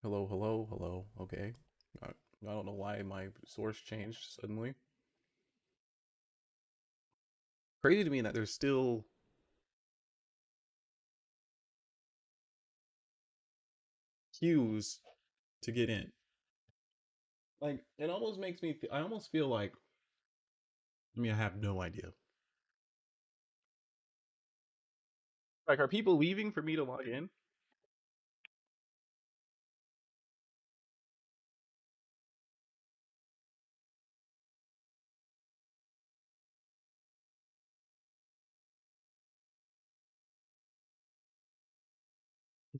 Hello, hello, hello. Okay. I don't know why my source changed suddenly. Crazy to me that there's still queues to get in. Like, it almost makes me, I almost feel like, I have no idea. Like, are people leaving for me to log in?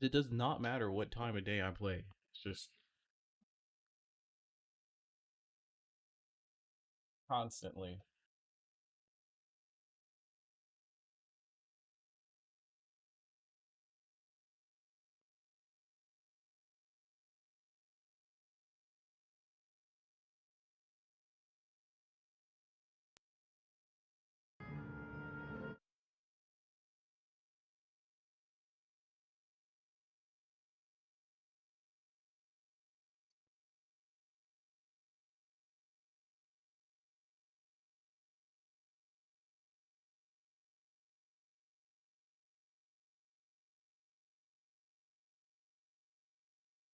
It does not matter what time of day I play. It's just constantly.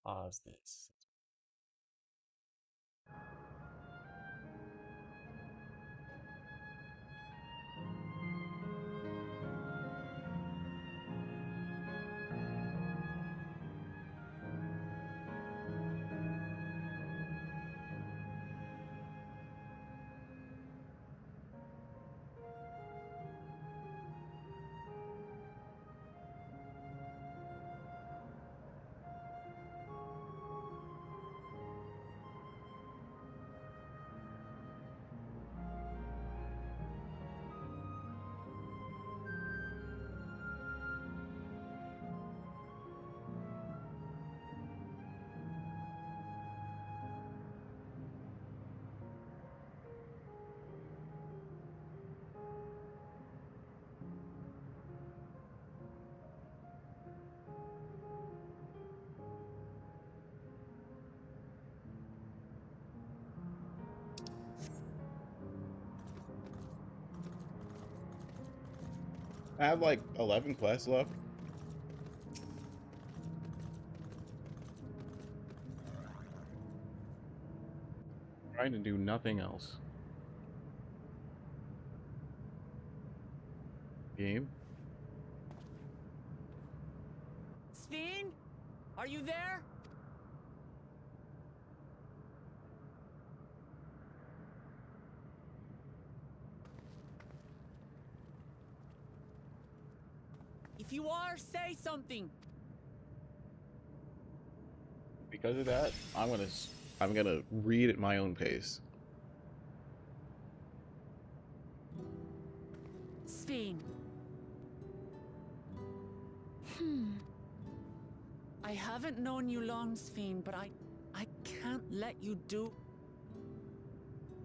Pause this. I have like 11 quests left. Trying to do nothing else. Game? Sven? Are you there? If you are, say something. Because of that, I'm gonna read at my own pace. Sven. I haven't known you long, Sven, but I can't let you do...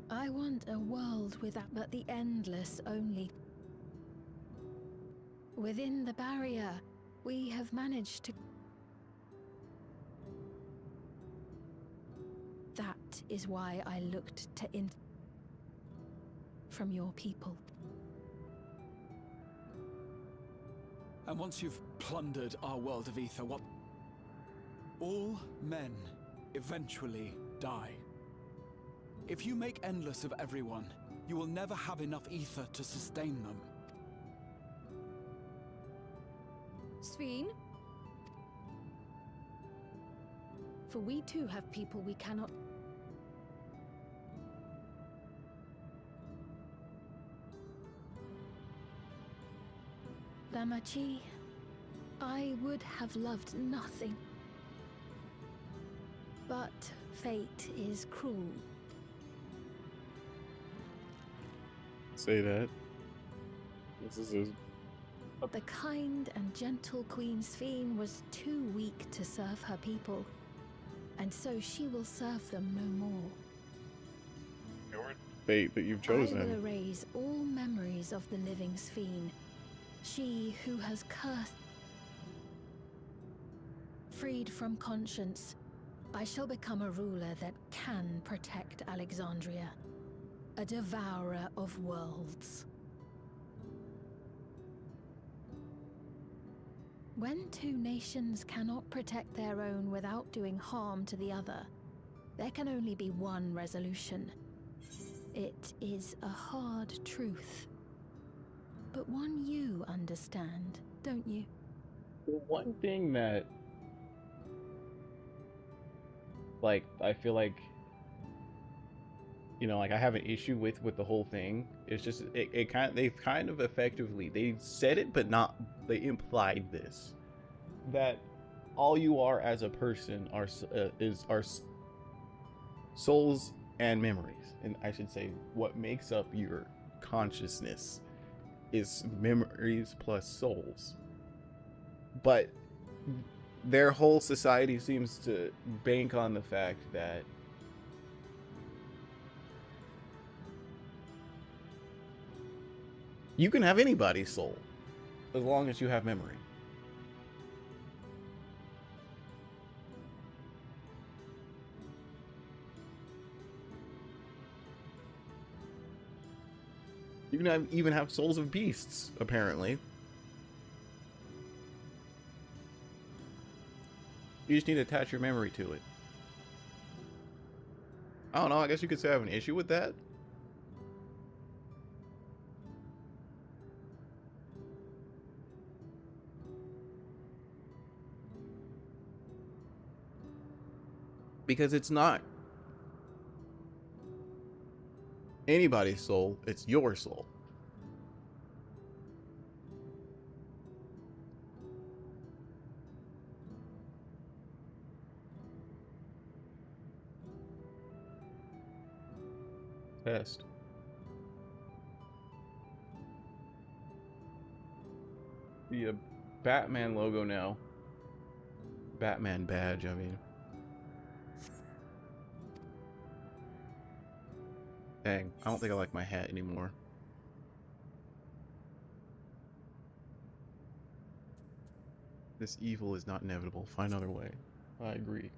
I want a world without but the endless only. Within the barrier, we have managed to... That is why I looked to from your people. And once you've plundered our world of ether, what? All men eventually die. If you make endless of everyone, you will never have enough ether to sustain them. Sven? For we too have people we cannot... Lamachi, I would have loved nothing. But fate is cruel. Say that. This is The kind and gentle Queen Sven was too weak to serve her people, and so she will serve them no more. your fate that you've I will chosen. erase all memories of the living Sven, she who has cursed, freed from conscience, I shall become a ruler that can protect Alexandria, a devourer of worlds. When two nations cannot protect their own without doing harm to the other, there can only be one resolution. It is a hard truth, but one you understand, don't you? The one thing that, like, I feel like, you know, like I have an issue with the whole thing. It's just they've kind of effectively, they said it, but not, they implied this, that all you are as a person are souls and memories. And I should say what makes up your consciousness is memories plus souls. But their whole society seems to bank on the fact that you can have anybody's soul as long as you have memory. You can even have souls of beasts, apparently. You just need to attach your memory to it. I don't know, I guess you could say I have an issue with that. Because it's not anybody's soul, it's your soul. Test. The Batman logo now. Batman badge, I mean. Dang, I don't think I like my hat anymore. This evil is not inevitable. Find another way. I agree.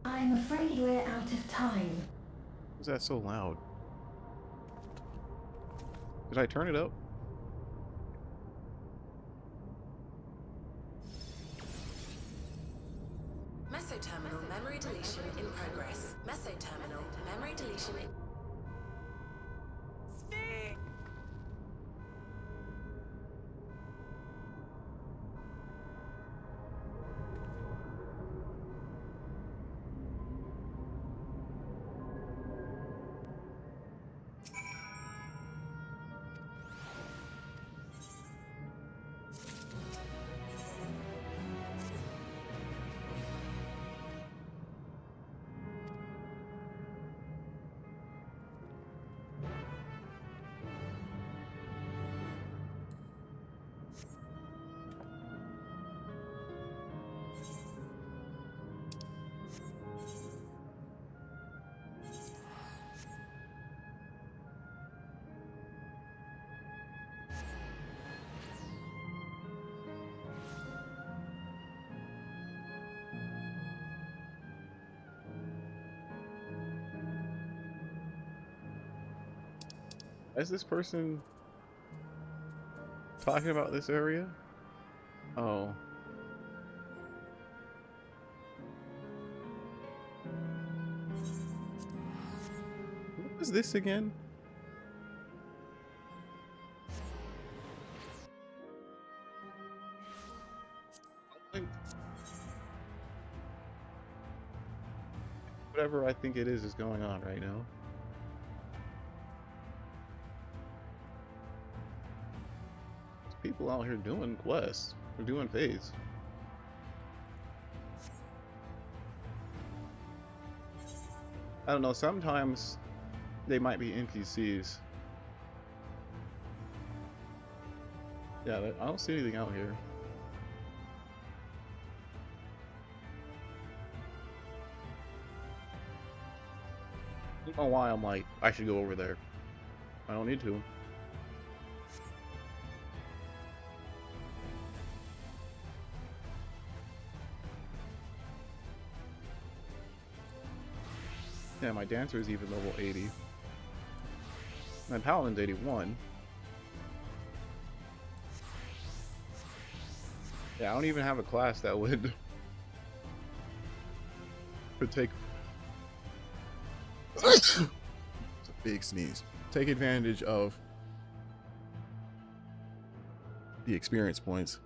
I'm afraid we're out of time. Why was that so loud? Did I turn it up? Mesoterminal memory deletion in progress. Mesoterminal memory deletion in... Is this person talking about this area? Oh. What was this again? Whatever I think it is going on right now. People out here doing quests. They're doing phase. I don't know, sometimes they might be NPCs. Yeah, I don't see anything out here. don't know why I'm like, I should go over there. I don't need to. Yeah, my dancer is even level 80. My paladin's 81. Yeah, I don't even have a class that would take it's a big sneeze. Take advantage of the experience points.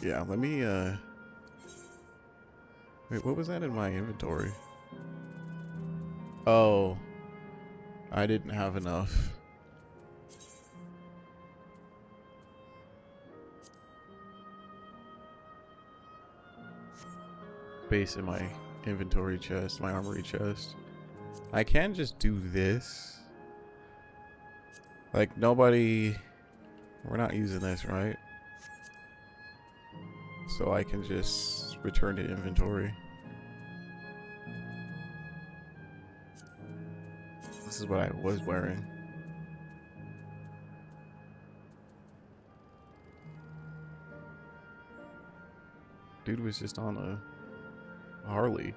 Yeah, let me, wait, what was that in my inventory? Oh, I didn't have enough. Space in my inventory chest, my armory chest. I can just do this. Like, nobody, we're not using this, right? So I can just return to inventory. This is what I was wearing. Dude was just on a Harley.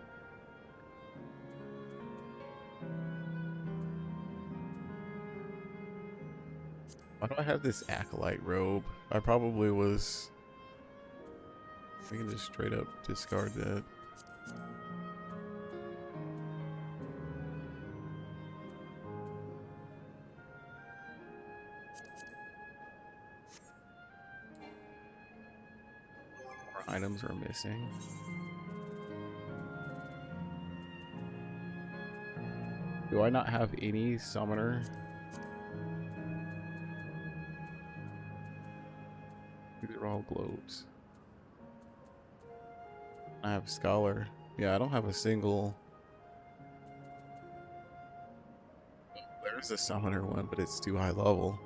Why do I have this acolyte robe? I probably was... We can just straight up discard that. More items are missing. Do I not have any summoner? These are all globes. I have scholar. Yeah, I don't have a single. There's a summoner one, but it's too high level.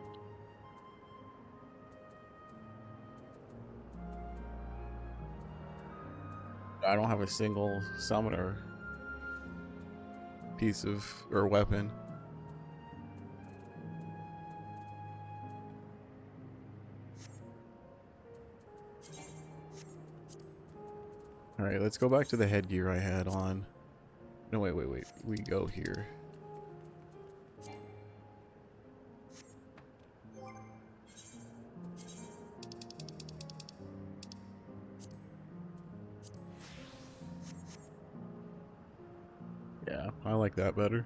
I don't have a single summoner piece of or weapon. Alright, let's go back to the headgear I had on. No, wait. We go here. Yeah, I like that better.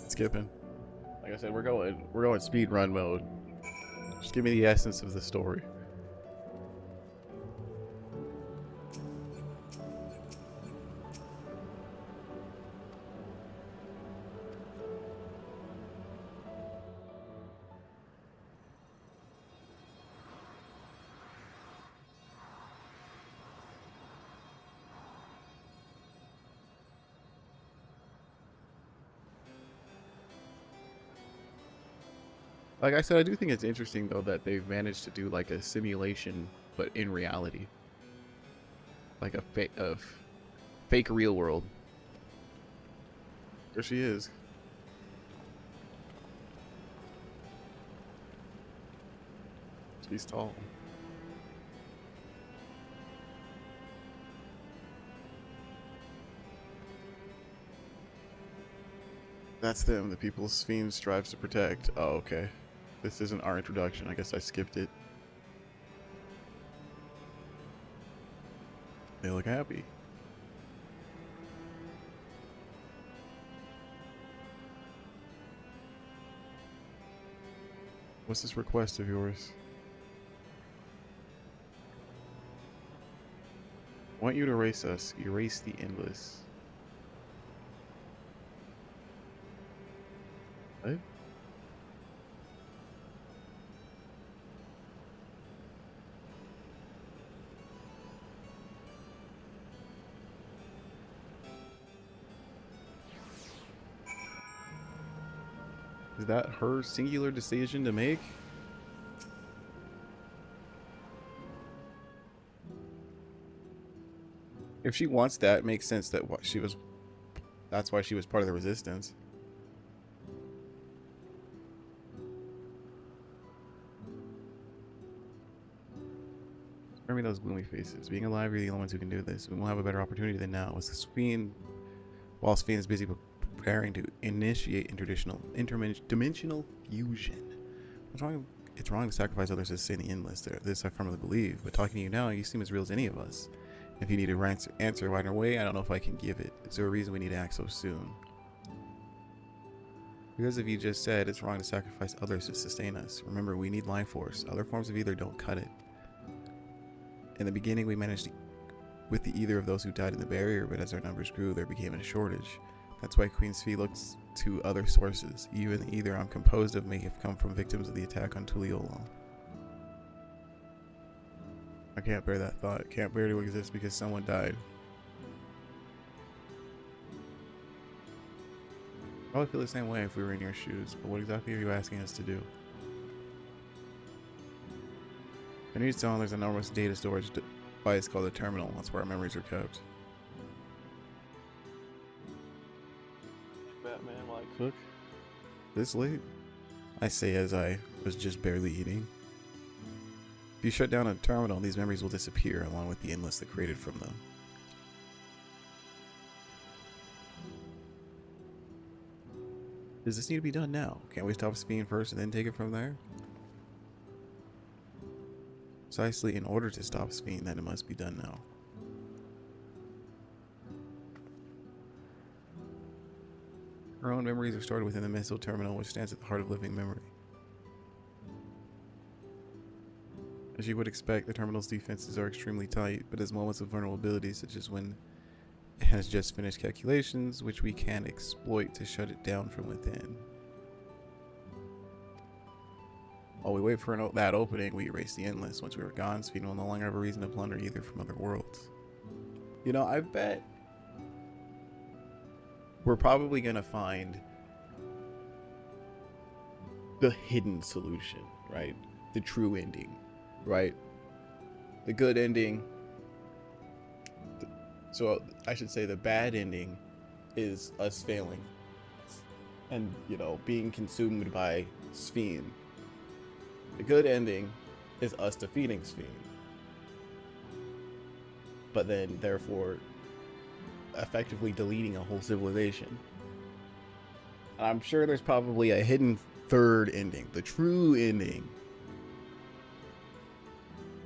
Skipping. Like I said, we're going speed run mode. Just give me the essence of the story. Like I said, I do think it's interesting though that they've managed to do like a simulation, but in reality, like a fake real world. There she is. She's tall. That's them, the people's fiend strives to protect. Oh, okay. This isn't our introduction. I guess I skipped it. They look happy. What's this request of yours? I want you to erase us. Erase the endless. What? Is that her singular decision to make? If she wants that, it makes sense that what she was. That's why she was part of the resistance. Remember those gloomy faces. Being alive, you're the only ones who can do this. We will have a better opportunity than now. As while Sphene is busy preparing to initiate interdimensional fusion. What's wrong? It's wrong to sacrifice others to sustain the endless. This I firmly believe. But talking to you now, you seem as real as any of us. If you need an answer right away, I don't know if I can give it. Is there a reason we need to act so soon? Because if you just said it's wrong to sacrifice others to sustain us. Remember, we need life force. Other forms of either don't cut it. In the beginning, we managed with the either of those who died in the barrier, but as our numbers grew, there became a shortage. That's why Queen Sphene looks to other sources. Even the either I'm composed of may have come from victims of the attack on Tuliolol. I can't bear that thought. Can't bear to exist because someone died. I would feel the same way if we were in your shoes, but what exactly are you asking us to do? I need to tell them there's an enormous data storage device called the terminal. That's where our memories are kept. Batman while I cook? This late? I say as I was just barely eating. If you shut down a terminal, these memories will disappear along with the endless that created from them. Does this need to be done now? Can't we stop Sphene first and then take it from there? Precisely in order to stop Sphene, then it must be done now. Her own memories are stored within the mental terminal, which stands at the heart of living memory. As you would expect, the terminal's defenses are extremely tight, but as moments of vulnerability, such as when it has just finished calculations, which we can exploit to shut it down from within. While we wait for that opening, we erase the endless. Once we are gone, Sphene will no longer have a reason to plunder either from other worlds. You know, I bet we're probably going to find the hidden solution, right? The true ending, right? The good ending. So I should say the bad ending is us failing and, you know, being consumed by Sphene. The good ending is us defeating Sphene. But then, therefore, effectively deleting a whole civilization. And I'm sure there's probably a hidden third ending, the true ending,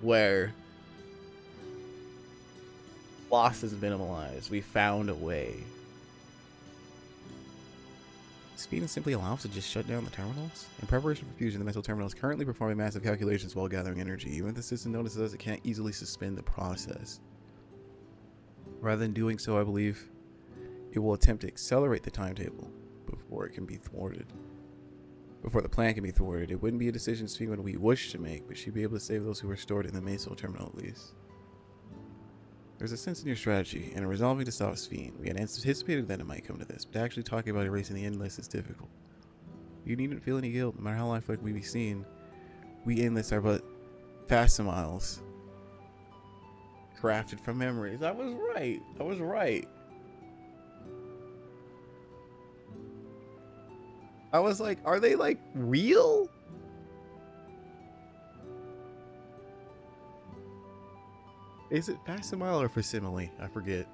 where loss is minimalized. We found a way. Sphene simply allows to just shut down the terminals? In preparation for fusion, the mental terminal is currently performing massive calculations while gathering energy. Even if the system notices it can't easily suspend the process. Rather than doing so, I believe it will attempt to accelerate the timetable before it can be thwarted. Before the plan can be thwarted, it wouldn't be a decision Sphene would we wish to make, but she'd be able to save those who are stored in the Meso terminal at least. There's a sense in your strategy, and in resolving to stop Sphene, we had anticipated that it might come to this, but actually talking about erasing the endless is difficult. You needn't feel any guilt, no matter how lifelike we be seen. We endless are but facsimile crafted from memories. I was right. I was right. I was like, are they like real? Is it facsimile or facsimile? I forget.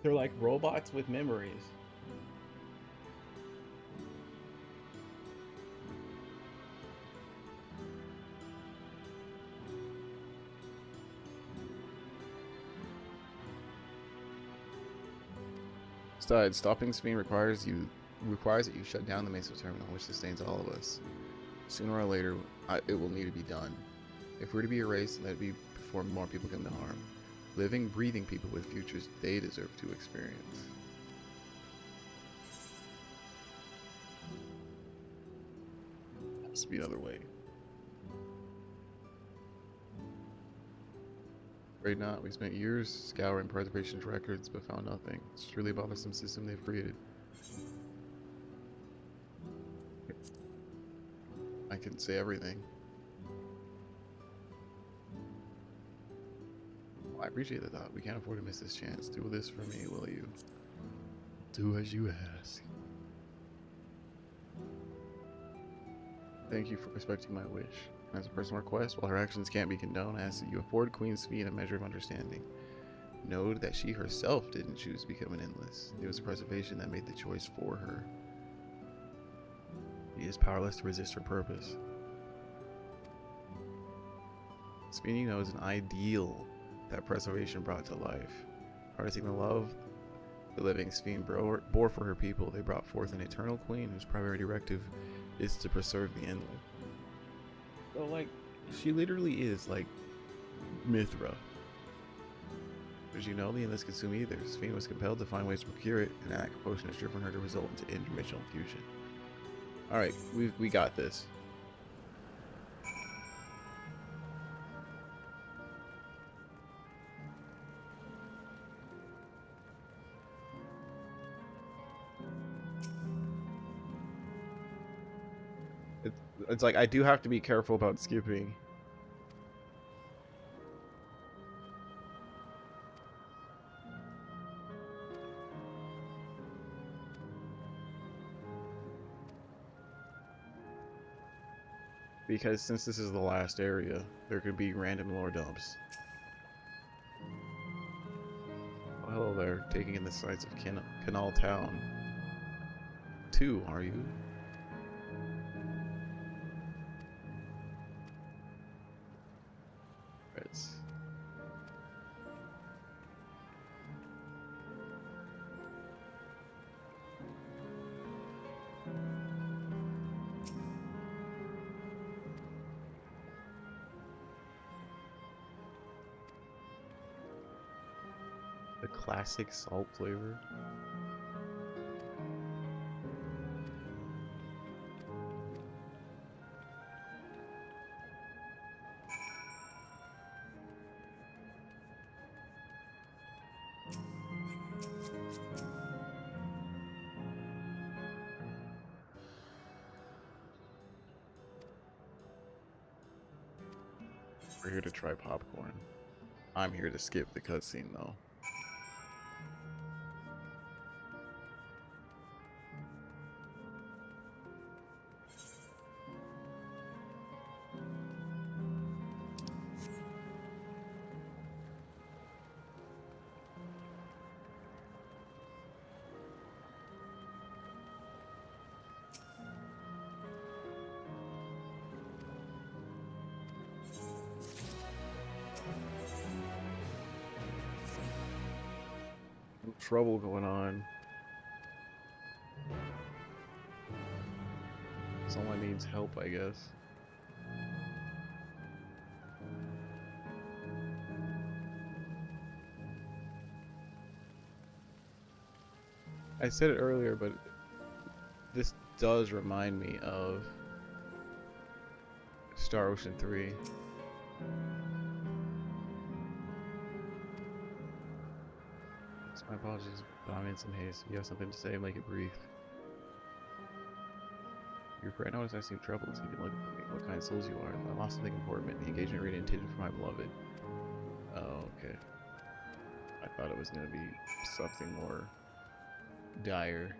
They're like robots with memories. Besides, stopping Speen requires that you shut down the Mesa terminal, which sustains all of us. Sooner or later, it will need to be done. If we're to be erased and let it be before more people come to harm, living, breathing people with futures they deserve to experience. Has to be another way. Afraid not. We spent years scouring preservation's records, but found nothing. It's truly a bothersome system they've created. I couldn't say everything. Well, I appreciate the thought. We can't afford to miss this chance. Do this for me, will you? Do as you ask. Thank you for respecting my wish. As a personal request, while her actions can't be condoned, I ask that you afford Queen Speen a measure of understanding. Note that she herself didn't choose to become an endless. It was preservation that made the choice for her. She is powerless to resist her purpose. Speen knows an ideal that preservation brought to life. Harnessing the love the living Speen bore for her people, they brought forth an eternal queen whose primary directive is to preserve the endless. So, like, she literally is, like, Mithra. As you know, the endless consume either. Speen was compelled to find ways to procure it, and that compulsion has driven her to result into interdimensional fusion. Alright, we got this. It's like, I do have to be careful about skipping. Because since this is the last area, there could be random lore dumps. Oh, hello there, taking in the sights of Canal Town. 2, are you? The classic salt flavor. We're here to try popcorn. I'm here to skip the cutscene though. Trouble going on. Someone needs help, I guess. I said it earlier, but this does remind me of Star Ocean 3. My apologies, but I'm in some haste. If you have something to say, make it brief. You're afraid I noticed I seem troubled, so you can look at me. What kind of souls you are. If I lost something important, the engagement read intended for my beloved. Oh, okay. I thought it was going to be something more dire.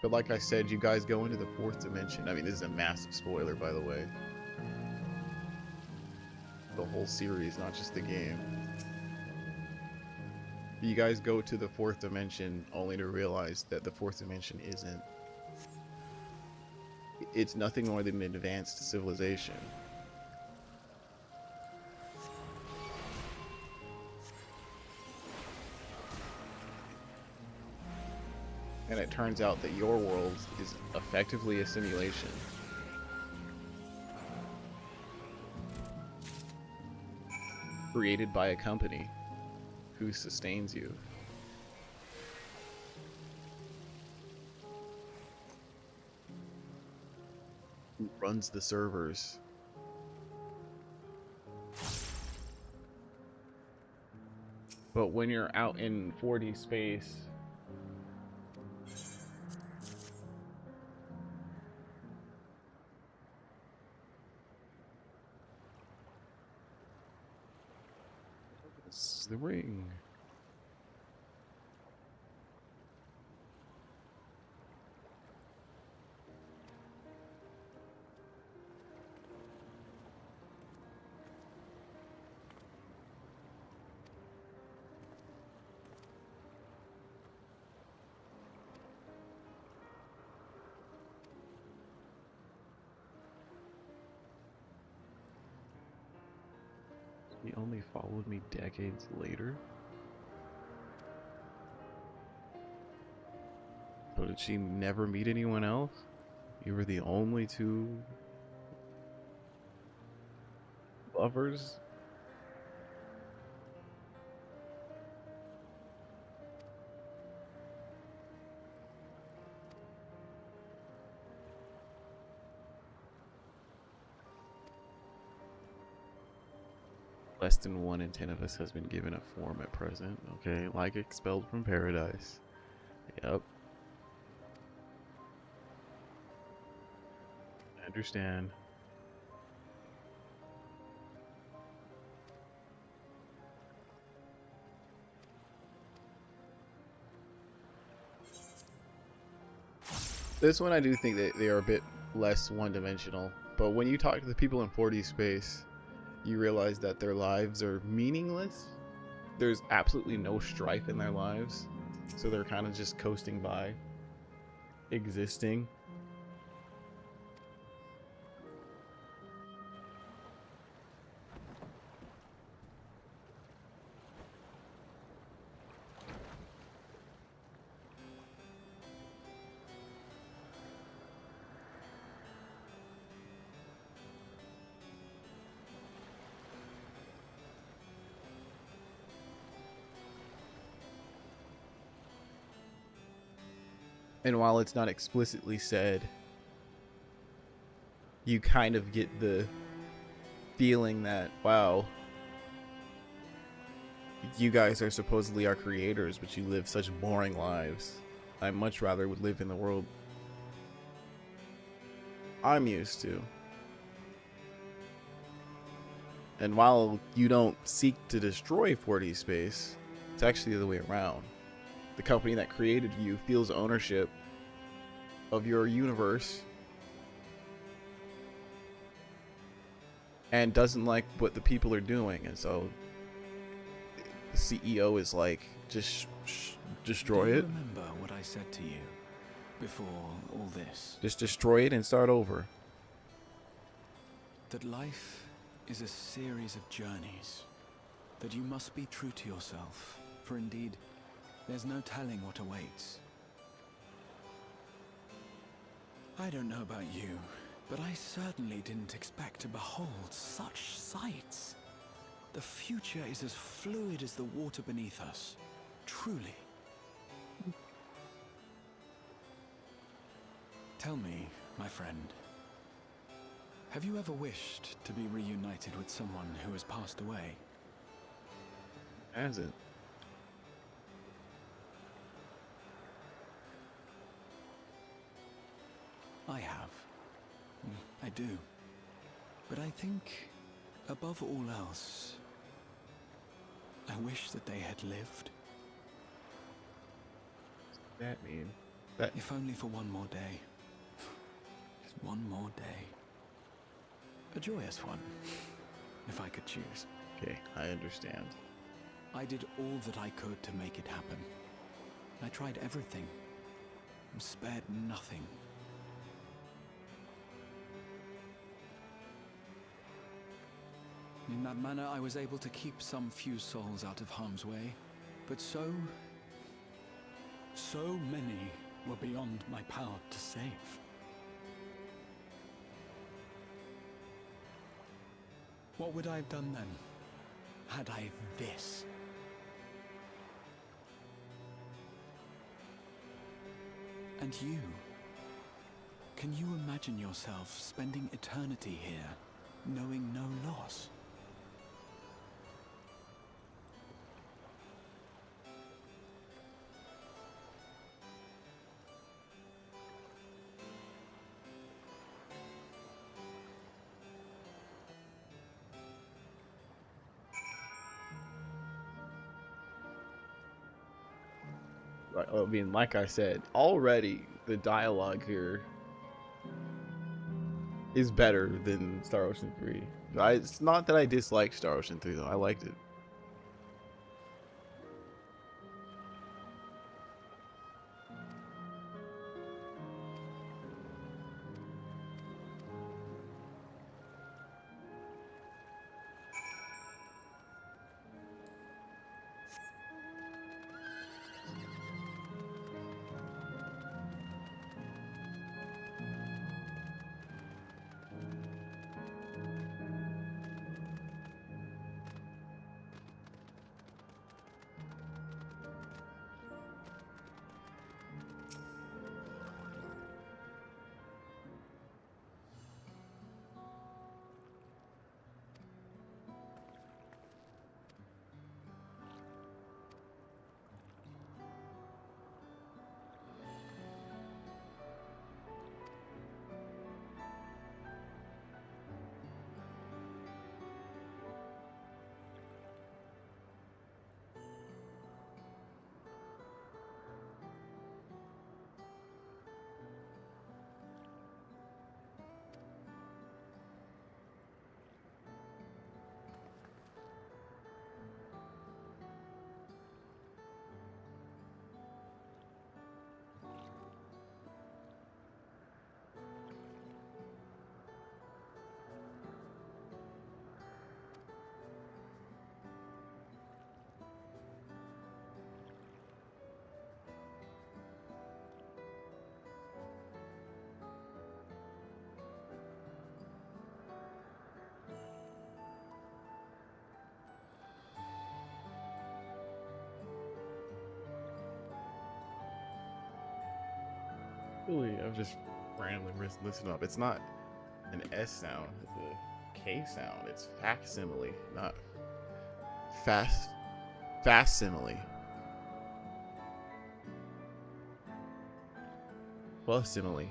But like I said, you guys go into the 4th dimension. I mean, this is a massive spoiler, by the way. The whole series, not just the game. You guys go to the 4th dimension only to realize that the 4th dimension isn't. It's nothing more than an advanced civilization. and it turns out that your world is effectively a simulation. Created by a company who sustains you. Who runs the servers. But when you're out in 4D space, this is the ring. He only followed me decades later? So did she never meet anyone else? You were the only two lovers? Less than 1 in 10 of us has been given a form at present. Okay, like expelled from paradise. Yep. I understand. This one I do think that they are a bit less one-dimensional. But when you talk to the people in 4D space, you realize that their lives are meaningless. There's absolutely no strife in their lives. So they're kind of just coasting by, existing. And while it's not explicitly said, you kind of get the feeling that, wow, you guys are supposedly our creators, but you live such boring lives. I much rather would live in the world I'm used to. And while you don't seek to destroy 4D space, it's actually the other way around. The company that created you feels ownership of your universe and doesn't like what the people are doing, and so the CEO is like, just destroy it. Remember what I said to you before all this? Just destroy it and start over. That life is a series of journeys. That you must be true to yourself, for indeed, there's no telling what awaits. I don't know about you, but I certainly didn't expect to behold such sights. The future is as fluid as the water beneath us. Truly. Tell me, my friend, have you ever wished to be reunited with someone who has passed away? Has it? I have. I do. But I think, above all else, I wish that they had lived. What does that mean? That If only for one more day. Just one more day. A joyous one, if I could choose. okay, I understand. I did all that I could to make it happen. I tried everything, and spared nothing. In that manner, I was able to keep some few souls out of harm's way, but so many were beyond my power to save. What would I have done then, had I this? And you? Can you imagine yourself spending eternity here, knowing no loss? I mean, like I said, already the dialogue here is better than Star Ocean 3. It's not that I dislike Star Ocean 3 though. I liked it. Really, I've just randomly listened up. It's not an S sound, it's a K sound. It's facsimile, not facsimile. Facsimile.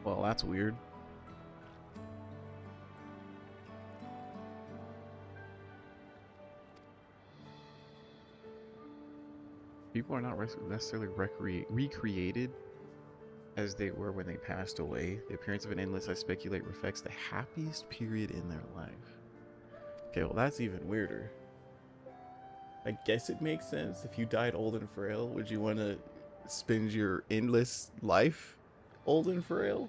Well, that's weird. People are not necessarily recreated as they were when they passed away. The appearance of an endless, I speculate, reflects the happiest period in their life. Okay, well, that's even weirder. I guess it makes sense. If you died old and frail, would you want to spend your endless life old and frail?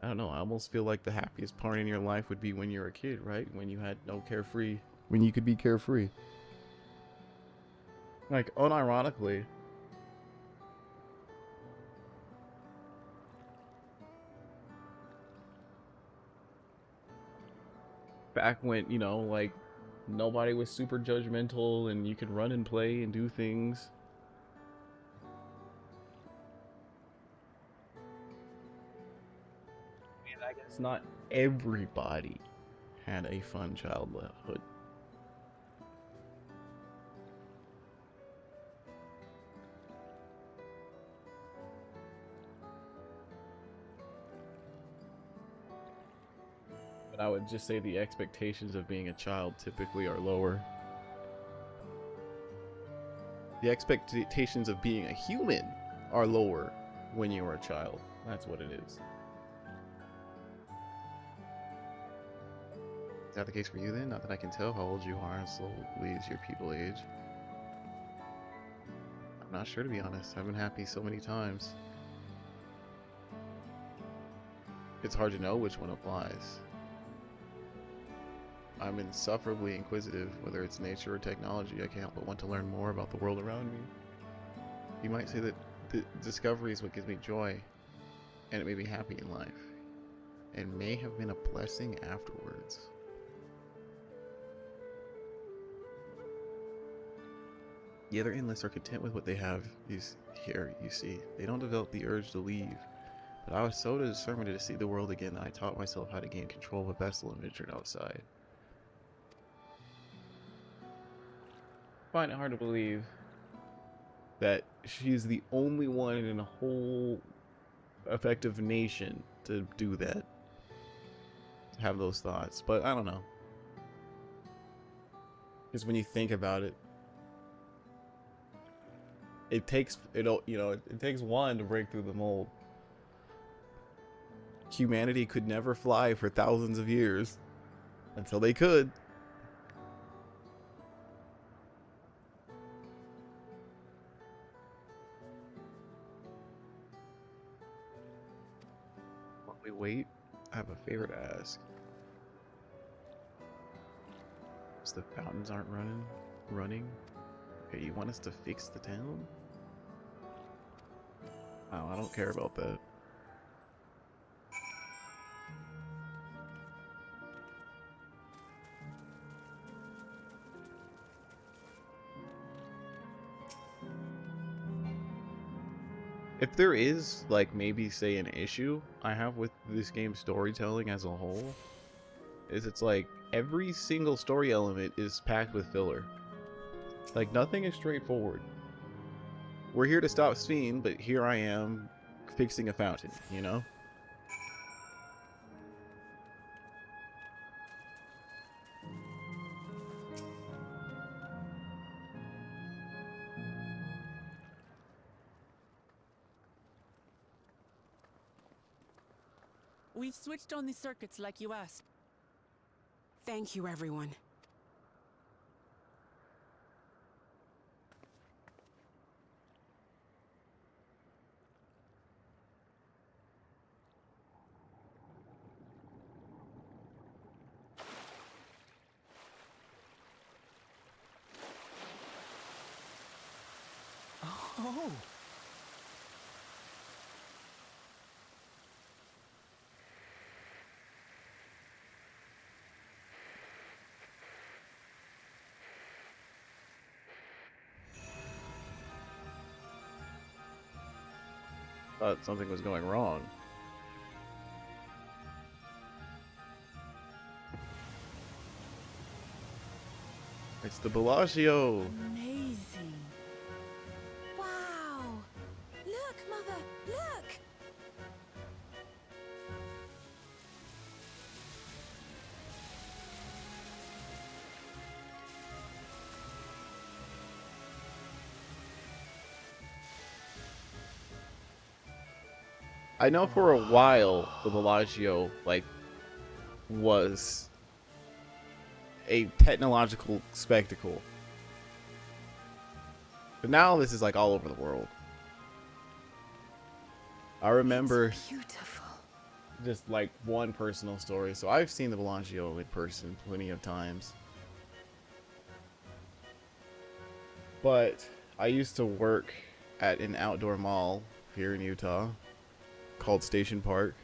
I don't know. I almost feel like the happiest part in your life would be when you're a kid, right? When you had no carefree, when you could be carefree. Like, unironically, back when, you know, like, nobody was super judgmental and you could run and play and do things. And I guess not everybody had a fun childhood. But I would just say the expectations of being a child typically are lower. The expectations of being a human are lower when you are a child. That's what it is. Is that the case for you then? Not that I can tell how old you are, and slowly as your people age. I'm not sure, to be honest. I've been happy so many times. it's hard to know which one applies. I'm insufferably inquisitive, whether it's nature or technology. I can't help but want to learn more about the world around me. You might say that the discovery is what gives me joy, and it made me happy in life, and may have been a blessing afterwards. The other endless are content with what they have. Here, you see, they don't develop the urge to leave. But I was so determined to see the world again that I taught myself how to gain control of a vessel and ventured outside. I find it hard to believe that she's the only one in a whole effective nation to do that. To have those thoughts. But I don't know. Because when you think about it, it takes one to break through the mold. Humanity could never fly for thousands of years until they could. While we wait, I have a favor to ask. Since the fountains aren't running, okay, you want us to fix the town? Oh, I don't care about that. If there is, like, maybe say an issue I have with this game's storytelling as a whole, is it's like every single story element is packed with filler. Like, nothing is straightforward. We're here to stop Sphene, but here I am fixing a fountain, you know? We've switched on the circuits like you asked. Thank you, everyone. Oh! Thought something was going wrong. It's the Bellagio! Amazing. Wow! Look, Mother, look! I know for a while the Bellagio, like, was a technological spectacle. But now this is like all over the world. I remember Beautiful. just like one personal story. So I've seen the Bellagio in person plenty of times. But I used to work at an outdoor mall here in Utah called Station Park.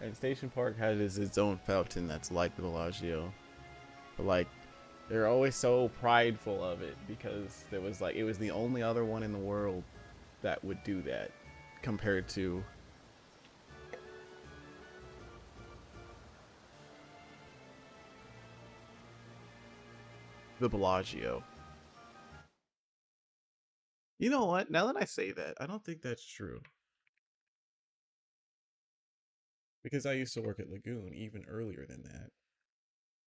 And Station Park has its own fountain that's like the Bellagio. But like, they're always so prideful of it because it was the only other one in the world that would do that compared to the Bellagio. You know what? Now that I say that, I don't think that's true. Because I used to work at Lagoon even earlier than that.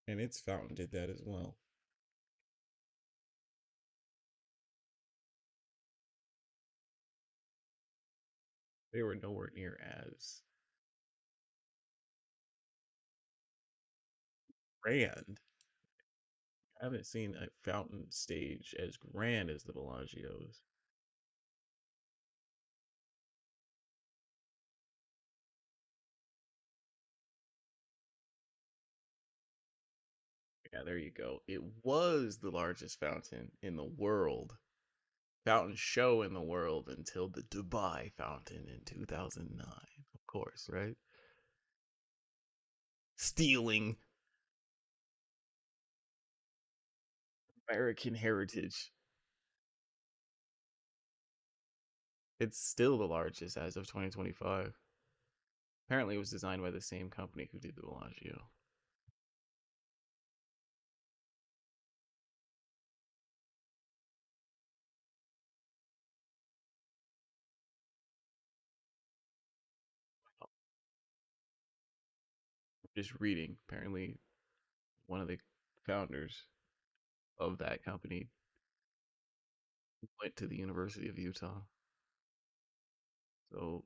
And its fountain did that as well. They were nowhere near as grand. I haven't seen a fountain stage as grand as the Bellagio's. Yeah, there you go. It was the largest fountain in the world. Fountain show in the world until the Dubai fountain in 2009. Of course, right? Stealing American heritage. It's still the largest as of 2025. Apparently, it was designed by the same company who did the Bellagio. Just reading. Apparently, one of the founders of that company went to the University of Utah. So,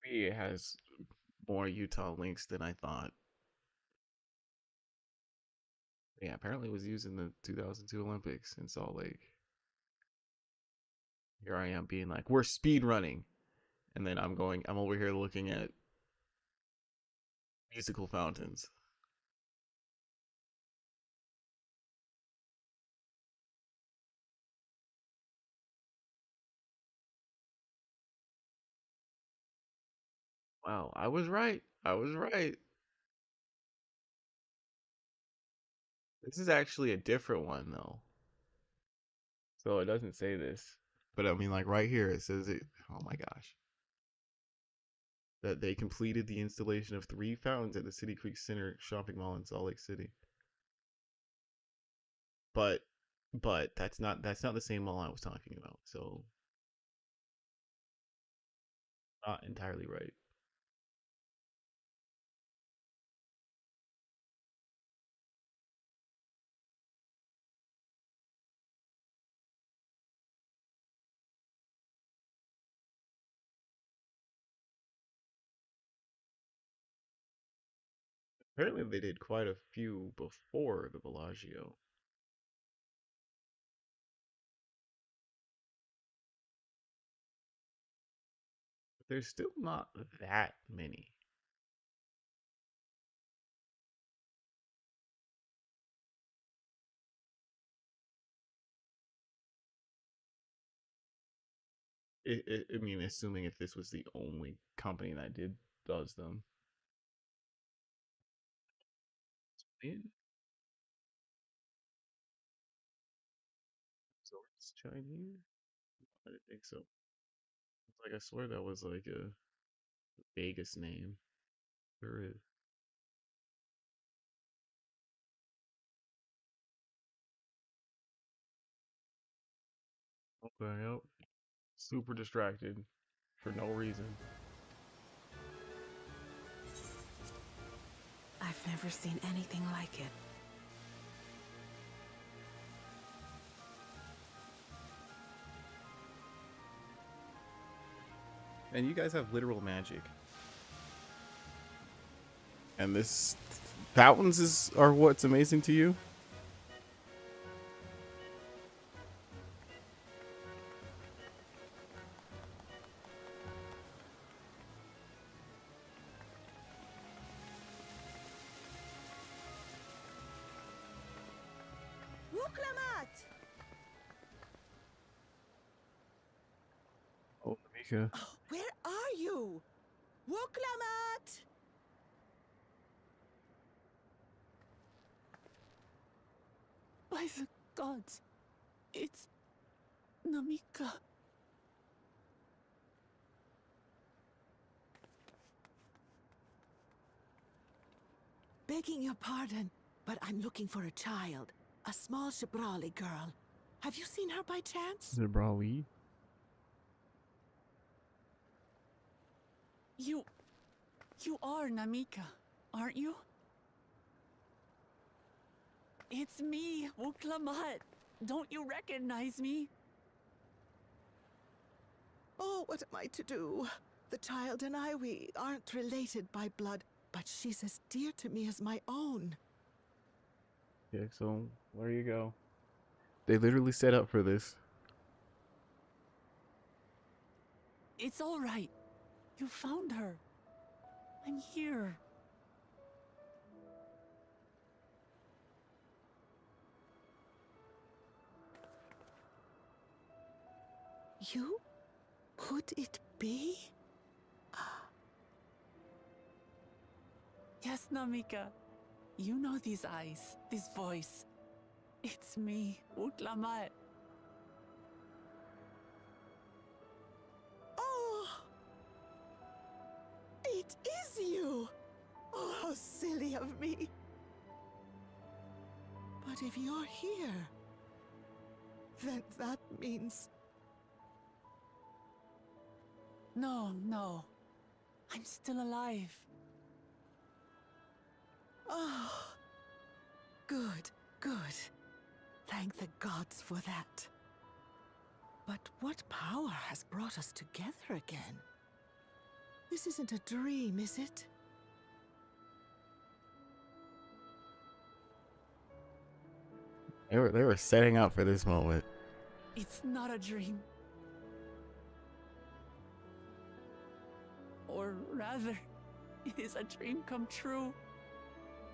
maybe it has more Utah links than I thought. Yeah, apparently it was used in the 2002 Olympics in Salt Lake. Here I am being like, we're speed running. And then I'm over here looking at musical fountains. Wow, I was right. I was right. This is actually a different one, though. So it doesn't say this. But I mean, like right here, it says it. Oh my gosh. That they completed the installation of 3 fountains at the City Creek Center shopping mall in Salt Lake City. But that's not the same mall I was talking about. So not entirely right. Apparently they did quite a few before the Bellagio. But there's still not that many. I mean, assuming if this was the only company that does them. Man, so it's Chinese? I didn't think so. It's like I swear that was like a Vegas name. Sure is. Okay, yep. Super distracted for no reason. I've never seen anything like it. And you guys have literal magic. And this fountains are what's amazing to you? Oh, Mika. Oh, where are you? Wuklamat! By the gods, it's Namika. Begging your pardon, but I'm looking for a child. A small Shabrali girl. Have you seen her by chance? Zibrali? You are Namika, aren't you? It's me, Wuklamat. Don't you recognize me? Oh, what am I to do? The child and I, we aren't related by blood, but she's as dear to me as my own. Okay, so there you go. They literally set up for this. It's all right. You found her. I'm here. You? Could it be? Yes, Namika. You know these eyes, this voice. It's me, Utlamat. Oh! It is you! Oh, how silly of me. But if you're here, then that means... No. I'm still alive. Oh, good. Thank the gods for that. But what power has brought us together again? This isn't a dream, is it? They were setting up for this moment. It's not a dream. Or rather, it is a dream come true.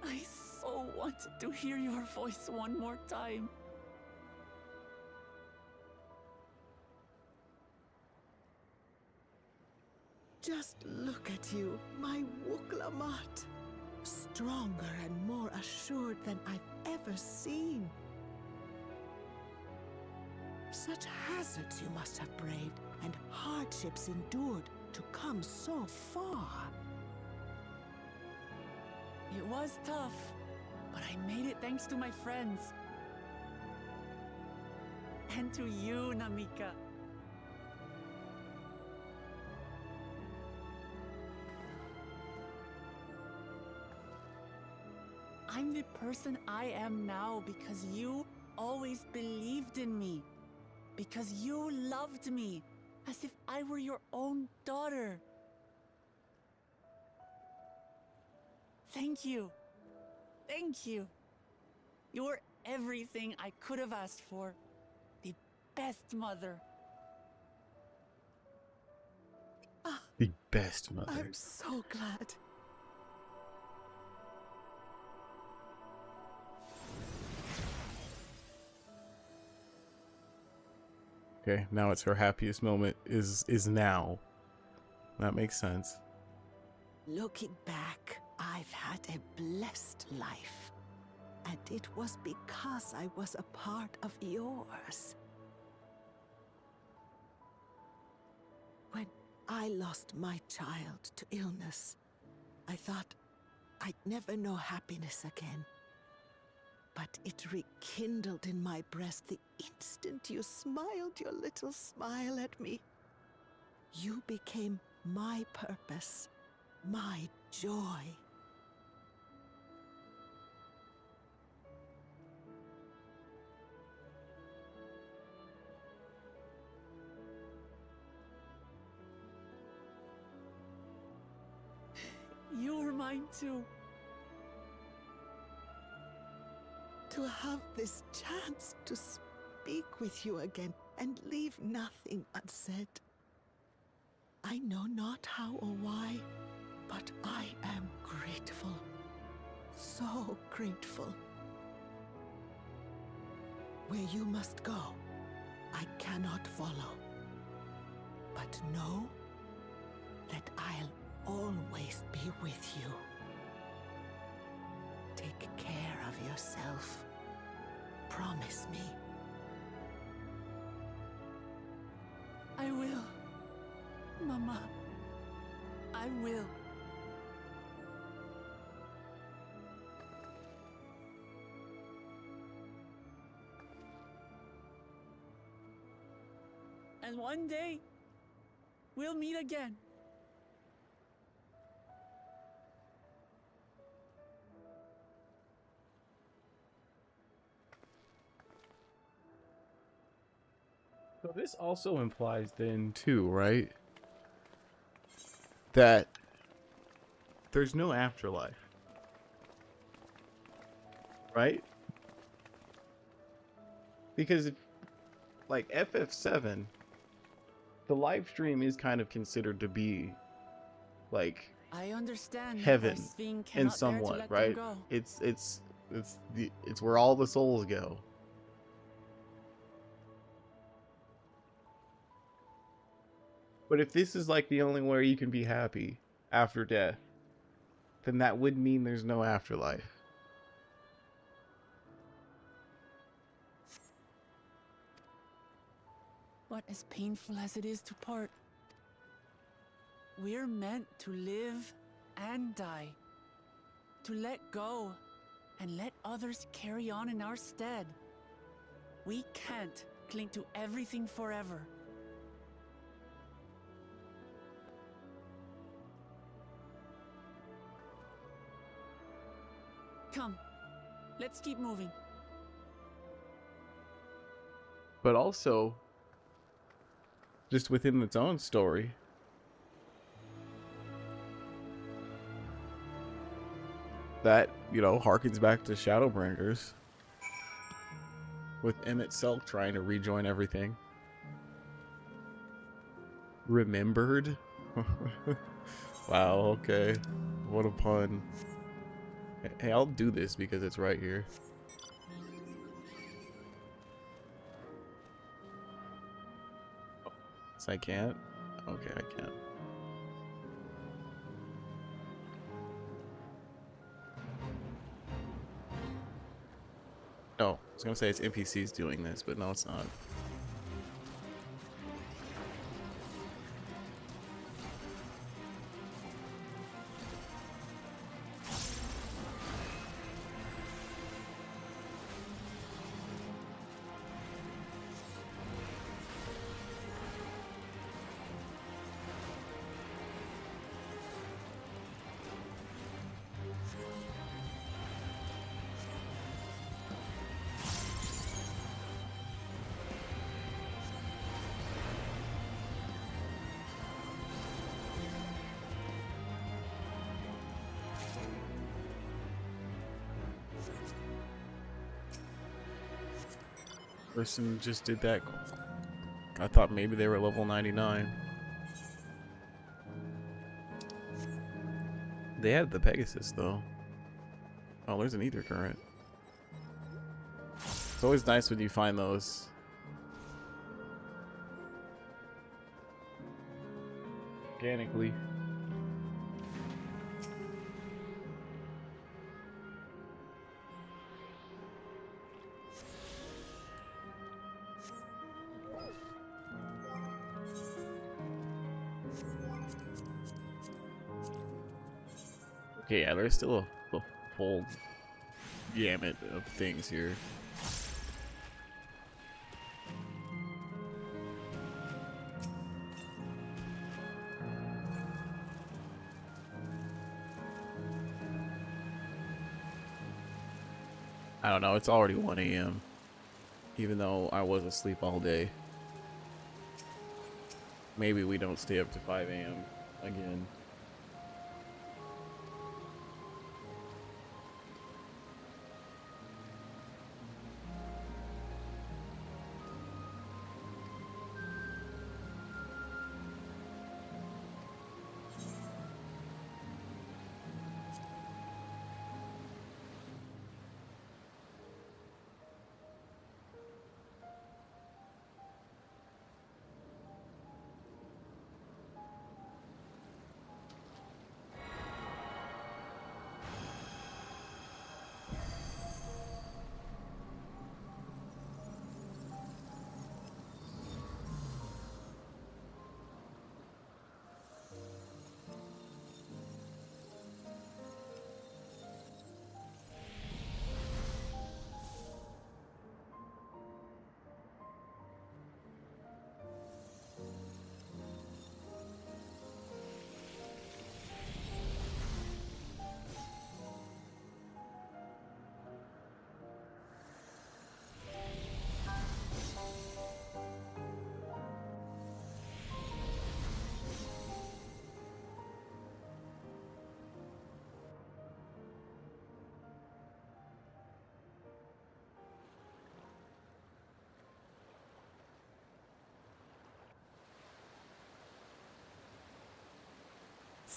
I so wanted to hear your voice one more time. Just look at you, my Wuklamat. Stronger and more assured than I've ever seen. Such hazards you must have braved and hardships endured to come so far. It was tough, but I made it thanks to my friends. And to you, Namika. I'm the person I am now because you always believed in me. Because you loved me as if I were your own daughter. Thank you. Thank you. You're everything I could have asked for. The best mother. The best mother. I'm so glad. Okay, now it's her happiest moment is now. That makes sense. Looking back, I've had a blessed life. And it was because I was a part of yours. When I lost my child to illness, I thought I'd never know happiness again. But it rekindled in my breast the instant you smiled your little smile at me. You became my purpose, my joy. You're mine too. To have this chance to speak with you again and leave nothing unsaid. I know not how or why, but I am grateful. So grateful. Where you must go, I cannot follow. But know that I'll always be with you. Take care of yourself. Promise me. I will. Mama. I will. And one day, we'll meet again. So this also implies then too, right? that there's no afterlife, right? Because if, like FF7, the live stream is kind of considered to be like I understand. heaven Svein in cannot bear to somewhat, let them right? go. It's where all the souls go. But if this is like the only way you can be happy after death, then that would mean there's no afterlife. But as painful as it is to part, we're meant to live and die. To let go and let others carry on in our stead. We can't cling to everything forever. Come, let's keep moving. But also, just within its own story, that, you know, harkens back to Shadowbringers, with Emmett Selk trying to rejoin everything. Remembered? Wow, okay. What a pun. Hey, I'll do this because it's right here. So I can't? Okay, I can't. No, I was gonna say it's NPCs doing this, but no, it's not. Person just did that. I thought maybe they were level 99. They had the Pegasus though. Oh, there's an ether current. It's always nice when you find those. Organically. Okay, yeah, there's still a full gamut of things here. I don't know, it's already 1 a.m. Even though I was asleep all day. Maybe we don't stay up to 5 a.m. again.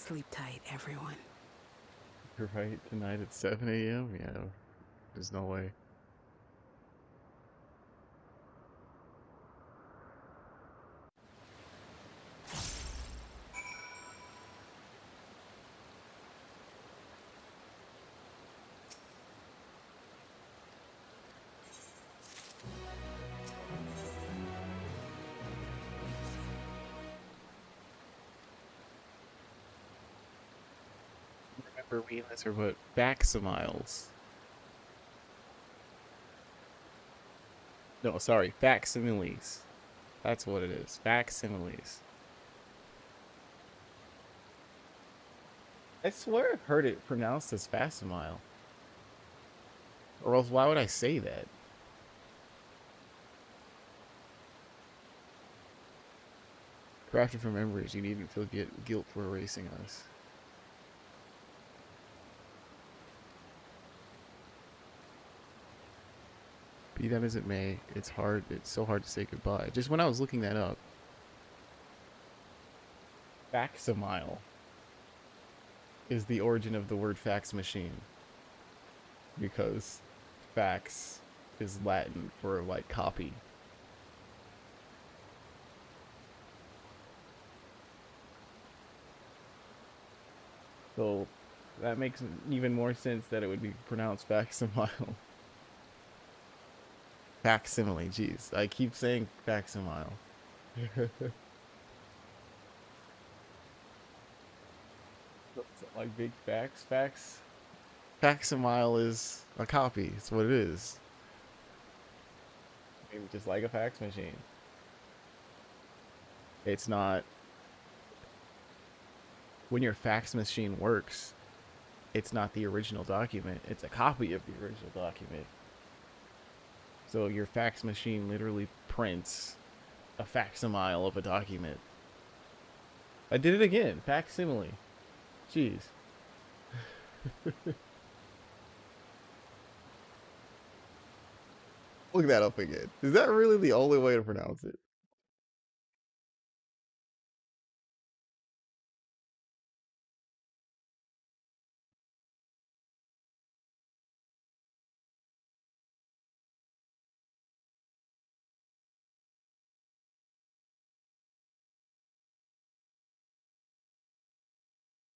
Sleep tight, everyone. You're right, tonight at 7 a.m.? Yeah, there's no way. Remember, wheelers are what? Facsimiles. No, sorry, facsimiles. That's what it is. Facsimiles. I swear I've heard it pronounced as facsimile. Or else why would I say that? Crafted from memories, you needn't feel guilt for erasing us. Be that as it may, it's so hard to say goodbye. Just when I was looking that up. Facsimile is the origin of the word fax machine. Because fax is Latin for, like, copy. So that makes even more sense that it would be pronounced facsimile. Facsimile, jeez. I keep saying facsimile. Like big facts. Facsimile is a copy. It's what it is. Maybe just like a fax machine. It's not. When your fax machine works, it's not the original document. It's a copy of the original document. So your fax machine literally prints a facsimile of a document. I did it again. Facsimile. Jeez. Look that up again. Is that really the only way to pronounce it?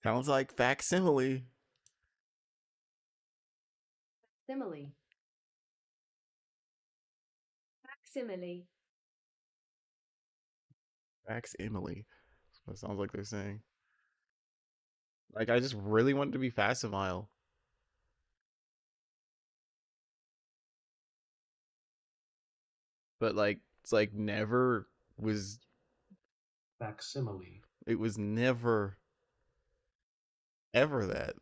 Sounds like facsimile. Simile. Facsimile. Facsimile. That's what it sounds like they're saying. Like, I just really wanted to be facsimile. But, like, it's like never was. Facsimile. It was never, ever that.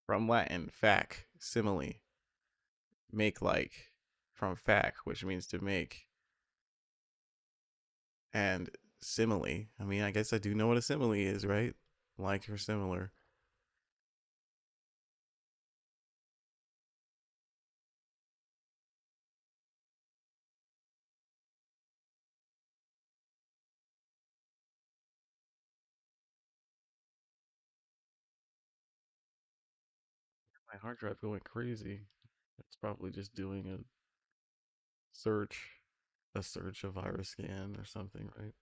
From Latin, fac, simile. Make like. From fac, which means to make. And simile. I mean, I guess I do know what a simile is, right? Like or similar. My hard drive going crazy. It's probably just doing search, a search, a virus scan or something, right?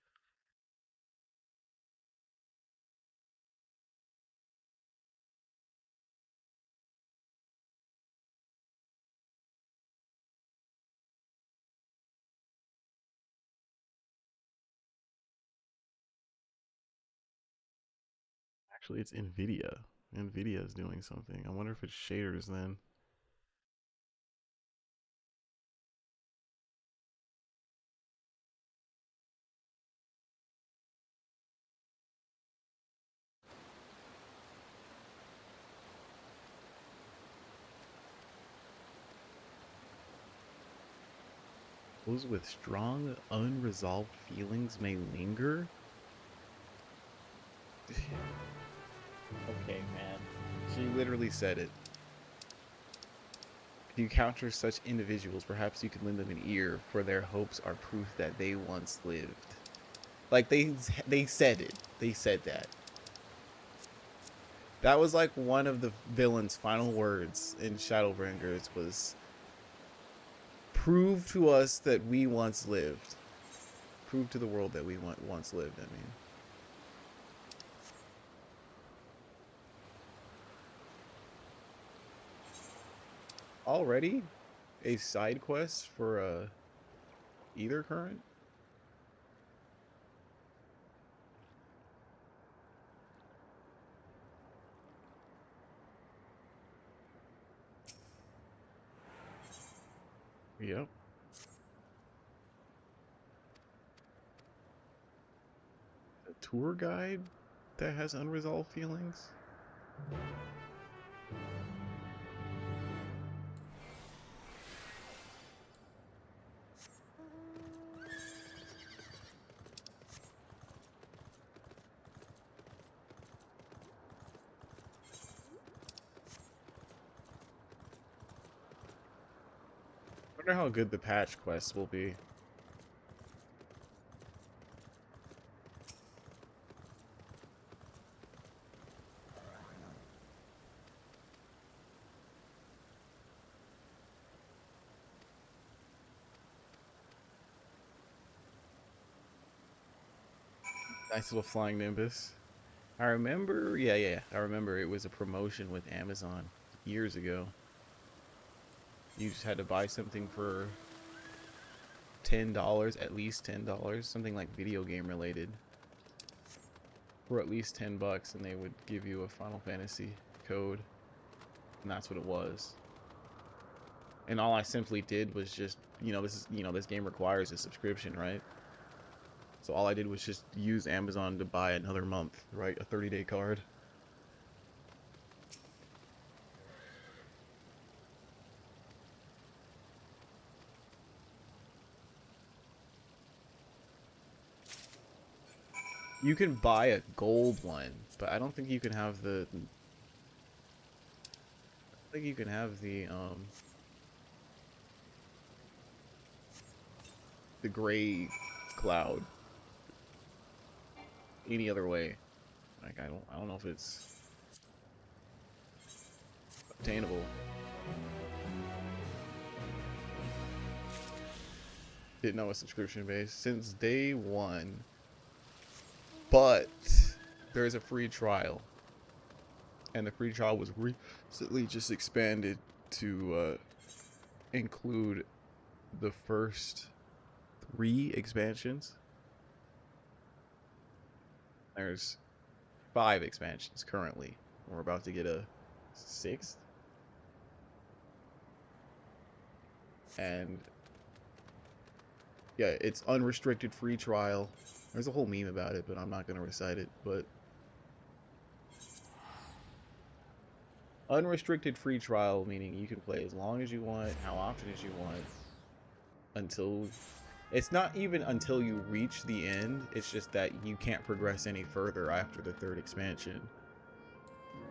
Actually, it's NVIDIA. NVIDIA is doing something. I wonder if it's shaders then. Those with strong, unresolved feelings may linger. Okay, man. She literally said it. If you encounter such individuals, perhaps you could lend them an ear, for their hopes are proof that they once lived. Like they said it. They said that. That was like one of the villain's final words in Shadowbringers was, prove to us that we once lived. Prove to the world that we once lived, I mean. Already a side quest for either current? Yep. A tour guide that has unresolved feelings? I wonder how good the patch quests will be. Nice little flying Nimbus. I remember, yeah, I remember it was a promotion with Amazon years ago. You just had to buy something for $10, at least $10, something like video game related, for at least $10, and they would give you a Final Fantasy code, and that's what it was. And all I simply did was just, this game requires a subscription, right? So all I did was just use Amazon to buy another month, right? A 30-day card. You can buy a gold one, but I don't think you can have the... I think you can have the gray cloud any other way. Like I don't know if it's obtainable. Didn't know it was subscription based since day one, but there's a free trial, and the free trial was recently just expanded to include the first 3 expansions. There's 5 expansions currently. We're about to get a 6th. And yeah, it's unrestricted free trial. There's a whole meme about it, but I'm not going to recite it. But unrestricted free trial, meaning you can play as long as you want, how often as you want, until... It's not even until you reach the end, it's just that you can't progress any further after the 3rd expansion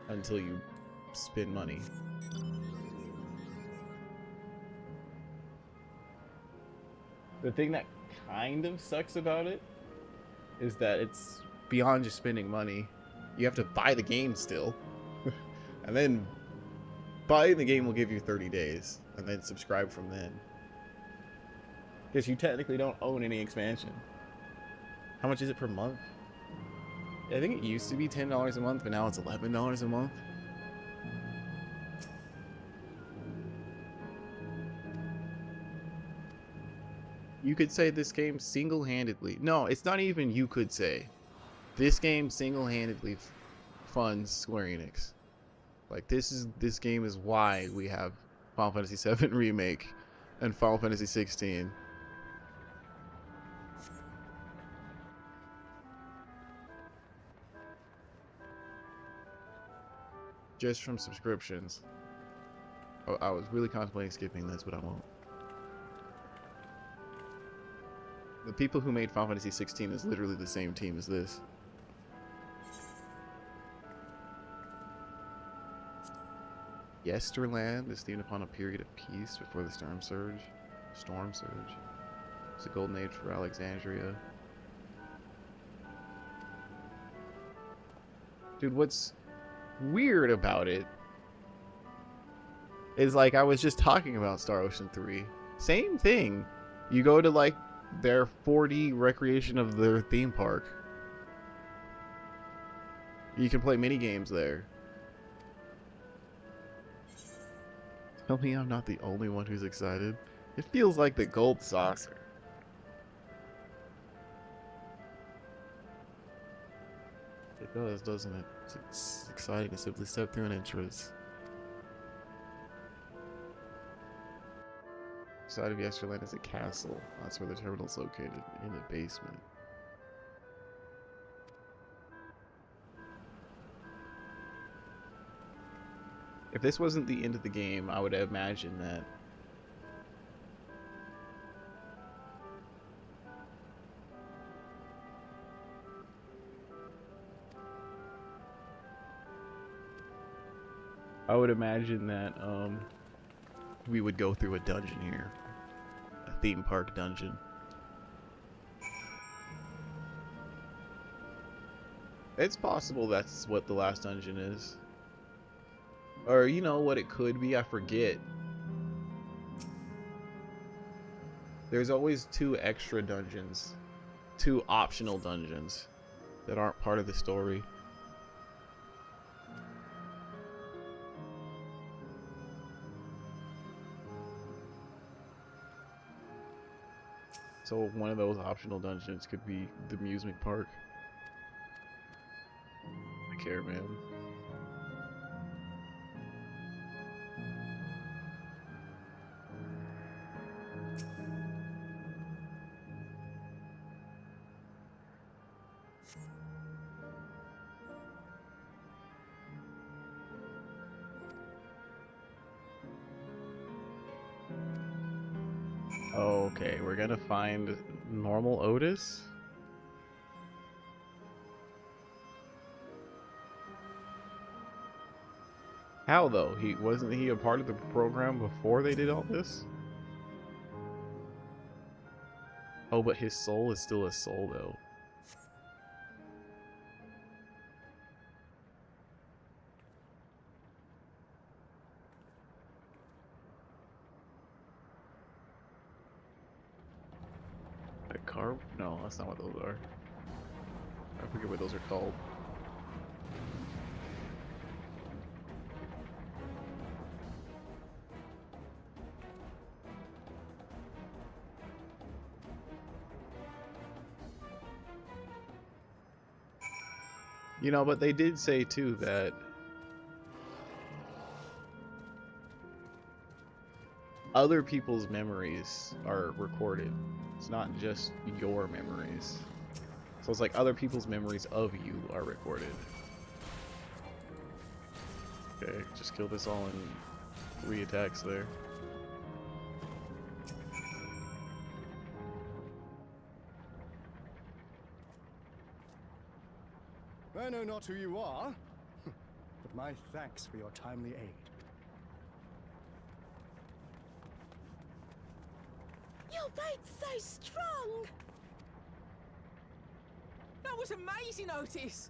until you spend money. The thing that kind of sucks about it is that it's beyond just spending money. You have to buy the game still. And then buying the game will give you 30 days, and then subscribe from then. Because you technically don't own any expansion. How much is it per month? I think it used to be $10 a month, but now it's $11 a month. You could say this game single-handedly... No, it's not even you could say. This game single-handedly funds Square Enix. Like, this game is why we have Final Fantasy VII Remake and Final Fantasy 16. Just from subscriptions. Oh, I was really contemplating skipping this, but I won't. The people who made Final Fantasy 16 is literally the same team as this. Yesterland is themed upon a period of peace before the Storm Surge. It's a golden age for Alexandria. Dude, what's weird about it is, like, I was just talking about Star Ocean 3. Same thing. You go to, like, their 4D recreation of their theme park. You can play mini games there. Tell me I'm not the only one who's excited. It feels like the gold saucer. It does, doesn't it? It's exciting to simply step through an entrance. Side of Yesterland is a castle. That's where the terminal's located, in a basement. If this wasn't the end of the game, I would imagine that we would go through a dungeon here. A theme park dungeon. It's possible that's what the last dungeon is. Or, you know what it could be? I forget. There's always 2 extra dungeons. 2 optional dungeons that aren't part of the story. So one of those optional dungeons could be the amusement park. I care, man. Okay, we're gonna find normal Otis. How though? Wasn't he a part of the program before they did all this? Oh, but his soul is still a soul though. No, that's not what those are. I forget what those are called. You know, but they did say too that other people's memories are recorded. It's not just your memories. So it's like other people's memories of you are recorded. Okay, just kill this all in 3 attacks there. I know not who you are, but my thanks for your timely aid. Your bait's so strong! That was amazing, Otis!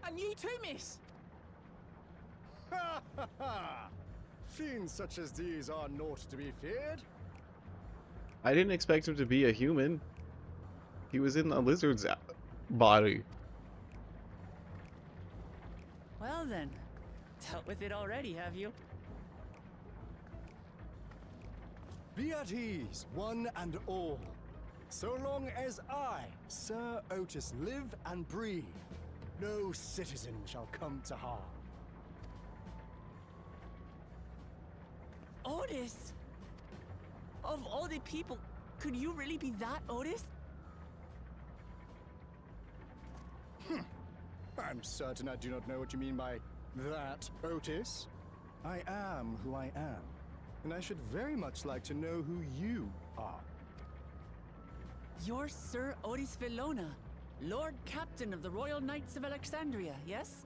And you too, miss! Ha ha ha! Fiends such as these are naught to be feared. I didn't expect him to be a human. He was in a lizard's body. Well then, dealt with it already, have you? Be at ease, one and all. So long as I, Sir Otis, live and breathe, no citizen shall come to harm. Otis! Of all the people, could you really be that Otis? I'm certain I do not know what you mean by that, Otis. I am who I am, and I should very much like to know who you are. You're Sir Otis Villona, Lord Captain of the Royal Knights of Alexandria, yes?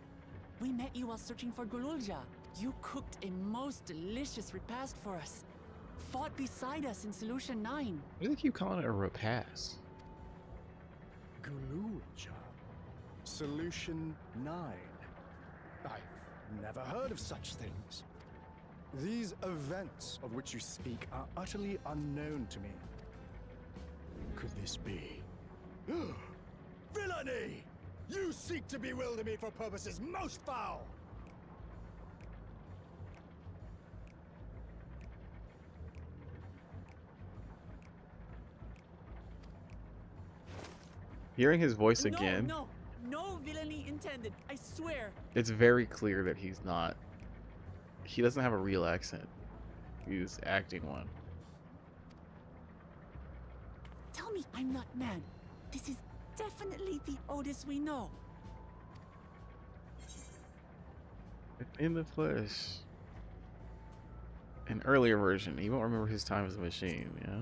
We met you while searching for Gululja. You cooked a most delicious repast for us. Fought beside us in Solution 9. Why do they keep calling it a repast? Gululja. Solution 9. never heard of such things. These events of which you speak are utterly unknown to me. Could this be? Villainy! You seek to bewilder me for purposes most foul! Hearing his voice again, No villainy intended, I swear. it's very clear that he's not. He doesn't have a real accent. He's acting one. Tell me I'm not mad. This is definitely the Otis we know. In the flesh. An earlier version. He won't remember his time as a machine, yeah?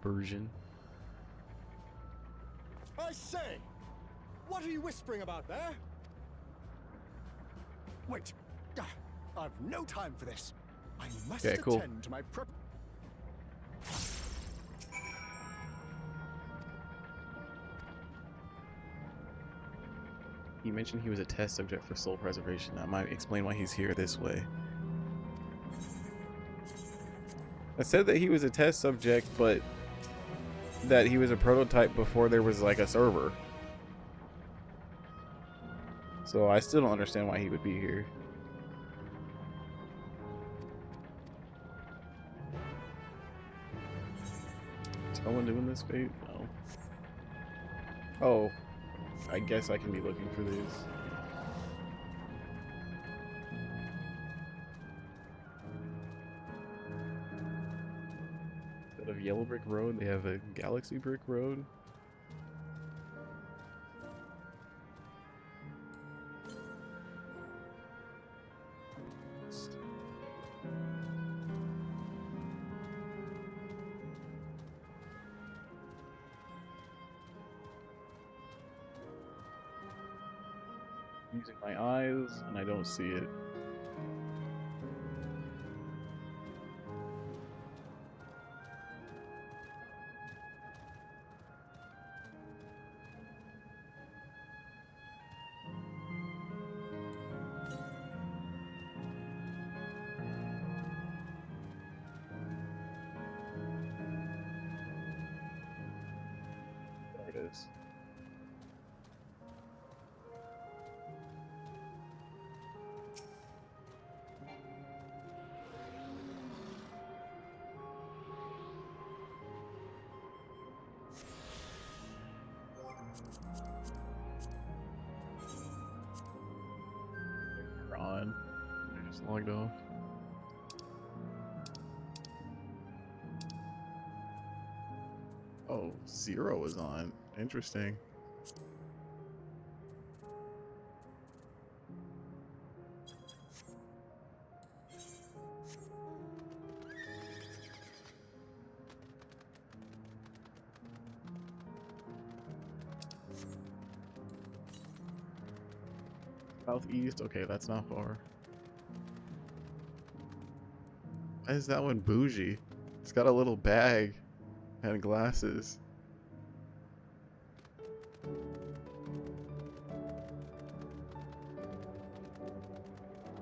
Version. I say! What are you whispering about there? Wait. I've no time for this. I must attend to my prep. He mentioned he was a test subject for soul preservation. That might explain why he's here this way. I said that he was a test subject, but that he was a prototype before there was like a server. So I still don't understand why he would be here. Is someone doing this fate? No. Oh. I guess I can be looking for these. Instead of Yellow Brick Road, they have a Galaxy Brick Road. Using my eyes, and I don't see it. There it is. On. I just logged off. Oh, 0 is on. Interesting. Southeast? Okay, that's not far. Why is that one bougie? It's got a little bag and glasses.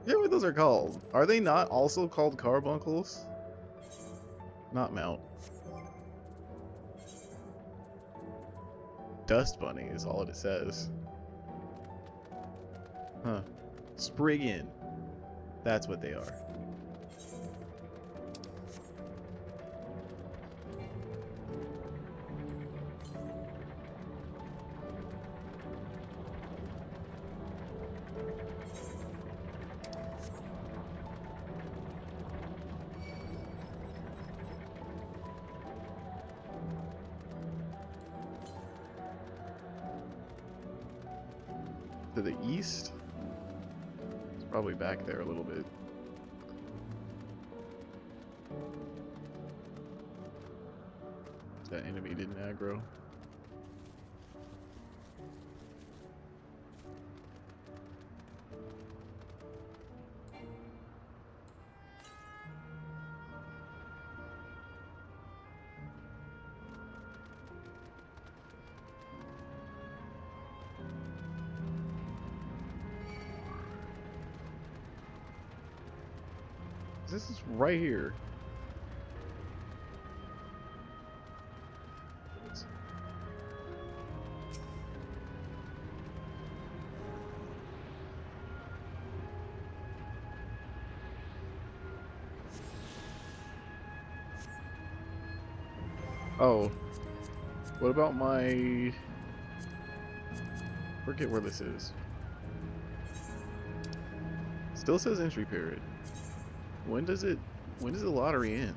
Yeah, what those are called. Are they not also called carbuncles? Not mount. Dust bunny is all it says. Huh. Spriggan. That's what they are. To the east? It's probably back there a little bit. That enemy didn't aggro. This is right here. Oh, what about my... Forget where this is. Still says entry period. When does the lottery end?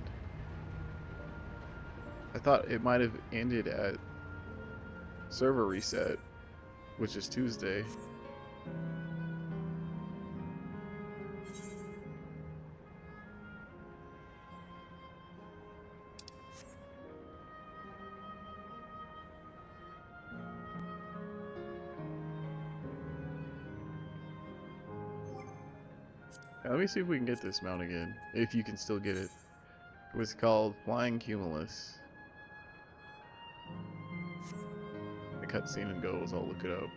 I thought it might have ended at server reset, which is Tuesday. Now, let me see if we can get this mount again, if you can still get it. It was called Flying Cumulus. The cutscene and goes, I'll look it up.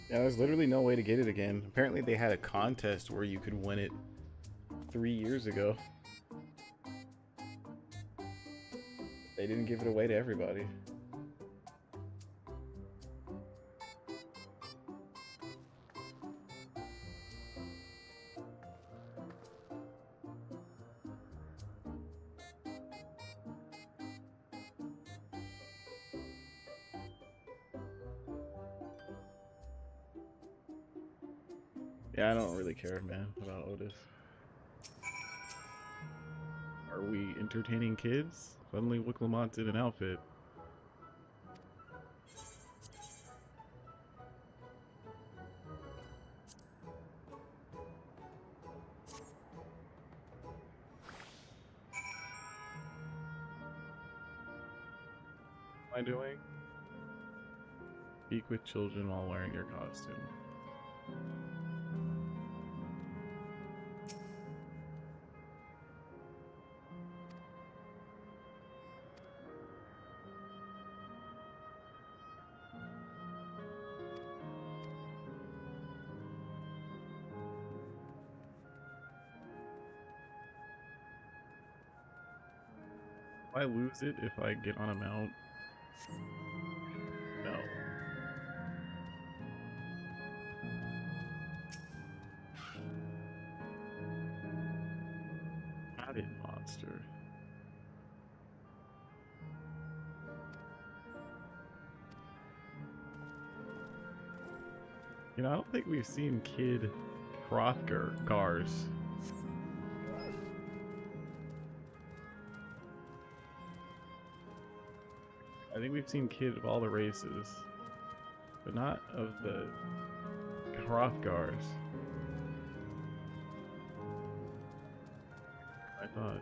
Yeah, there's literally no way to get it again. Apparently they had a contest where you could win it 3 years ago. They didn't give it away to everybody. Yeah, I don't really care, man, about Otis. Are we entertaining kids? Suddenly Wicklemont's in an outfit. What am I doing? Speak with children while wearing your costume. Will I lose it if I get on a mount? No. Added monster. You know, I don't think we've seen Kid Hrothgars. I think we've seen Kid of all the races, but not of the Hrothgars. I thought.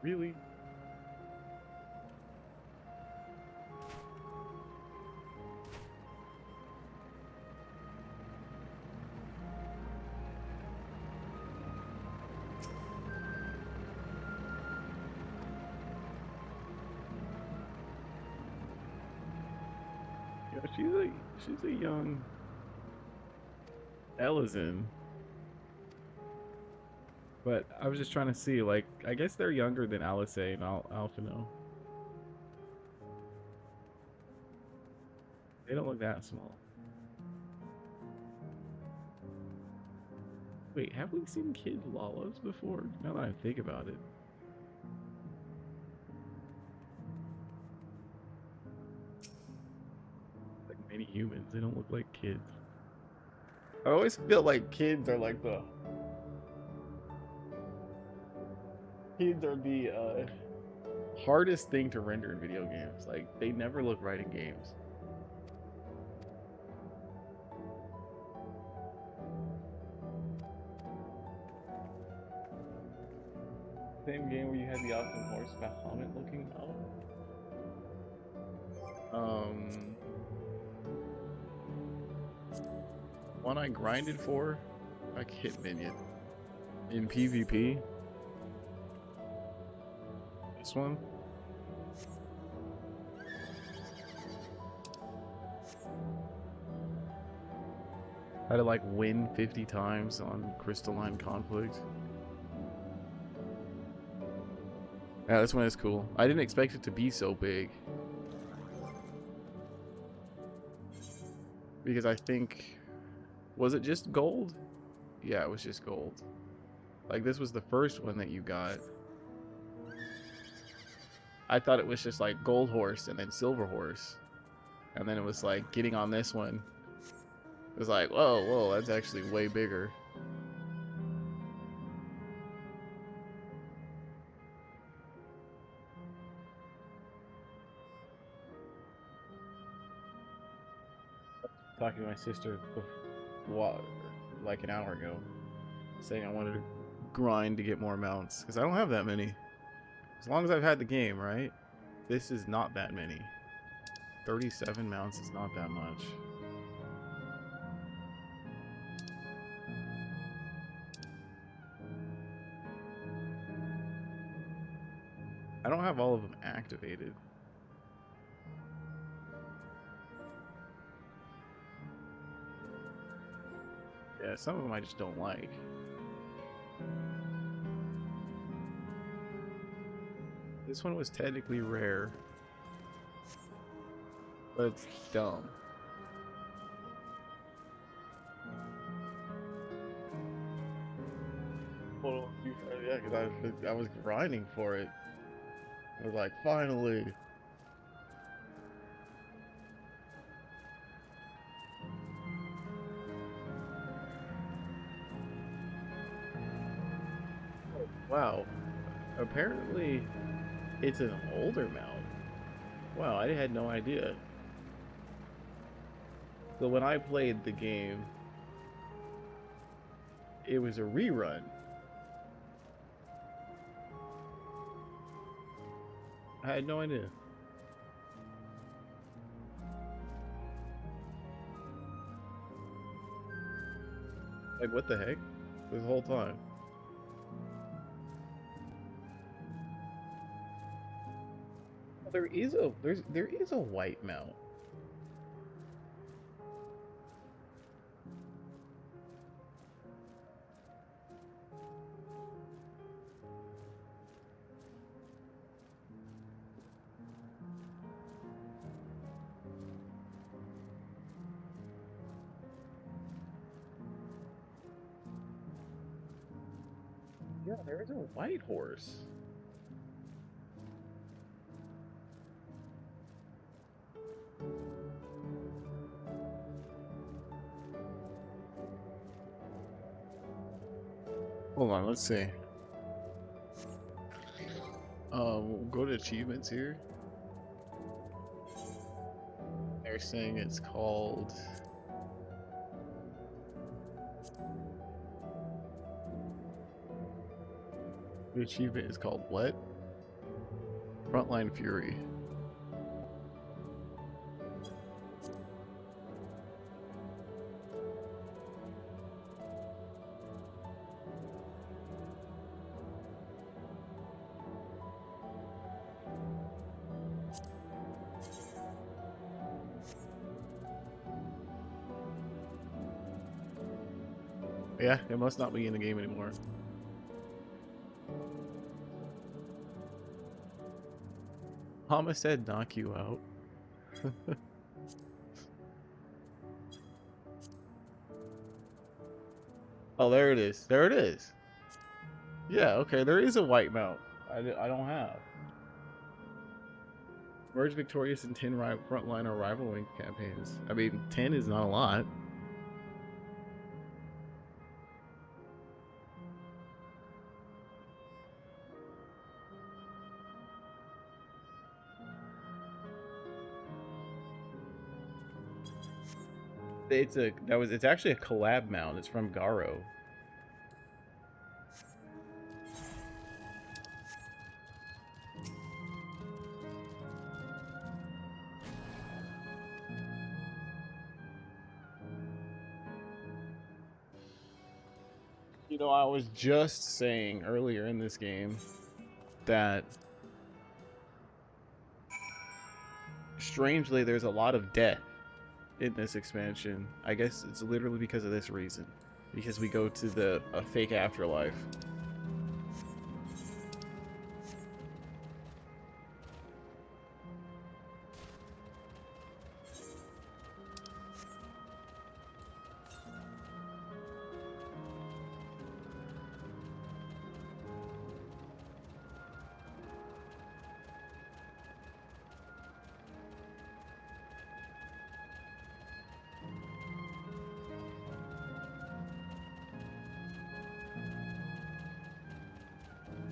Really? Yeah, she's a young Elizin. But I was just trying to see, like, I guess they're younger than Alice and Alphino. They don't look that small. Wait, have we seen Kid Lalos before? Now that I think about it. Like many humans, they don't look like kids. I always feel like kids are like the hardest thing to render in video games. Like, they never look right in games. Same game where you had the awesome horse Bahamut looking mount. One I grinded for, like hit minion in PvP. This one. I had to like win 50 times on Crystalline Conflict. Yeah, this one is cool. I didn't expect it to be so big. Because I think... Was it just gold? Yeah, it was just gold. Like, this was the first one that you got. I thought it was just like gold horse and then silver horse. And then it was like getting on this one. It was like, whoa, that's actually way bigger. Talking to my sister like an hour ago, saying I wanted to grind to get more mounts because I don't have that many. As long as I've had the game, right? This is not that many. 37 mounts is not that much. I don't have all of them activated. Yeah, some of them I just don't like. This one was technically rare, but it's dumb. Well, yeah, because I was grinding for it. I was like, finally. Wow. Apparently, it's an older mount. Wow, I had no idea. So when I played the game, it was a rerun. I had no idea. Like, what the heck? This whole time. There is a white mount. Yeah, there is a white horse. Hold on, let's see. We'll go to achievements here. They're saying it's called. The achievement is called what? Frontline Fury. Yeah, it must not be in the game anymore. Mama said knock you out. Oh, there it is. There it is. Yeah, okay, there is a white mount. I don't have. Merge victorious in 10 frontline or rivaling campaigns. I mean, 10 is not a lot. It's actually a collab mount. It's from Garo. You know, I was just saying earlier in this game that strangely there's a lot of death in this expansion. I guess it's literally because of this reason. Because we go to a fake afterlife.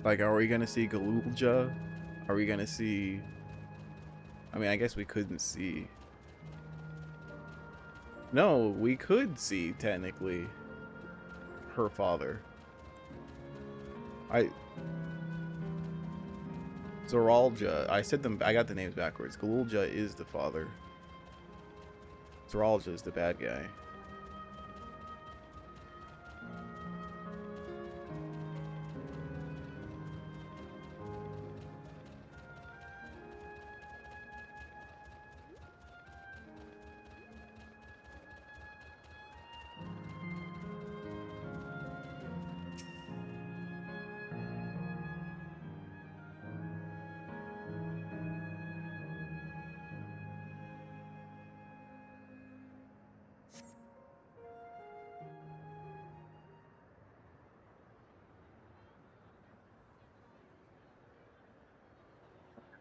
Like, are we gonna see Galulja? Are we gonna see... I mean, I guess we couldn't see... No, we could see, technically, her father. Zoralja. I got the names backwards. Galulja is the father. Zoralja is the bad guy.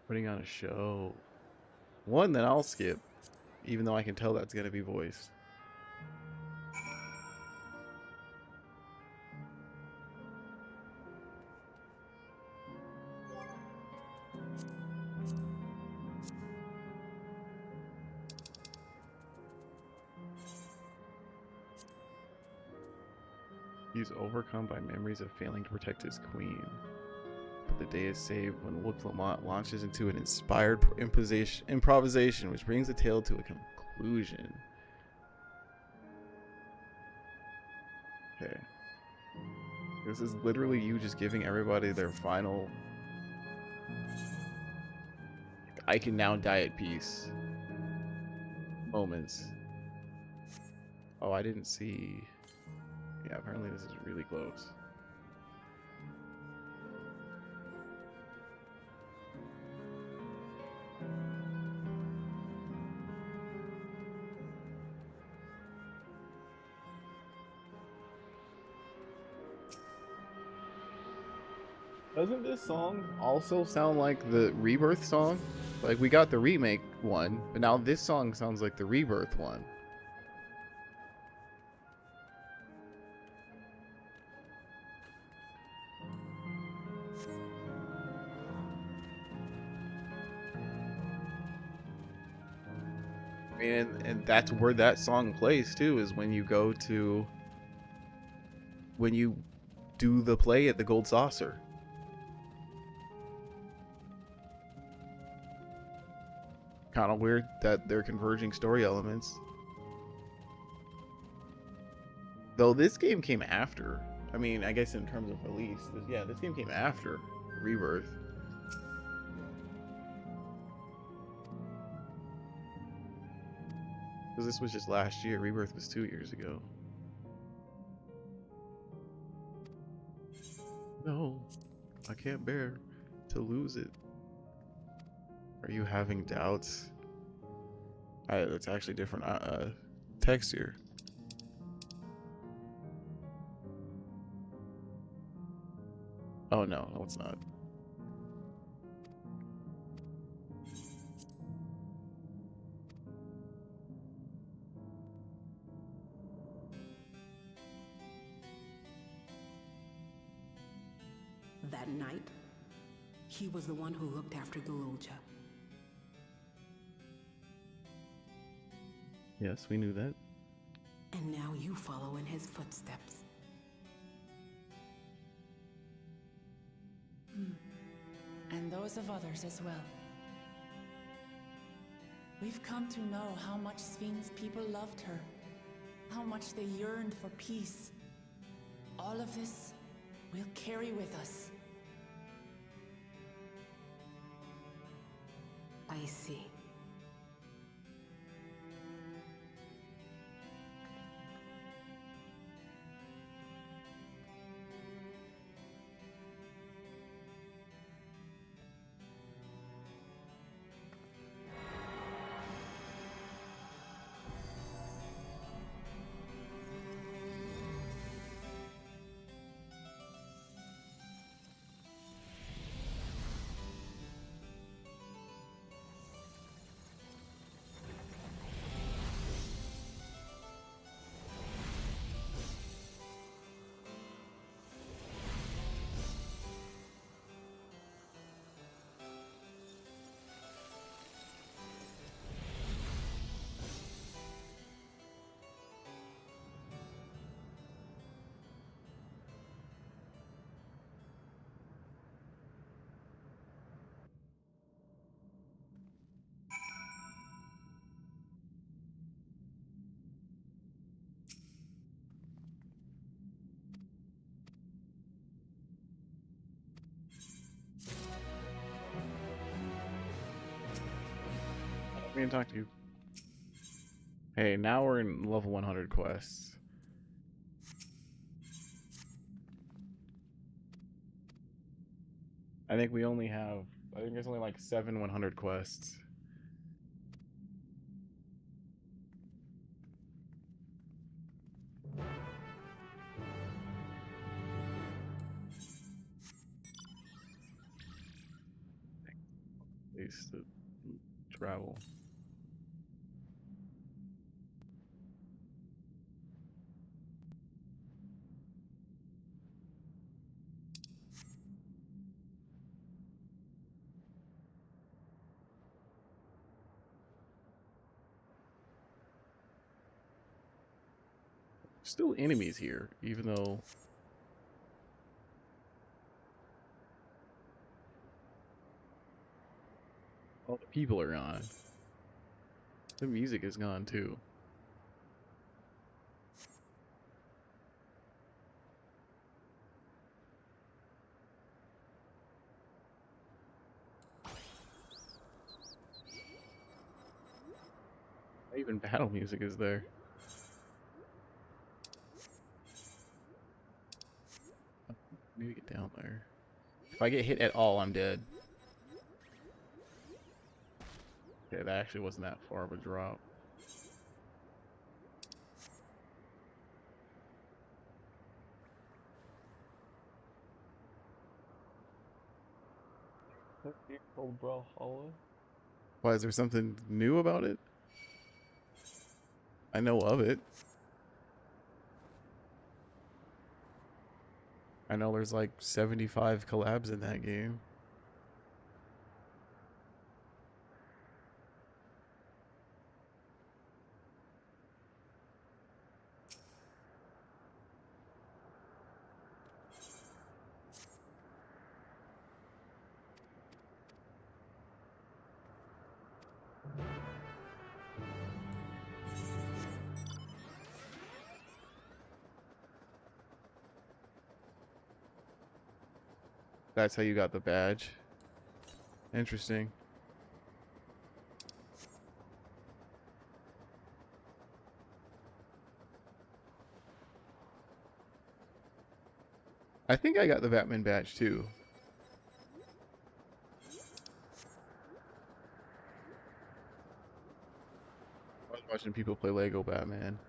Putting on a show. One that I'll skip, even though I can tell that's gonna be voiced. He's overcome by memories of failing to protect his queen. But the day is saved when Wook Lamont launches into an inspired improvisation, which brings the tale to a conclusion. Okay. This is literally you just giving everybody their final... I can now die at peace moments. Oh, I didn't see... Yeah, apparently this is really close. Doesn't this song also sound like the Rebirth song? Like, we got the remake one, but now this song sounds like the Rebirth one. I mean, and that's where that song plays too, is when you go to, when you do the play at the Gold Saucer. Kind of weird that they're converging story elements. Though this game came after. I mean, I guess in terms of release, yeah, this game came after Rebirth. Because this was just last year. Rebirth was 2 years ago. No, I can't bear to lose it. Are you having doubts? It's actually different text here. Oh no, no it's not. That night, he was the one who looked after Gululja. Yes, we knew that. And now you follow in his footsteps. And those of others as well. We've come to know how much Svin's people loved her, how much they yearned for peace. All of this we'll carry with us. I see. We can talk to you. Hey, now we're in level 100 quests. I think we only have, I think there's only like 7 100 quests. At least to travel. Still enemies here, even though all the people are gone. The music is gone too. Even battle music is there. I need to get down there. If I get hit at all, I'm dead. Okay, that actually wasn't that far of a drop. Called Brawlhalla. Why, is there something new about it? I know of it. I know there's like 75 collabs in that game. That's how you got the badge. Interesting. I think I got the Batman badge too. I was watching people play Lego Batman.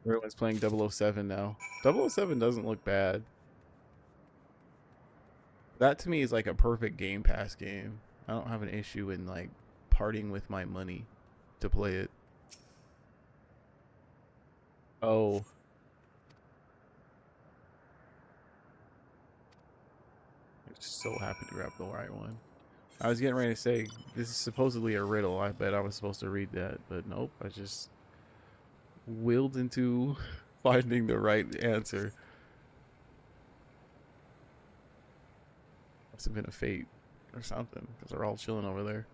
Everyone's playing 007 now. 007 doesn't look bad. That to me is like a perfect Game Pass game. I don't have an issue in like parting with my money to play it. Oh. I just so happy to grab the right one. I was getting ready to say, this is supposedly a riddle. I bet I was supposed to read that, but nope. I just willed into finding the right answer. Must have been a fate or something, because they're all chilling over there.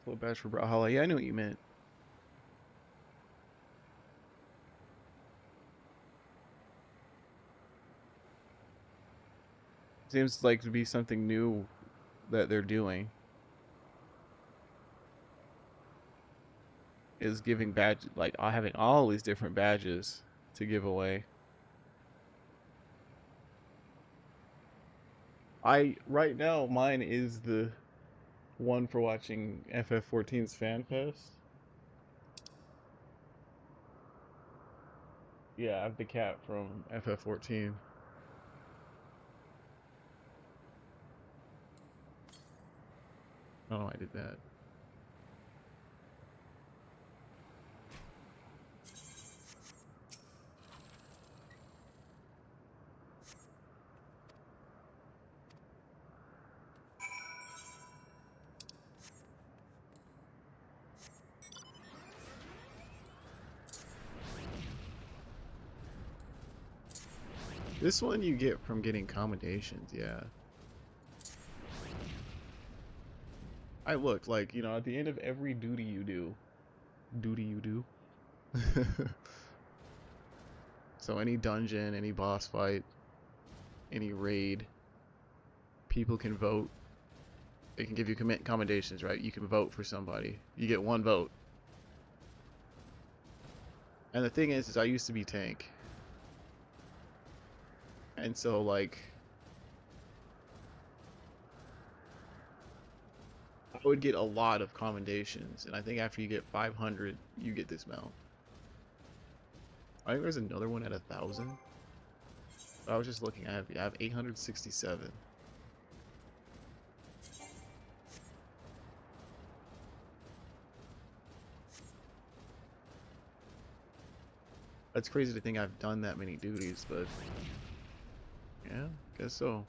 Little badge for Brawlhalla. Yeah, I knew what you meant. Seems like to be something new that they're doing. Is giving badge, like having all these different badges to give away. Right now mine is the one for watching FF14's Fan Fest. Yeah, I have the cat from FF14. Oh, I did that. This one you get from getting commendations, yeah. I looked, like, you know, at the end of every duty you do. So any dungeon, any boss fight, any raid, people can vote. They can give you commendations, right? You can vote for somebody. You get one vote. And the thing is I used to be tank. And so, like, I would get a lot of commendations. And I think after you get 500, you get this mount. I think there's another one at 1,000. I was just looking at it. I have 867. That's crazy to think I've done that many duties, but yeah, guess so.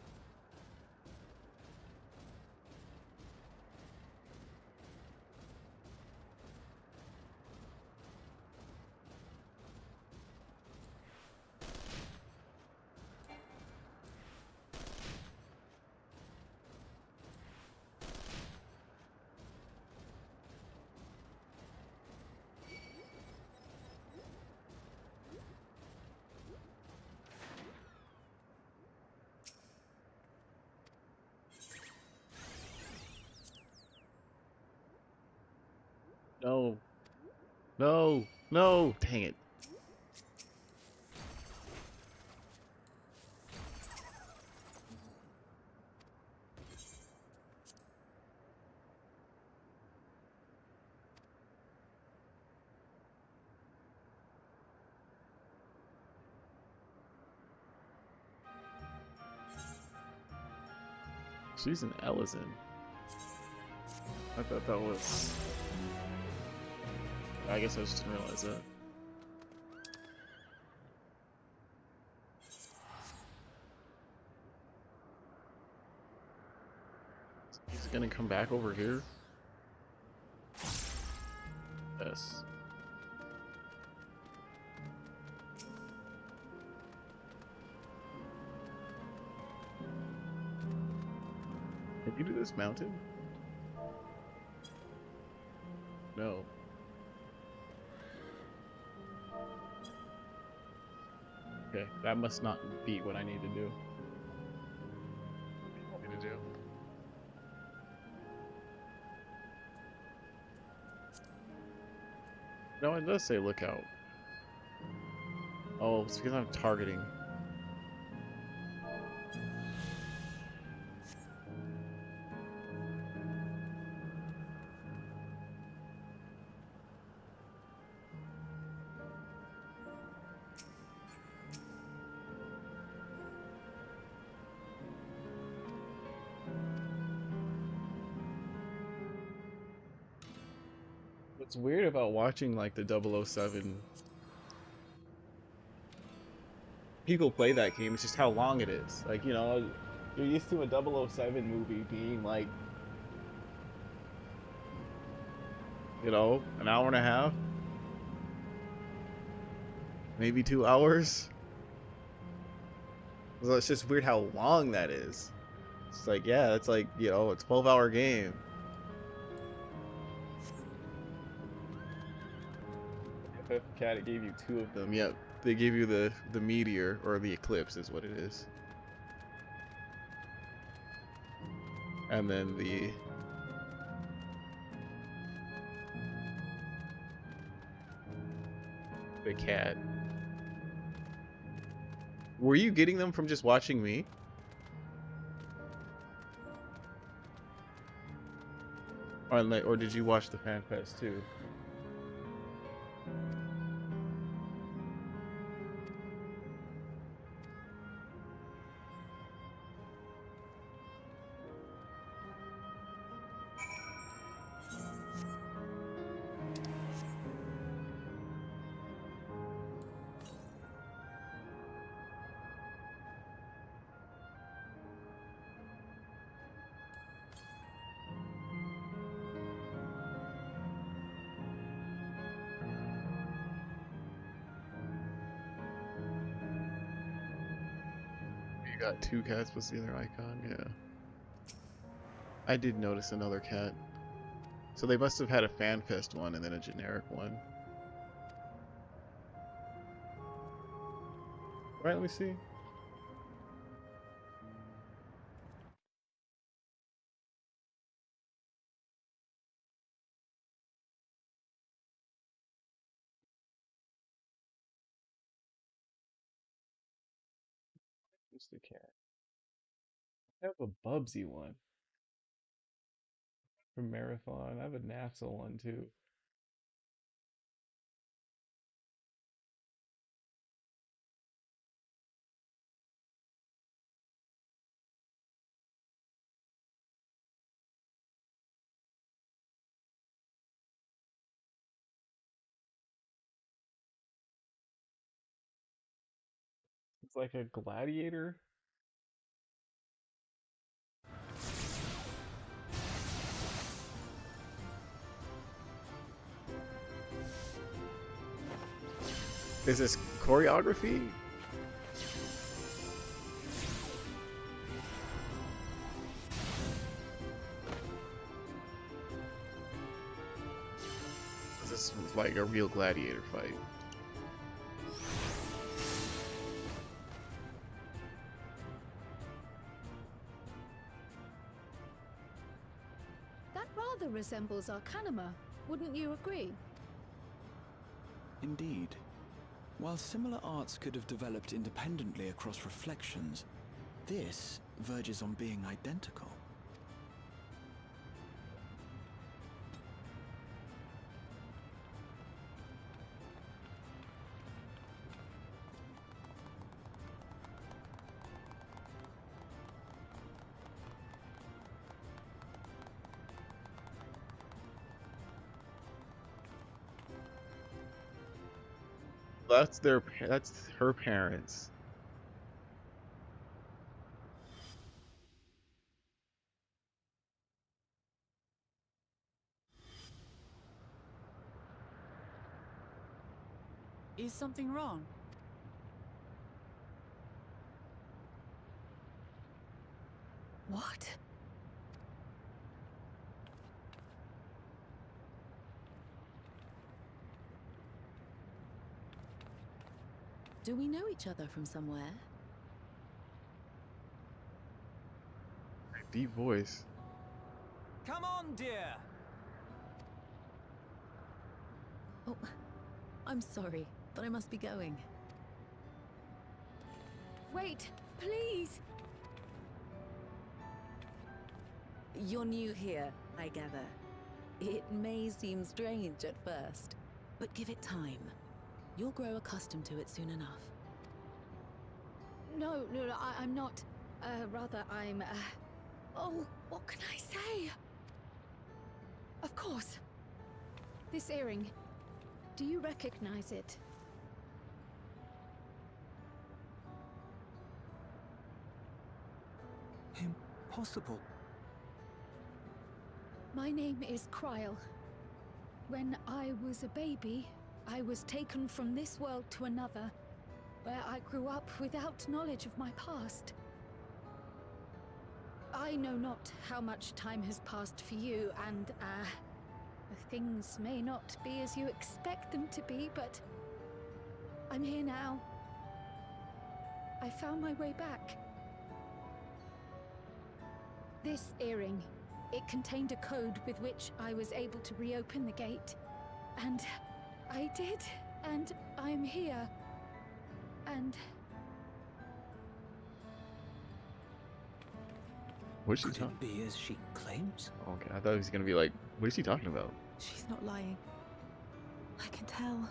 No. No. No. Dang it. She's an Ellison. I thought that was. I guess I just didn't realize that. He's gonna come back over here? Yes. Can you do this mounted? No. Okay, that must not be what I need to do. What do you want me to do? No, it does say lookout. Oh, it's because I'm targeting. What's weird about watching like the 007 people play that game is just how long it is. Like, you know, you're used to a 007 movie being like, you know, an hour and a half, maybe 2 hours. So it's just weird how long that is. It's like, yeah, it's like, you know, it's a 12-hour game. Cat, it gave you 2 of them. Yep, they gave you the meteor, or the eclipse is what it is. And then the cat. Were you getting them from just watching me? Or did you watch the fan fest too? Got 2 cats was the other icon, yeah. I did notice another cat. So they must have had a fan fest one and then a generic one. Right, let me see. Who's the cat? I have a Bubsy one from Marathon. I have a NASA one too. It's like a gladiator. Is this choreography? This is like a real gladiator fight. That rather resembles Arcanima, wouldn't you agree? Indeed. While similar arts could have developed independently across reflections, this verges on being identical. That's her parents. Is something wrong? What? Do we know each other from somewhere? Deep voice. Come on, dear. Oh, I'm sorry, but I must be going. Wait, please! You're new here, I gather. It may seem strange at first, but give it time. You'll grow accustomed to it soon enough. No, I'm not. Rather, I'm, Oh, what can I say? Of course. This earring. Do you recognize it? Impossible. My name is Kryl. When I was a baby, I was taken from this world to another, where I grew up without knowledge of my past. I know not how much time has passed for you, and, things may not be as you expect them to be, but I'm here now. I found my way back. This earring, it contained a code with which I was able to reopen the gate. And I did, and I'm here. And... What's she Could talking? it be as she claims? Okay, I thought he was gonna be like, what is he talking about? She's not lying. I can tell.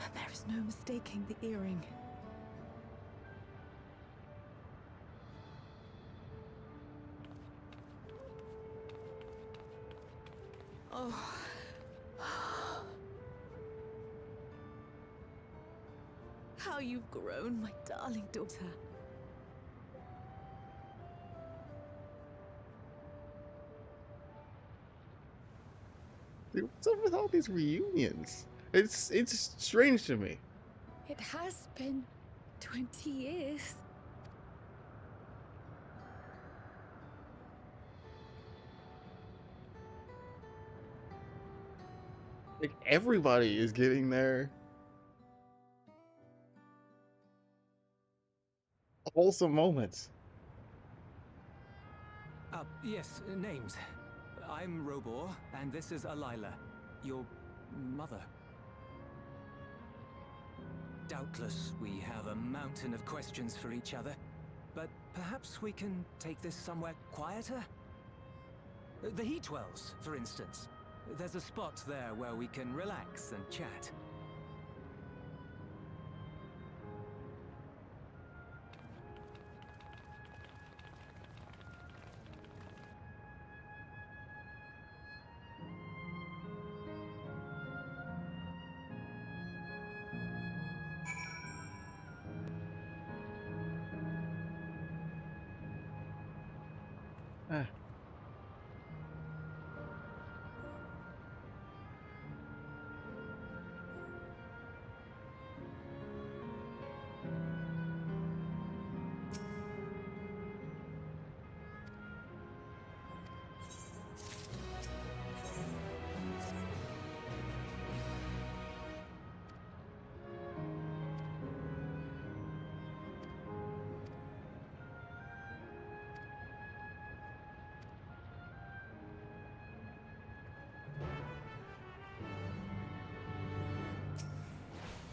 And there is no mistaking the earring. Oh. How you've grown, my darling daughter. Dude, what's up with all these reunions? It's strange to me. it has been 20 years. Like everybody is getting their wholesome moments. Yes, names. I'm Robor, and this is Alila, your mother. Doubtless, we have a mountain of questions for each other, but perhaps we can take this somewhere quieter? The Heat Wells, for instance. There's a spot there where we can relax and chat. Ah.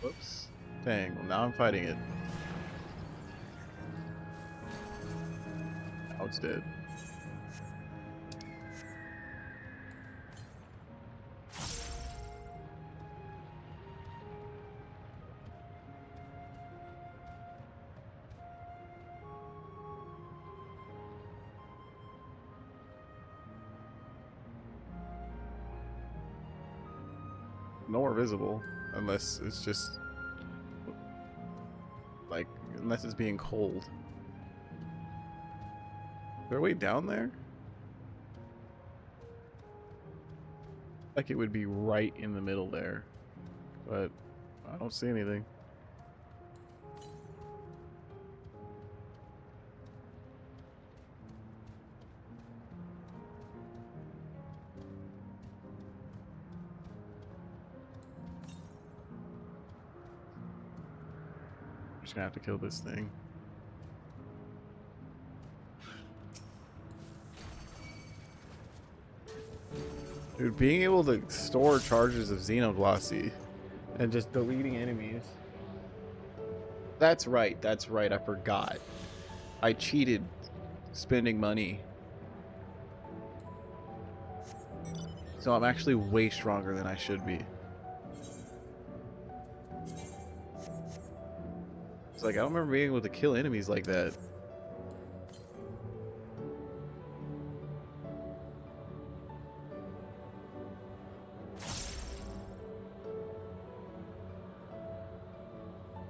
Whoops. Dang, well now I'm fighting it. Now it's dead. nor visible, unless it's just like, unless it's being cold. Is there a way down there? Like it would be right in the middle there, but I don't see anything. Just gonna have to kill this thing. Dude, being able to store charges of Xenoglossy and just deleting enemies. That's right, I forgot. I cheated spending money. So I'm actually way stronger than I should be. It's like, I don't remember being able to kill enemies like that.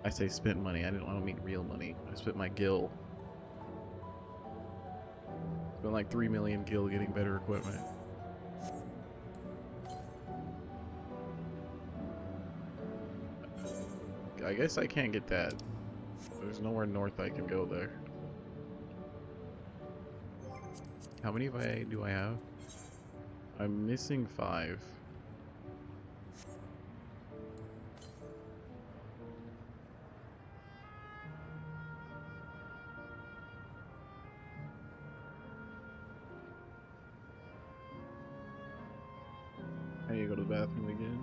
I say spent money, I don't mean real money. I spent my gil. Spent like 3 million gil getting better equipment. I guess I can't get that. There's nowhere north I can go there. How many do I have? I'm missing 5. I need to go to the bathroom again.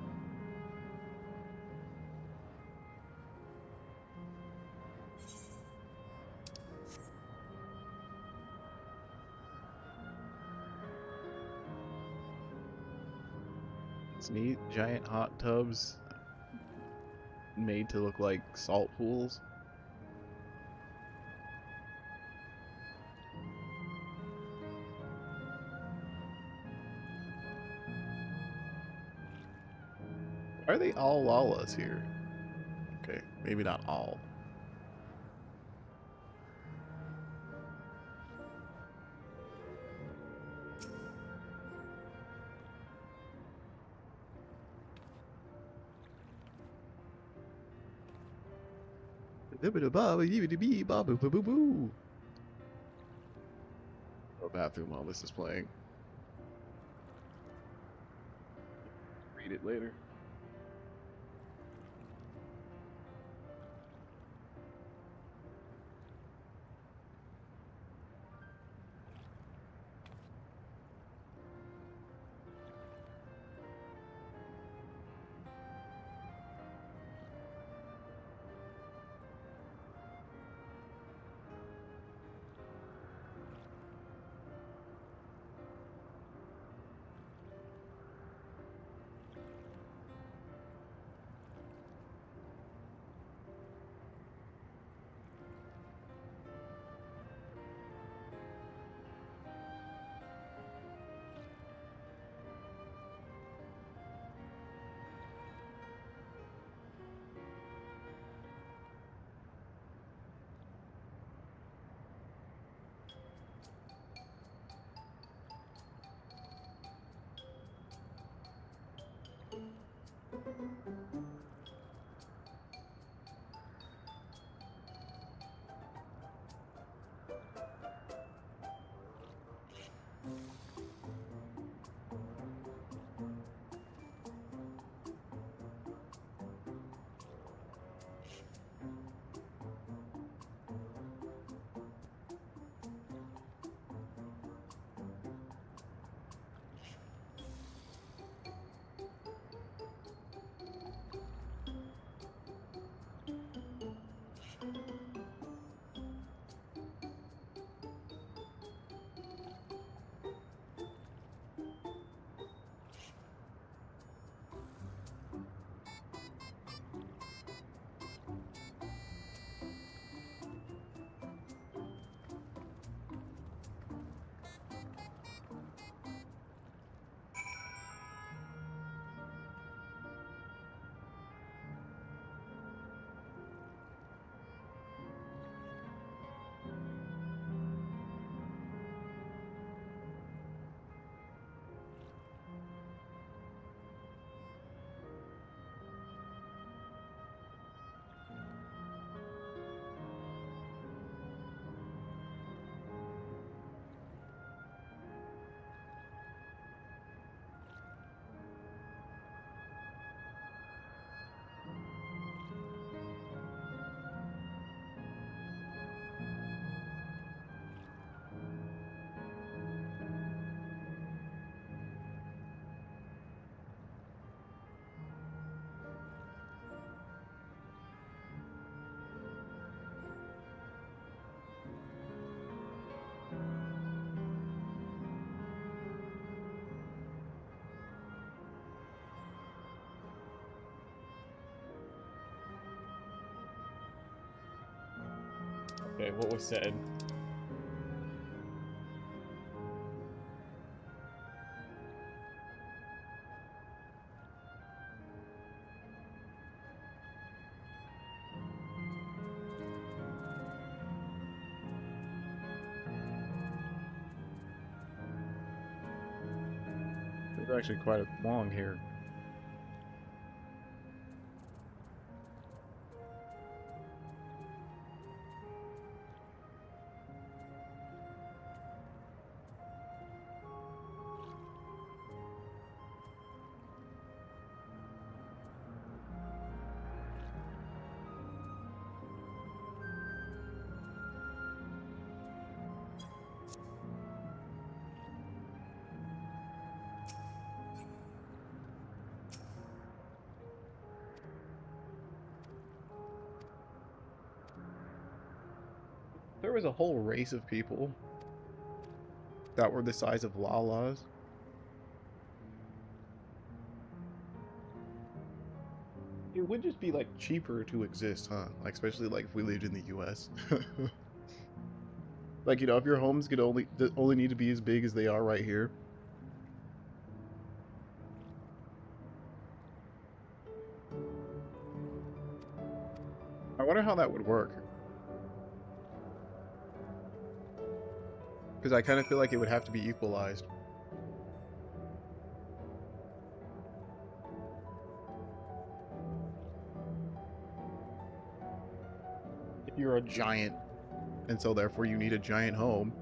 It's neat. Giant hot tubs made to look like salt pools. Why are they all Lalas here? Okay, maybe not all. Go bathroom while this is playing. Read it later. Okay, what was said? It's actually quite long here. There was a whole race of people that were the size of Lalas. It would just be like cheaper to exist, huh? Like especially like if we lived in the US. Like, you know, if your homes could only need to be as big as they are right here. I wonder how that would work. Because I kind of feel like it would have to be equalized. If you're a giant, and so therefore you need a giant home,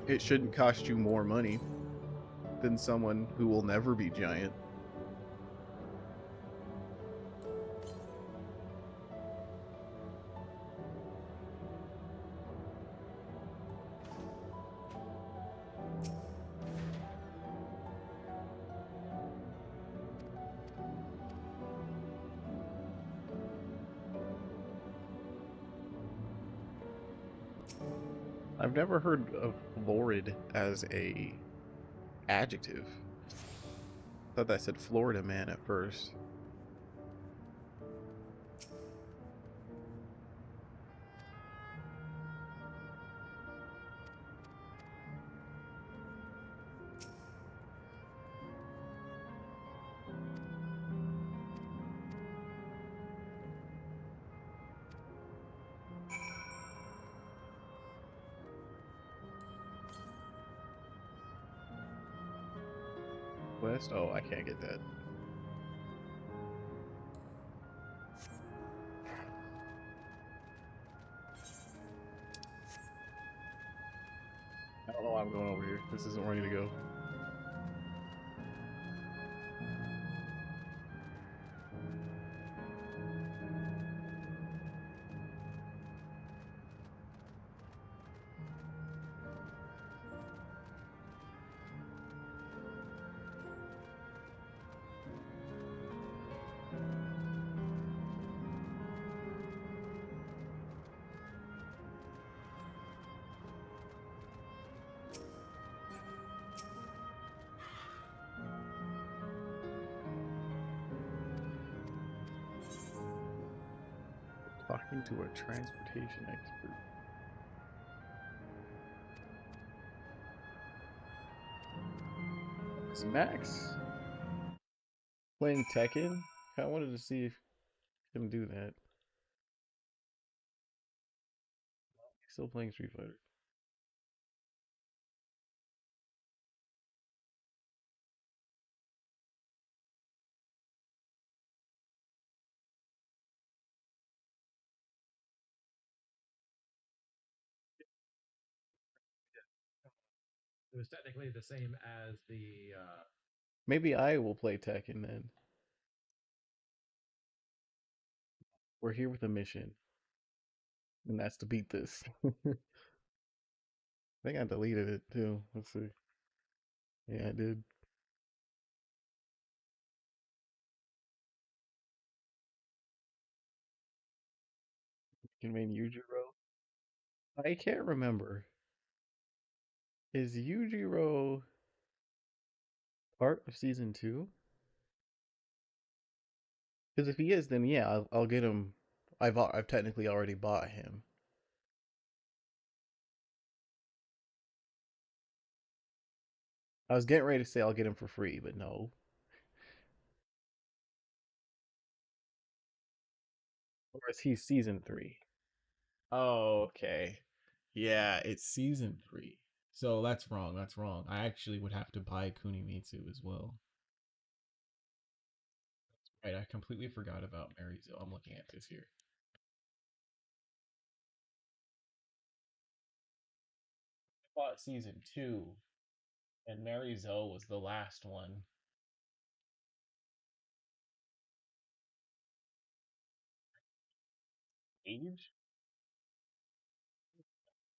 it shouldn't cost you more money than someone who will never be giant. I've never heard of florid as a adjective. Thought that said Florida man at first. West? Oh, I can't get that. I don't know why I'm going over here. This isn't where I need to go. Talking to a transportation expert. Is Max playing Tekken? I wanted to see if him do that. He's still playing Street Fighter. It was technically the same as the. Maybe I will play Tekken then. We're here with a mission, and that's to beat this. I think I deleted it too. Let's see. Yeah, I did. Can main Yujiro? I can't remember. Is Yujiro part of season 2? Because if he is, then yeah, I'll get him I've technically already bought him. I was getting ready to say I'll get him for free, but no. Or is he season 3? Oh, okay. Yeah, it's season 3. So that's wrong. That's wrong. I actually would have to buy Kunimitsu as well. Right, I completely forgot about Maryzo. I'm looking at this here. I bought season 2, and Maryzo was the last one. Stage?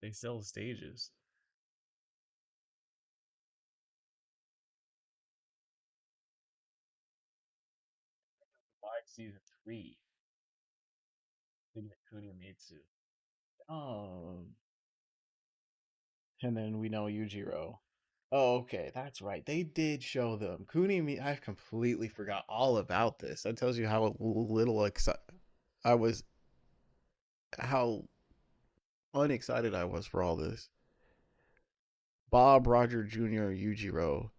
They sell stages. Buy season 3 to get Kunimitsu. Oh. And then we know Yujiro. Oh, okay, that's right. They did show them. I completely forgot all about this. That tells you how little I was, how unexcited I was for all this. Bob, Roger Jr., Yujiro,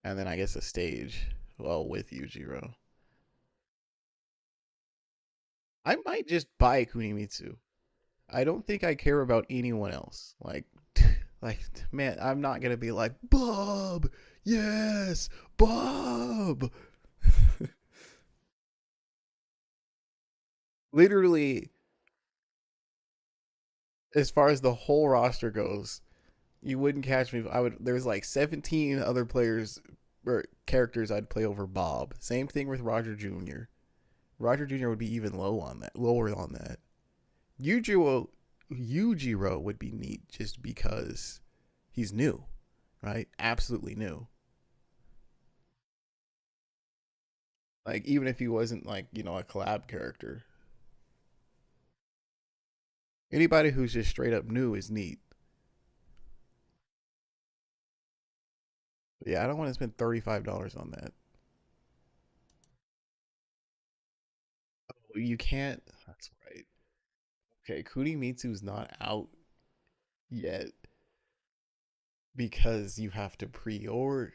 and then I guess a stage. Well, with Yujiro. I might just buy Kunimitsu. I don't think I care about anyone else. Like, man, I'm not gonna be like Bob. Yes, Bob. Literally, as far as the whole roster goes, you wouldn't catch me. I would. There's like 17 other players or characters I'd play over Bob. Same thing with Roger Jr. Roger Jr. would be even lower on that. Yujiro, Yujiro would be neat just because he's new, right? Absolutely new. Like even if he wasn't like a collab character, anybody who's just straight up new is neat. But yeah, I don't want to spend $35 on that. Oh, you can't. That's right. Okay, Kunimitsu's not out yet because you have to pre-order.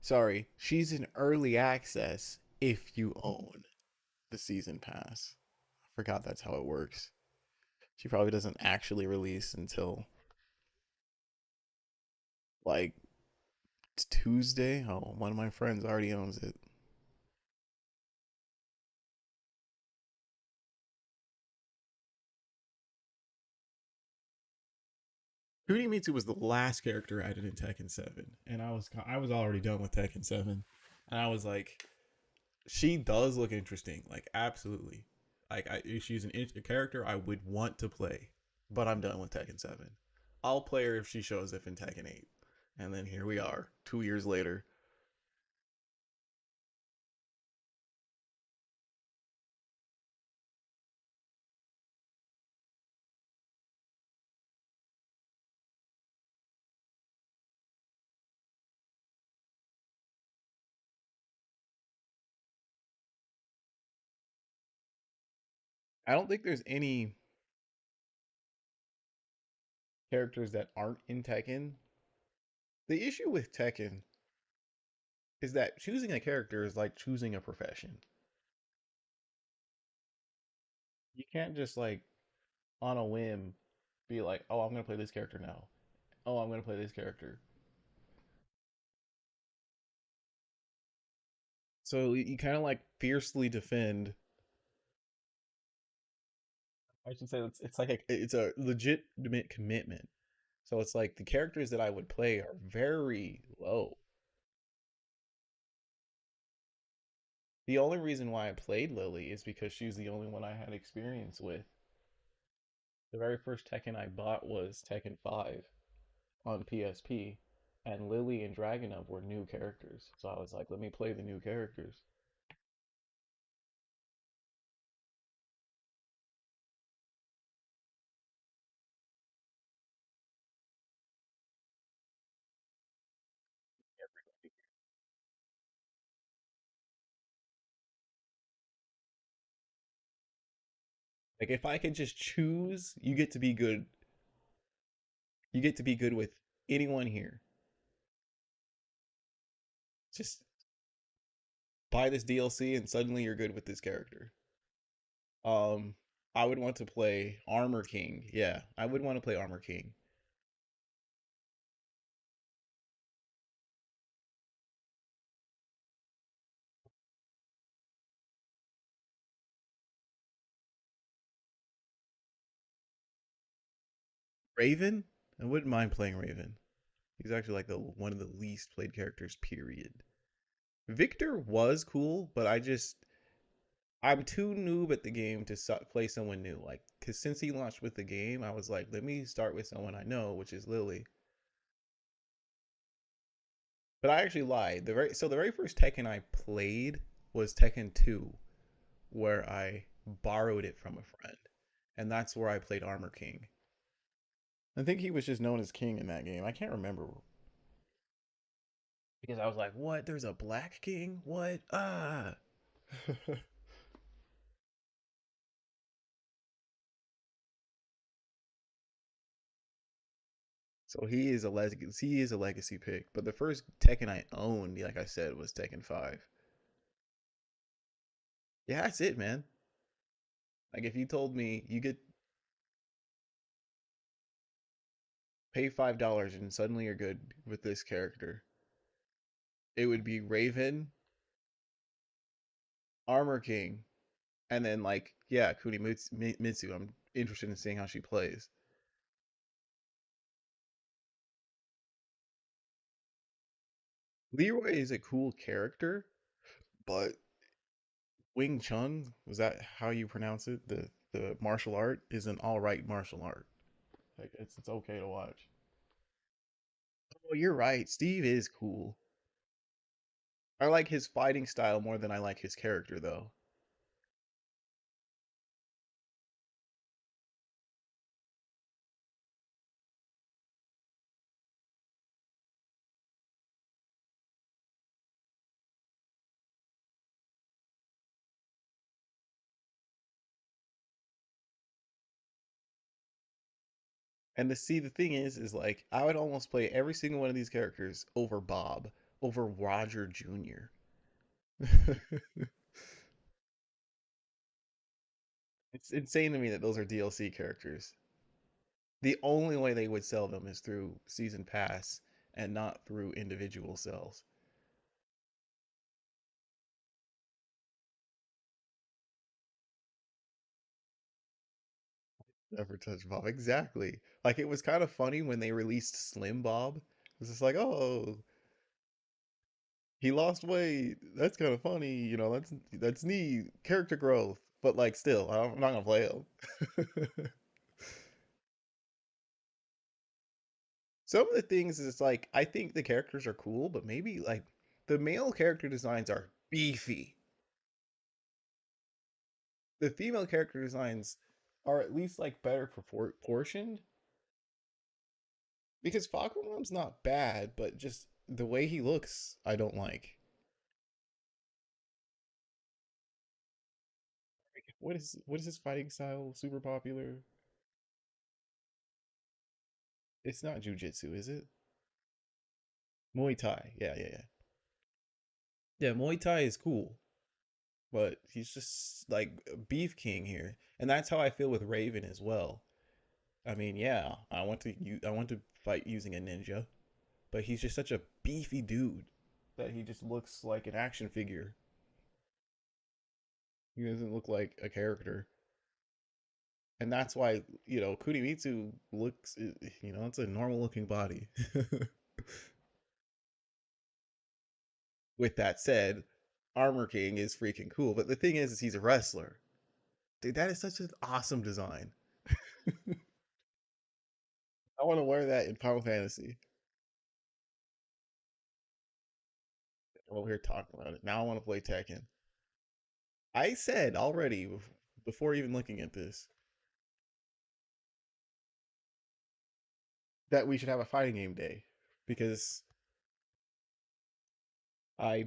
Sorry, she's in early access if you own the season pass. I forgot that's how it works. She probably doesn't actually release until like Tuesday. Oh, one of my friends already owns it. Kunimitsu was the last character I did in Tekken 7, and I was already done with Tekken 7, and I was like, she does look interesting, like absolutely. Like she's a character I would want to play, but I'm done with Tekken 7. I'll play her if she shows up in Tekken 8, and then here we are, 2 years later. I don't think there's any characters that aren't in Tekken. The issue with Tekken is that choosing a character is like choosing a profession. You can't just like on a whim be like, "Oh, I'm going to play this character now. Oh, I'm going to play this character." So you kind of like fiercely defend. I should say it's a legitimate commitment. So it's like the characters that I would play are very low. The only reason why I played Lily is because she's the only one I had experience with. The very first Tekken I bought was Tekken 5 on PSP, and Lily and Dragunov were new characters. So I was like, let me play the new characters. Like if I could just choose, you get to be good. You get to be good with anyone here. Just buy this DLC and suddenly you're good with this character. Um, I would want to play Armor King. Yeah, I would want to play Armor King. Raven? I wouldn't mind playing Raven. He's actually like the one of the least played characters, period. Victor was cool, but I'm too noob at the game to play someone new. Like, cause since he launched with the game, I was like, let me start with someone I know, which is Lily. But I actually lied. The very first Tekken I played was Tekken 2, where I borrowed it from a friend, and that's where I played Armor King. I think he was just known as King in that game. I can't remember because I was like, "What? There's a Black King? What? Ah!" So he is a legacy pick. But the first Tekken I owned, like I said, was Tekken 5. Yeah, that's it, man. Like if you told me you could pay $5 and suddenly you're good with this character, it would be Raven, Armor King, and then like yeah, Mitsu. I'm interested in seeing how she plays. Leroy is a cool character, but Wing Chun, was that how you pronounce it? The martial art is an all right martial art. Like it's okay to watch. Oh, you're right. Steve is cool. I like his fighting style more than I like his character though. And to see the thing is like I would almost play every single one of these characters over Bob, over Roger Jr. It's insane to me that those are DLC characters. The only way they would sell them is through season pass and not through individual sales. Never touch Bob. Exactly. Like it was kind of funny when they released Slim Bob. It was just like, oh, he lost weight. That's kind of funny. You know, that's neat. Character growth. But like, still, I'm not gonna play him. Some of the things is like I think the characters are cool, but maybe like the male character designs are beefy. The female character designs are at least like better proportioned because Fakumam's not bad, but just the way he looks, I don't like. What is his fighting style? Super popular. It's not jujitsu, is it? Muay Thai. Yeah, yeah, yeah. Yeah, Muay Thai is cool, but he's just like Beef King here, and that's how I feel with Raven as well. I mean, yeah, I want to fight using a ninja, but he's just such a beefy dude that he just looks like an action figure. He doesn't look like a character. And that's why, Kunimitsu looks, it's a normal looking body. With that said, Armor King is freaking cool. But the thing is he's a wrestler. Dude, that is such an awesome design. I want to wear that in Final Fantasy. I'm over here talking about it. Now I want to play Tekken. I said already before even looking at this that we should have a fighting game day because I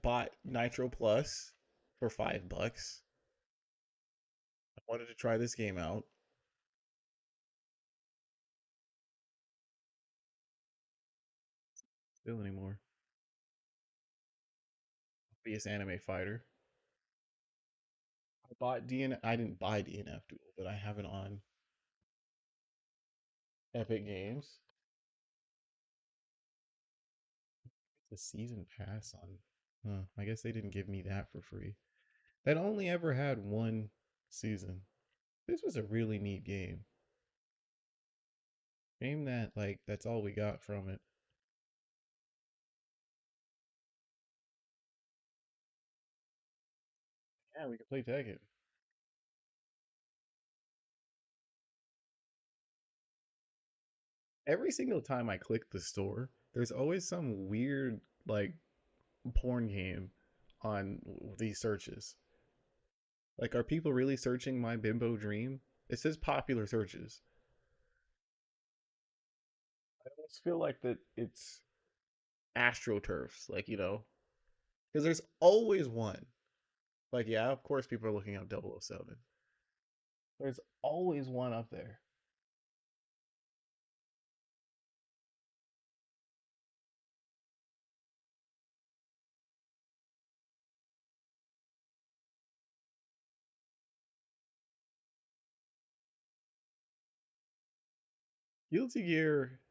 bought Nitro Plus for $5. Wanted to try this game out. Still anymore. Obvious anime fighter. I bought DN. I didn't buy DNF Duel, but I have it on Epic Games. The season pass on. Huh, I guess they didn't give me that for free. That only ever had one season. This was a really neat game. Game that, like, that's all we got from it. Yeah, we can play Tekken. Every single time I click the store, there's always some weird, like, porn game on these searches. Like, are people really searching my bimbo dream? It says popular searches. I almost feel like that it's astroturfs, like, because there's always one. Like, yeah, of course people are looking up 007. There's always one up there. Guilty Gear,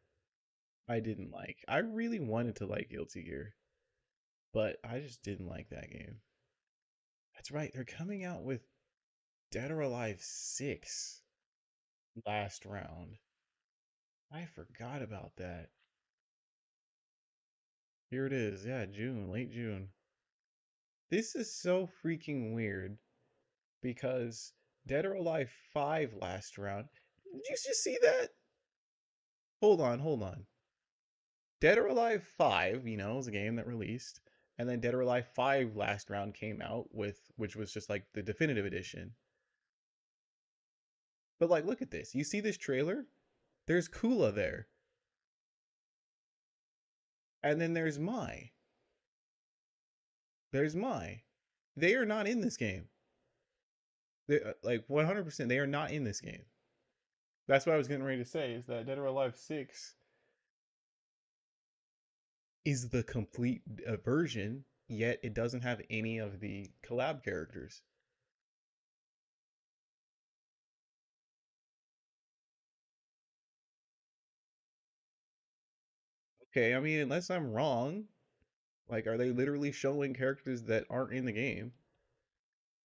I didn't like. I really wanted to like Guilty Gear, but I just didn't like that game. That's right, they're coming out with Dead or Alive 6 last round. I forgot about that. Here it is. Yeah, June, late June. This is so freaking weird because Dead or Alive 5 last round. Did you just see that? Hold on, hold on. Dead or Alive 5, is a game that released, and then Dead or Alive 5 last round came out with, which was just like the definitive edition. But like, look at this. You see this trailer? There's Kula there. And then there's Mai. There's Mai. They are not in this game. They, like 100%, they are not in this game. That's what I was getting ready to say, is that Dead or Alive 6 is the complete version, yet it doesn't have any of the collab characters. Okay, I mean, unless I'm wrong, like, are they literally showing characters that aren't in the game?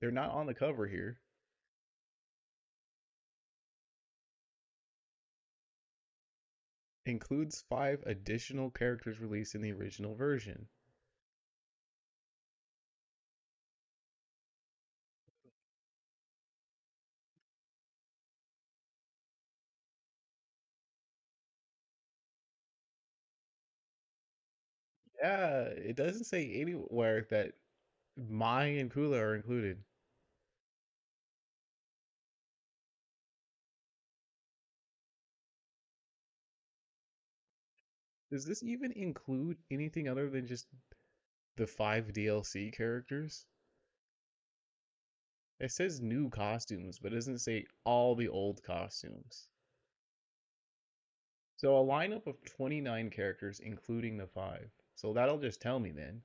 They're not on the cover here. Includes 5 additional characters released in the original version. Yeah, it doesn't say anywhere that Mai and Kula are included. Does this even include anything other than just the 5 DLC characters? It says new costumes, but it doesn't say all the old costumes. So a lineup of 29 characters, including the 5. So that'll just tell me then.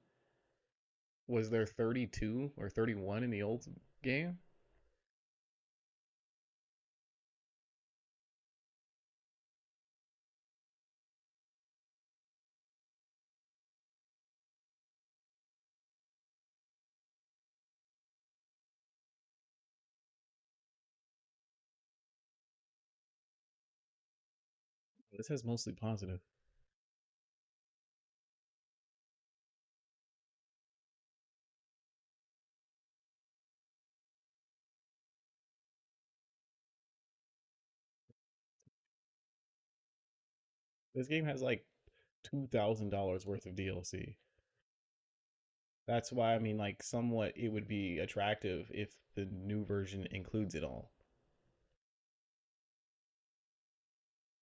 Was there 32 or 31 in the old game? This has mostly positive. This game has like $2,000 worth of DLC. That's why I mean, like, somewhat it would be attractive if the new version includes it all.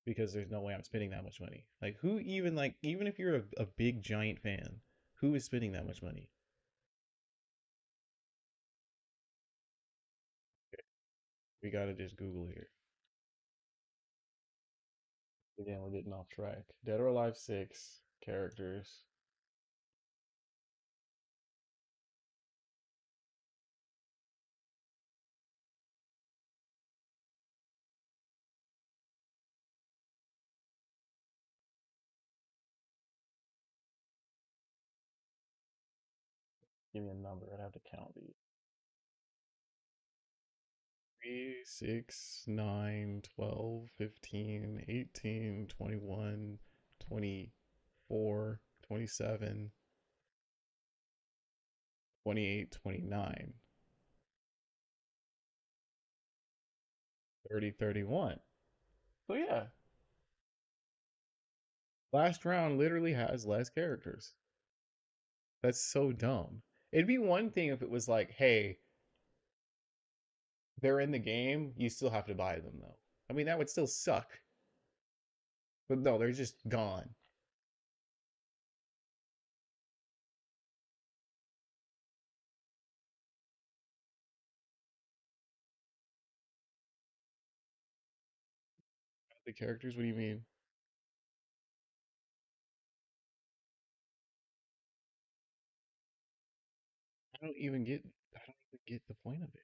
Because there's no way I'm spending that much money. Like, who even, like, even if you're a big giant fan, who is spending that much money? We gotta just Google here. Again, we're getting off track. Dead or Alive 6 characters. Give me a number. I'd have to count these. 3, 6, 9, 12, 15, 18, 21, 24, 27, 28, 29, 30, 31. So yeah. Last round literally has less characters. That's so dumb. It'd be one thing if it was like, hey, they're in the game, you still have to buy them though. I mean, that would still suck. But no, they're just gone. The characters, what do you mean? I don't even get the point of it.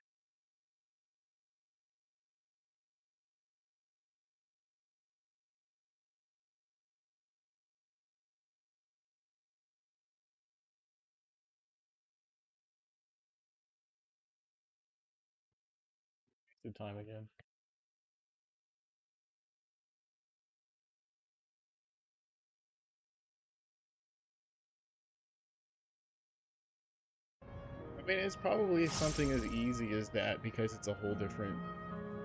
The time again. I mean, it's probably something as easy as that because it's a whole different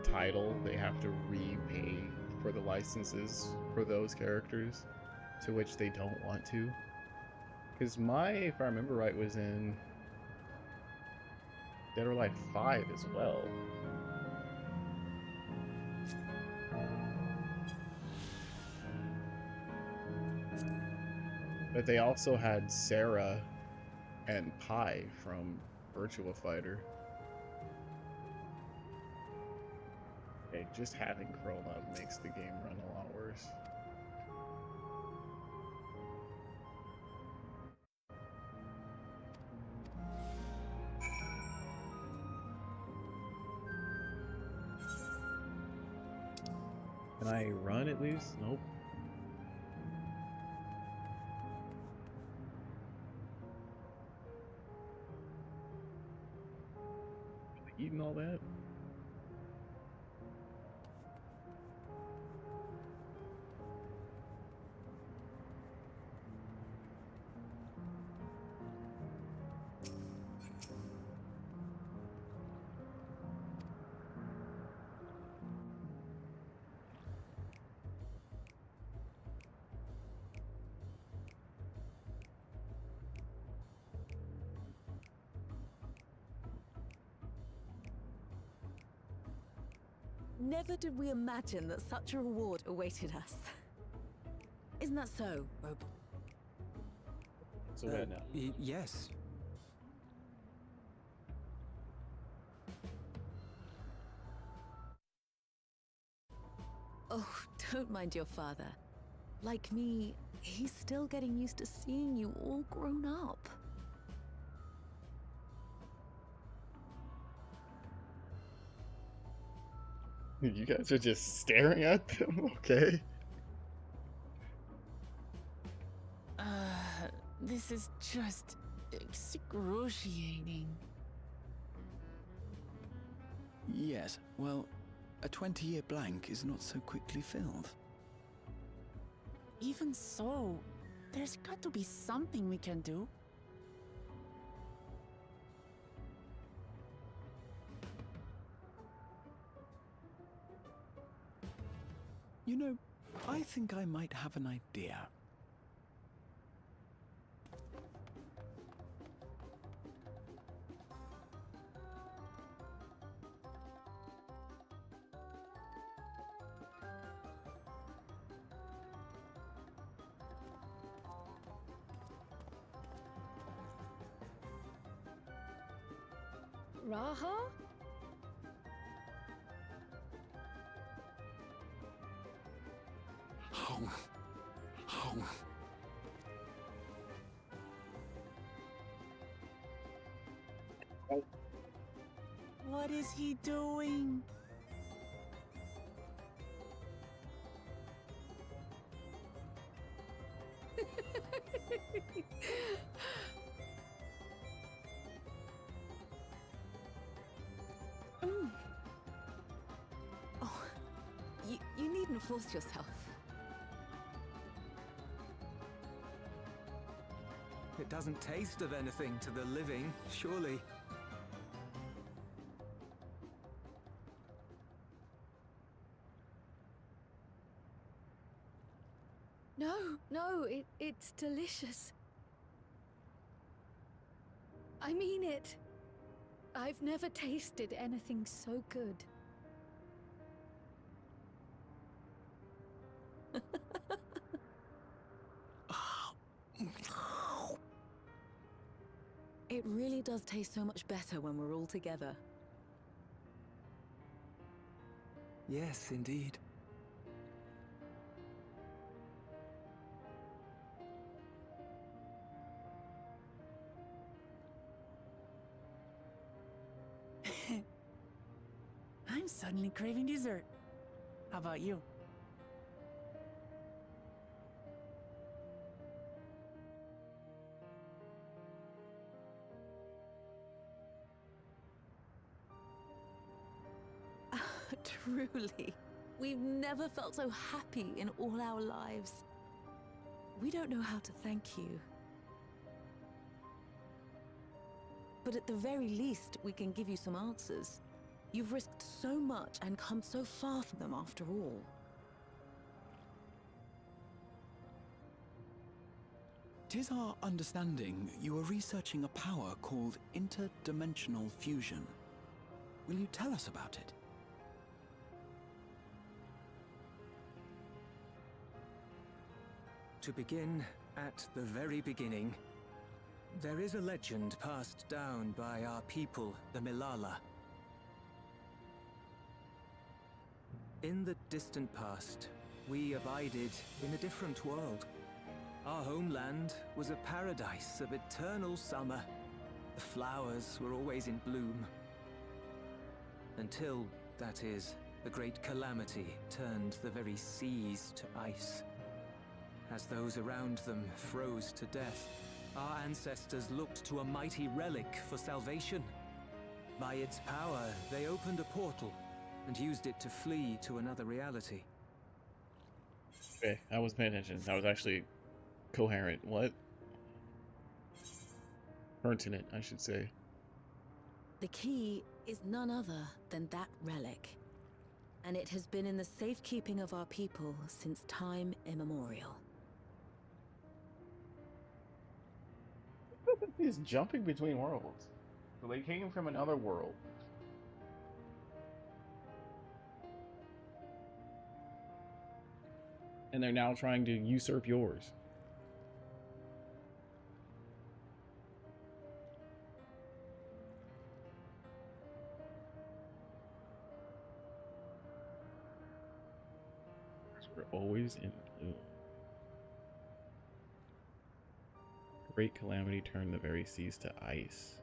title. They have to repay for the licenses for those characters, to which they don't want to. Because if I remember right, was in Dead or Alive 5 as well. But they also had Sarah and Pi from Virtua Fighter. Okay, just having Chrome up makes the game run a lot worse. Can I run at least? Nope. Eating all that? Never did we imagine that such a reward awaited us. Isn't that so, Robo? So bad now. Yes. Oh, don't mind your father. Like me, he's still getting used to seeing you all grown up. You guys are just staring at them, okay? This is just excruciating. Yes, well, a 20-year blank is not so quickly filled. Even so, there's got to be something we can do. You know, I think I might have an idea. Raha? What is he doing? Oh, you needn't force yourself. It doesn't taste of anything to the living, surely. No, it's delicious. I mean it. I've never tasted anything so good. It really does taste so much better when we're all together. Yes, indeed. I'm suddenly craving dessert. How about you? Truly, we've never felt so happy in all our lives. We don't know how to thank you. But at the very least, we can give you some answers. You've risked so much and come so far from them after all. Tis our understanding you are researching a power called interdimensional fusion. Will you tell us about it? To begin at the very beginning, there is a legend passed down by our people, the Milala. In the distant past, we abided in a different world. Our homeland was a paradise of eternal summer. The flowers were always in bloom. Until, that is, a great calamity turned the very seas to ice. As those around them froze to death, our ancestors looked to a mighty relic for salvation. By its power, they opened a portal and used it to flee to another reality. Okay, I was paying attention. That was actually coherent. What? Pertinent, I should say. The key is none other than that relic. And it has been in the safekeeping of our people since time immemorial. He's jumping between worlds. So they came from another world. And they're now trying to usurp yours. We're always in blue. Great calamity turned the very seas to ice.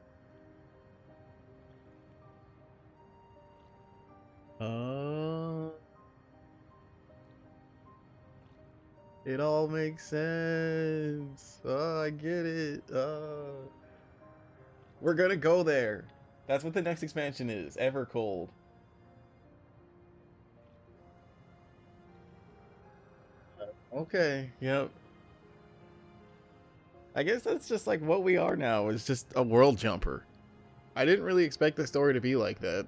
It all makes sense. Oh, I get it. We're gonna go there. That's what the next expansion is. Evercold. Okay, yep. I guess that's just like what we are now, is just a world jumper. I didn't really expect the story to be like that.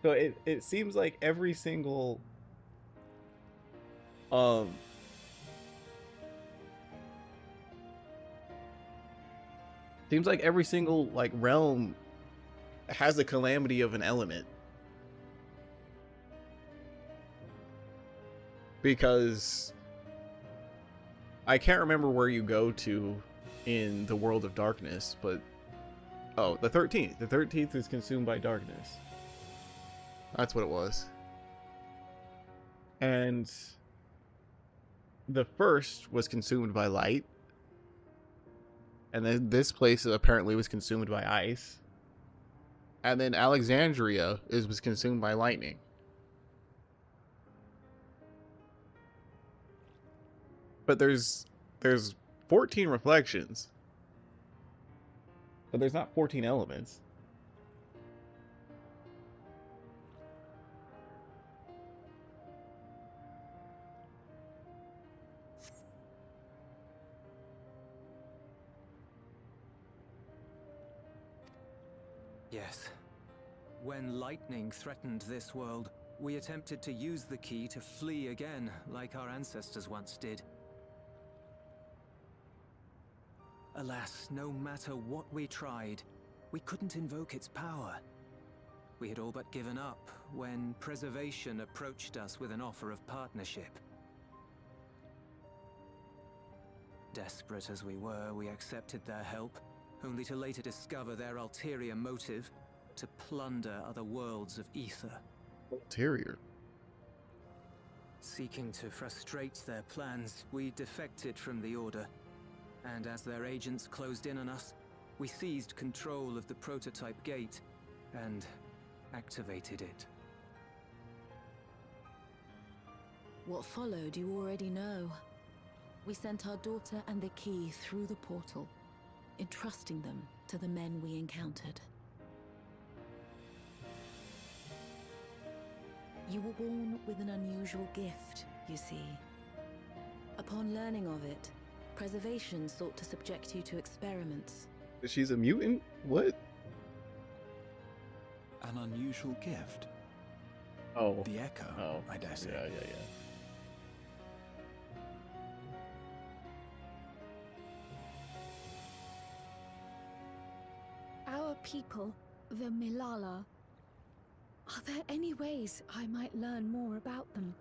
So it seems like every single seems like every single like realm has a calamity of an element. Because I can't remember where you go to in the world of darkness, but Oh, the 13th. The 13th is consumed by darkness. That's what it was. And the first was consumed by light. And then this place apparently was consumed by ice. And then Alexandria was consumed by lightning. But there's 14 reflections. But there's not 14 elements. Yes. When lightning threatened this world, we attempted to use the key to flee again, like our ancestors once did. Alas, no matter what we tried, we couldn't invoke its power. We had all but given up when Preservation approached us with an offer of partnership. Desperate as we were, we accepted their help, only to later discover their ulterior motive: to plunder other worlds of ether. Ulterior? Seeking to frustrate their plans, we defected from the Order, and as their agents closed in on us, we seized control of the prototype gate and activated it. What followed you already know. We sent our daughter and the key through the portal, entrusting them to the men we encountered. You were born with an unusual gift, you see. Upon learning of it, Preservation sought to subject you to experiments. She's a mutant? What? An unusual gift? Oh. The Echo, I dare say. Yeah. Our people, the Milala. Are there any ways I might learn more about them?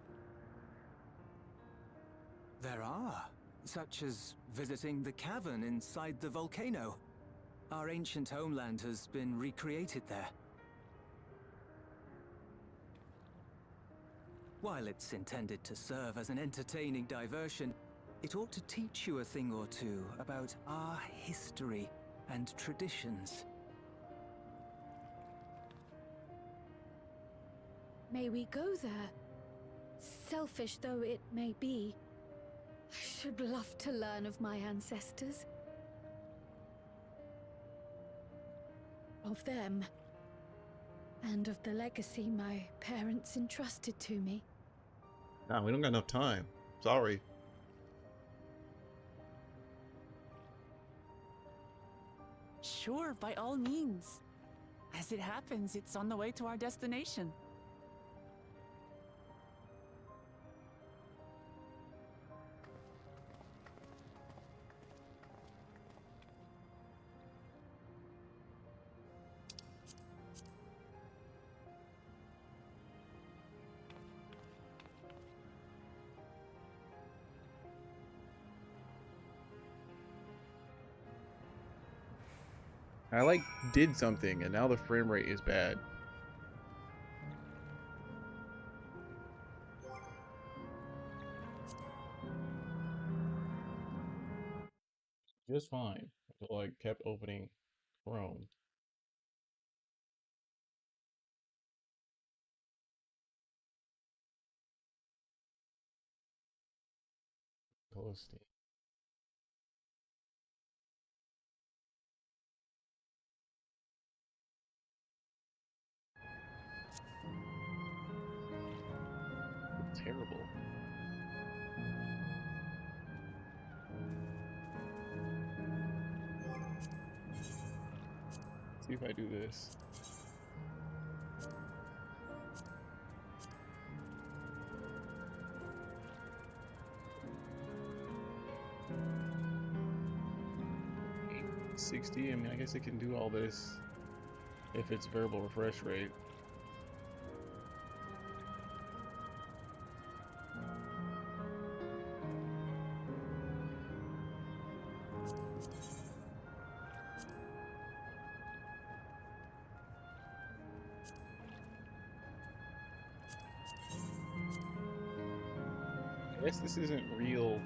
There are, such as visiting the cavern inside the volcano. Our ancient homeland has been recreated there. While it's intended to serve as an entertaining diversion, it ought to teach you a thing or two about our history and traditions. May we go there? Selfish though it may be, I should love to learn of my ancestors. Of them. And of the legacy my parents entrusted to me. Nah, we don't got enough time. Sorry. Sure, by all means. As it happens, it's on the way to our destination. I like did something and now the frame rate is bad. Just fine. Until I kept opening Chrome. Close Steam. Terrible. See if I do this. $60. I mean, I guess it can do all this if it's variable refresh rate. I guess this isn't real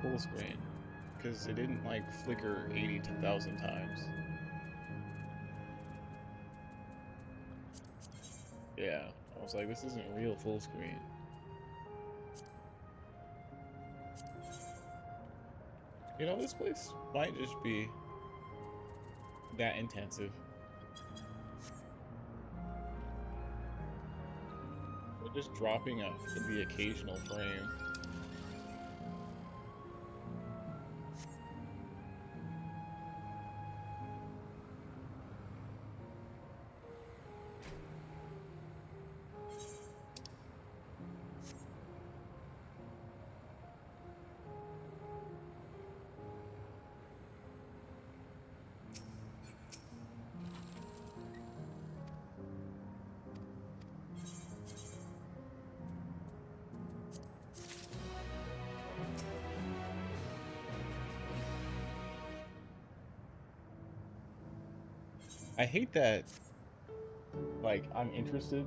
full screen because it didn't like flicker 80,000 times. Yeah, I was like, this isn't real full screen. You know, this place might just be that intensive. We're just dropping the occasional frame. I hate that, like, I'm interested.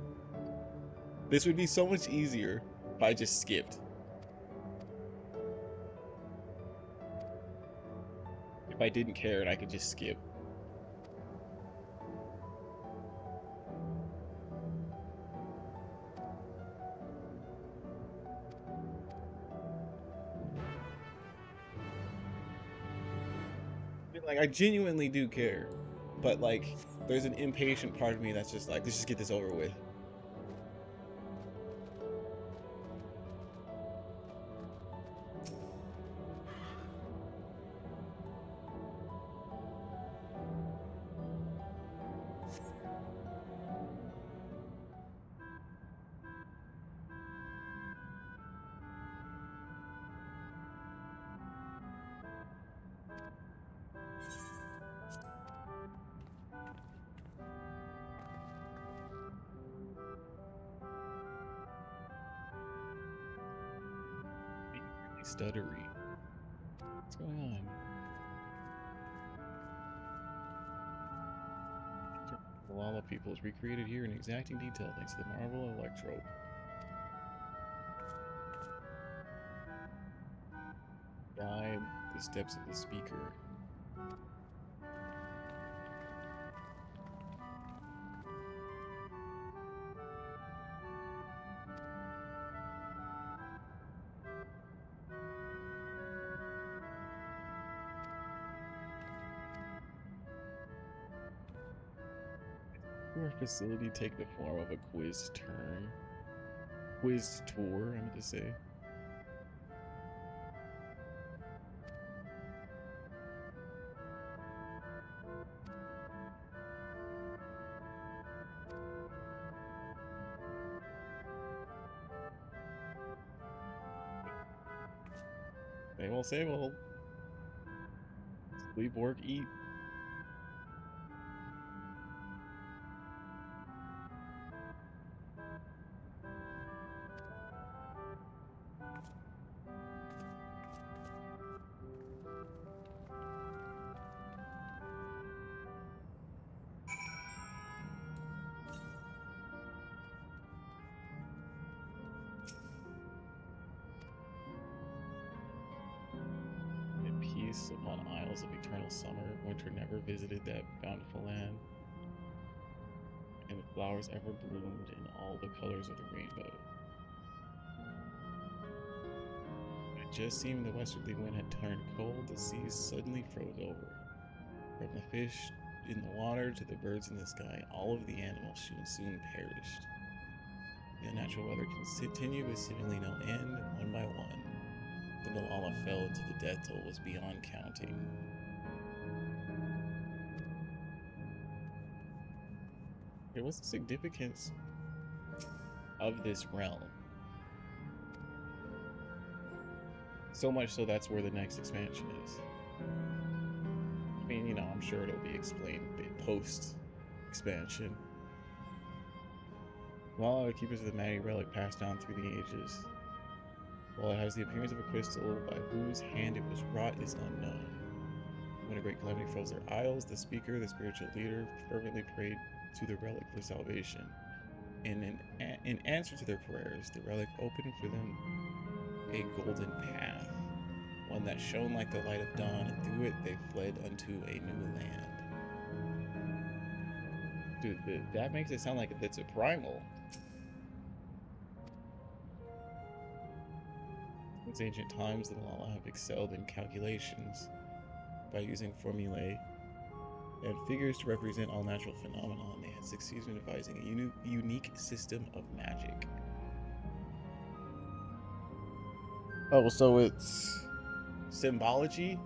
This would be so much easier if I just skipped. If I didn't care and I could just skip. Like, I genuinely do care. But, like, there's an impatient part of me that's just like, let's just get this over with. Stuttery. What's going on? The Lala people is recreated here in exacting detail thanks to the Marvel Electro. Guide the steps of the speaker. Your facility take the form of a quiz term. Quiz tour, I meant to say. Same old, same old. Sleep, work, eat. Peace upon isles of eternal summer, winter never visited that bountiful land, and the flowers ever bloomed in all the colors of the rainbow. It just seemed the westerly wind had turned cold, the seas suddenly froze over. From the fish in the water to the birds in the sky, all of the animals soon perished. The unnatural weather continued with seemingly no end, and one by one, the Malala fell into the death toll was beyond counting. Okay, what's the significance of this realm? So much so that's where the next expansion is. I mean, you know, I'm sure it'll be explained post-expansion. Malala, the keepers of the mighty relic, passed down through the ages. While it has the appearance of a crystal, by whose hand it was wrought is unknown. When a great calamity froze their isles, the speaker, the spiritual leader, fervently prayed to the relic for salvation. In answer to their prayers, the relic opened for them a golden path, one that shone like the light of dawn, and through it they fled unto a new land. Dude, that makes it sound like it's a primal. Since ancient times, the Malala have excelled in calculations by using formulae and figures to represent all natural phenomena, and they had succeeded in devising a unique system of magic. Oh, so it's symbology?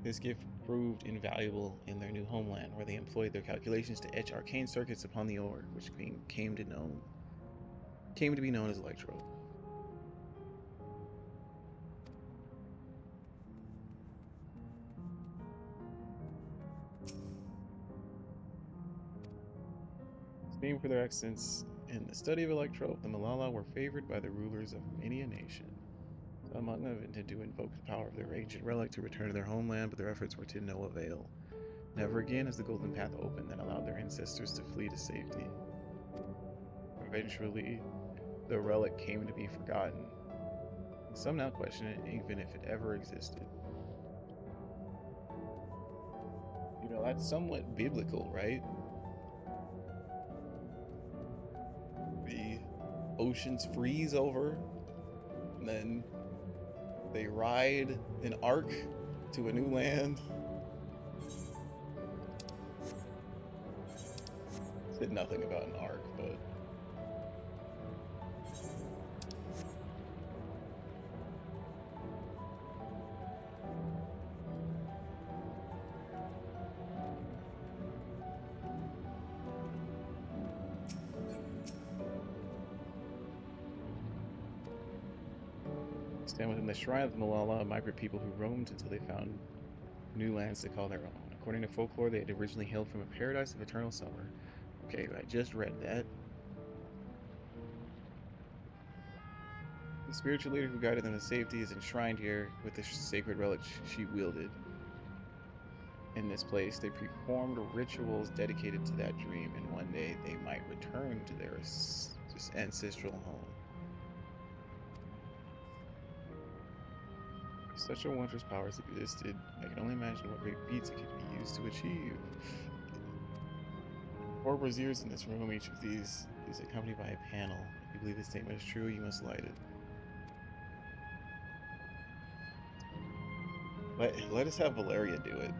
This gift proved invaluable in their new homeland, where they employed their calculations to etch arcane circuits upon the ore, which came to be known as electro. Famed for their excellence in the study of electro, the Malala were favored by the rulers of many a nation. Among them intended to invoke the power of their ancient relic to return to their homeland, but their efforts were to no avail. Never again has the golden path opened that allowed their ancestors to flee to safety. Eventually, the relic came to be forgotten. Some now question it, even if it ever existed. You know, that's somewhat biblical, right? The oceans freeze over, and then they ride an ark to a new land. Said nothing about an ark, but stand within the shrine of the Malala, migrant people who roamed until they found new lands to call their own. According to folklore, they had originally hailed from a paradise of eternal summer. Okay, I just read that. The spiritual leader who guided them to safety is enshrined here with the sacred relic she wielded. In this place, they performed rituals dedicated to that dream, and one day they might return to their ancestral home. If such a wondrous powers existed, I can only imagine what great feats it could be used to achieve. 4 braziers in this room, each of these is accompanied by a panel. If you believe this statement is true, you must light it. Let us have Valeria do it.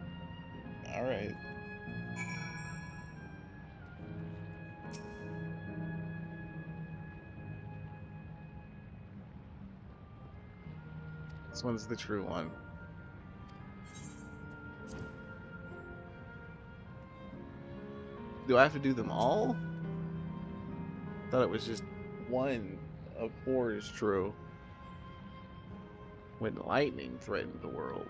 Alright. This one's the true one. Do I have to do them all? Thought it was just one of 4 is true. When lightning threatened the world.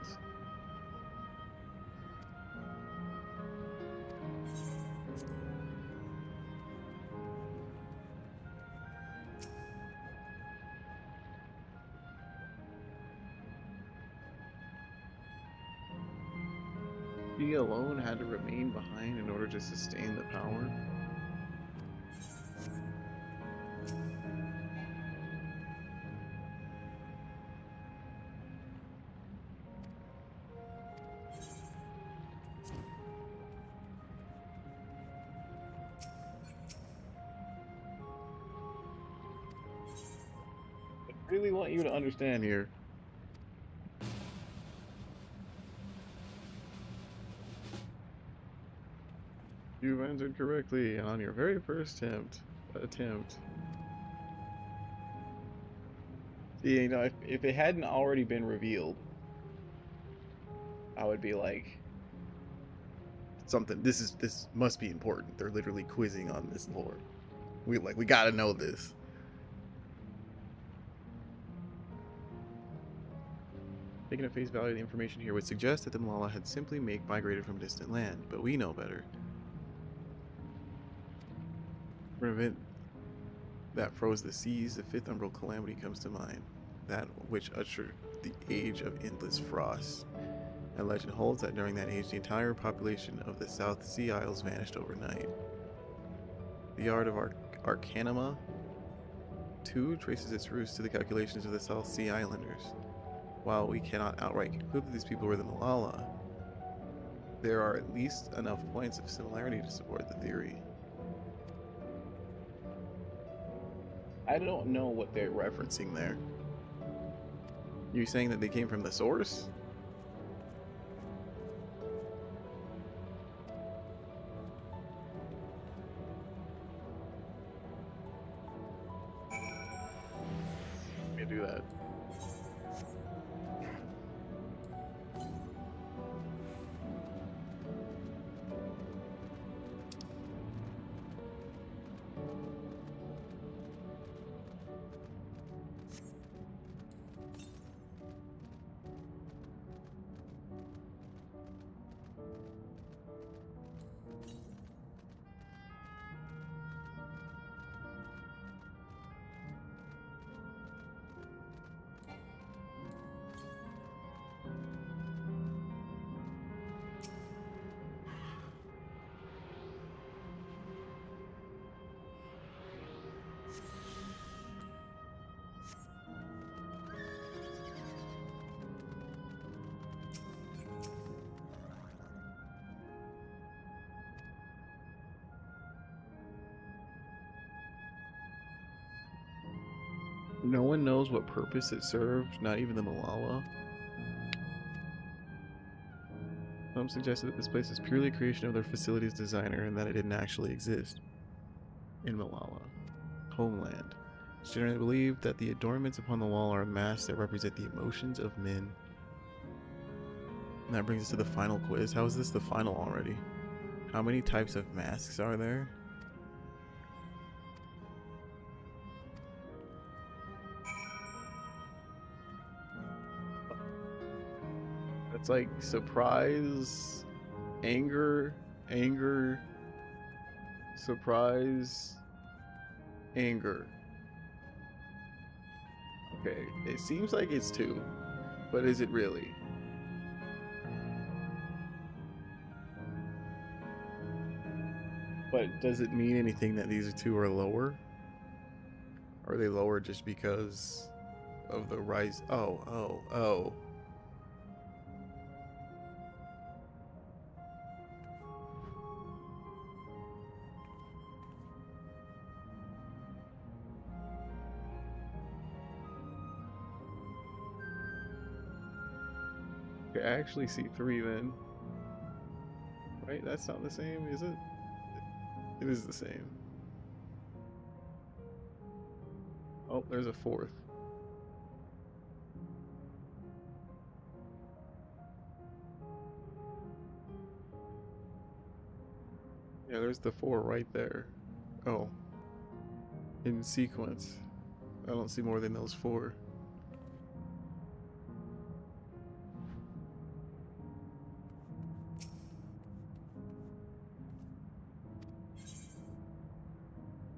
He alone had to remain behind in order to sustain the power. I really want you to understand here. You've answered correctly on your very first attempt. See, you know, if it hadn't already been revealed, I would be like, something. This must be important. They're literally quizzing on this lore. We gotta know this. Taking at face value, the information here would suggest that the Malala had simply migrated from distant land, but we know better. For an event that froze the seas, the 5th umbral calamity comes to mind, that which ushered the age of endless frost. And legend holds that during that age, the entire population of the South Sea Isles vanished overnight. The art of Arcanima 2 traces its roots to the calculations of the South Sea Islanders. While we cannot outright conclude that these people were the Malala, there are at least enough points of similarity to support the theory. I don't know what they're referencing there. You're saying that they came from the source? Let me do that. No one knows what purpose it served, not even the Malala. Some suggested that this place is purely a creation of their facilities designer and that it didn't actually exist in Malala, homeland. It's generally believed that the adornments upon the wall are masks that represent the emotions of men. And that brings us to the final quiz. How is this the final already? How many types of masks are there? It's like surprise, anger, surprise, anger. Okay, it seems like it's 2, but is it really? But does it mean anything that these 2 are lower? Are they lower just because of the rise? Oh. I actually see 3 then. Right? That's not the same, is it? It is the same. Oh, there's a 4th. Yeah, there's the 4 right there. Oh. In sequence. I don't see more than those 4.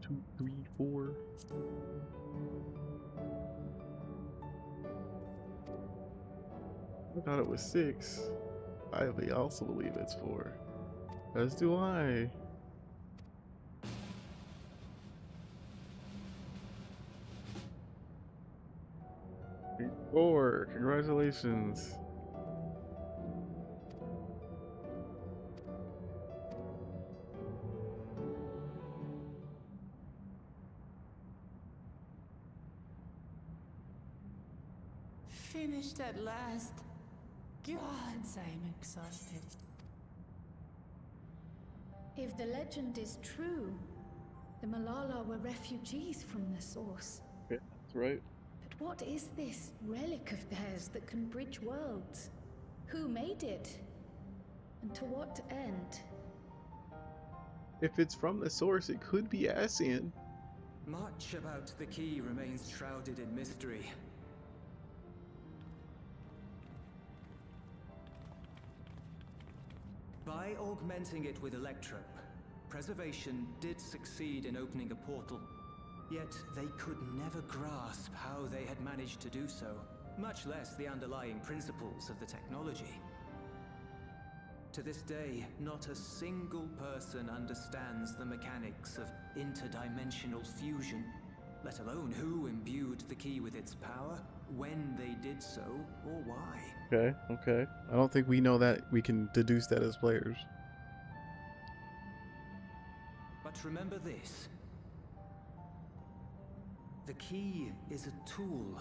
Two, 3, 4. I thought it was 6. I also believe it's 4. As do I. 4. Congratulations. Finished at last. Gods, I'm exhausted. If the legend is true, the Malala were refugees from the source. Yeah, that's right. But what is this relic of theirs that can bridge worlds? Who made it? And to what end? If it's from the source, it could be Ascian. Much about the key remains shrouded in mystery. By augmenting it with Electrope, Preservation did succeed in opening a portal. Yet they could never grasp how they had managed to do so, much less the underlying principles of the technology. To this day, not a single person understands the mechanics of interdimensional fusion, let alone who imbued the key with its power, when they did so, or why. Okay, okay. I don't think we know that. We can deduce that as players. But remember this. The key is a tool,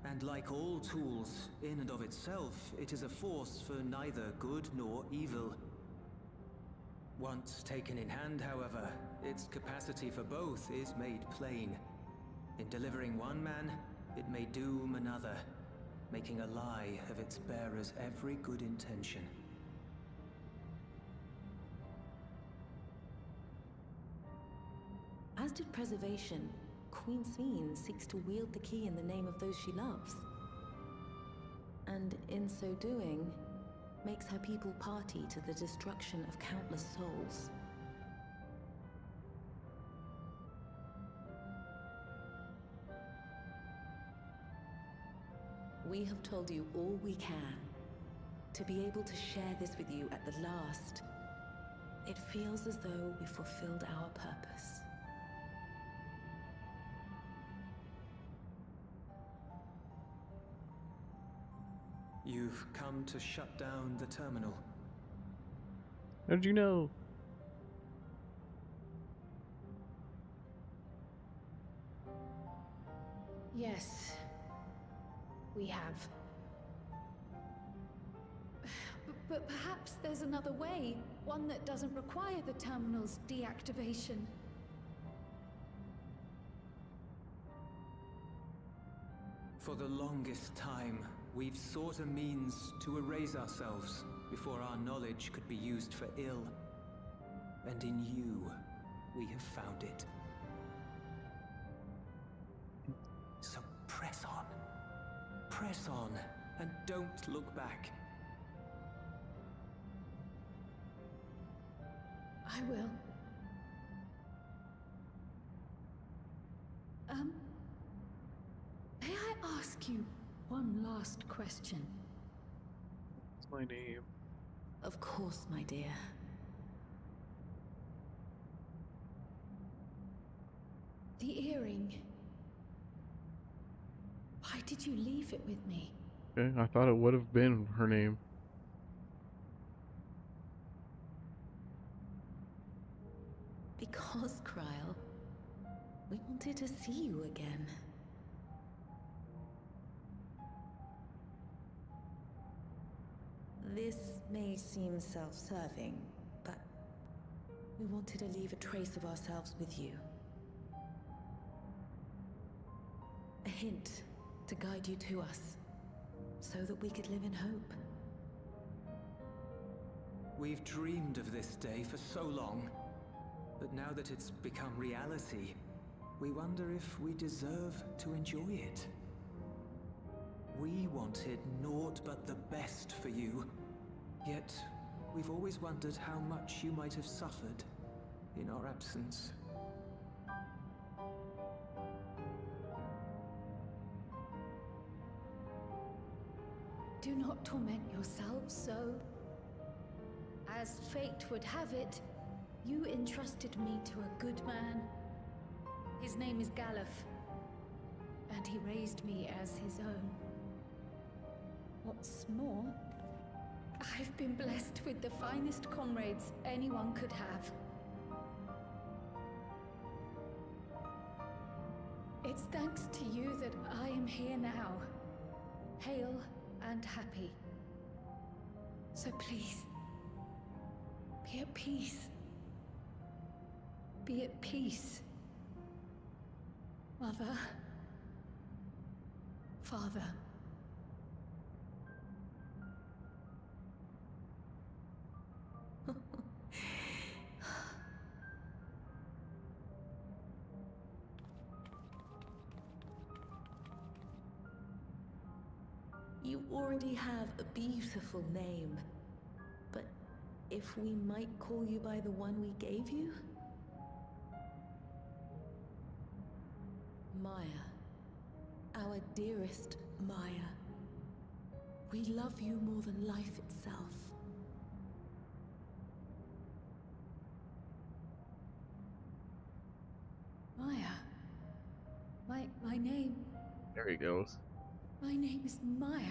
and like all tools, in and of itself, it is a force for neither good nor evil. Once taken in hand, however, its capacity for both is made plain. In delivering one man, it may doom another, making a lie of its bearer's every good intention. As did preservation, Queen Sveen seeks to wield the key in the name of those she loves. And in so doing, makes her people party to the destruction of countless souls. We have told you all we can. To be able to share this with you at the last, it feels as though we fulfilled our purpose. You've come to shut down the terminal. How did you know? Yes, we have. But perhaps there's another way, one that doesn't require the terminal's deactivation. For the longest time, we've sought a means to erase ourselves before our knowledge could be used for ill. And in you, we have found it. So press on. Press on, and don't look back. I will. May I ask you one last question? What's my name? Of course, my dear. The earring. Why did you leave it with me? Okay, I thought it would have been her name. Because, Kryl, we wanted to see you again. This may seem self-serving, but we wanted to leave a trace of ourselves with you. A hint to guide you to us, so that we could live in hope. We've dreamed of this day for so long, but now that it's become reality, we wonder if we deserve to enjoy it. We wanted naught but the best for you, yet we've always wondered how much you might have suffered in our absence. Do not torment yourselves so. As fate would have it, you entrusted me to a good man. His name is Galuf, and he raised me as his own. What's more, I've been blessed with the finest comrades anyone could have. It's thanks to you that I am here now, hale and happy. So please, be at peace. Be at peace. Mother. Father. You already have a beautiful name, but if we might call you by the one we gave you? Maya. Our dearest Maya. We love you more than life itself. There he goes. My name is Maya.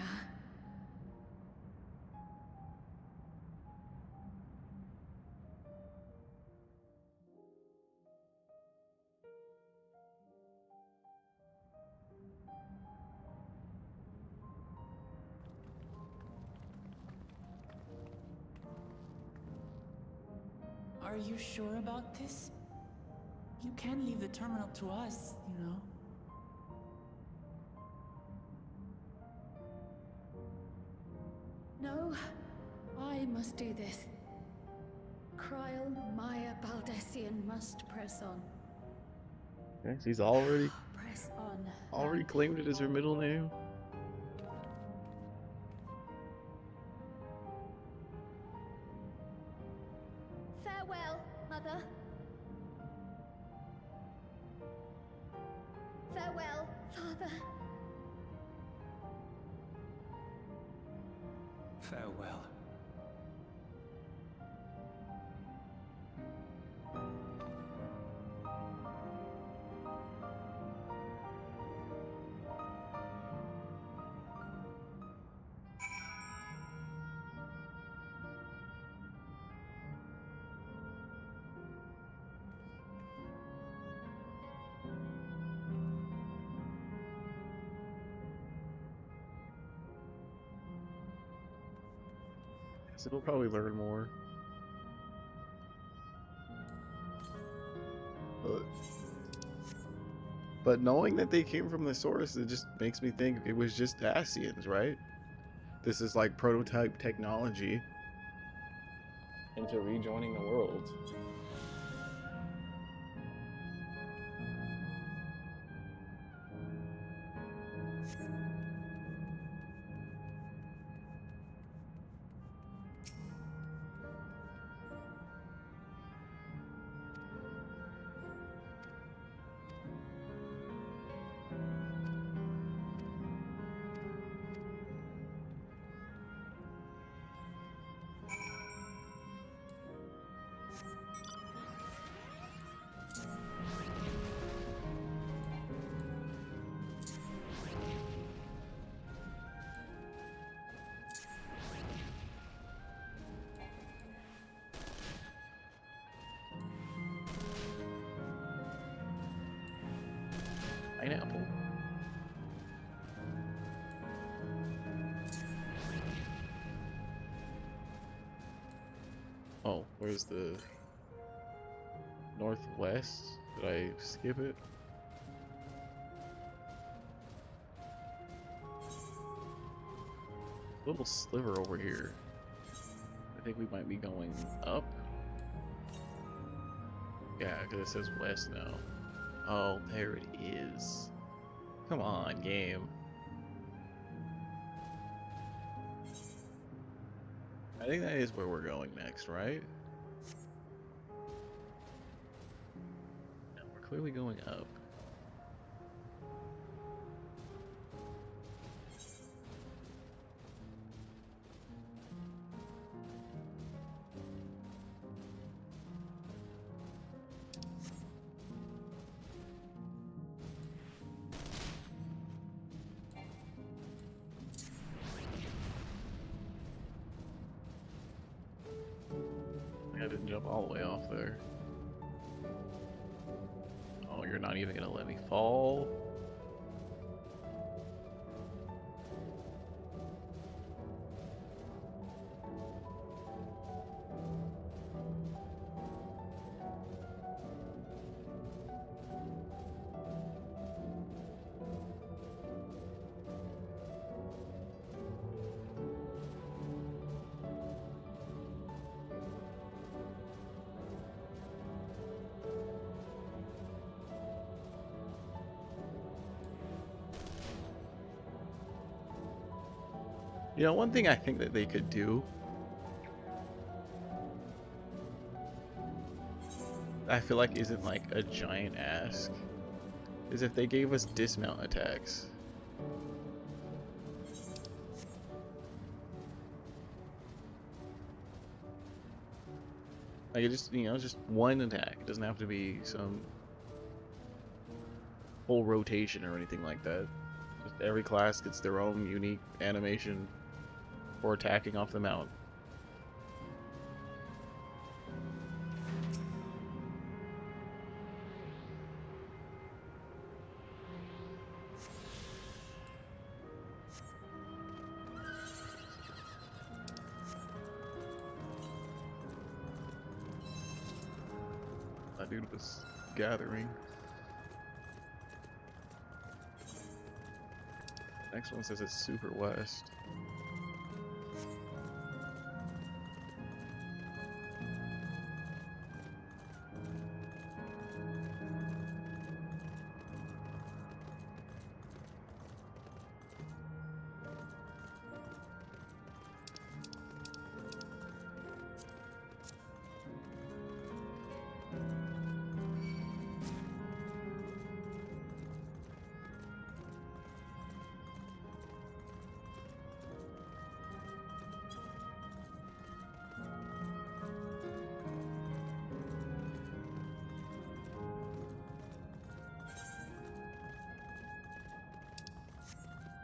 Are you sure about this? You can leave the terminal to us, you know. No, I must do this. Kryl Maya Baldessian must press on. Okay, so he's already Press on. already claimed it as her middle name. Farewell, Mother. Farewell, Father. Farewell. So we'll probably learn more. But knowing that they came from the source, it just makes me think it was just Dacians, right? This is like prototype technology into rejoining the world. Pineapple. Oh, where's the northwest? Did I skip it? Little sliver over here. I think we might be going up. Yeah, because it says west now. Oh, there it is. Come on, game. I think that is where we're going next, right? No, we're clearly going up. I didn't jump all the way off there. Oh, you're not even gonna let me fall? You know, one thing I think that they could do, I feel like isn't like a giant ask, is if they gave us dismount attacks. Like, it just, you know, just one attack. It doesn't have to be some whole rotation or anything like that. Just every class gets their own unique animation for attacking off the mount. That dude was gathering. Next one says it's super west.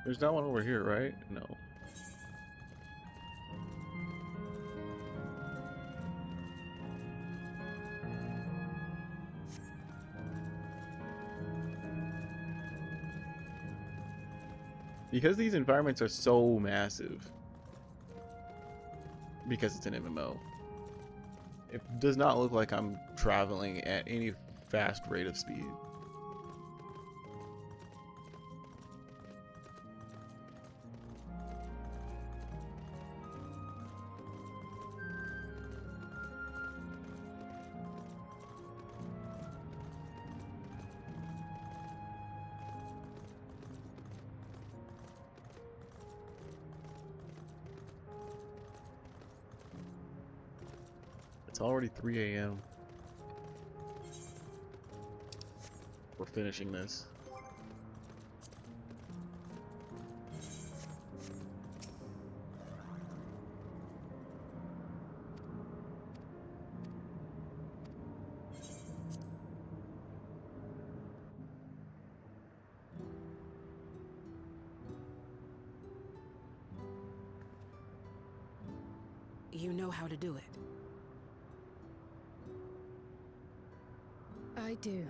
There's not one over here, right? No. Because these environments are so massive, because it's an MMO, it does not look like I'm traveling at any fast rate of speed. It's already 3 a.m. We're finishing this. You know how to do it. I do.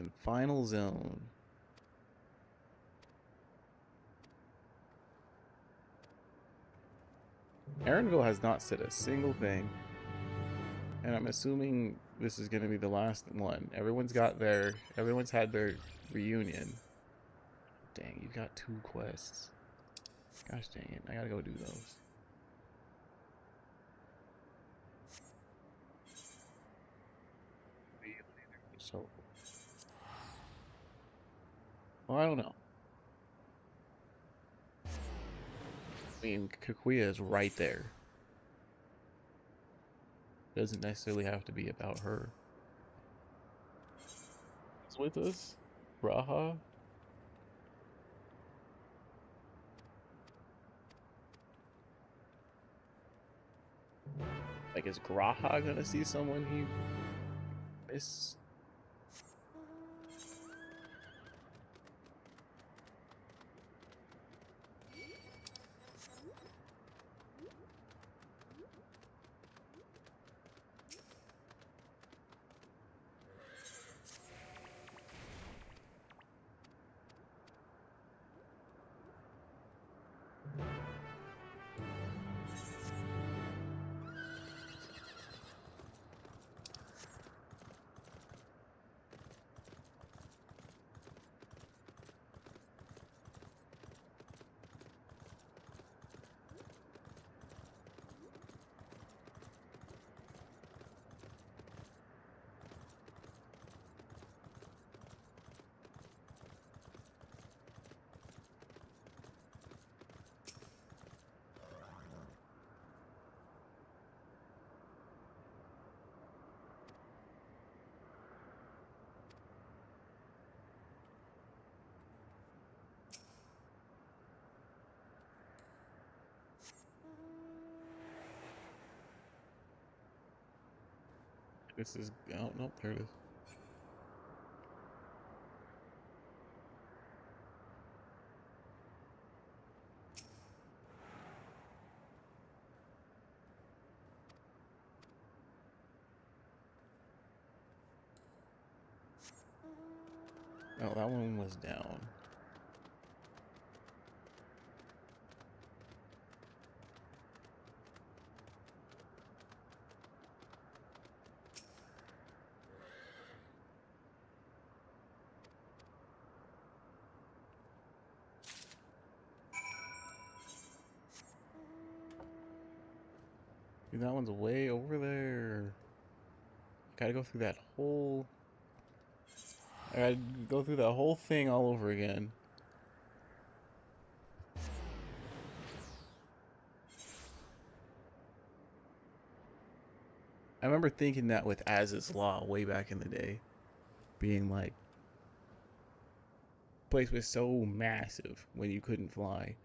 and final zone. Erangel has not said a single thing. And I'm assuming this is going to be the last one. Everyone's had their reunion. Dang, you got 2 quests. Gosh dang it, I gotta go do those. So, well, I don't know. I mean, Kakuya is right there. Doesn't necessarily have to be about her. Who's with us? Raha? Like, is Graha gonna see someone he missed? This is, oh, nope, there it is. Oh, that one was down. Dude, that one's way over there. Gotta go through that whole... I gotta go through that whole thing all over again. I remember thinking that with Az's Law way back in the day. Being like... The place was so massive when you couldn't fly.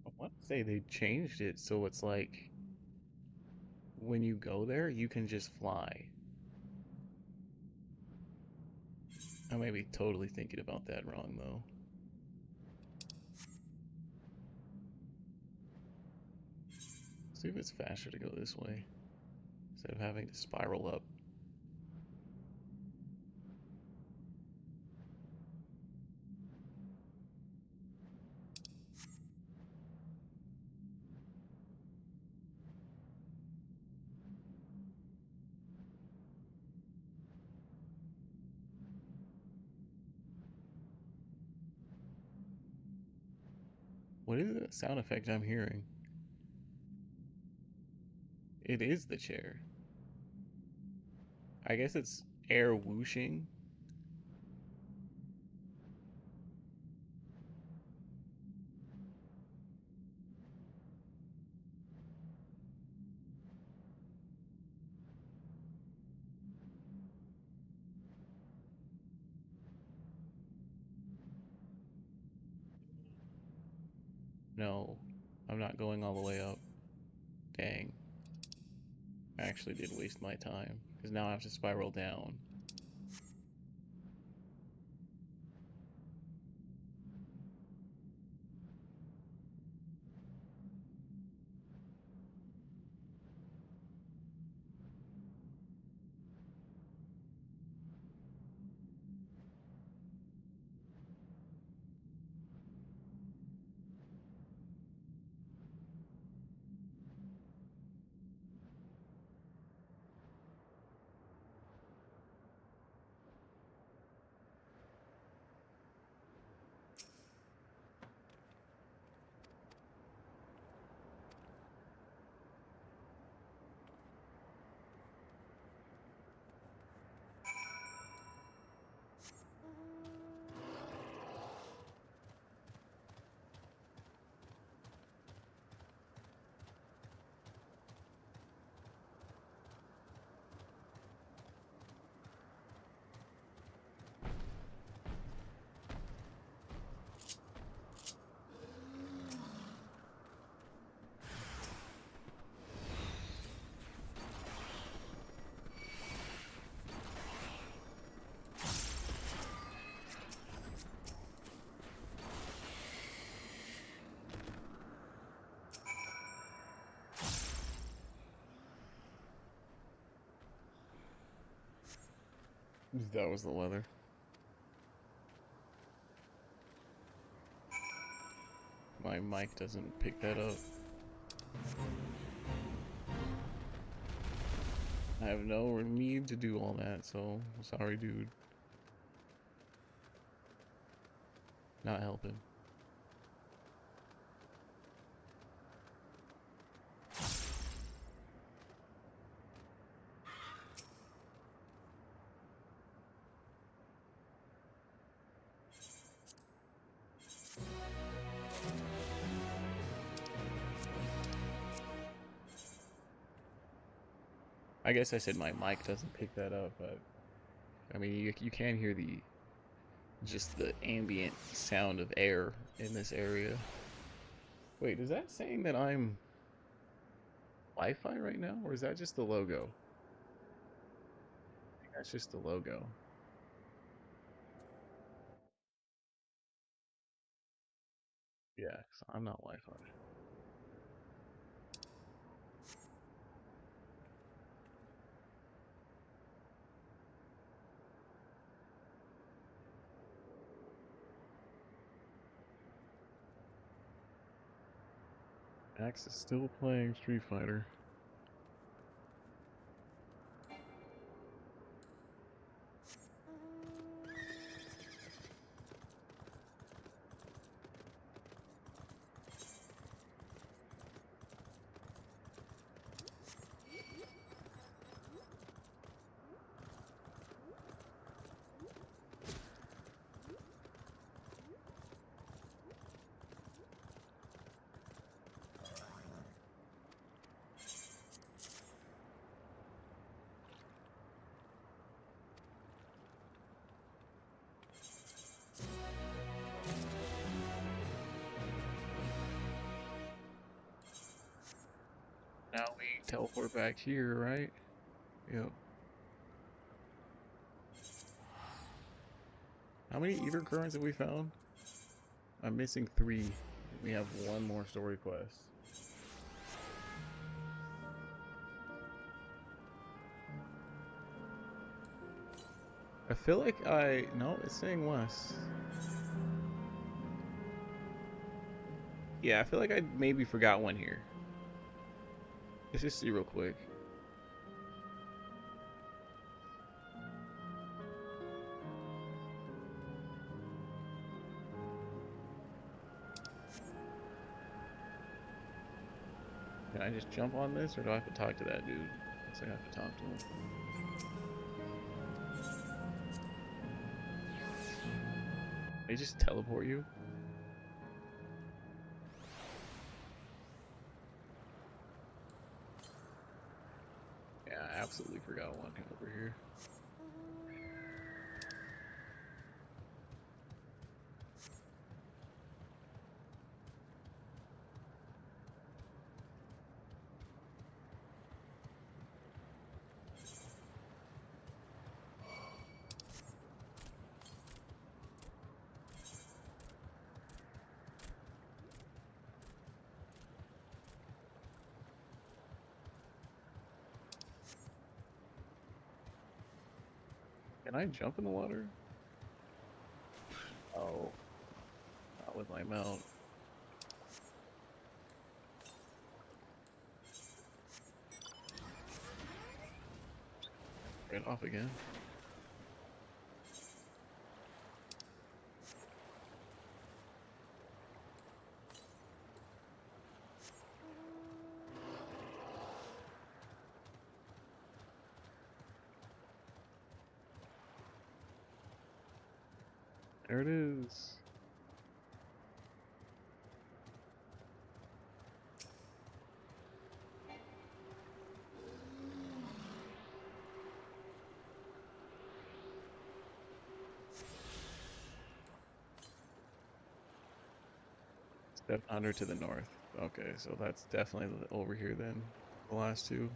I want to say they changed it so it's like... When you go there, you can just fly. I may be totally thinking about that wrong, though. See if it's faster to go this way, instead of having to spiral up. What is the sound effect I'm hearing? It is the chair. I guess it's air whooshing. No, I'm not going all the way up. Dang. I actually did waste my time, because now I have to spiral down. That was the weather. My mic doesn't pick that up. I have no need to do all that, so sorry, dude. Not helping. I guess I said my mic doesn't pick that up, but I mean, you can hear just the ambient sound of air in this area. Wait, is that saying that I'm Wi-Fi right now, or is that just the logo? I think that's just the logo. Yeah, so I'm not Wi-Fi. Max is still playing Street Fighter. Now we teleport back here, right? Yep. How many ether currents have we found? I'm missing 3. We have 1 more story quest. I feel like no, it's saying west. Yeah, I feel like I maybe forgot one here. Let's just see real quick. Can I just jump on this, or do I have to talk to that dude? I guess I have to talk to him. They just teleport you? Yeah, I absolutely forgot one over here. Can I jump in the water? Oh, not with my mount. Right off again. There it is. Step under to the north. Okay, so that's definitely over here then. The last 2.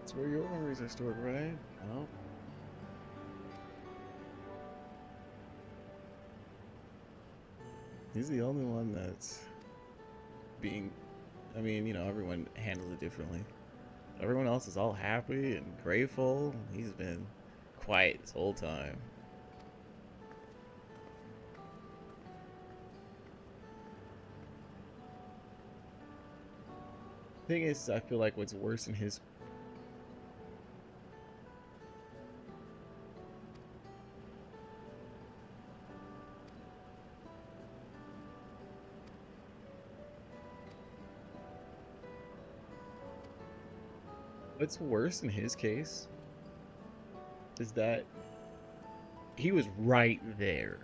That's where your memories are stored, right? Oh. He's the only one that's being, I mean, you know, everyone handles it differently. Everyone else is all happy and grateful. He's been quiet this whole time. Thing is, I feel like what's worse in his case is that he was right there.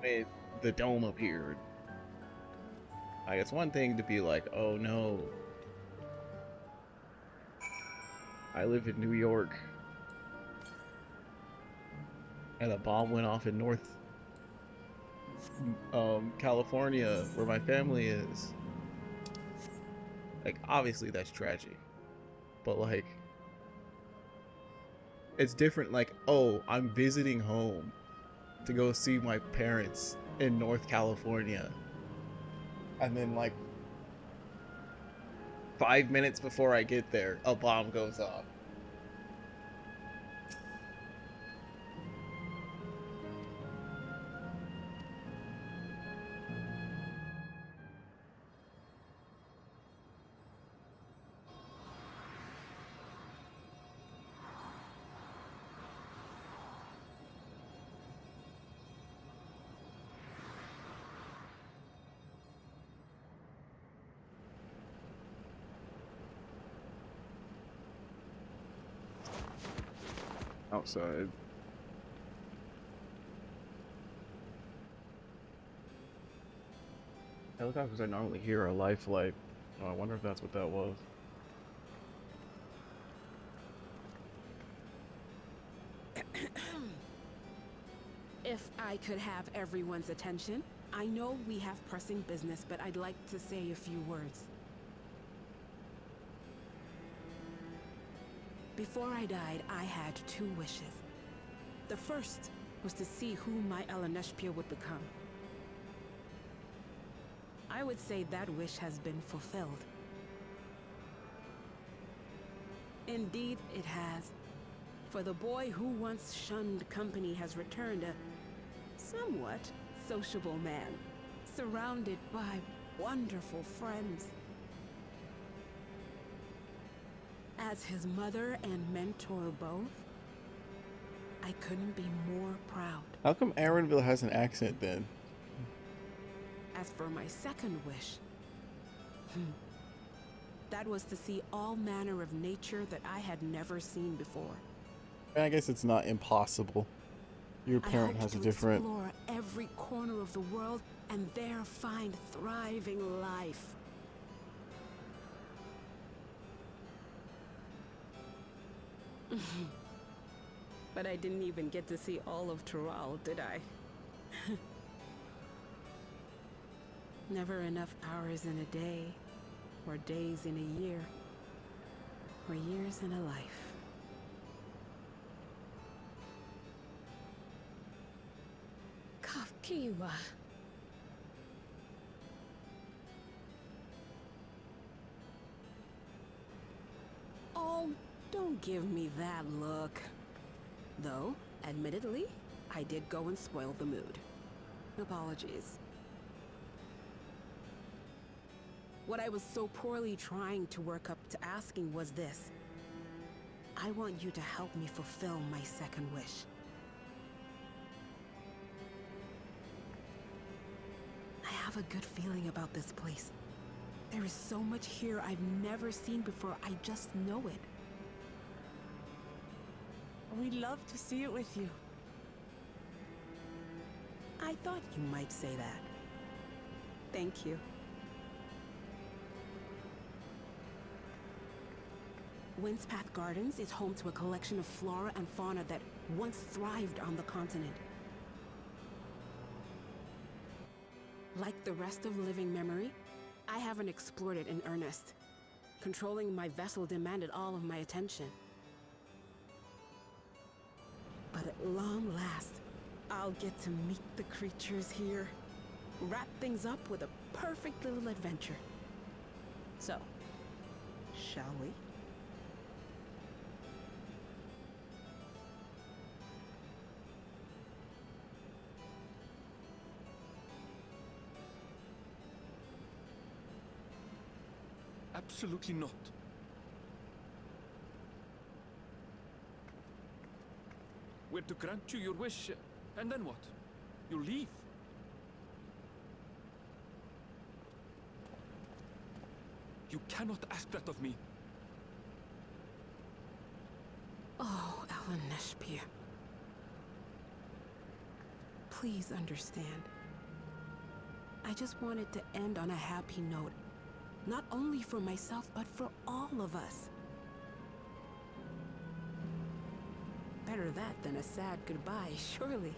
When the dome appeared. Like, it's one thing to be like, oh no, I live in New York and a bomb went off in North California where my family is. Like, obviously that's tragic, but like, it's different. Like, oh, I'm visiting home to go see my parents in North California, and then like 5 minutes before I get there, a bomb goes off. Outside. Helicopters I normally hear are life flight. Oh, I wonder if that's what that was. If I could have everyone's attention, I know we have pressing business, but I'd like to say a few words. Before I died, I had 2 wishes. The first was to see who my Eleneshpia would become. I would say that wish has been fulfilled. Indeed, it has. For the boy who once shunned company has returned a somewhat sociable man, surrounded by wonderful friends. As his mother and mentor both, I couldn't be more proud. How come Aaronville has an accent then? As for my second wish, that was to see all manner of nature that I had never seen before. I guess it's not impossible. Your parent has a different... explore every corner of the world and there find thriving life. But I didn't even get to see all of Tural, did I? Never enough hours in a day, or days in a year, or years in a life. Kafkiwa. Oh, don't give me that look. Though, admittedly, I did go and spoil the mood. Apologies. What I was so poorly trying to work up to asking was this. I want you to help me fulfill my second wish. I have a good feeling about this place. There is so much here I've never seen before, I just know it. We'd love to see it with you. I thought you might say that. Thank you. Windspath Gardens is home to a collection of flora and fauna that once thrived on the continent. Like the rest of living memory, I haven't explored it in earnest. Controlling my vessel demanded all of my attention. But at long last, I'll get to meet the creatures here. Wrap things up with a perfect little adventure. So, shall we? Absolutely not. We're to grant you your wish, and then what? You leave? You cannot ask that of me. Oh, Ellen Neshpia. Please understand. I just wanted to end on a happy note. Not only for myself, but for all of us. Better that than a sad goodbye, surely.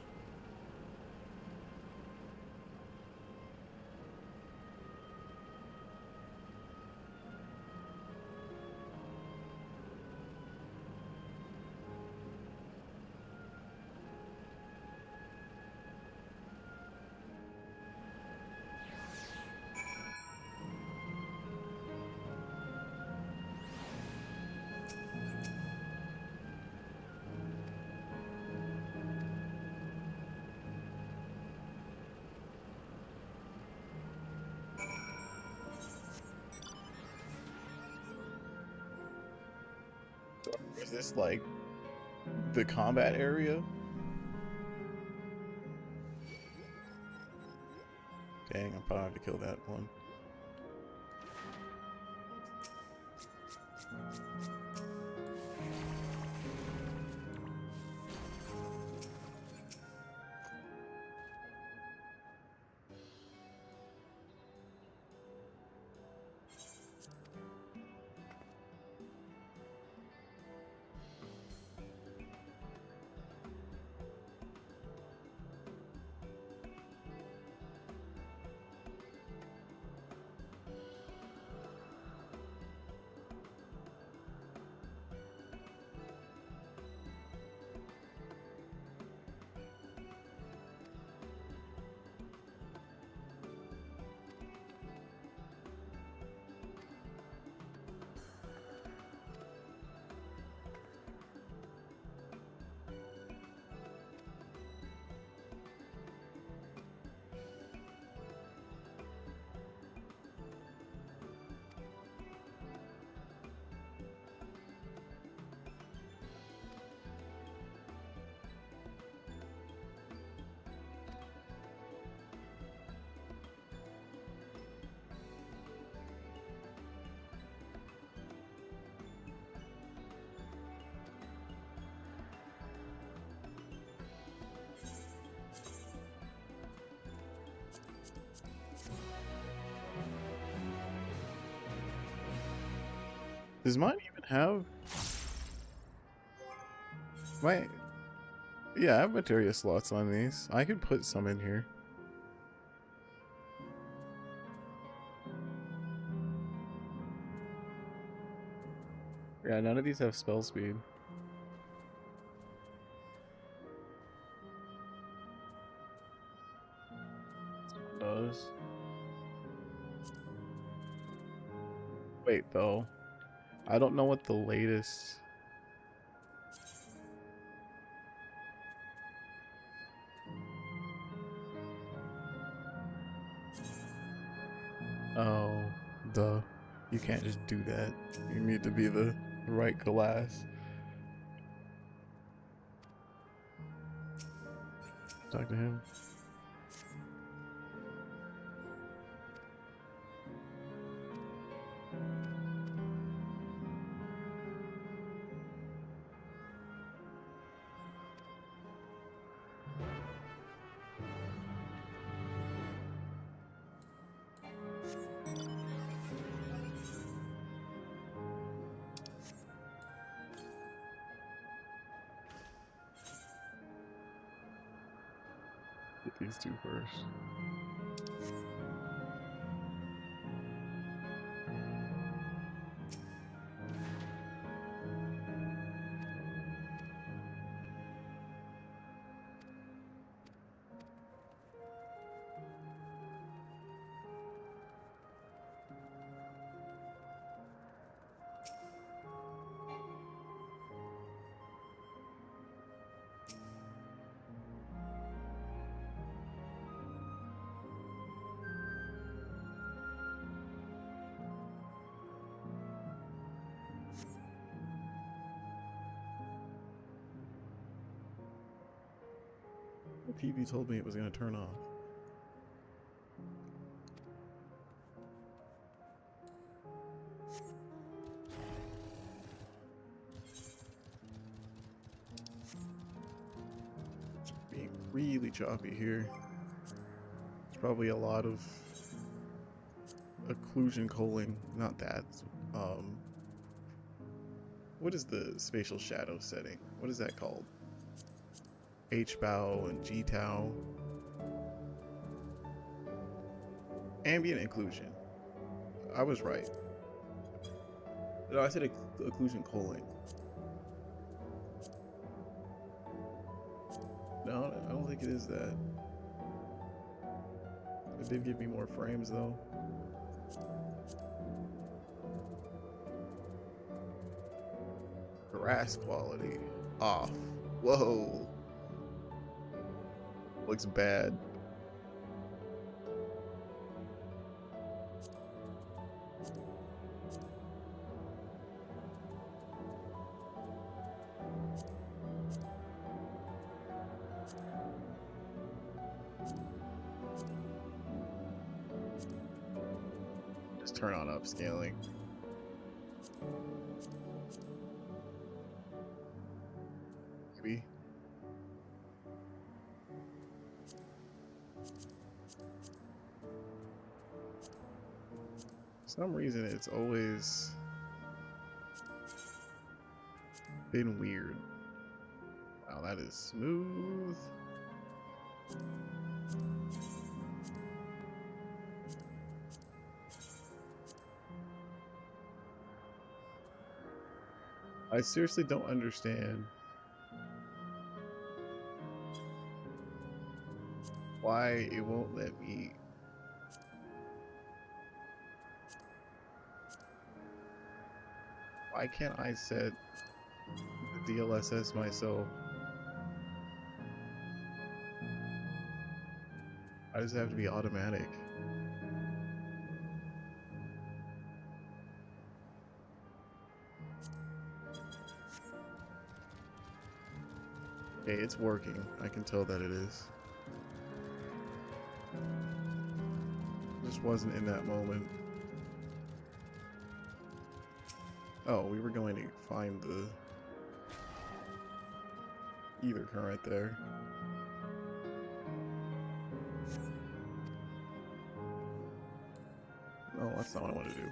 Is this like the combat area? Dang, I'm probably have to kill that one. Does mine even have my? Yeah, I have materia slots on these. I could put some in here. Yeah, none of these have spell speed. This one does. Wait, though. I don't know what the latest... Oh, duh. You can't just do that. You need to be the right glass. Talk to him. Get these two first. The TV told me it was going to turn off. It's being really choppy here. There's probably a lot of occlusion culling. Not that. What is the spatial shadow setting? What is that called? H-bow and G-tau. Ambient occlusion. I was right. No, I said occlusion culling. No, I don't think it is that. It did give me more frames though. Grass quality off. Whoa. Looks bad. Just turn on upscaling. Maybe. For some reason it's always been weird. Wow, that is smooth. I seriously don't understand why it won't let me. Why can't I set the DLSS myself? Why does it have to be automatic? Okay, it's working. I can tell that it is. Just wasn't in that moment. Oh, we were going to find the ether current there. No, that's not what I want to do.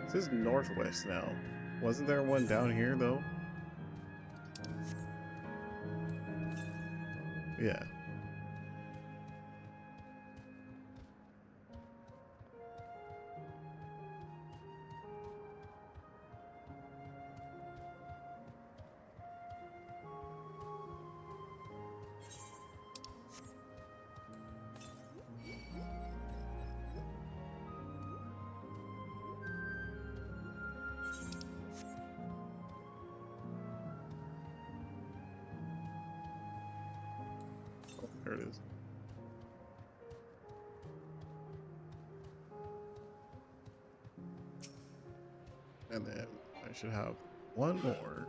This is northwest now. Wasn't there one down here though? Yeah. There it is. And then I should have one more.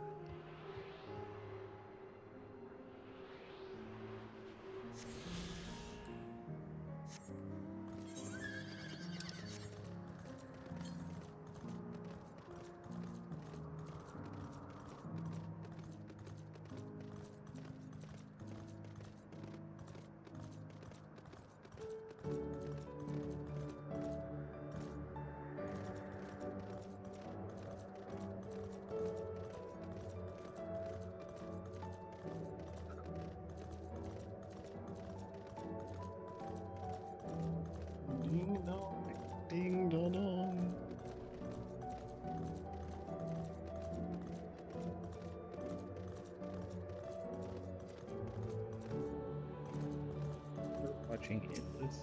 touching endless.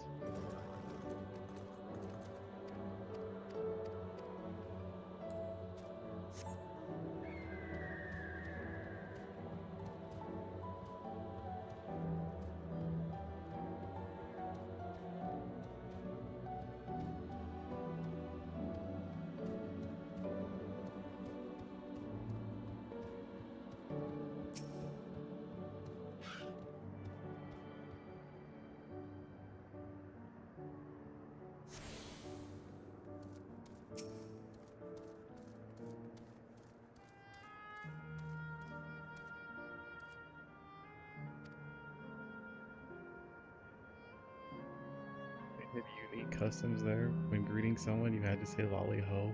Have unique customs there. When greeting someone, you had to say lolly ho.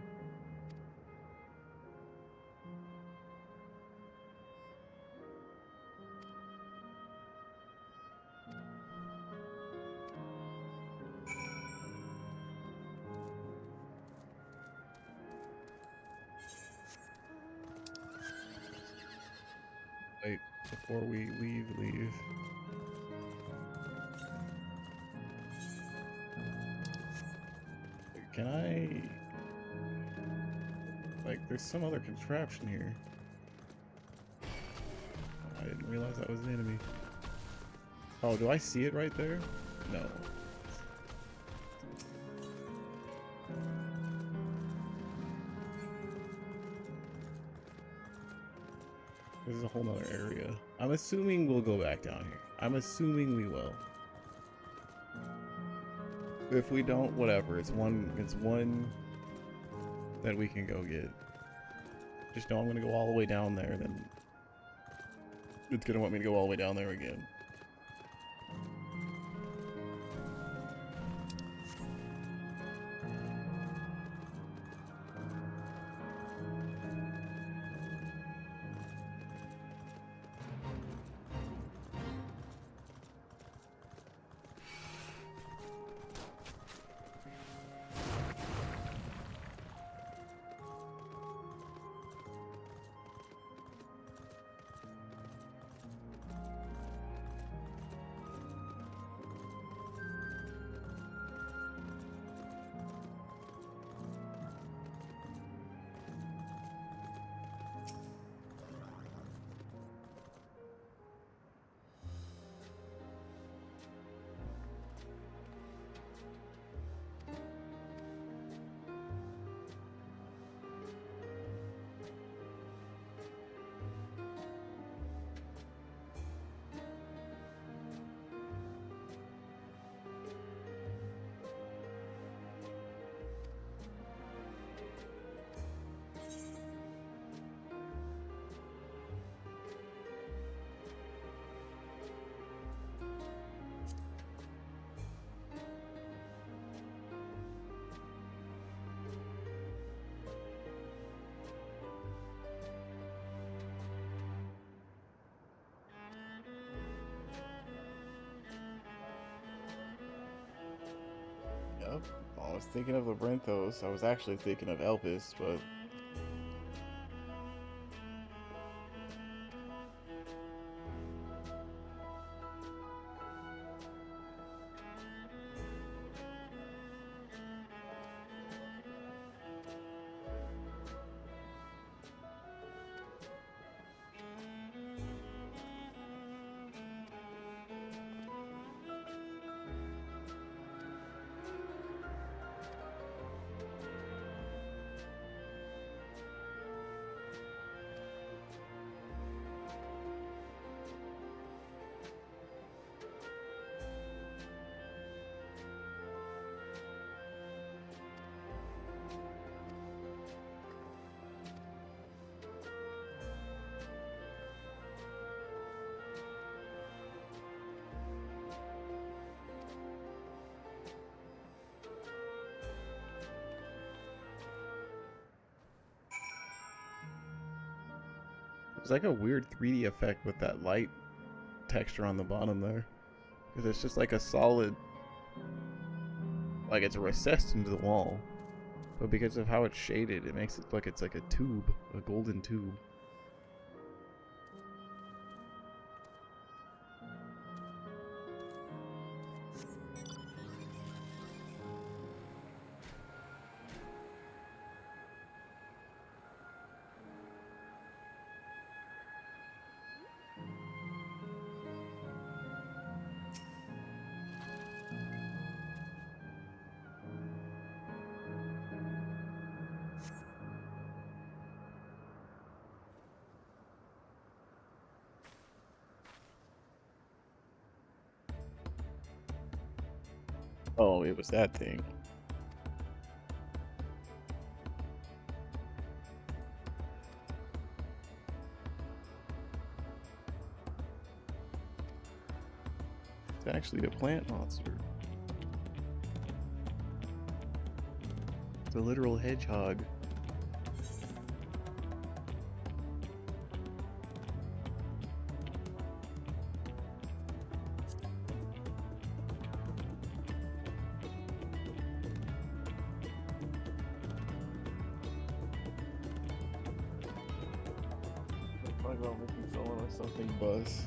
Wait, before we leave. Can I... Like, there's some other contraption here. I didn't realize that was an enemy. Oh, do I see it right there? No. This is a whole nother area. I'm assuming we'll go back down here. I'm assuming we will. If we don't, whatever. It's one that we can go get. Just know I'm gonna go all the way down there, then it's gonna want me to go all the way down there again. Yep. I was thinking of Labyrinthos. I was actually thinking of Elpis, but... It's like a weird 3D effect with that light texture on the bottom there. Because it's just like a solid... Like it's recessed into the wall. But because of how it's shaded, it makes it look like it's like a tube. A golden tube. Oh, it was that thing. It's actually a plant monster. It's a literal hedgehog. Talk about making someone or something buzz.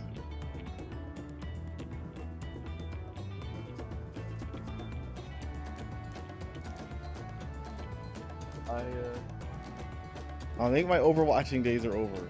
I think my overwatching days are over.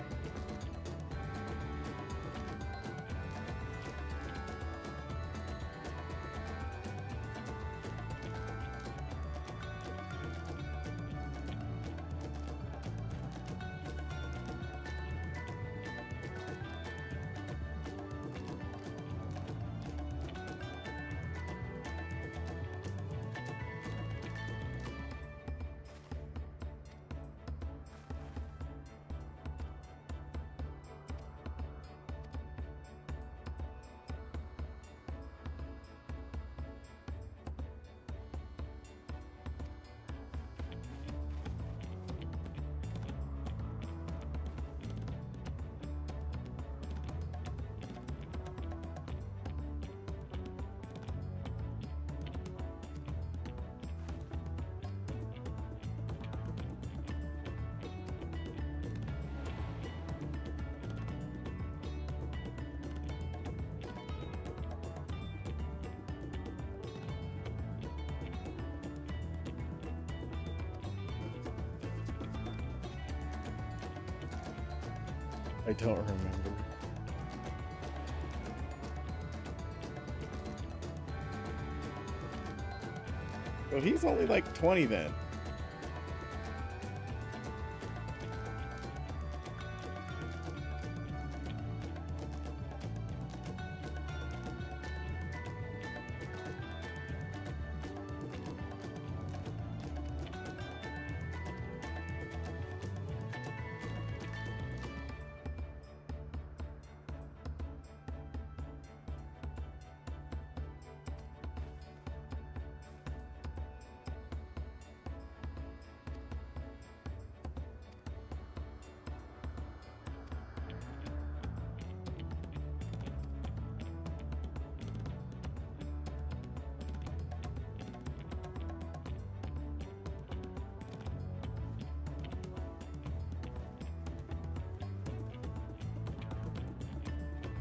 I don't remember. Well, he's only like 20 then.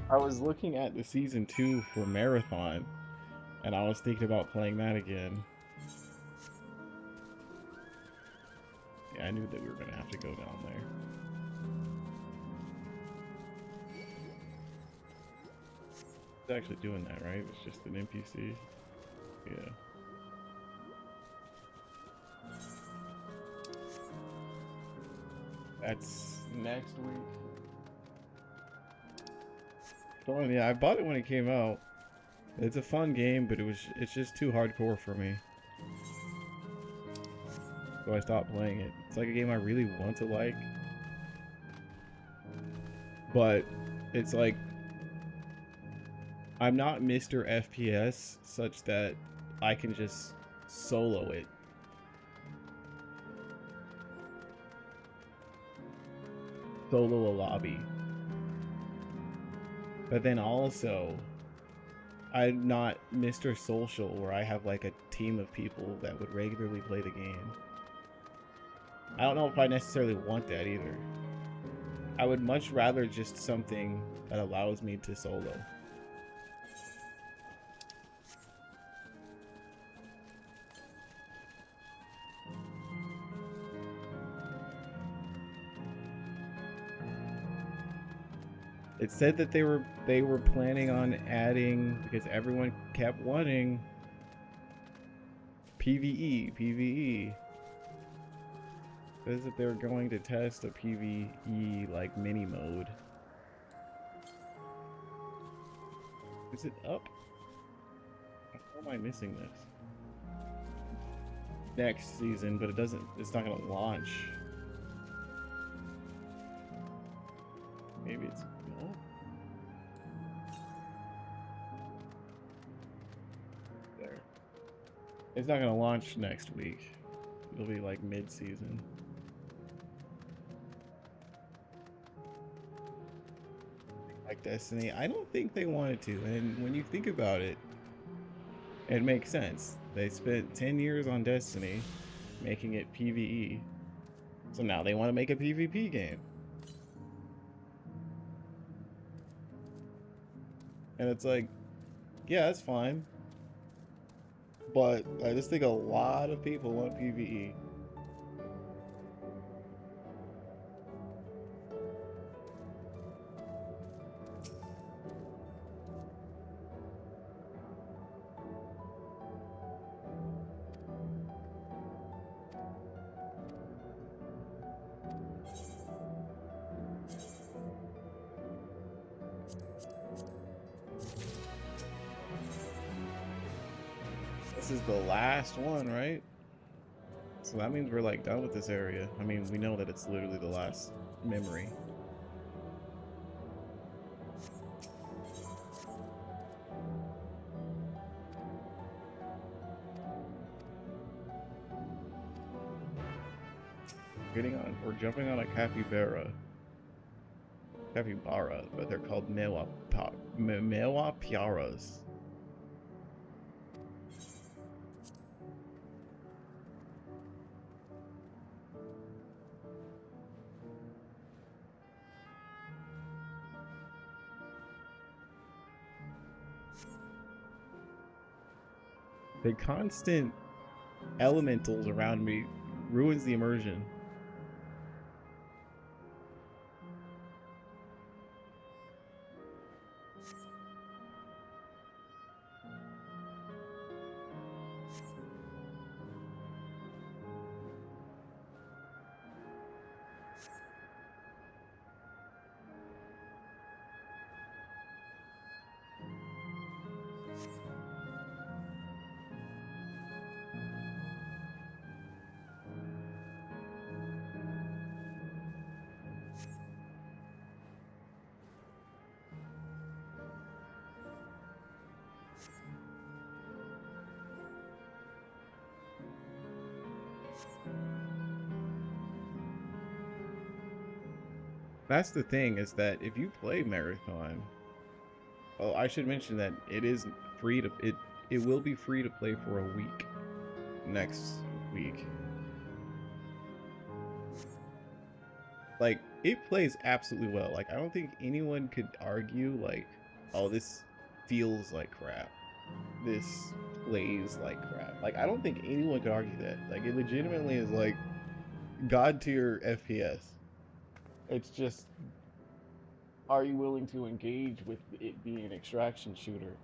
I was looking at the season 2 for Marathon, and I was thinking about playing that again. Yeah, I knew that we were gonna have to go down there. It's actually doing that, right? It's just an NPC. Yeah. That's next week. So yeah, I bought it when it came out. It's a fun game, but it's just too hardcore for me. So I stopped playing it. It's like a game I really want to like. But it's like I'm not Mr. FPS such that I can just solo it. Solo a lobby. But then also, I'm not Mr. Social where I have like a team of people that would regularly play the game. I don't know if I necessarily want that either. I would much rather just something that allows me to solo. It said that they were planning on adding, because everyone kept wanting PvE. It says that they were going to test a PvE like mini mode. Is it up? How am I missing this? next season, but it's not gonna launch. Maybe it's no. There. It's not gonna launch next week. It'll be like mid-season. Like Destiny, I don't think they wanted to, and when you think about it, it makes sense. They spent 10 years on Destiny, making it PvE, so now they want to make a PvP game. And it's like, yeah, that's fine, but I just think a lot of people want PvE. This is the last one, right? So that means we're like done with this area. I mean, we know that it's literally the last memory. We're jumping on a capybara, but they're called mewapiaras. The constant elementals around me ruins the immersion. That's the thing, is that if you play Marathon, oh, I should mention that it is free to it will be free to play for a week next week. Like, it plays absolutely well. Like, I don't think anyone could argue like, oh, this feels like crap. This plays like crap. Like, I don't think anyone could argue that. Like, it legitimately is like god tier FPS. It's just, are you willing to engage with it being an extraction shooter?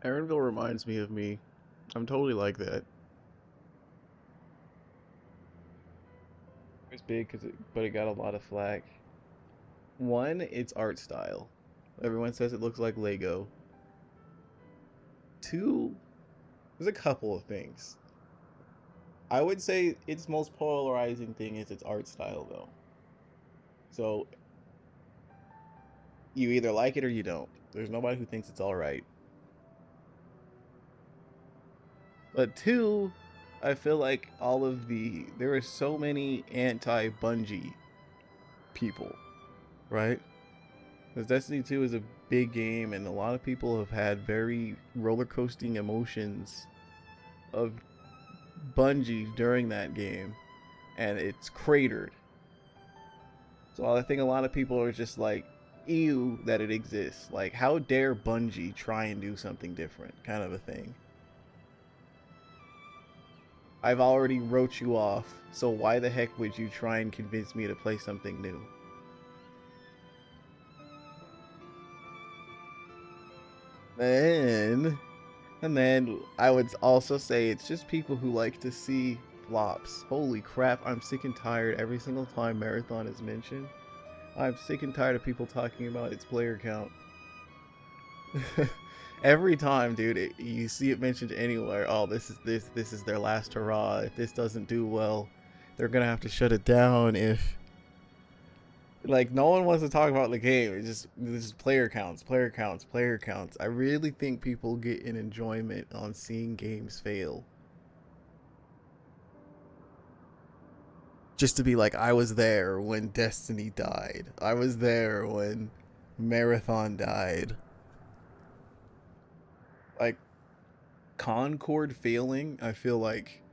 Aaronville reminds me of me. I'm totally like that. It's big, but it got a lot of flack. One, its art style. Everyone says it looks like Lego. Two, there's a couple of things. I would say its most polarizing thing is its art style, though. So, you either like it or you don't. There's nobody who thinks it's alright. But two, I feel like there are so many anti-Bungie people, right? Because Destiny 2 is a big game, and a lot of people have had very roller coasting emotions of Bungie during that game, and it's cratered. So I think a lot of people are just like, ew, that it exists. Like, how dare Bungie try and do something different, kind of a thing. I've already wrote you off, so why the heck would you try and convince me to play something new? Then And then I would also say it's just people who like to see flops. Holy crap, I'm sick and tired every single time Marathon is mentioned. I'm sick and tired of people talking about its player count. Every time, dude, you see it mentioned anywhere. Oh, this is their last hurrah. If this doesn't do well, they're gonna have to shut it down. If like no one wants to talk about the game, it's just player counts, player counts, player counts. I really think people get an enjoyment on seeing games fail. Just to be like, I was there when Destiny died. I was there when Marathon died. Like, Concord failing, I feel like,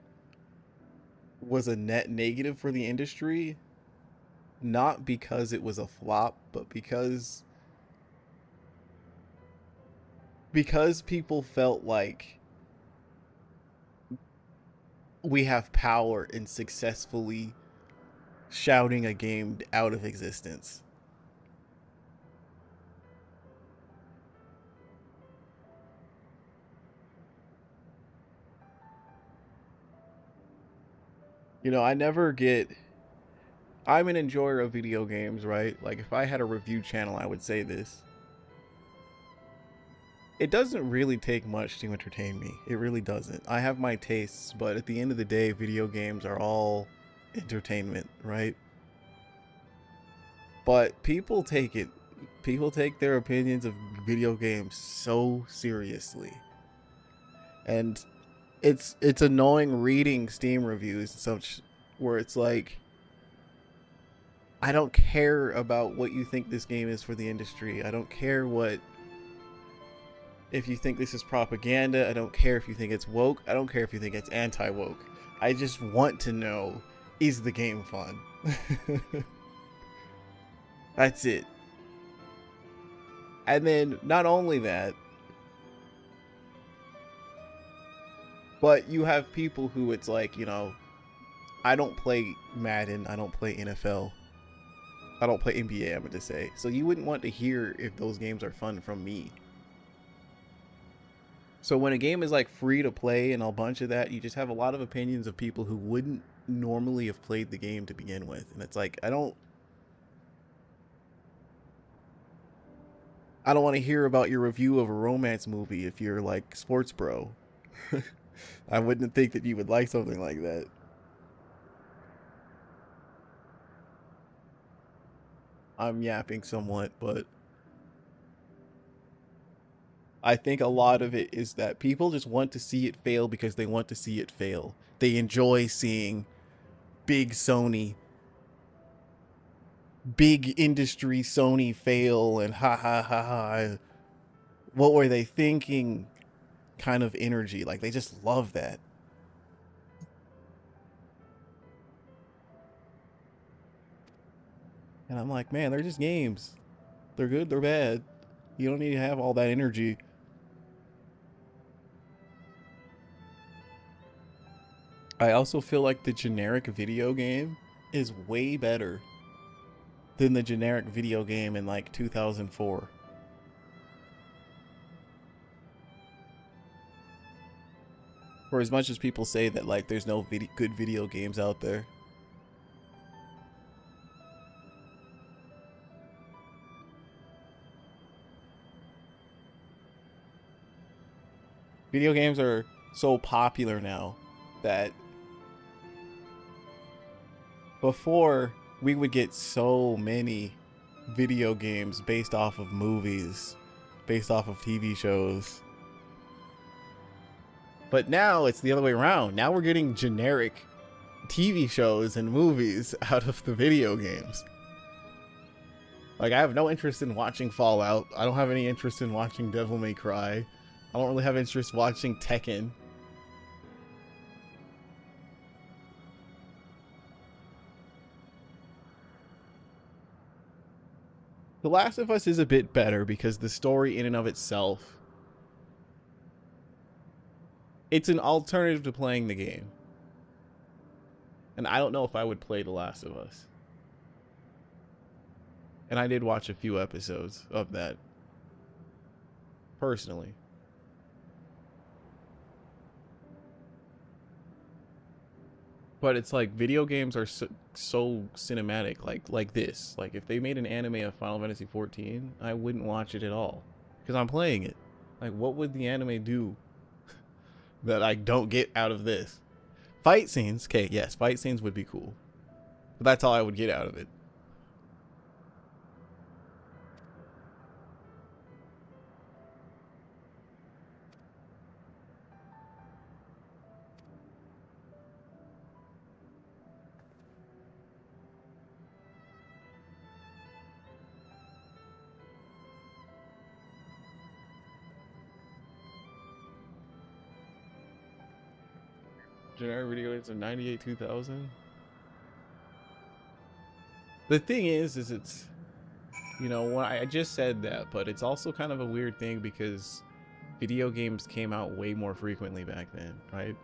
was a net negative for the industry. Not because it was a flop, but because people felt like we have power in successfully shouting a game out of existence. You know, I'm an enjoyer of video games, right? Like, if I had a review channel, I would say this. It doesn't really take much to entertain me. It really doesn't. I have my tastes, but at the end of the day, video games are all entertainment, right? But people take their opinions of video games so seriously. And it's annoying reading Steam reviews and such where it's like, I don't care about what you think this game is for the industry. I don't care if you think this is propaganda. I don't care if you think it's woke. I don't care if you think it's anti-woke. I just want to know, is the game fun? That's it. And then not only that, but you have people who it's like, you know, I don't play Madden, I don't play NFL, I don't play NBA, I'm going to say. So you wouldn't want to hear if those games are fun from me. So when a game is like free to play and a bunch of that, you just have a lot of opinions of people who wouldn't normally have played the game to begin with. And it's like, I don't want to hear about your review of a romance movie if you're like Sports Bro. I wouldn't think that you would like something like that. I'm yapping somewhat, but I think a lot of it is that people just want to see it fail because they want to see it fail. They enjoy seeing big industry Sony fail and ha ha ha ha. What were they thinking? Kind of energy. Like, they just love that. And I'm like, man, they're just games. They're good, they're bad. You don't need to have all that energy. I also feel like the generic video game is way better than the generic video game in like 2004. For as much as people say that like there's no good video games out there. Video games are so popular now that before we would get so many video games based off of movies, based off of TV shows. But now it's the other way around. Now we're getting generic TV shows and movies out of the video games. Like, I have no interest in watching Fallout. I don't have any interest in watching Devil May Cry. I don't really have interest watching Tekken. The Last of Us is a bit better because the story in and of itself, it's an alternative to playing the game. And I don't know if I would play The Last of Us. And I did watch a few episodes of that. Personally. But it's like video games are so cinematic, like this. Like if they made an anime of Final Fantasy 14, I wouldn't watch it at all because I'm playing it. Like what would the anime do that I don't get out of this? Fight scenes, okay, yes, fight scenes would be cool, but that's all I would get out of it. Generic video games of 98 2000. The thing is it's, you know, when I just said that, but it's also kind of a weird thing because video games came out way more frequently back then, right?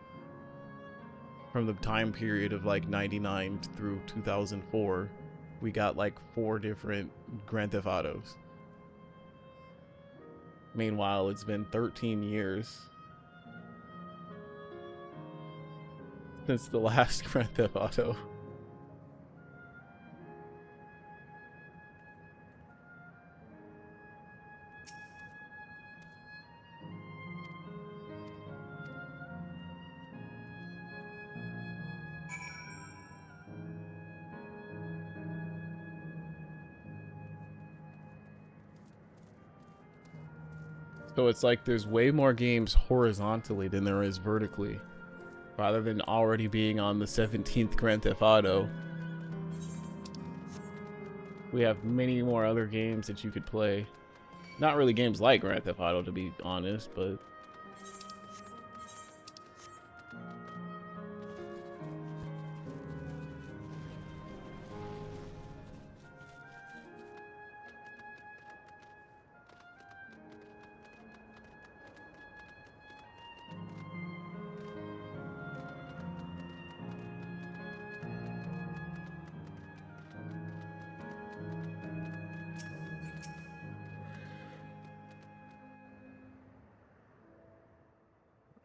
From the time period of like 99 through 2004, we got like 4 different Grand Theft Autos. Meanwhile, it's been 13 years since the last Grand Theft Auto. So it's like there's way more games horizontally than there is vertically. Rather than already being on the 17th Grand Theft Auto, we have many more other games that you could play. Not really games like Grand Theft Auto, to be honest, but...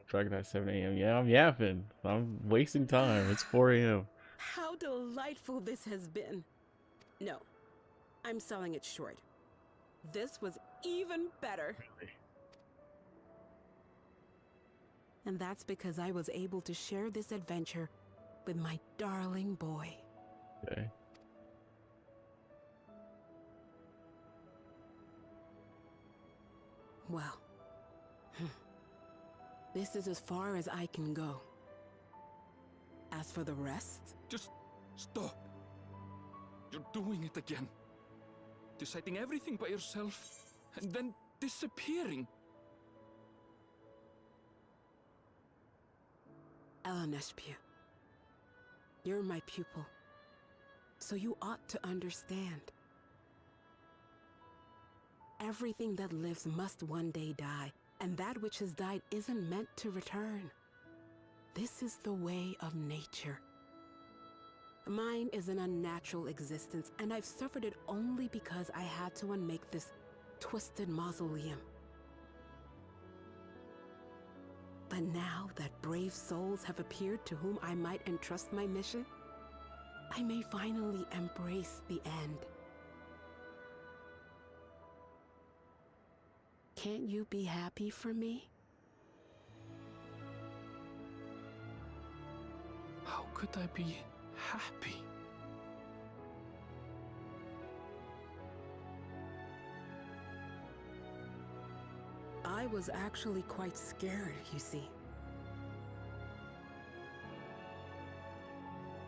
Dragon at 7 a.m. Yeah, I'm yapping. I'm wasting time. It's 4 a.m. How delightful this has been. No, I'm selling it short. This was even better. Really? And that's because I was able to share this adventure with my darling boy. Okay. Well, this is as far as I can go. As for the rest... Just stop. You're doing it again. Deciding everything by yourself, and then disappearing. Eleneshpia, you're my pupil, so you ought to understand. Everything that lives must one day die, and that which has died isn't meant to return. This is the way of nature. Mine is an unnatural existence, and I've suffered it only because I had to unmake this twisted mausoleum. But now that brave souls have appeared to whom I might entrust my mission, I may finally embrace the end. Can't you be happy for me? How could I be happy? I was actually quite scared, you see.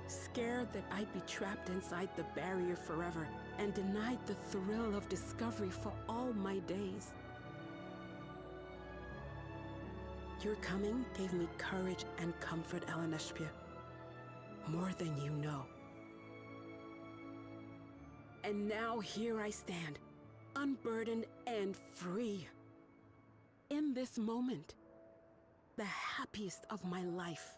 Scared that I'd be trapped inside the barrier forever and denied the thrill of discovery for all my days. Your coming gave me courage and comfort, Eleneshpia. More than you know. And now here I stand, unburdened and free. In this moment, the happiest of my life.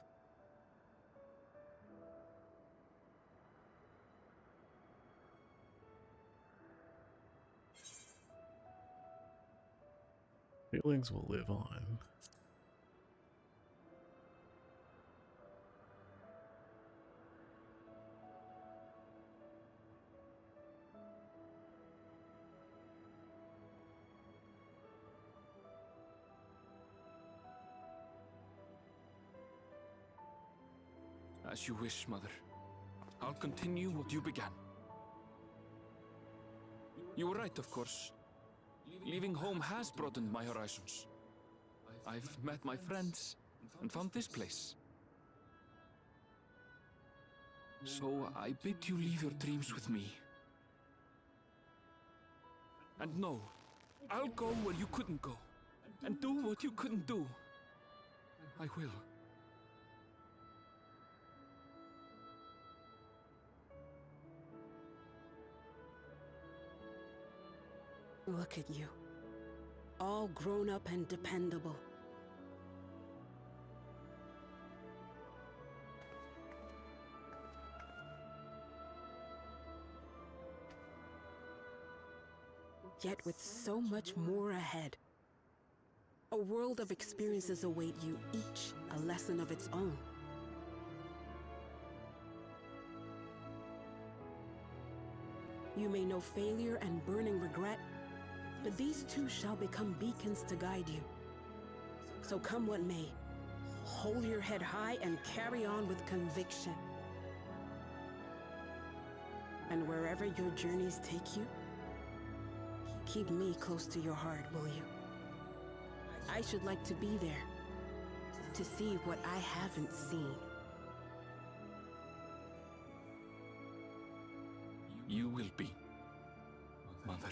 Feelings will live on. As you wish, Mother. I'll continue what you began. You were right, of course. Leaving home has broadened my horizons. I've met my friends and found this place. So I bid you leave your dreams with me. And no, I'll go where you couldn't go, and do what you couldn't do. I will. Look at you. All grown up and dependable. Yet with so much more ahead. A world of experiences await you, each a lesson of its own. You may know failure and burning regret, but these too shall become beacons to guide you. So come what may, hold your head high and carry on with conviction. And wherever your journeys take you, keep me close to your heart, will you? I should like to be there, to see what I haven't seen. You will be, Mother.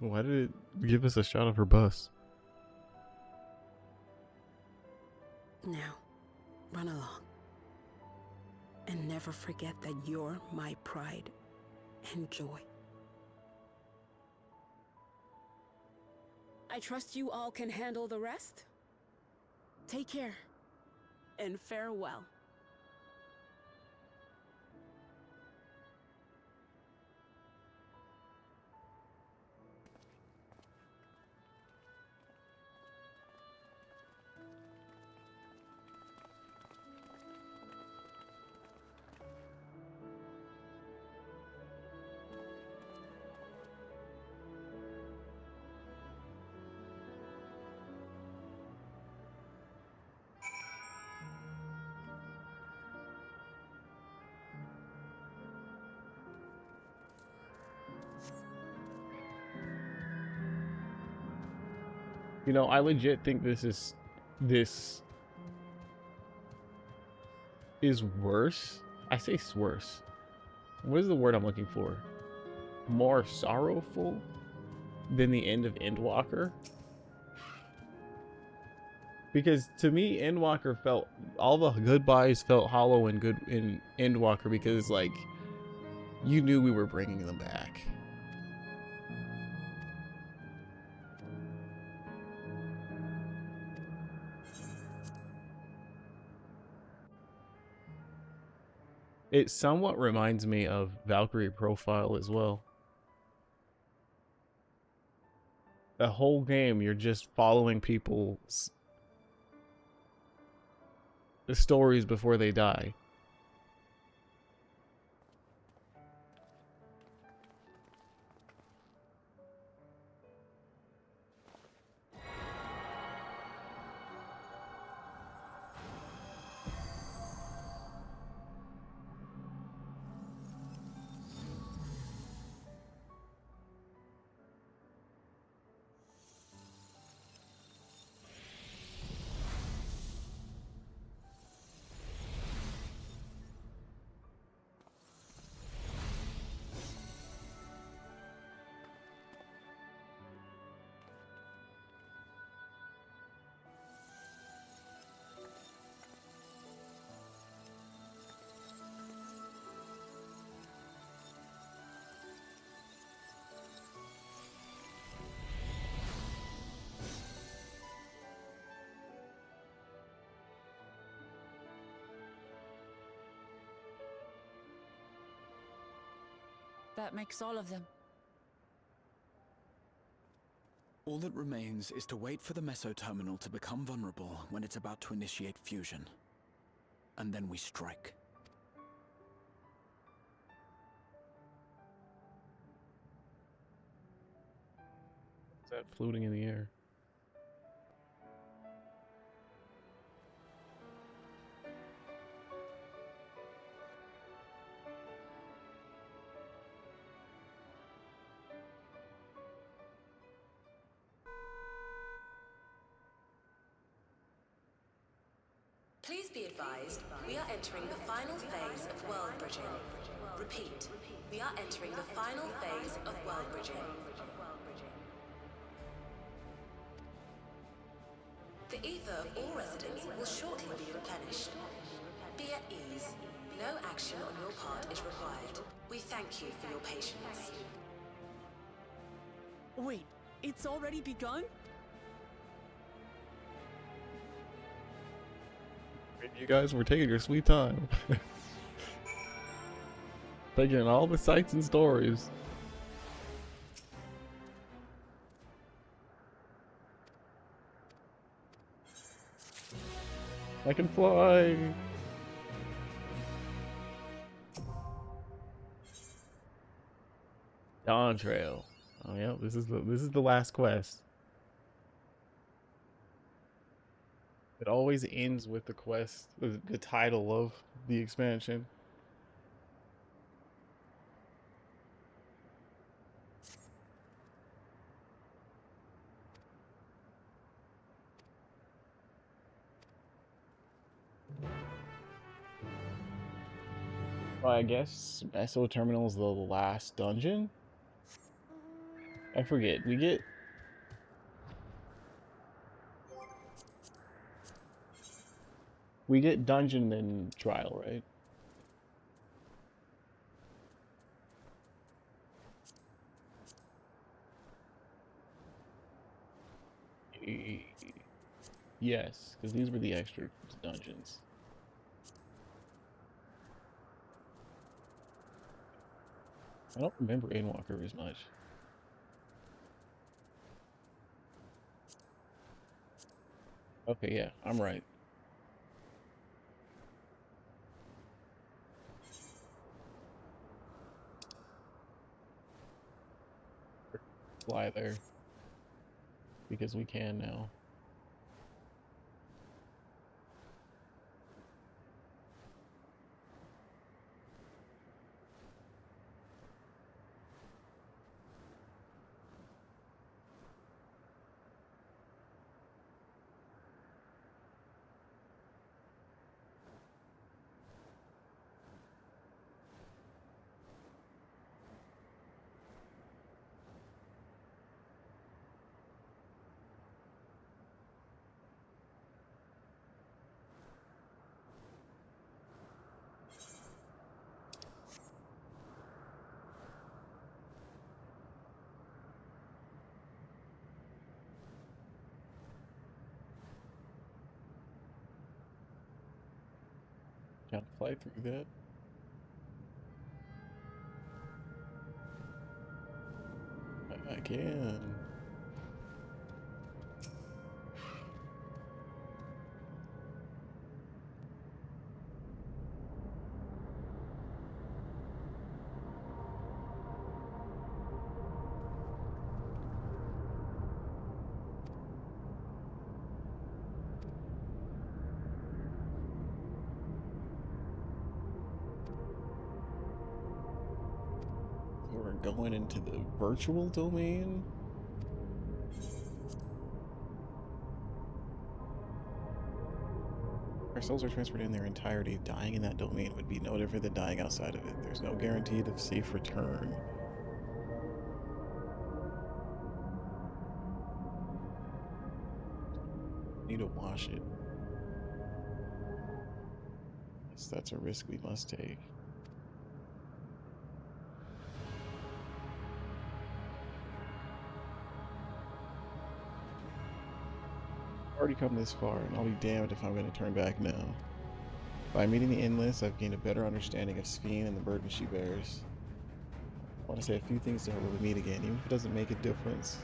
Why did it give us a shot of her bust? Now, run along. And never forget that you're my pride and joy. I trust you all can handle the rest. Take care, and farewell. You know, I legit think this is worse. I say it's worse. What is the word I'm looking for? More sorrowful than the end of Endwalker. Because to me, Endwalker felt, all the goodbyes felt hollow and good in Endwalker because, like, you knew we were bringing them back. It somewhat reminds me of Valkyrie Profile as well. The whole game, you're just following people's stories before they die. That makes all of them. All that remains is to wait for the meso-terminal to become vulnerable when it's about to initiate fusion. And then we strike. What's that floating in the air? Please be advised, we are entering the final phase of world bridging. Repeat, we are entering the final phase of world bridging. The ether of all residents will shortly be replenished. Be at ease. No action on your part is required. We thank you for your patience. Wait, it's already begun? You guys were taking your sweet time. Taking in all the sights and stories. I can fly. Dawntrail. Oh yeah, this is the last quest. It always ends with the quest, the title of the expansion. Well, I guess Meso Terminal is the last dungeon? I forget. We get dungeon then trial, right? Yes, because these were the extra dungeons. I don't remember Endwalker as much. Okay, yeah, I'm right. Fly there. Because we can now. Can't fly through that. I can. We're going into the virtual domain. Our souls are transferred in their entirety. Dying in that domain would be no different than dying outside of it. There's no guarantee of safe return. Need to wash it. Yes, that's a risk we must take. Already come this far, and I'll be damned if I'm going to turn back now. By meeting the Endless, I've gained a better understanding of Sphene and the burden she bears. want to say a few things to her when we meet again, even if it doesn't make a difference.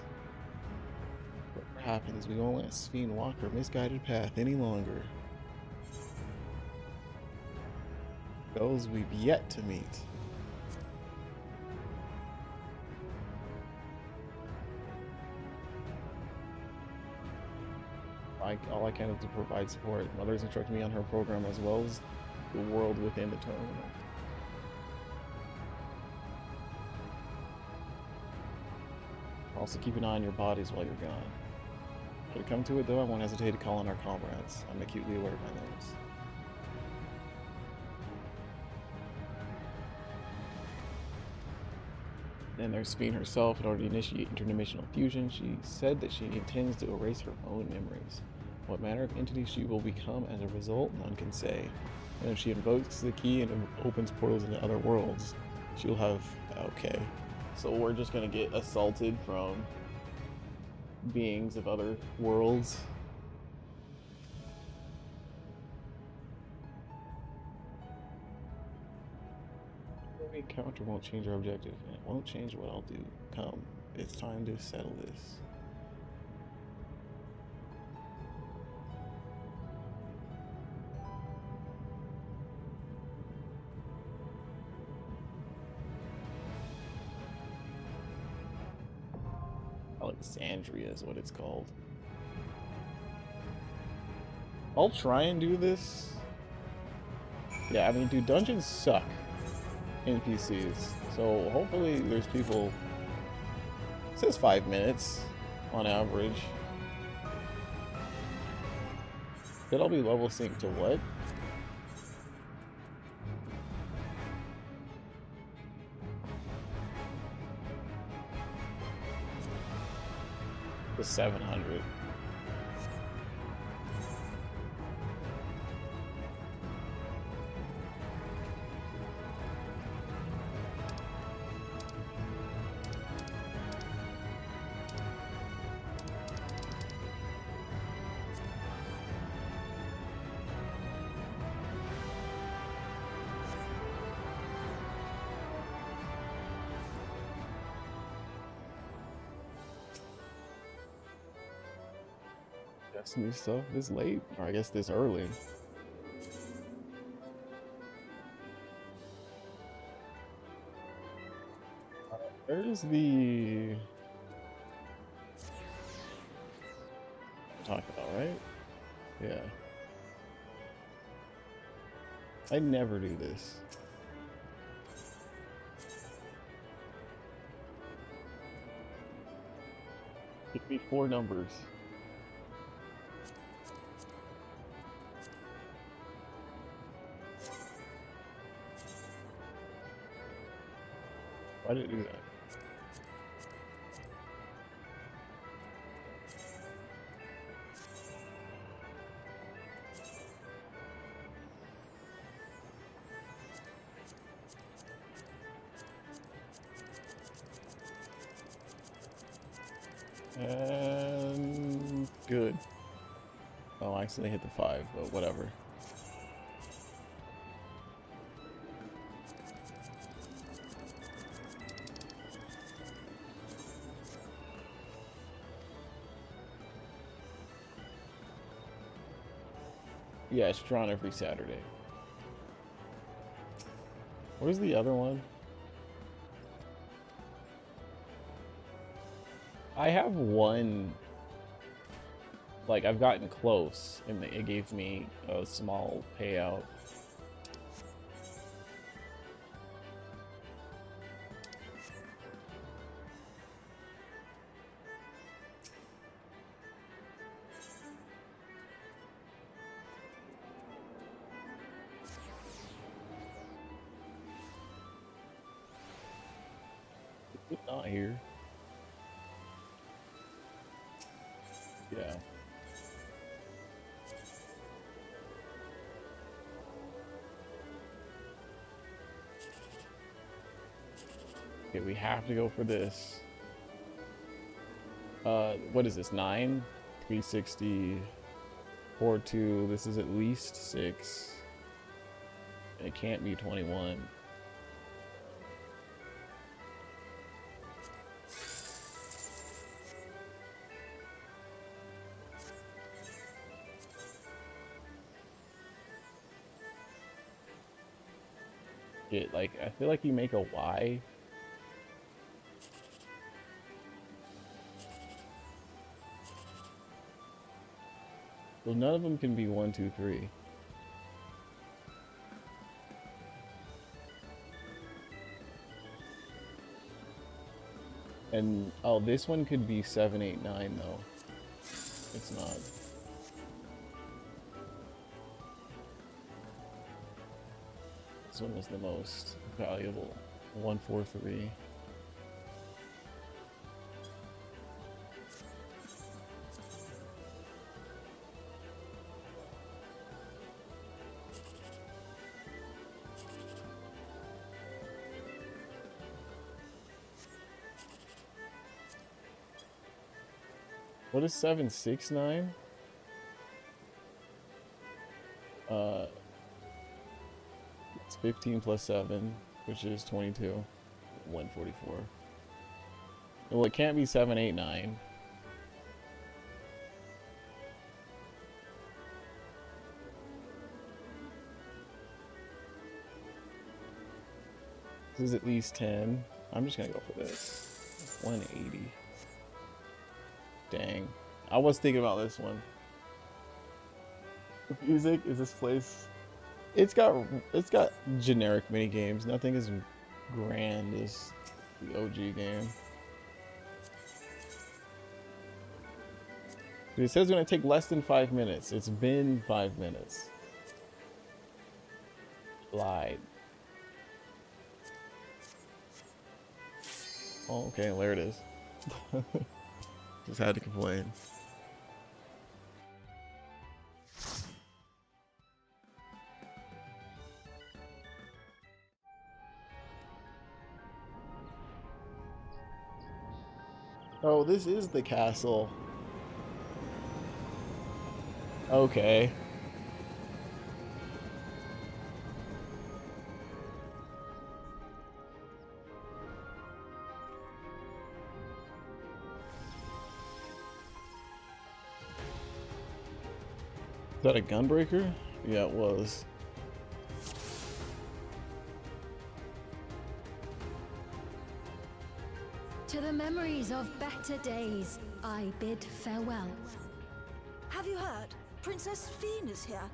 Whatever happens, we won't let Sphene walk her misguided path any longer. Those we've yet to meet. All I can is to provide support. Mother's instructed me on her program as well as the world within the terminal. Also keep an eye on your bodies while you're gone. Should it come to it though, I won't hesitate to call on our comrades. I'm acutely aware of my limits. Then there's Sphene herself. In order to initiate interdimensional fusion, she said that she intends to erase her own memories. What manner of entity she will become as a result, none can say. And if she invokes the key and opens portals into other worlds, she'll have... Okay. So we're just gonna get assaulted from beings of other worlds. Every encounter won't change our objective, and it won't change what I'll do. Come, it's time to settle this. Alexandria is what it's called. I'll try and do this. Yeah, I mean, dude, dungeons suck. NPCs. So hopefully there's people. It says 5 minutes on average. Then I'll be level synced to what? The 700. New stuff this late, or I guess this early. There's the I'm talking about, right? Yeah. I never do this. Give me 4 numbers. Why did it do that? And good. Oh, I accidentally hit the 5, but whatever. Yeah, it's drawn every Saturday. Where's the other one? I have one, like, I've gotten close, and it gave me a small payout. It's not here. Yeah. Okay, we have to go for this. What is this? 9? 360. 4-2. This is at least 6. It can't be 21. it. Like, I feel like you make a Y. Well, none of them can be 1, 2, 3. And, oh, this one could be 7, 8, 9, though. It's not. This one was the most valuable. 1, 4, 3. What is 7, 6, 9? It's 15 plus 7, which is 22. 144. Well, it can't be 7, 8, 9. This is at least 10. I'm just gonna go for this. 180. Dang. I was thinking about this one. The music is this place. It's got generic mini games. Nothing as grand as the OG game. It says it's gonna take less than 5 minutes. It's been 5 minutes. Lied. Oh, okay, there it is. Just had to complain. Oh, this is the castle. Okay. Is that a gunbreaker? Yeah, it was. To the memories of better days, I bid farewell. Have you heard? Princess Fiend is here.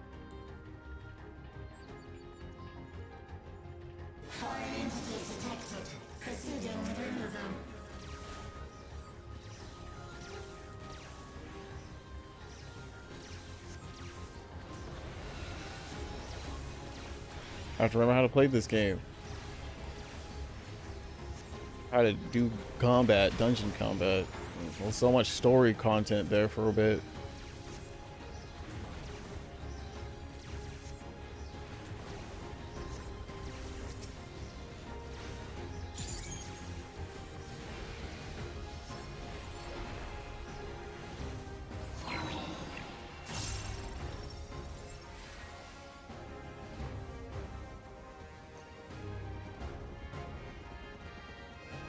Foreign entities detected. Proceeding with removal. I have to remember how to play this game. How to do combat, dungeon combat. Well, so much story content there for a bit.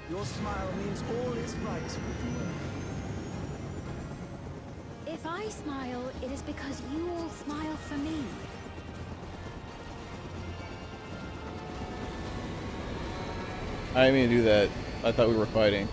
Your smile means all is right with the world. If I smile, it is because you all smile for me. I didn't mean to do that. I thought we were fighting.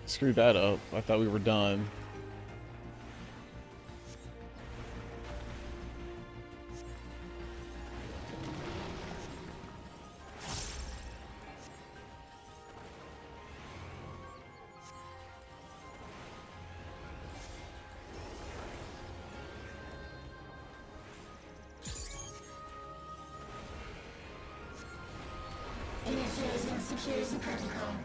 Screwed that up. I thought we were done. Security protocol.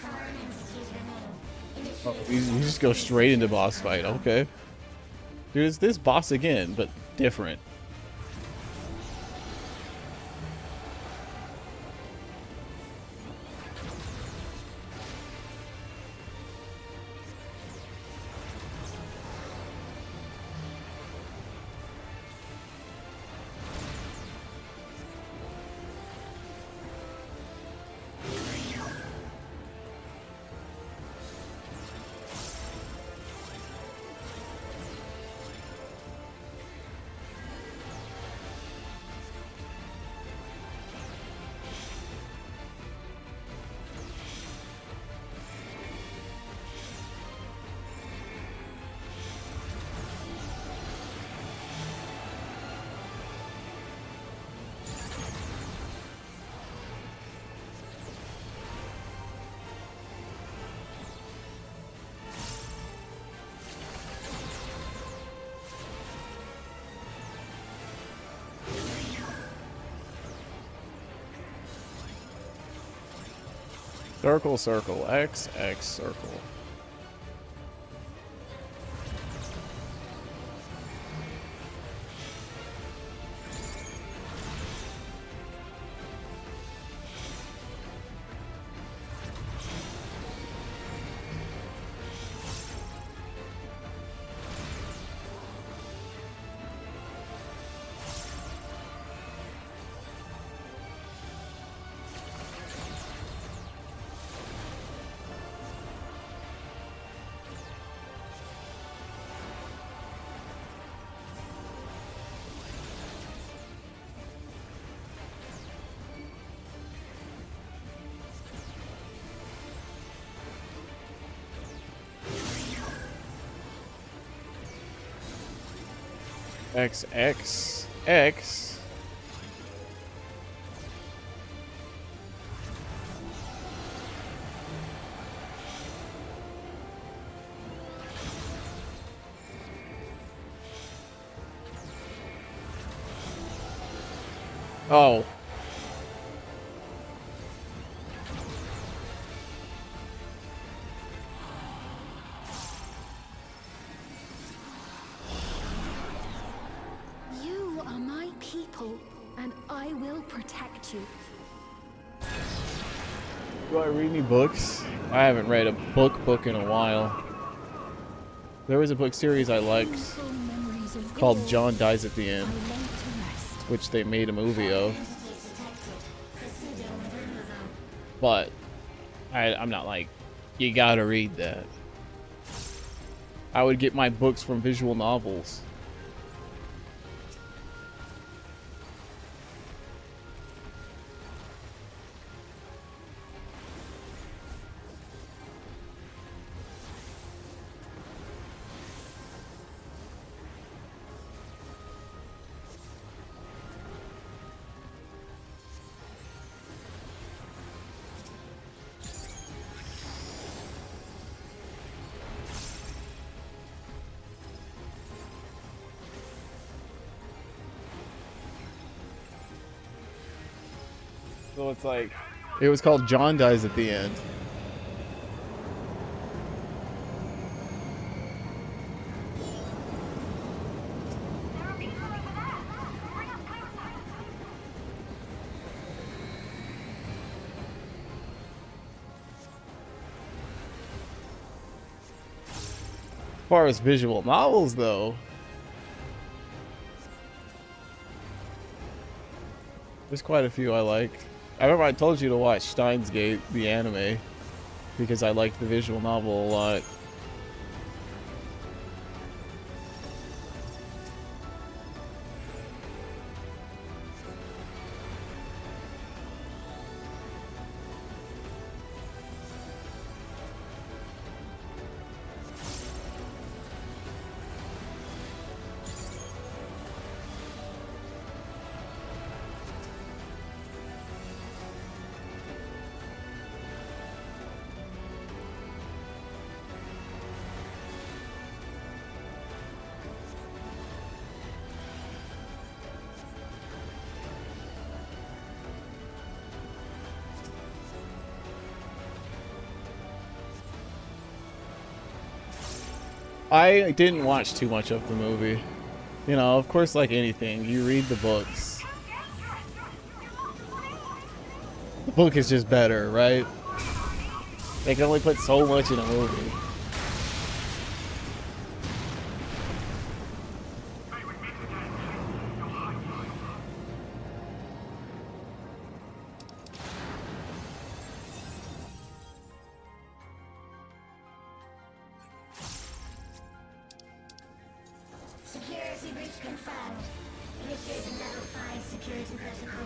Foreign entities remain. Oh, you just go straight into boss fight. Okay. Dude, it's this boss again, but different. Circle, circle, X, X, circle. X, X, X. Oh. You are my people, and I will protect you. Do I read any books? I haven't read a book in a while. There was a book series I liked called John Dies at the End, which they made a movie of. But I'm not like, you gotta read that. I would get my books from visual novels. So it's like, it was called John Dies at the End. As far as visual novels, though, there's quite a few I like. I remember I told you to watch Steins Gate, the anime, because I liked the visual novel a lot. I didn't watch too much of the movie. You know, of course, like anything, you read the books. The book is just better, right? They can only put so much in a movie. Security breach confirmed. Initiating level 5 security protocol.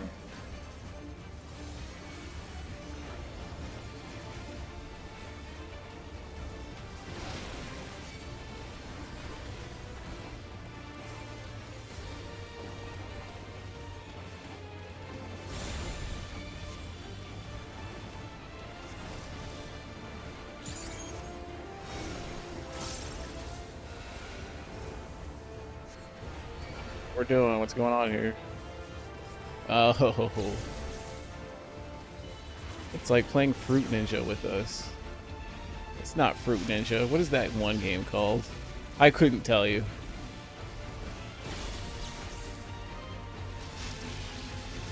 We're doing? What's going on here? Oh. It's like playing Fruit Ninja with us. It's not Fruit Ninja. What is that one game called? I couldn't tell you.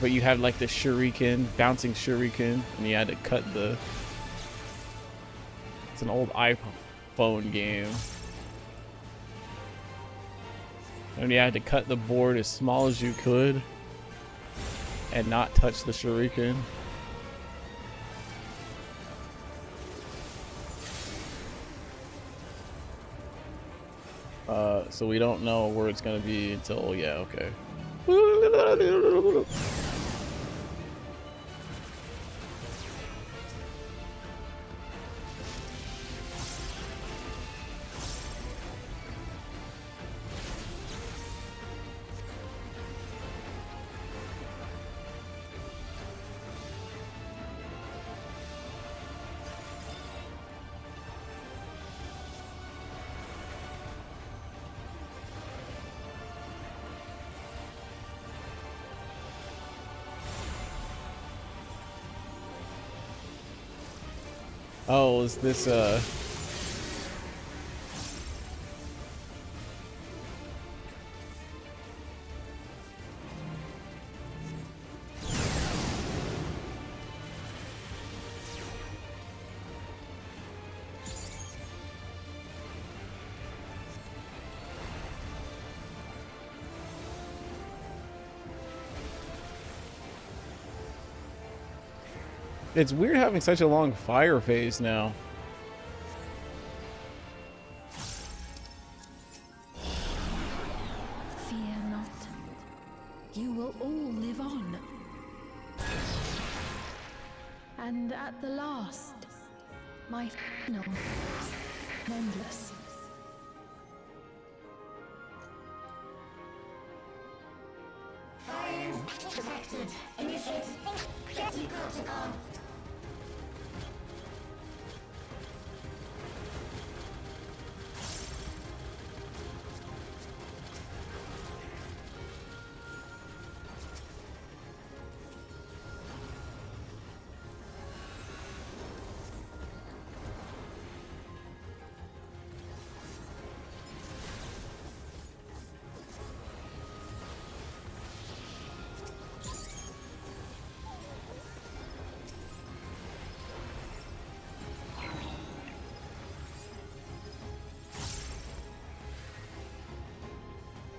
But you had like the shuriken, bouncing shuriken, and you had to cut the... It's an old iPhone game. And you had to cut the board as small as you could and not touch the shuriken. So we don't know where it's gonna be until, yeah, okay. Oh, is this It's weird having such a long fire phase now. Fear not. You will all live on. And at the last, my final endless. Fire detected. Initiating security protocol.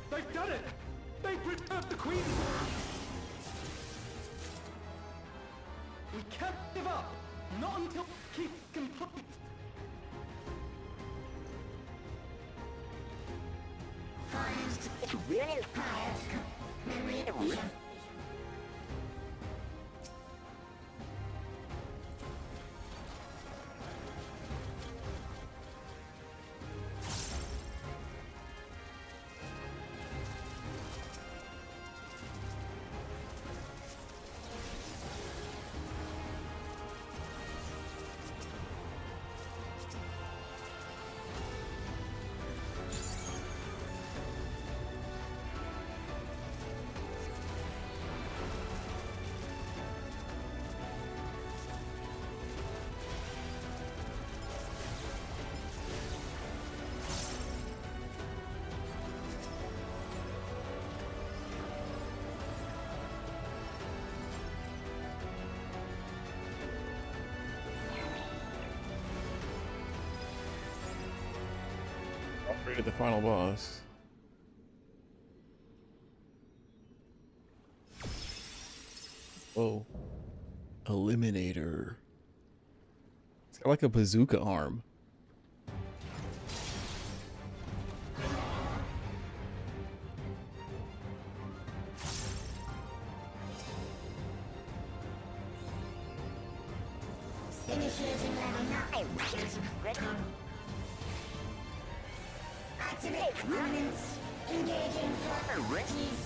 They've done it! They've preserved the Queen! We can't give up! Not until keep complete! At the final boss. Whoa. Eliminator. It's got like a bazooka arm. Initiating level 9. Ready. Activate components. Engaging priorities.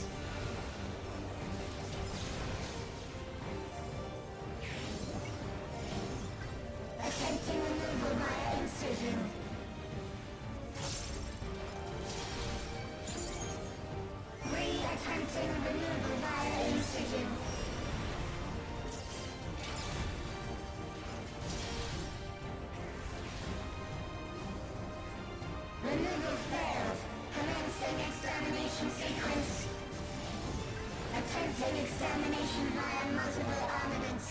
Attempting removal via incision. Attempting removal via incision. Removal failed. Commencing extermination sequence. Attempting extermination via multiple armaments.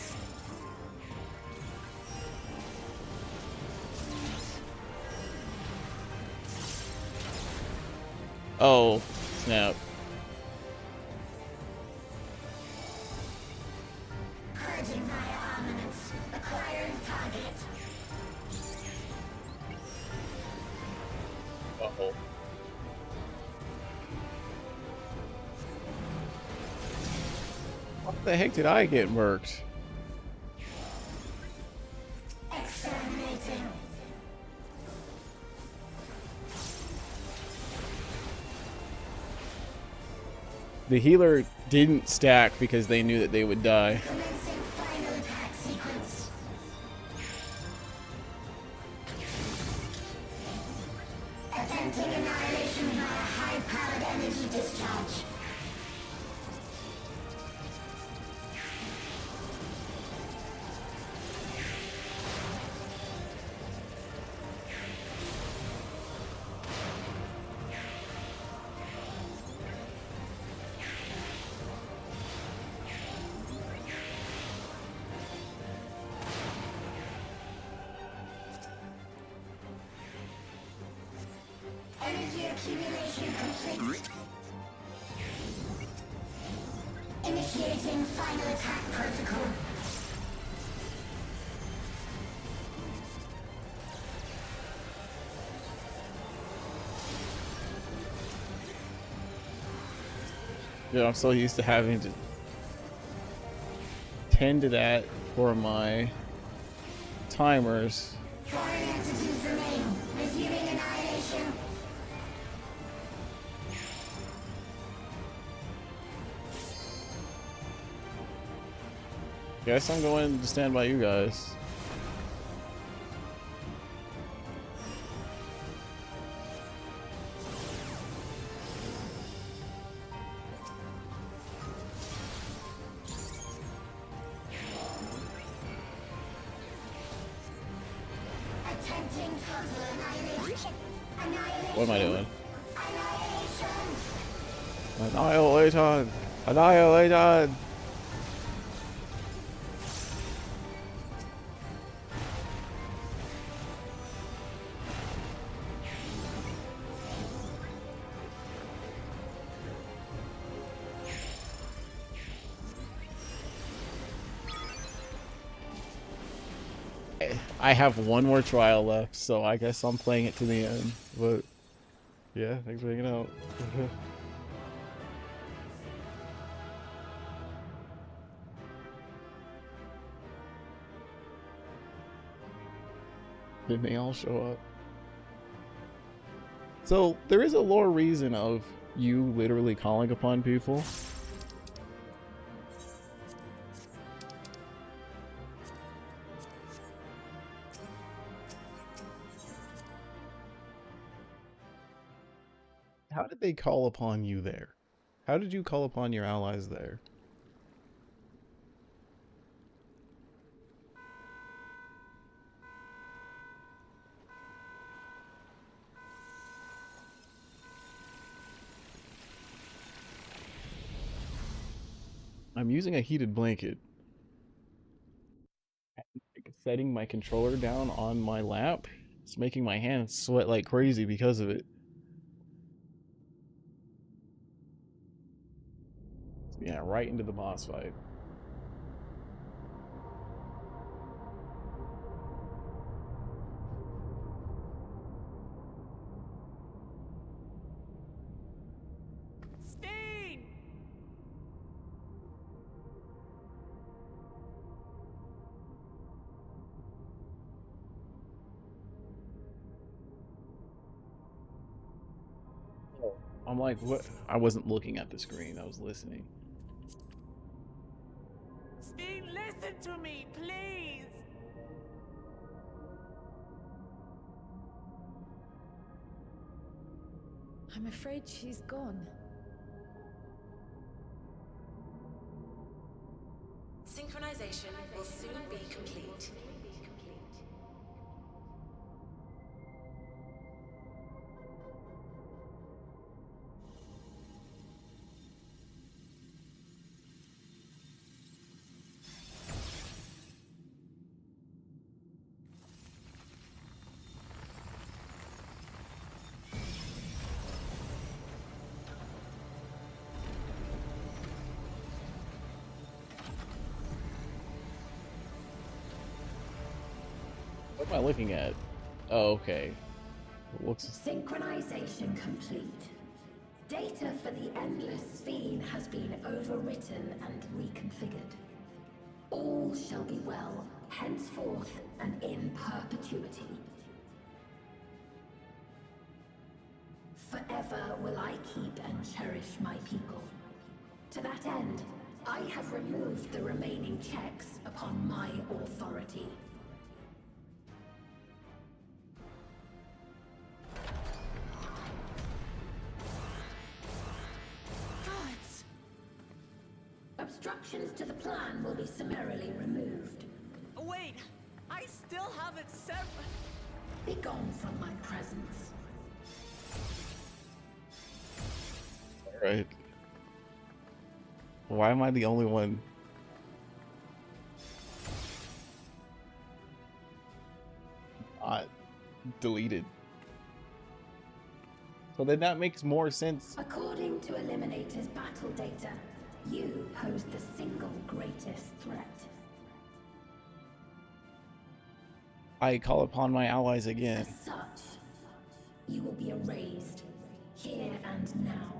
Oh, snap. Purging via armaments. Acquiring target. Uh-oh. What the heck did I get murked? Exterminating. The healer didn't stack because they knew that they would die. Commencing final attack sequence. Attempting annihilation via high-powered energy discharge. Energy accumulation complete. Initiating final attack protocol. Dude, I'm so used to having to tend to that for my timers. Foreign entities remain. Resuming annihilation. Guess I'm going to stand by you guys. Attempting total annihilation. What am I doing? Annihilation. Annihilation! Annihilation! I have one more trial left, so I guess I'm playing it to the end. But yeah, thanks for hanging out. Did they all show up? So there is a lore reason of you literally calling upon people. How did they call upon you there? How did you call upon your allies there? I'm using a heated blanket. Setting my controller down on my lap. It's making my hands sweat like crazy because of it. Yeah, right into the boss fight. Steen! I'm like, what? I wasn't looking at the screen. I was listening. Steen, listen to me, please! I'm afraid she's gone. Synchronization will soon be complete. What am I looking at? Oh, okay. It looks. Synchronization complete. Data for the Endless Fiend has been overwritten and reconfigured. All shall be well, henceforth and in perpetuity. Forever will I keep and cherish my people. To that end, I have removed the remaining checks upon my authority. Obstructions to the plan will be summarily removed. Wait, I still haven't said. Be gone from my presence. Alright. Why am I the only one? Not deleted. So then that makes more sense. According to Eliminator's battle data, you pose the single greatest threat. I call upon my allies again. As such, you will be erased, here and now.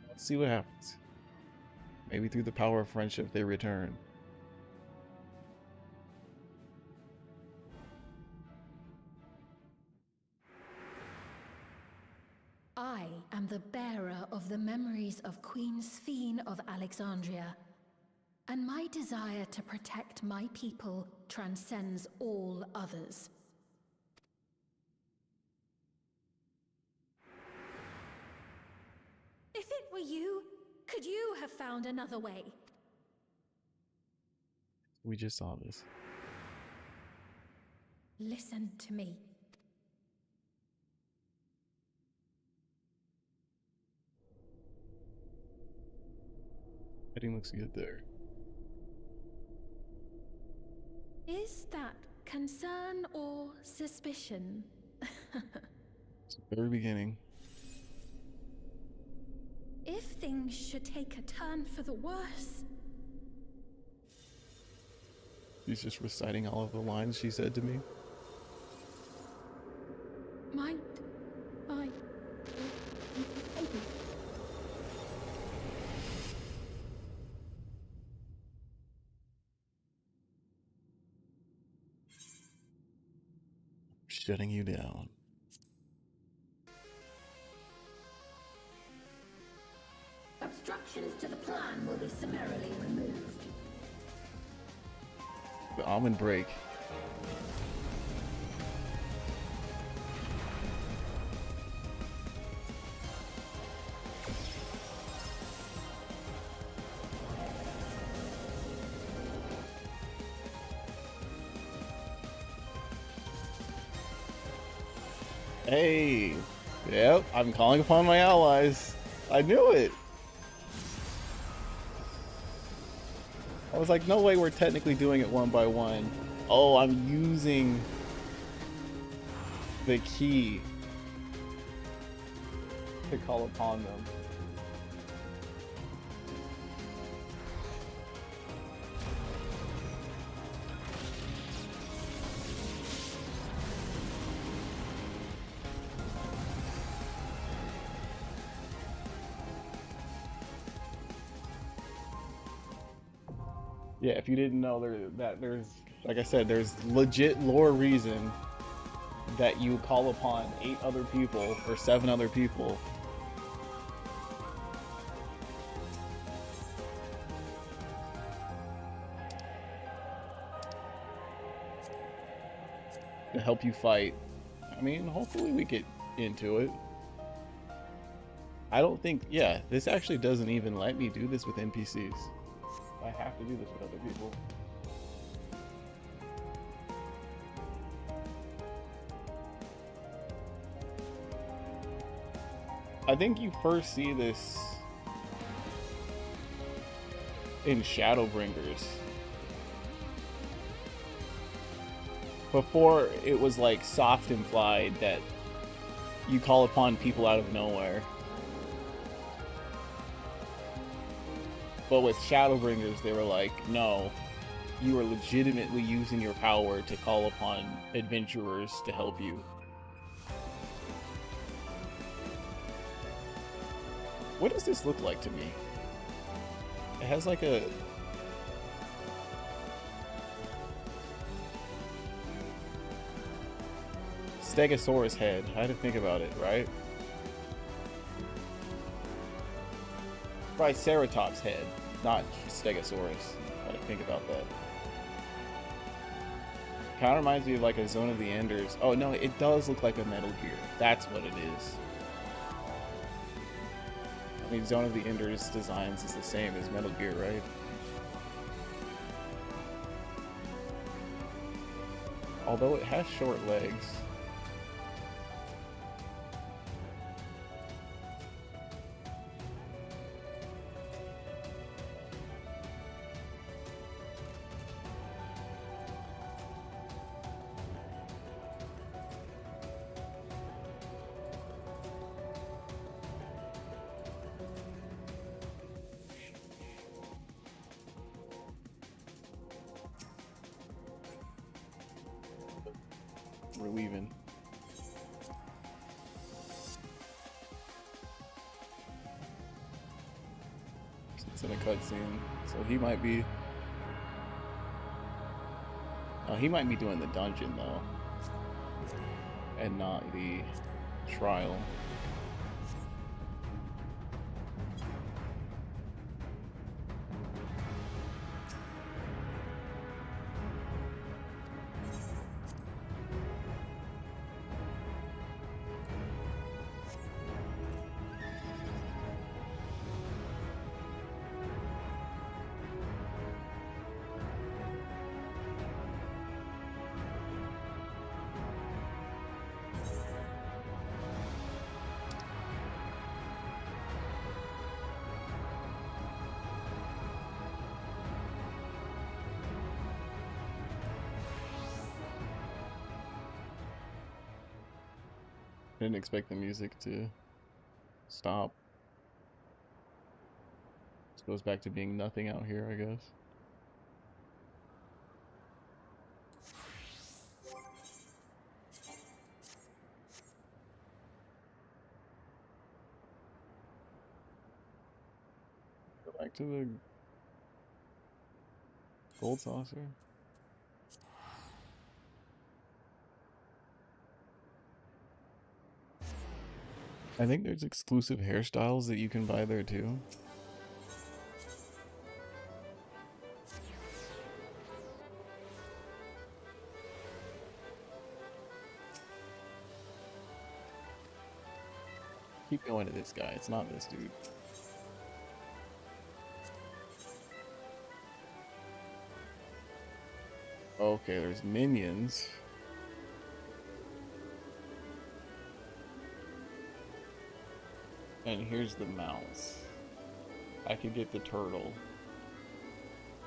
Let's see what happens. Maybe through the power of friendship they return. I am the bearer of the memories of Queen Sphene of Alexandria, and my desire to protect my people transcends all others. If it were you, could you have found another way? We just saw this. Listen to me. Heading looks good there. Is that concern or suspicion? It's the very beginning. If things should take a turn for the worse. She's just reciting all of the lines she said to me. Might I? Shutting you down. Obstructions to the plan will be summarily removed. The almond break. Hey, yep, I'm calling upon my allies. I knew it. I was like, no way we're technically doing it one by one. Oh, I'm using the key. to call upon them. Yeah, if you didn't know there's, like I said, there's legit lore reason that you call upon 8 other people or 7 other people to help you fight. I mean, hopefully we get into it. I don't think, yeah, this actually doesn't even let me do this with NPCs. I have to do this with other people. I think you first see this in Shadowbringers. Before it was like soft implied that you call upon people out of nowhere. But with Shadowbringers, they were like, no, you are legitimately using your power to call upon adventurers to help you. What does this look like to me? It has like a... Stegosaurus head. I had to think about it, right? Triceratops head, not Stegosaurus. Gotta think about that. Kind of reminds me of like a Zone of the Enders. Oh no, it does look like a Metal Gear. That's what it is. I mean, Zone of the Enders designs is the same as Metal Gear, right? Although it has short legs. We're leaving. It's in a cutscene, so he might be. Oh, he might be doing the dungeon though, and not the trial. Didn't expect the music to stop. This goes back to being nothing out here, I guess. Go back to the gold saucer. I think there's exclusive hairstyles that you can buy there too. Keep going to this guy. It's not this dude. Okay, there's minions. And here's the mouse. I could get the turtle.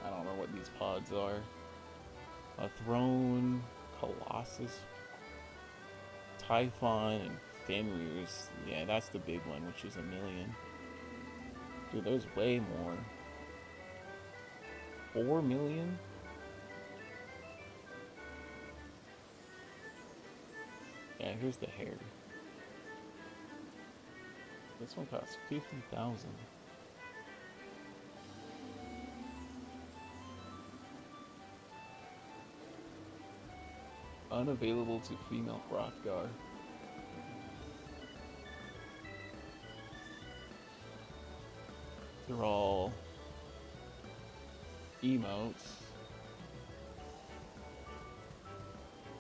I don't know what these pods are. A throne, Colossus, Typhon, and Fenrir's, yeah, that's the big one, which is 1 million. Dude, there's way more. 4 million? Yeah, here's the hair. This one costs 50,000. Unavailable to female Hrothgar. They're all emotes.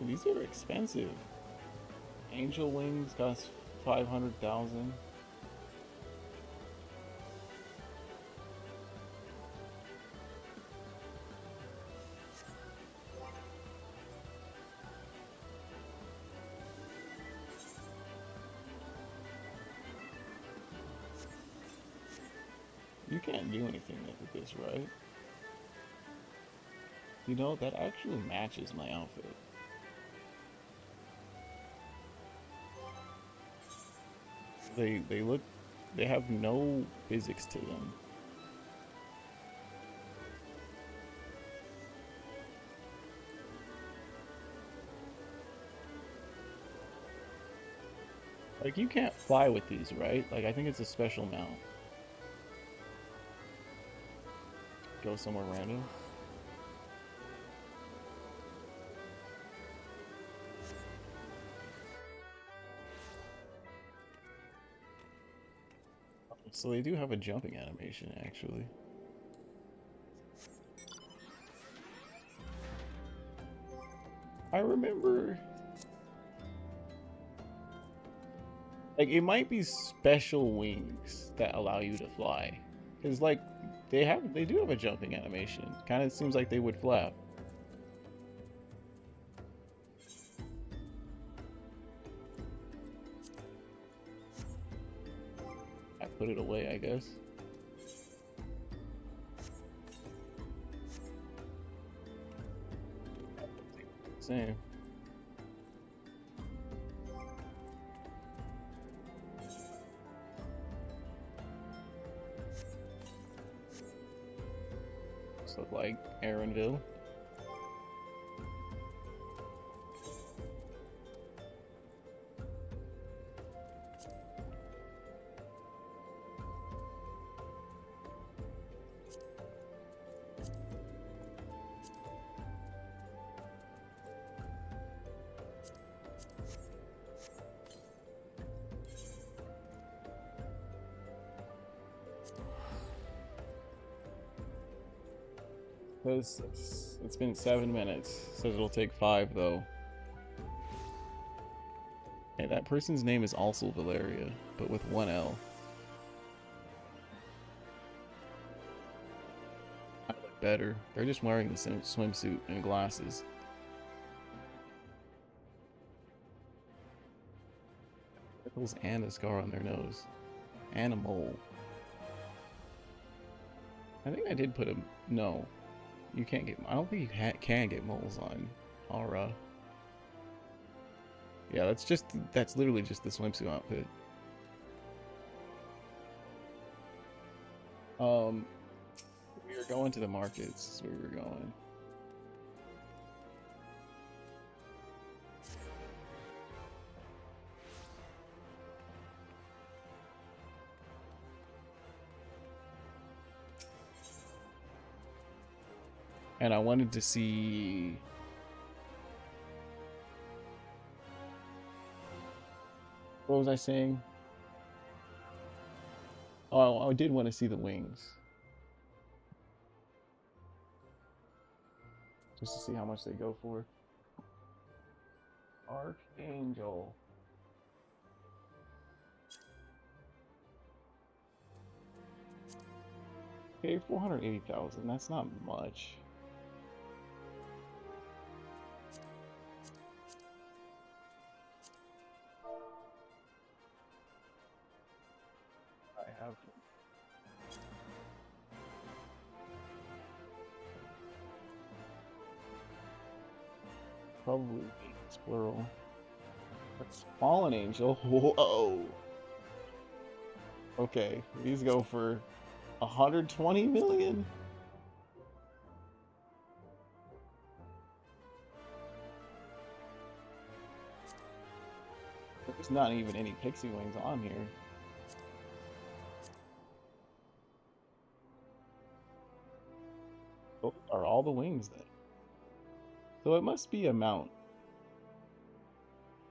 These are expensive. Angel wings cost 500,000. You can't do anything with this, right? You know, that actually matches my outfit. They have no physics to them. Like, you can't fly with these, right? Like, I think it's a special mount. Go somewhere random. So they do have a jumping animation, actually. I remember... Like, it might be special wings that allow you to fly. Because, like, they do have a jumping animation. Kind of seems like they would flap. I put it away, I guess. Same. Look like Aaronville. It's been 7 minutes. Says it'll take 5 though. Hey, that person's name is also Valeria, but with 1 L. I look better. They're just wearing the same swimsuit and glasses. Pickles and a scar on their nose. And a mole. I think I did put a... No. You can't get... I don't think you can get moles on Aura. Yeah, that's literally just the swimsuit outfit. We were going to the markets. That's where we were going. And I wanted to see... What was I saying? Oh, I did want to see the wings. Just to see how much they go for. Archangel. Okay, 480,000. That's not much. I have... Probably it's plural. That's Fallen Angel. Whoa. Okay, these go for 120 million. There's not even any Pixie Wings on here. Those are all the wings then. So it must be a mount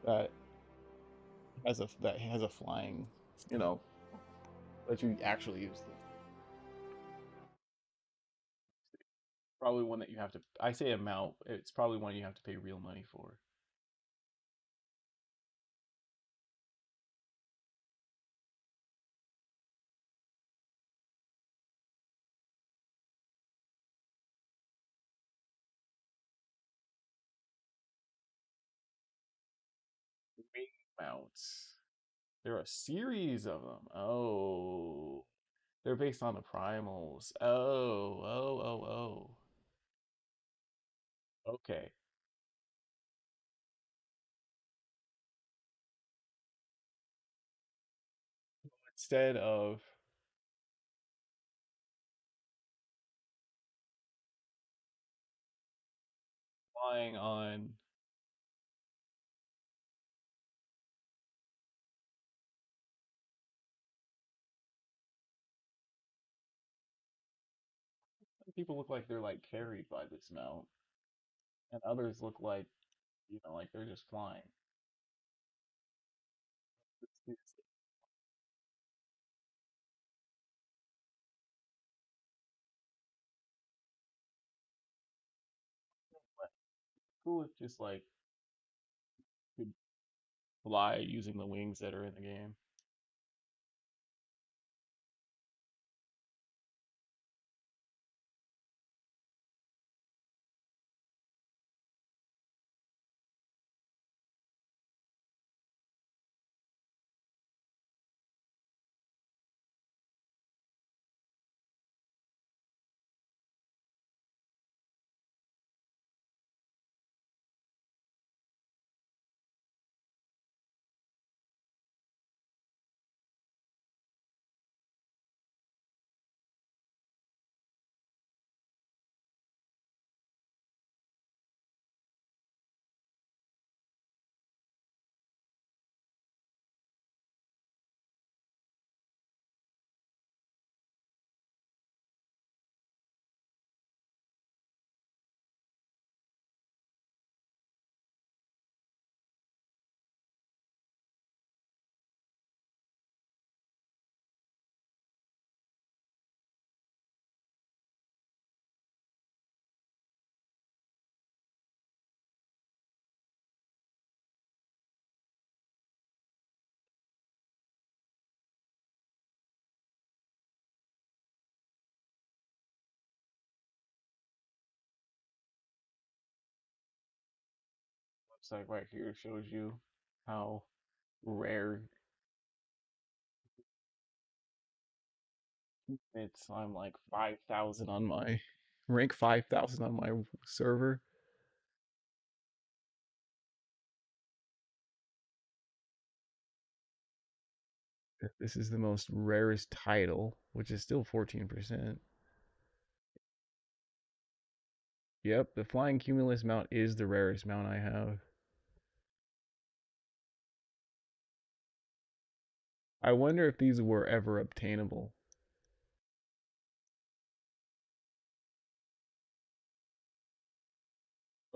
that has a flying, you know, that you actually use them. Probably one that you have to. I say a mount. It's probably one you have to pay real money for. Wing mounts. There are a series of them. Oh, they're based on the primals. Oh. Okay. Instead of flying on some people look like they're like carried by this mount, and others look like, like they're just flying. It's cool if just like could fly using the wings that are in the game. Website right here shows you how rare it's. I'm like 5,000 on my rank 5,000 on my server. This is the most rarest title, which is still 14%. Yep, the Flying Cumulus mount is the rarest mount I have. I wonder if these were ever obtainable.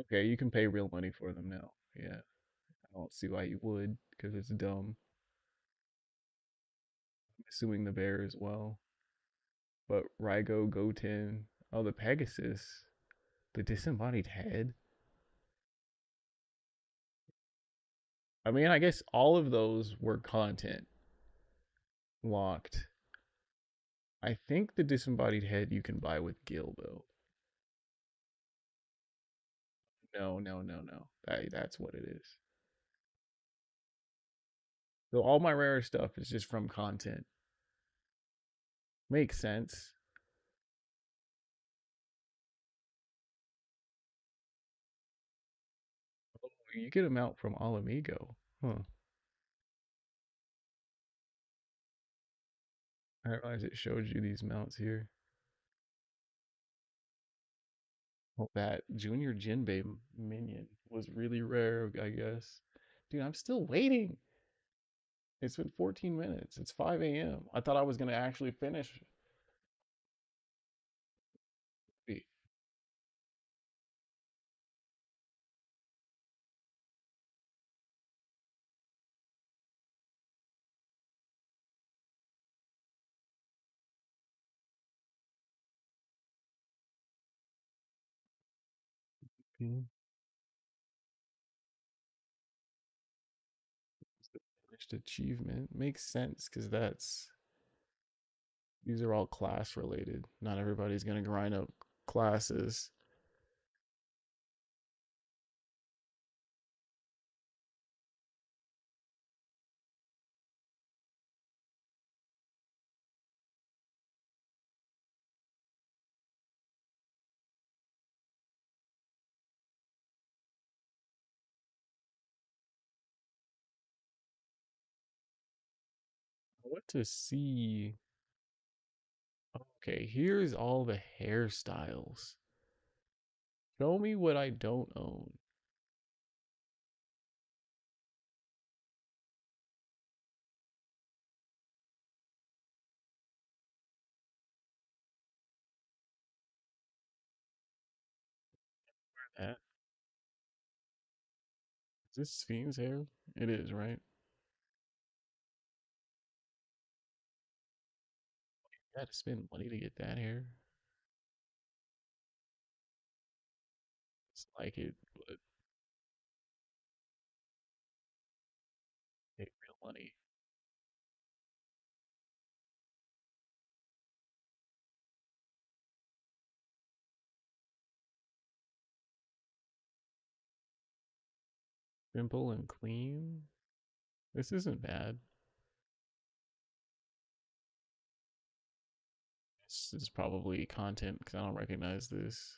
Okay, you can pay real money for them now. Yeah, I don't see why you would, because it's dumb. I'm assuming the bear as well. But Rygo, Goten, oh, the Pegasus, the disembodied head. I mean, I guess all of those were content locked. I think the disembodied head you can buy with Gil though. No. That's what it is. So all my rare stuff is just from content. Makes sense. You get them out from Alamigo. Huh. I didn't realize it showed you these mounts here. Well, that Junior Jinbei minion was really rare, I guess. Dude, I'm still waiting. It's been 14 minutes. It's 5 a.m. I thought I was gonna actually finish. Wait, 15? It's the finished achievement. Makes sense because these are all class related. Not everybody's gonna grind up classes. What to see? Okay, here's all the hairstyles. Show me what I don't own. That is this Fiend's hair? It is, right? You gotta spend money to get that hair. It's like it, but take real money. Simple and clean. This isn't bad. This is probably content because I don't recognize this.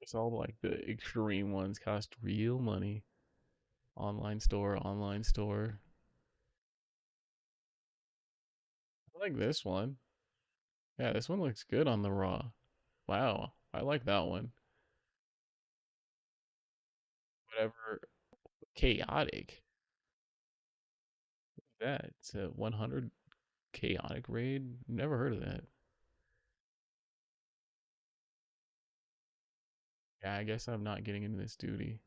It's all like the extreme ones cost real money. Online store, online store. I like this one. Yeah, this one looks good on the raw. Wow, I like that one. Whatever. Chaotic. That it's a 100 chaotic raid. Never heard of that. Yeah, I guess I'm not getting into this duty.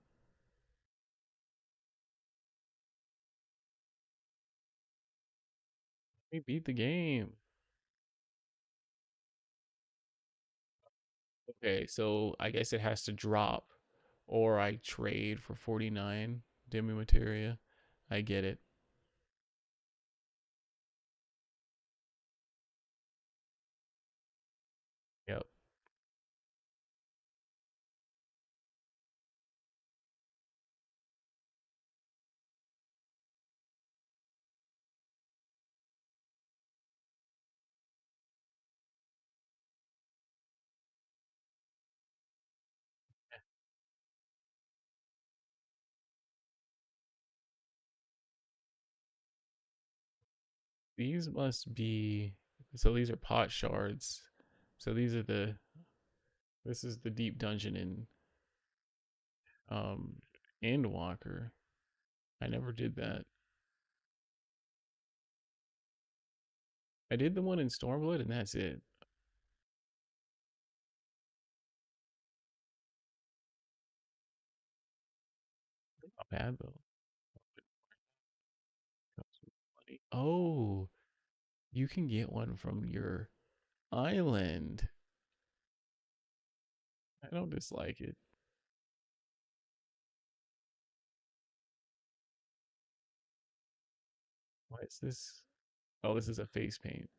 We beat the game. Okay, so I guess it has to drop, or I trade for 49 demi materia. I get it. Yep. These must be, so these are pot shards. So these are this is the deep dungeon in um Endwalker. I never did that. I did the one in Stormblood and that's it. Not bad though. Oh, you can get one from your island. I don't dislike it. Why is this? Oh, this is a face paint.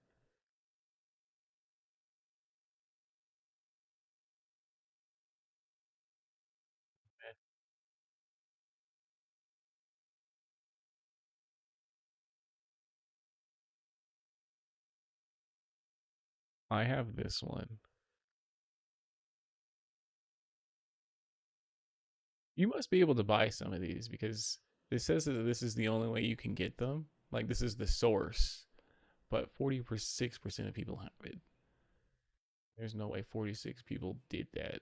I have this one. You must be able to buy some of these because it says that this is the only way you can get them. Like this is the source, but 46% of people have it. There's no way 46 people did that.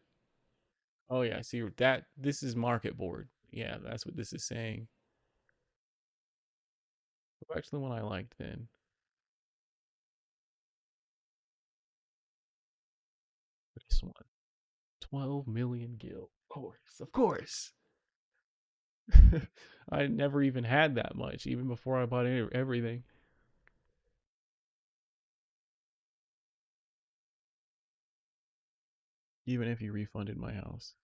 Oh yeah, I see that. This is market board. Yeah, that's what this is saying. Actually, one I liked then. This one. 12 million gil. Of course, of course. I never even had that much, even before I bought everything. Even if you refunded my house.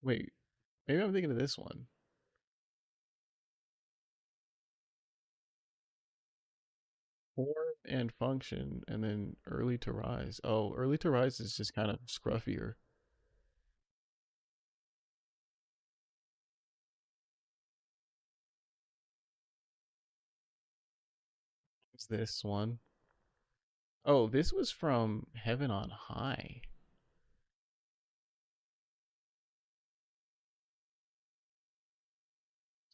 Wait, maybe I'm thinking of this one. Form and function, and then early to rise. Oh, early to rise is just kind of scruffier. What's this one? Oh, this was from Heaven on High.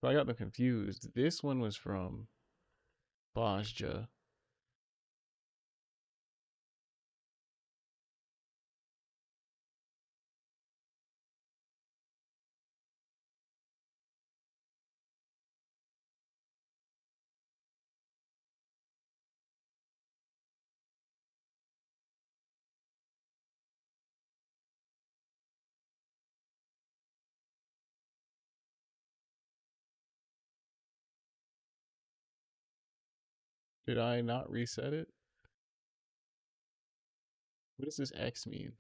So I got them confused. This one was from Bajja. Did I not reset it? What does this X mean?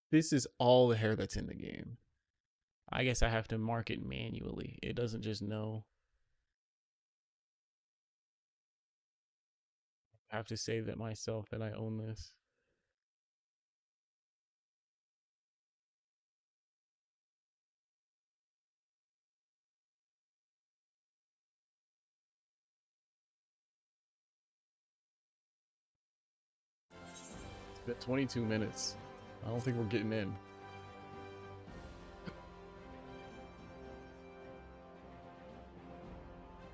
This is all the hair that's in the game. I guess I have to mark it manually. It doesn't just know. I have to save it myself that I own this. It's been 22 minutes. I don't think we're getting in.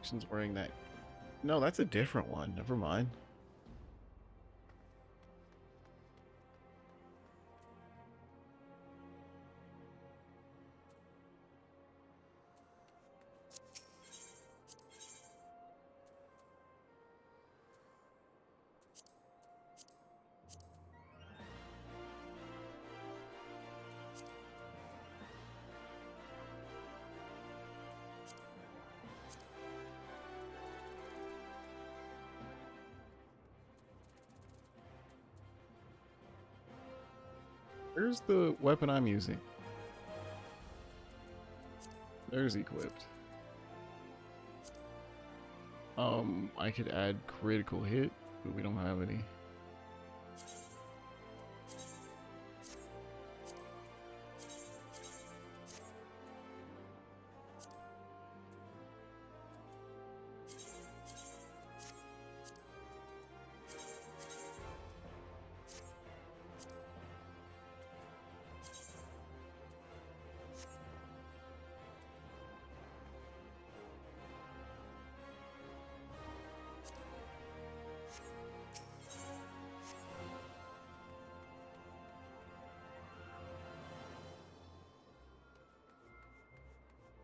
She's wearing that. No, that's a different one. Never mind. Where's the weapon I'm using? There's equipped. I could add critical hit, but we don't have any.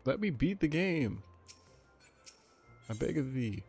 Let me beat the game. I beg of thee.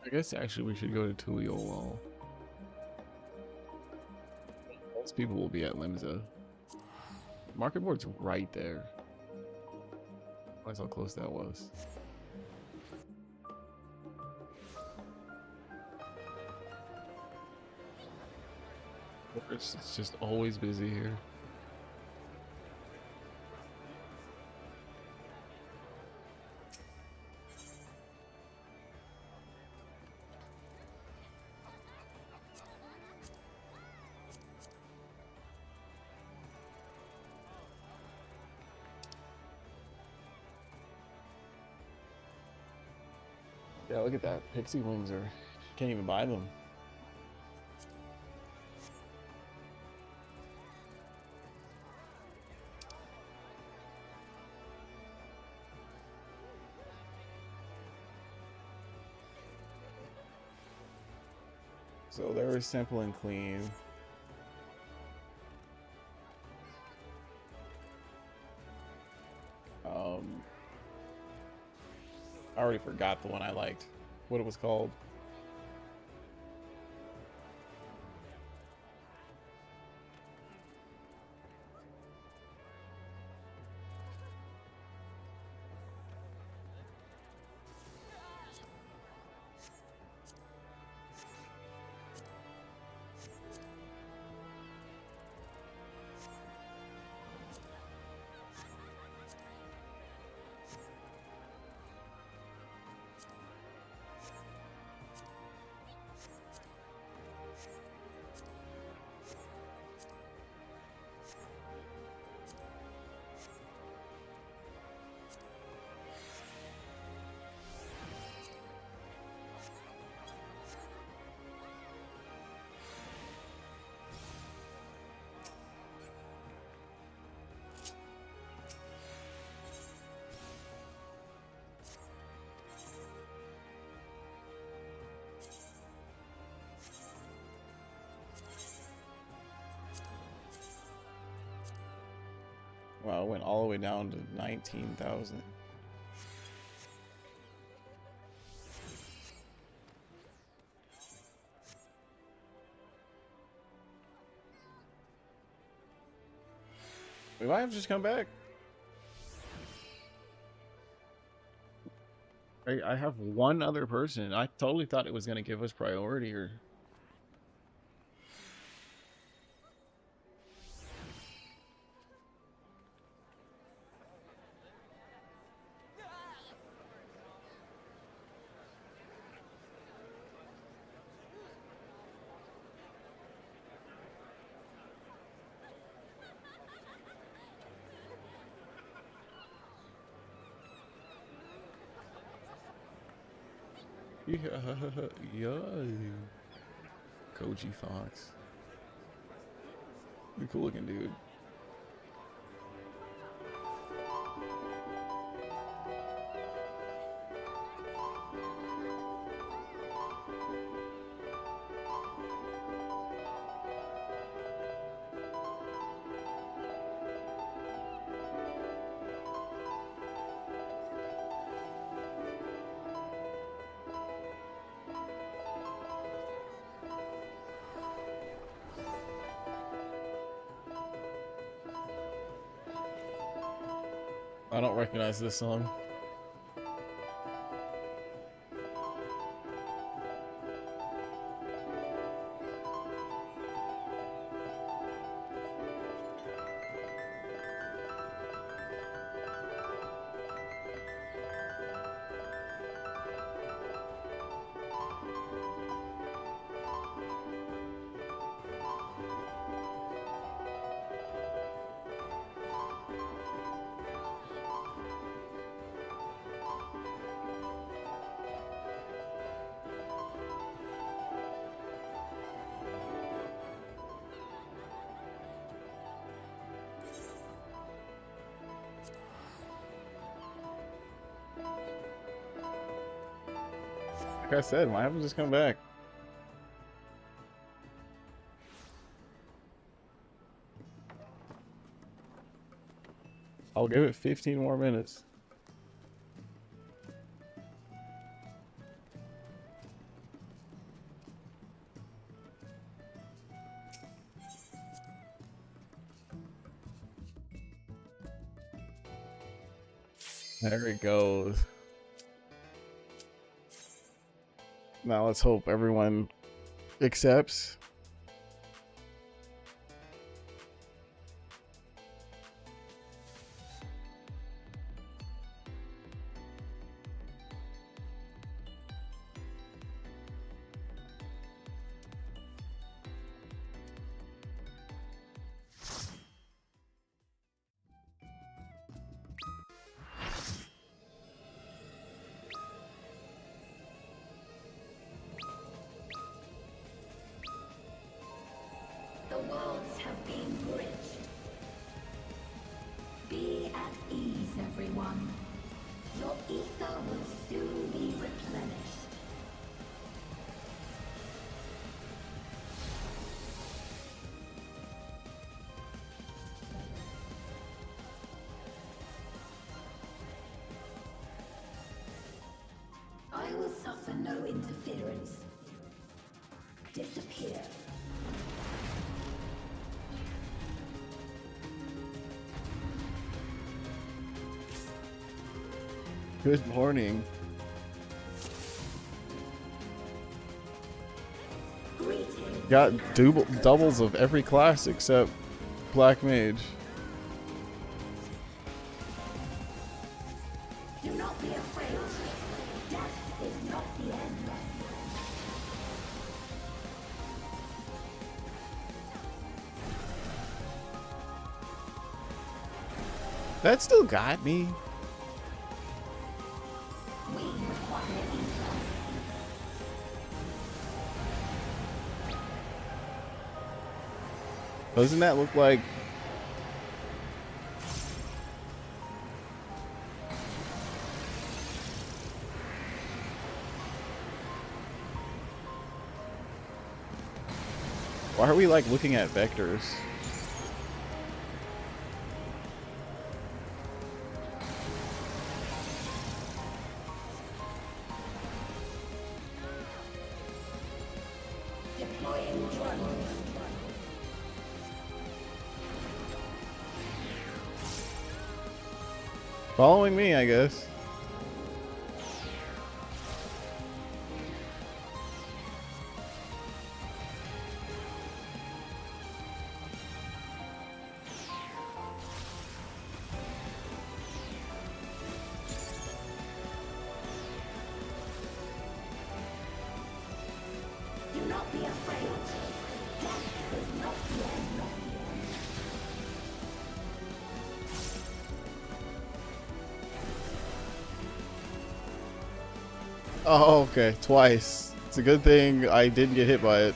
I guess actually we should go to Tuliolal. Most people will be at Limsa. Market board's right there. That's how close that was. It's just always busy here. Yeah, look at that. Pixie wings are... Can't even buy them. So there was simple and clean. I already forgot the one I liked. What it was called. Wow, it went all the way down to 19,000. We might have just come back. I have one other person. I totally thought it was going to give us priority or... Yeah. Koji Fox. You're a cool looking dude. I don't recognize this song. Like I said, why haven't we just come back? I'll give it 15 more minutes. There it goes. Now let's hope everyone accepts. The worlds have been bridged. Be at ease, everyone. Your ether will soon be replenished. I will suffer no interference. Disappear. Good morning. Got doubles of every class except Black Mage. Do not be afraid. Death is not the end. That still got me. We require ether. Doesn't that look like... Why are we like looking at vectors? Deploying drone. Following me, I guess. Do not be afraid. Death is not the end. Oh, okay. Twice. It's a good thing I didn't get hit by it.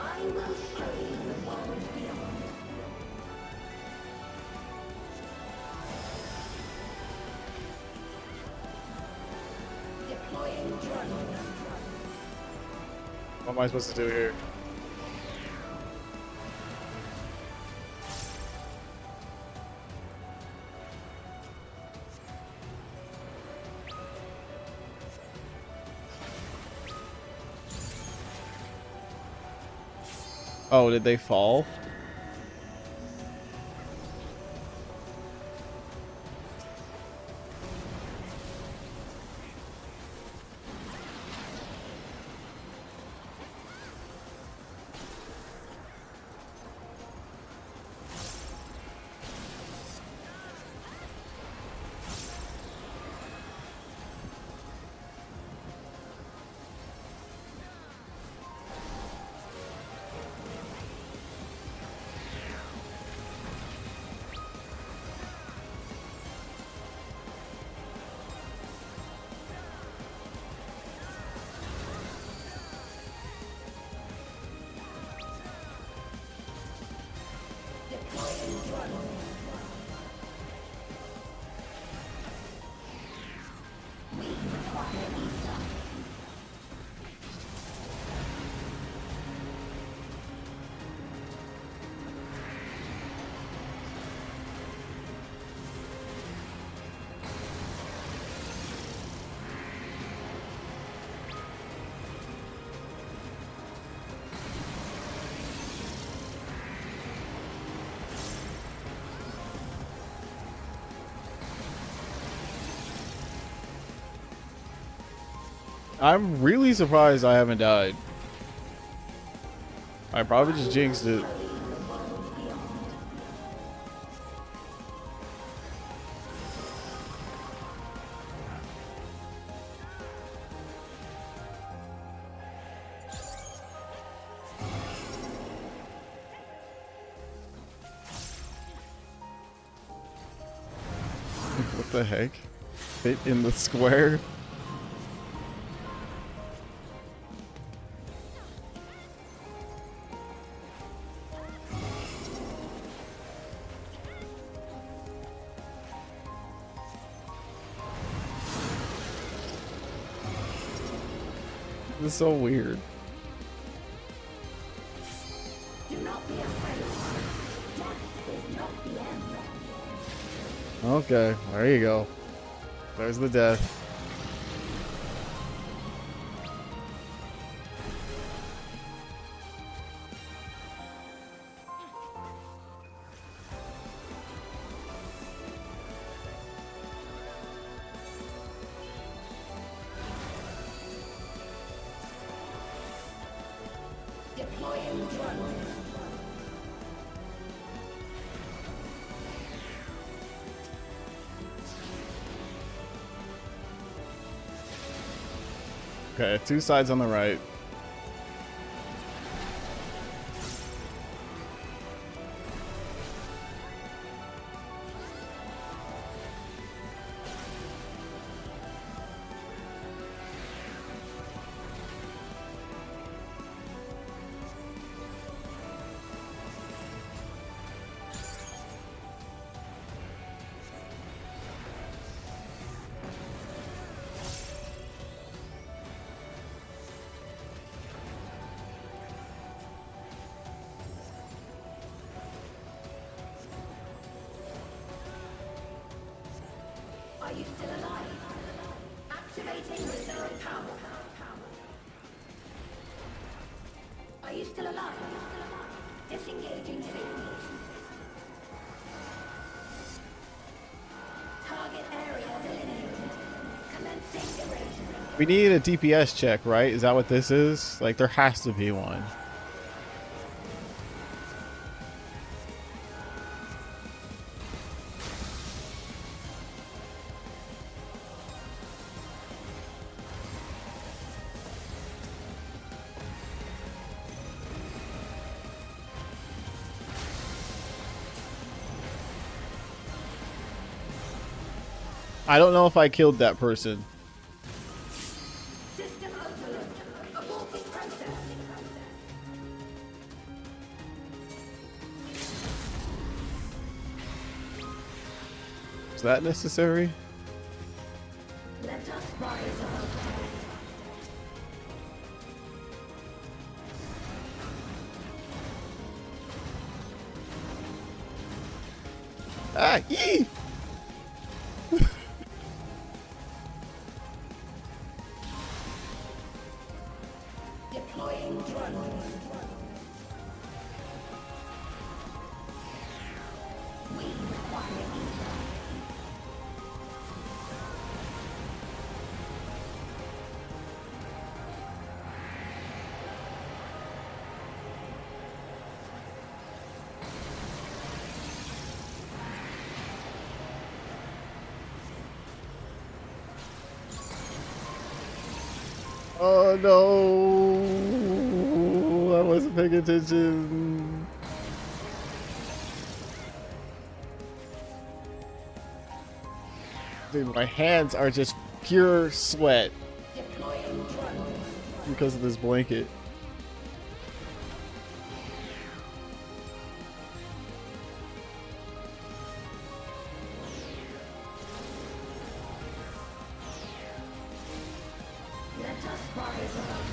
I will show you the world beyond. Deploying drone. What am I supposed to do here? Oh, did they fall? I'm really surprised I haven't died. I probably just jinxed it. What the heck? Fit in the square? This is so weird. Do not be afraid. Death is not the end. Okay, there you go. There's the death. Deploying drone. Okay, 2 sides on the right. Are you still alive? Activating reserve power. Are you still alive? Disengaging signals. Target area delineated. Commencing erasure. We need a DPS check, right? Is that what this is? Like, there has to be one. I don't know if I killed that person. System overload. Aborting process. Is that necessary? Let us rise above. Ah, yee! Deploying drone. We require ether. Oh no! I wasn't paying attention. Dude, my hands are just pure sweat Deploying drone. because of this blanket. Let us rise above.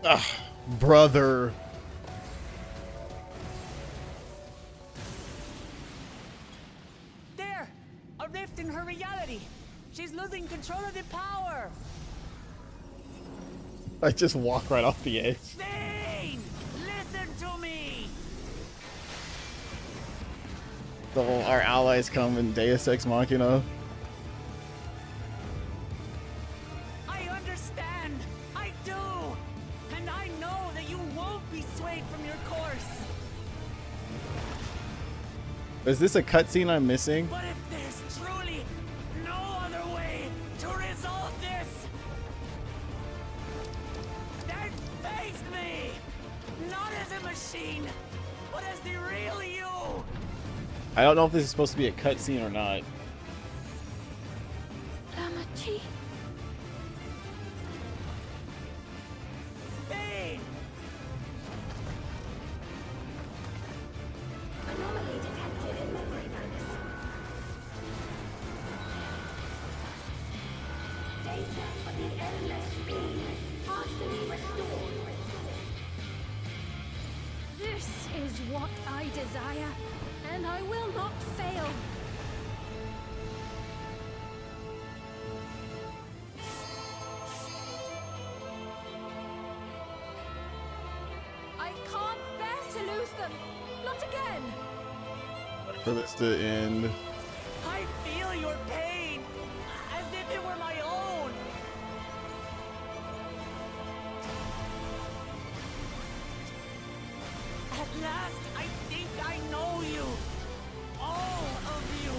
Ah, brother. There! A rift in her reality! She's losing control of the power! I just walk right off the edge. Thane! Listen to me! The whole, our allies come in Deus Ex Machina. I understand! I do! And I know that you won't be swayed from your course! Is this a cutscene I'm missing? But if there's truly no other way to resolve this, then face me! Not as a machine, but as the real you! I don't know if this is supposed to be a cutscene or not. Lamachi. Spain! Anomaly detected in memory banks. Data for the endless beam partially restored. This is what I desire, and I will not fail. I can't bear to lose them. Not again. For this to end. I feel your pain, as if it were my own! At last, I think I know you! All of you!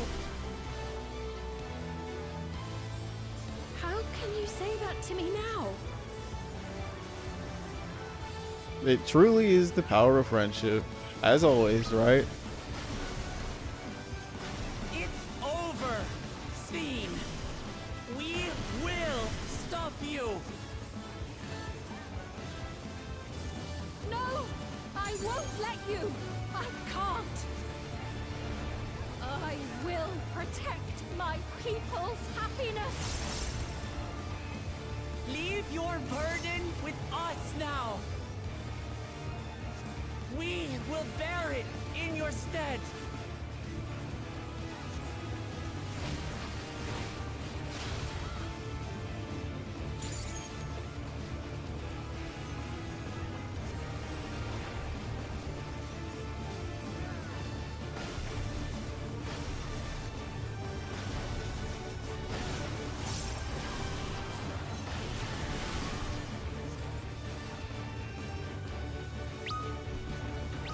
How can you say that to me now? It truly is the power of friendship, as always, right? It's over, Sphene! We will stop you! No! I won't let you! I can't! I will protect my people's happiness! Leave your burden with us now! We will bear it in your stead!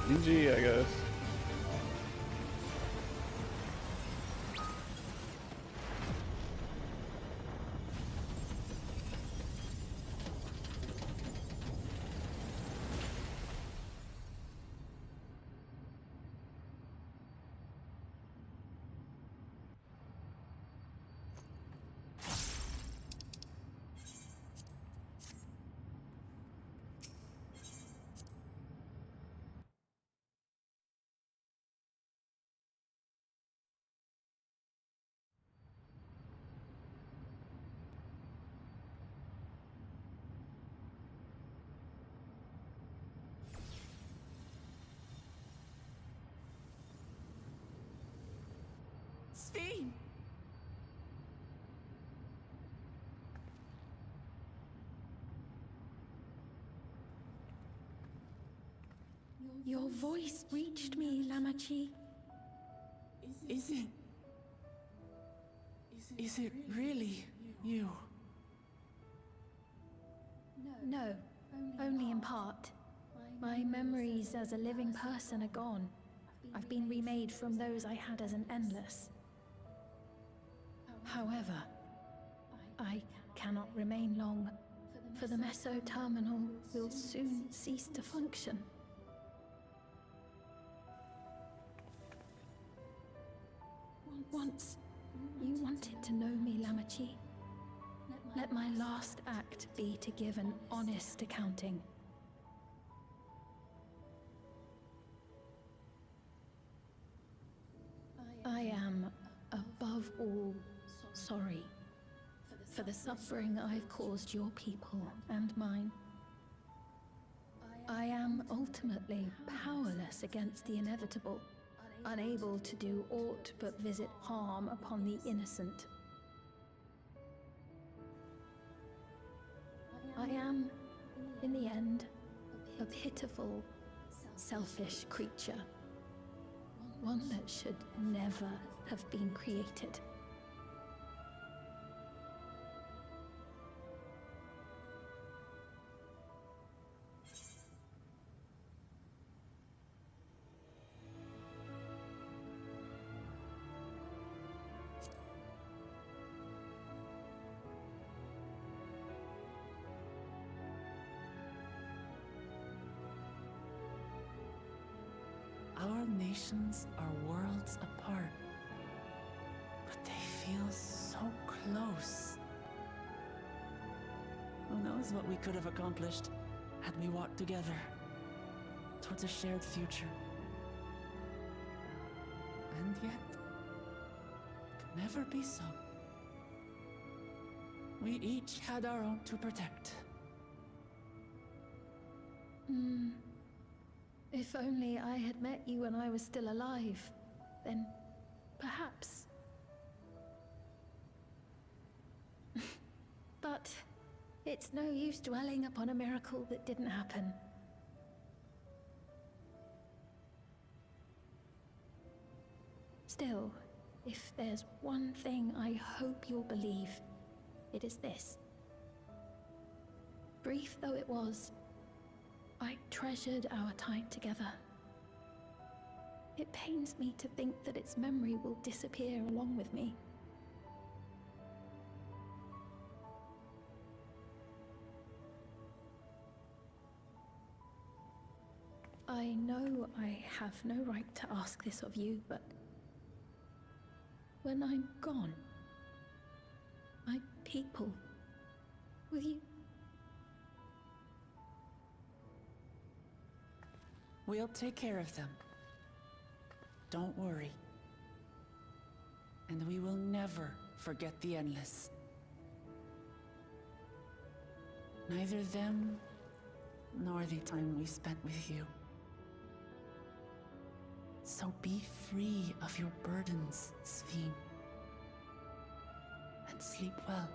GG, I guess. Sphene! Your voice reached me, Lamachi. Is it really you? No, only in part. My memories as a living person are gone. I've been remade from those I had as an endless. However, I cannot remain long, for the meso-terminal will soon cease to function. Once, you wanted to know me, Lamachi. Let my last act be to give an honest accounting. I am, above all, sorry for the suffering I've caused your people and mine. I am ultimately powerless against the inevitable, unable to do aught but visit harm upon the innocent. I am, in the end, a pitiful, selfish creature. One that should never have been created. Our nations are worlds apart, but they feel so close. Who knows what we could have accomplished had we walked together towards a shared future. And yet, it could never be so. We each had our own to protect. If only I had met you when I was still alive, then perhaps. But it's no use dwelling upon a miracle that didn't happen. Still, if there's one thing I hope you'll believe, it is this. Brief though it was, I treasured our time together. It pains me to think that its memory will disappear along with me. I know I have no right to ask this of you, but when I'm gone, my people, will you? We'll take care of them. Don't worry. And we will never forget the Endless. Neither them, nor the time we spent with you. So be free of your burdens, Sphene. And sleep well.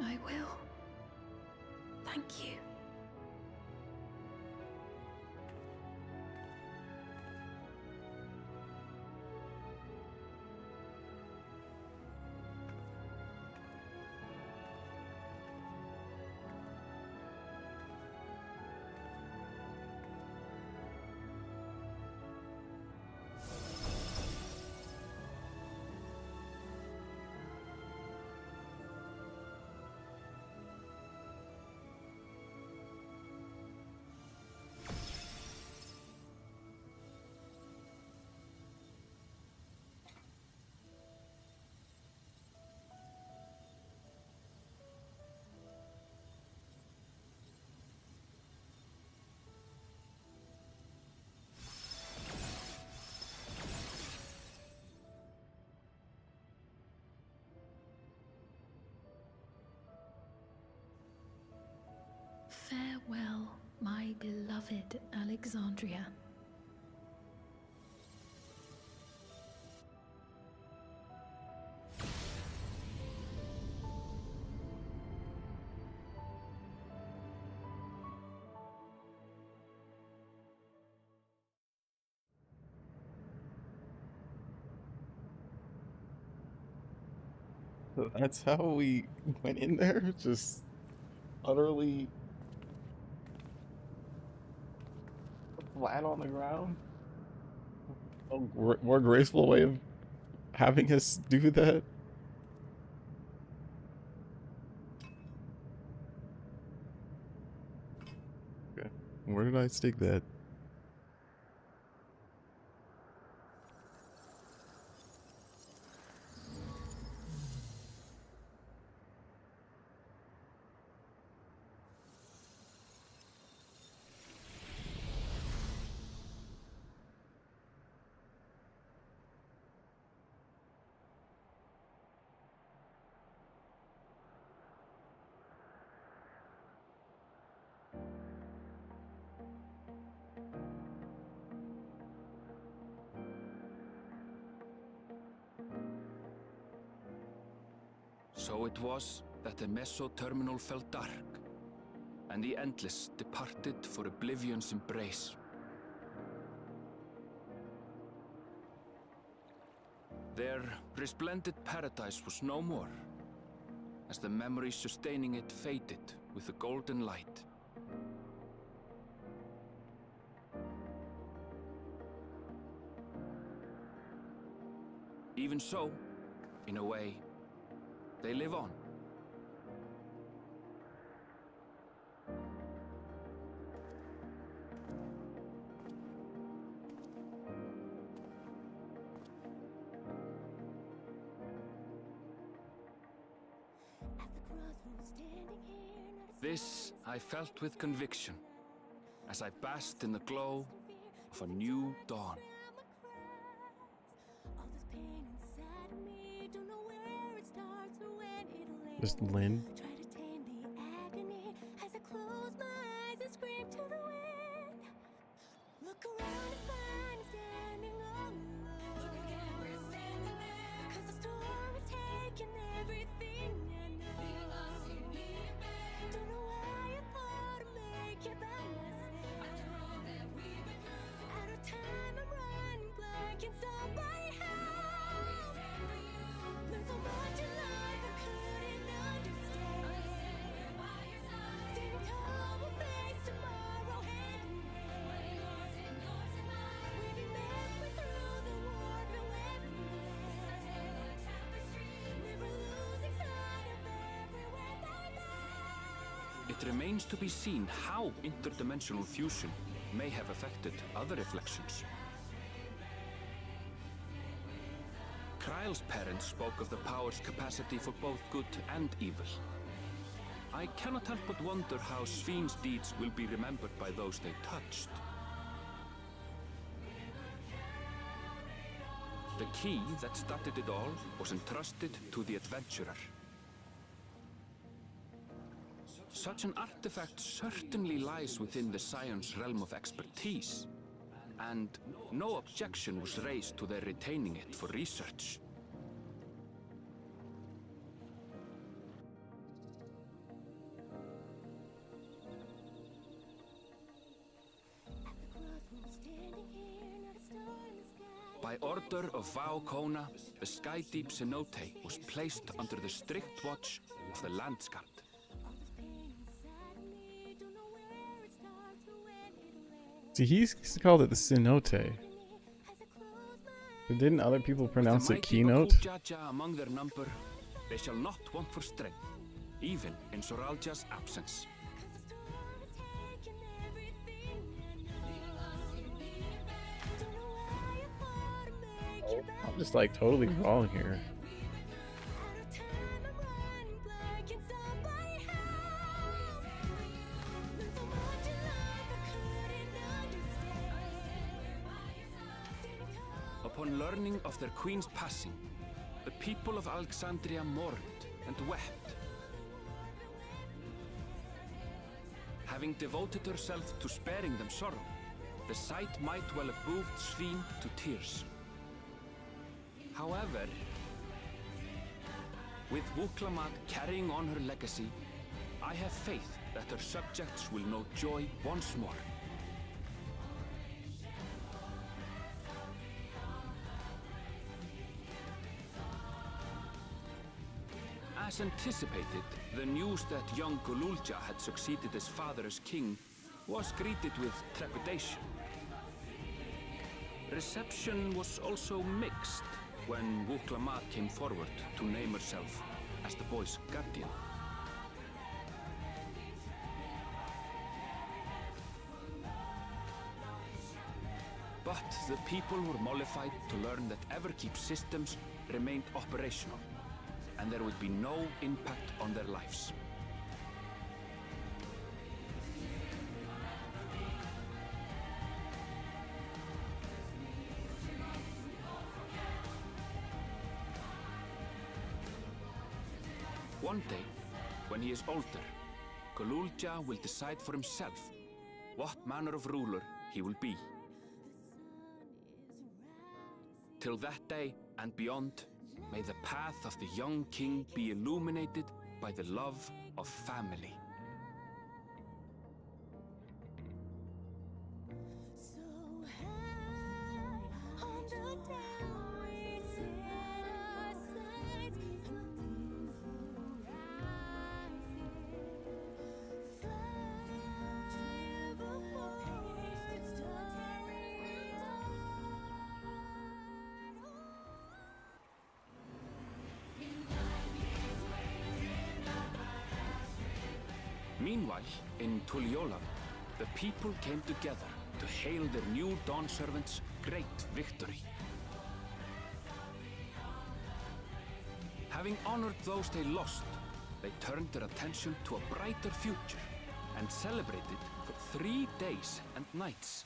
I will. Thank you. Farewell, my beloved Alexandria. So that's how we went in there, just utterly flat on the ground. A more graceful way of having us do that. Okay, where did I stick that? So it was that the meso-terminal fell dark, and the Endless departed for oblivion's embrace. Their resplendent paradise was no more, as the memory sustaining it faded with the golden light. Even so, in a way, they live on. This I felt with conviction, as I basked in the glow of a new dawn. Just Lynn. It remains to be seen how interdimensional fusion may have affected other reflections. Kryle's parents spoke of the power's capacity for both good and evil. I cannot help but wonder how Sphyn's deeds will be remembered by those they touched. The key that started it all was entrusted to the adventurer. Such an artifact certainly lies within the Scion's realm of expertise, and no objection was raised to their retaining it for research. By order of Vau Kona, the Skydeep cenote was placed under the strict watch of the Landsguard. See, he's called it the cenote. But didn't other people pronounce it keynote? Among their number, they shall not want for strength, even in Soralja's absence. I'm just like totally wrong here. Upon learning of their queen's passing, the people of Alexandria mourned and wept. Having devoted herself to sparing them sorrow, the sight might well have moved Sphyn to tears. However, with Wuklamat carrying on her legacy, I have faith that her subjects will know joy once more. As anticipated, the news that young Gululja had succeeded his father as king was greeted with trepidation. Reception was also mixed when Wuklamat came forward to name herself as the boy's guardian. But the people were mollified to learn that Everkeep systems remained operational, and there would be no impact on their lives. One day, when he is older, Gululja will decide for himself what manner of ruler he will be. Till that day and beyond, may the path of the young king be illuminated by the love of family. Meanwhile, in Tulliola, the people came together to hail their new Dawn servants' great victory. Having honored those they lost, they turned their attention to a brighter future and celebrated for 3 days and nights.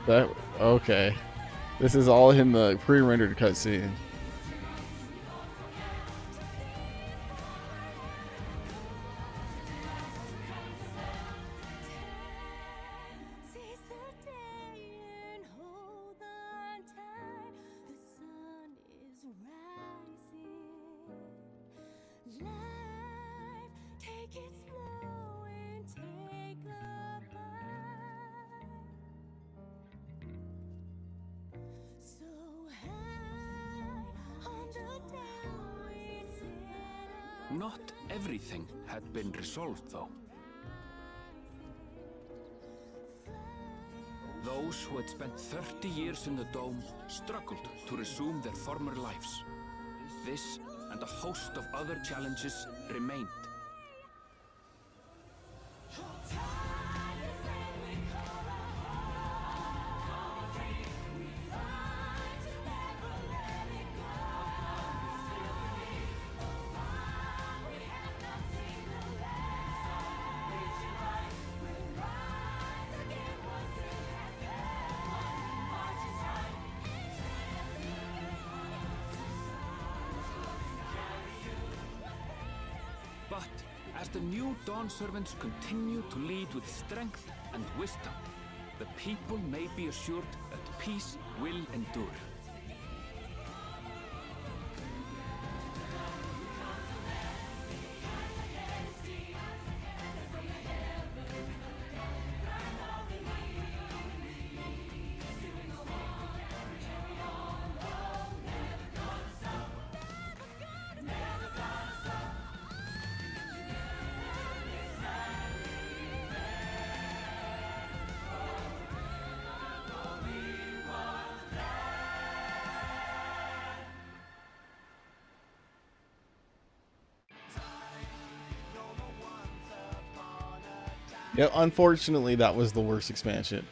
That okay. This is all in the pre-rendered cutscene. Not everything had been resolved, though. Those who had spent 30 years in the Dome struggled to resume their former lives. This and a host of other challenges remained. But as the new Dawn servants continue to lead with strength and wisdom, the people may be assured that peace will endure. Yeah, unfortunately, that was the worst expansion.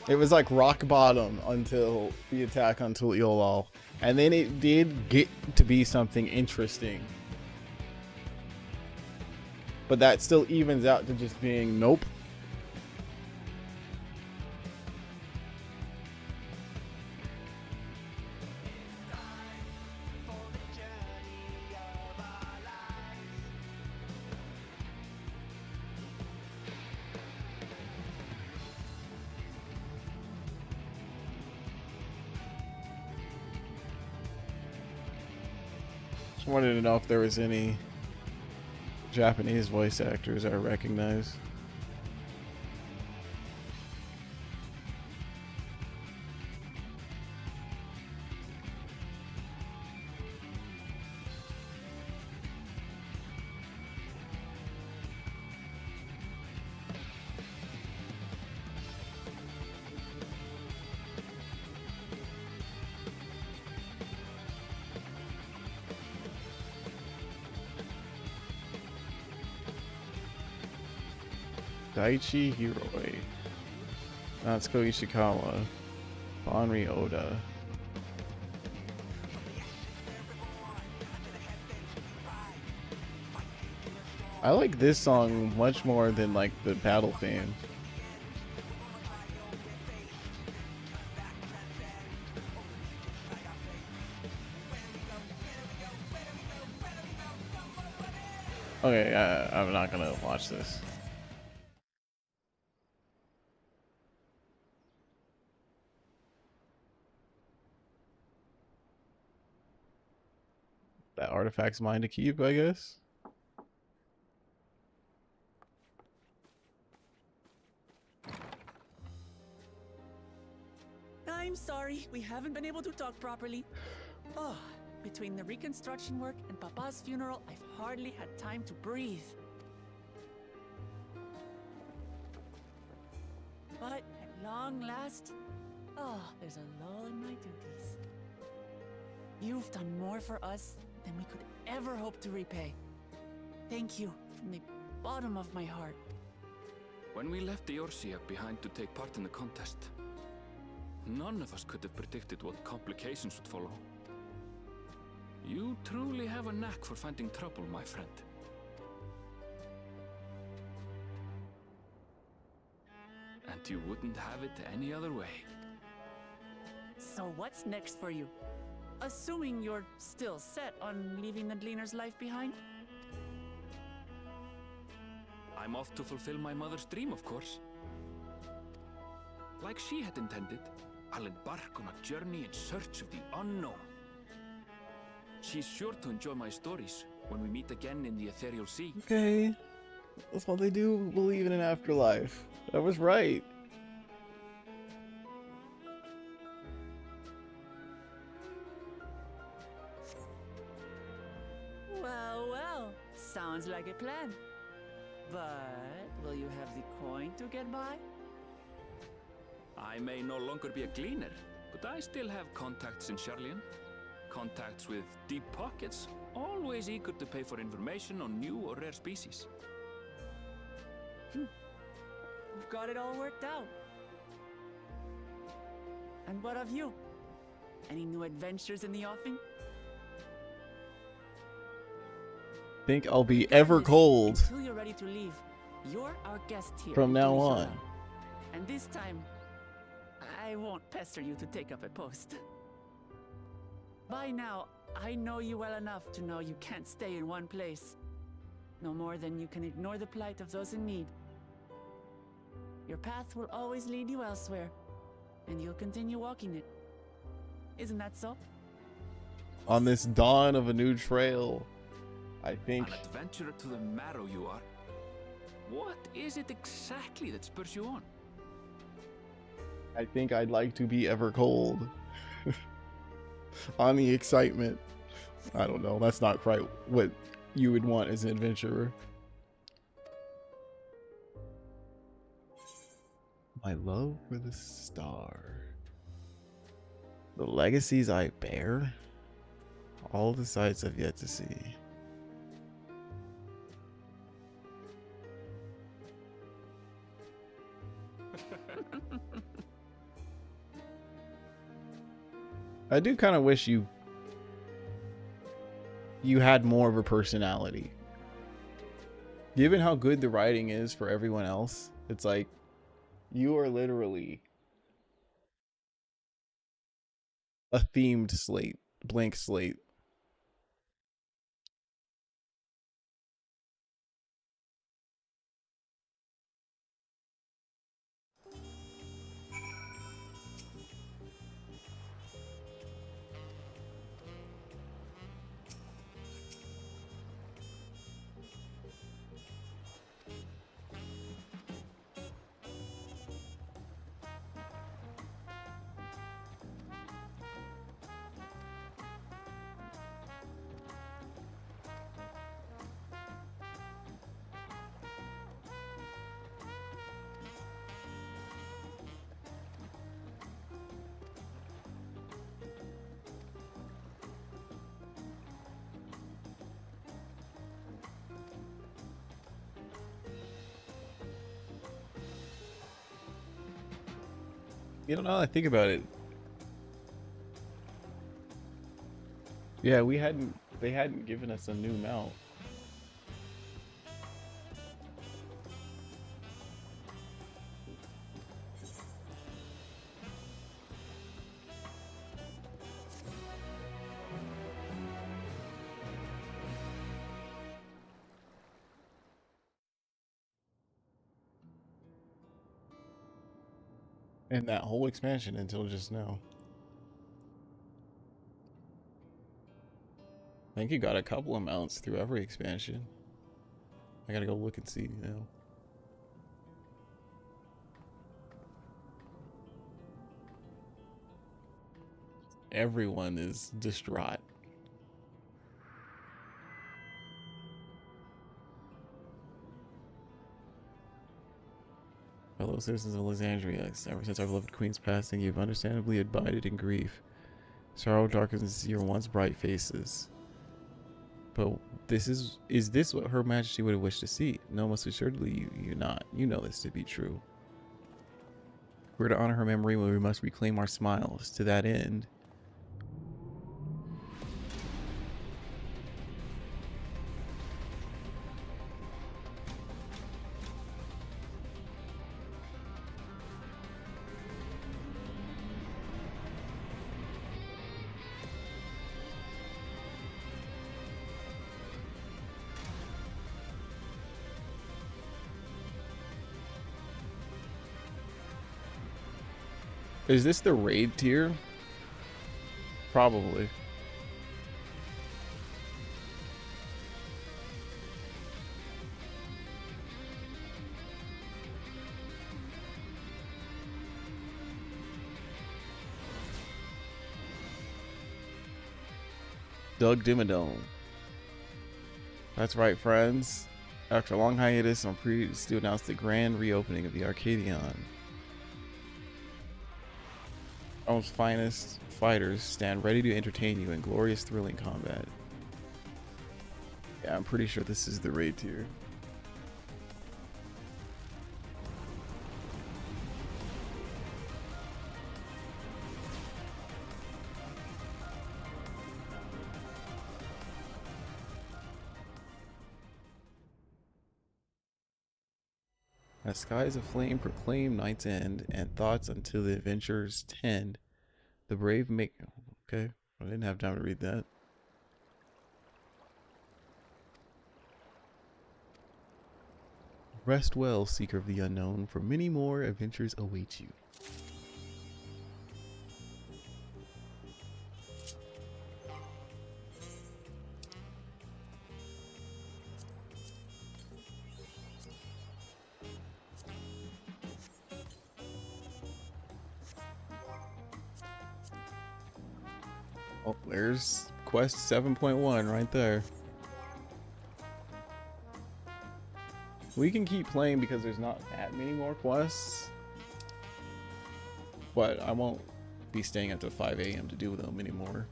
It was like rock bottom until the attack on Tulliola, and then it did get to be something interesting. But that still evens out to just being nope. I wanted to know if there was any Japanese voice actors I recognize. Daichi Hiroi. Natsuko Ishikawa. Bonri Oda. I like this song much more than like the battle theme. Okay, I'm not gonna watch this. That artifact's mine to keep, I guess. I'm sorry, we haven't been able to talk properly. Oh, between the reconstruction work and Papa's funeral, I've hardly had time to breathe. But at long last, there's a lull in my duties. You've done more for us than we could ever hope to repay. Thank you from the bottom of my heart. When we left the Eorzea behind to take part in the contest, none of us could have predicted what complications would follow. You truly have a knack for finding trouble, my friend. And you wouldn't have it any other way. So what's next for you? Assuming you're still set on leaving the Gleaner's life behind? I'm off to fulfill my mother's dream, of course. Like she had intended, I'll embark on a journey in search of the unknown. She's sure to enjoy my stories when we meet again in the ethereal sea. Okay. That's why they do believe in an afterlife. I was right. Well, sounds like a plan. But will you have the coin to get by? I may no longer be a gleaner, but I still have contacts in Sharlayan. Contacts with deep pockets, always eager to pay for information on new or rare species. You've got it all worked out. And what of you? Any new adventures in the offing? Think I'll be ever cold Until you're ready to leave, you're our guest here. from now until we on. show up. And this time, I won't pester you to take up a post. By now, I know you well enough to know you can't stay in one place. No more than you can ignore the plight of those in need. Your path will always lead you elsewhere, and you'll continue walking it. Isn't that so? On this dawn of a new trail, I think An adventurer to the marrow you are. What is it exactly that spurs you on? I'd like to be ever cold. On the excitement. I don't know. That's not quite what you would want as an adventurer. My love for the star. The legacies I bear. All the sights I've yet to see. I do kind of wish you had more of a personality. Given how good the writing is for everyone else, it's like you are literally a themed slate, blank slate. You know, now that I think about it, Yeah, they hadn't given us a new mount. And that whole expansion until just now. I think you got a couple of mounts through every expansion. I gotta go look and see now. Everyone is distraught. Fellow citizens of Alexandria, ever since our beloved queen's passing, you've understandably abided in grief. Sorrow darkens your once bright faces. But is this what Her Majesty would have wished to see? No, most assuredly you not. You know this to be true. We're to honor her memory when we must reclaim our smiles. To that end, is this the raid tier? Probably. Doug Dimmadome. That's right, friends. After a long hiatus, I'm pleased to announce the grand reopening of the Arcadion. Our finest fighters stand ready to entertain you in glorious, thrilling combat. Yeah, I'm pretty sure this is the raid tier. As skies of flame proclaim night's end and thoughts until the adventurers tend, the brave make... Okay, I didn't have time to read that. Rest well, seeker of the unknown, for many more adventures await you. Oh, there's quest 7.1 right there. We can keep playing because there's not that many more quests. But I won't be staying up to 5 a.m. to do them anymore.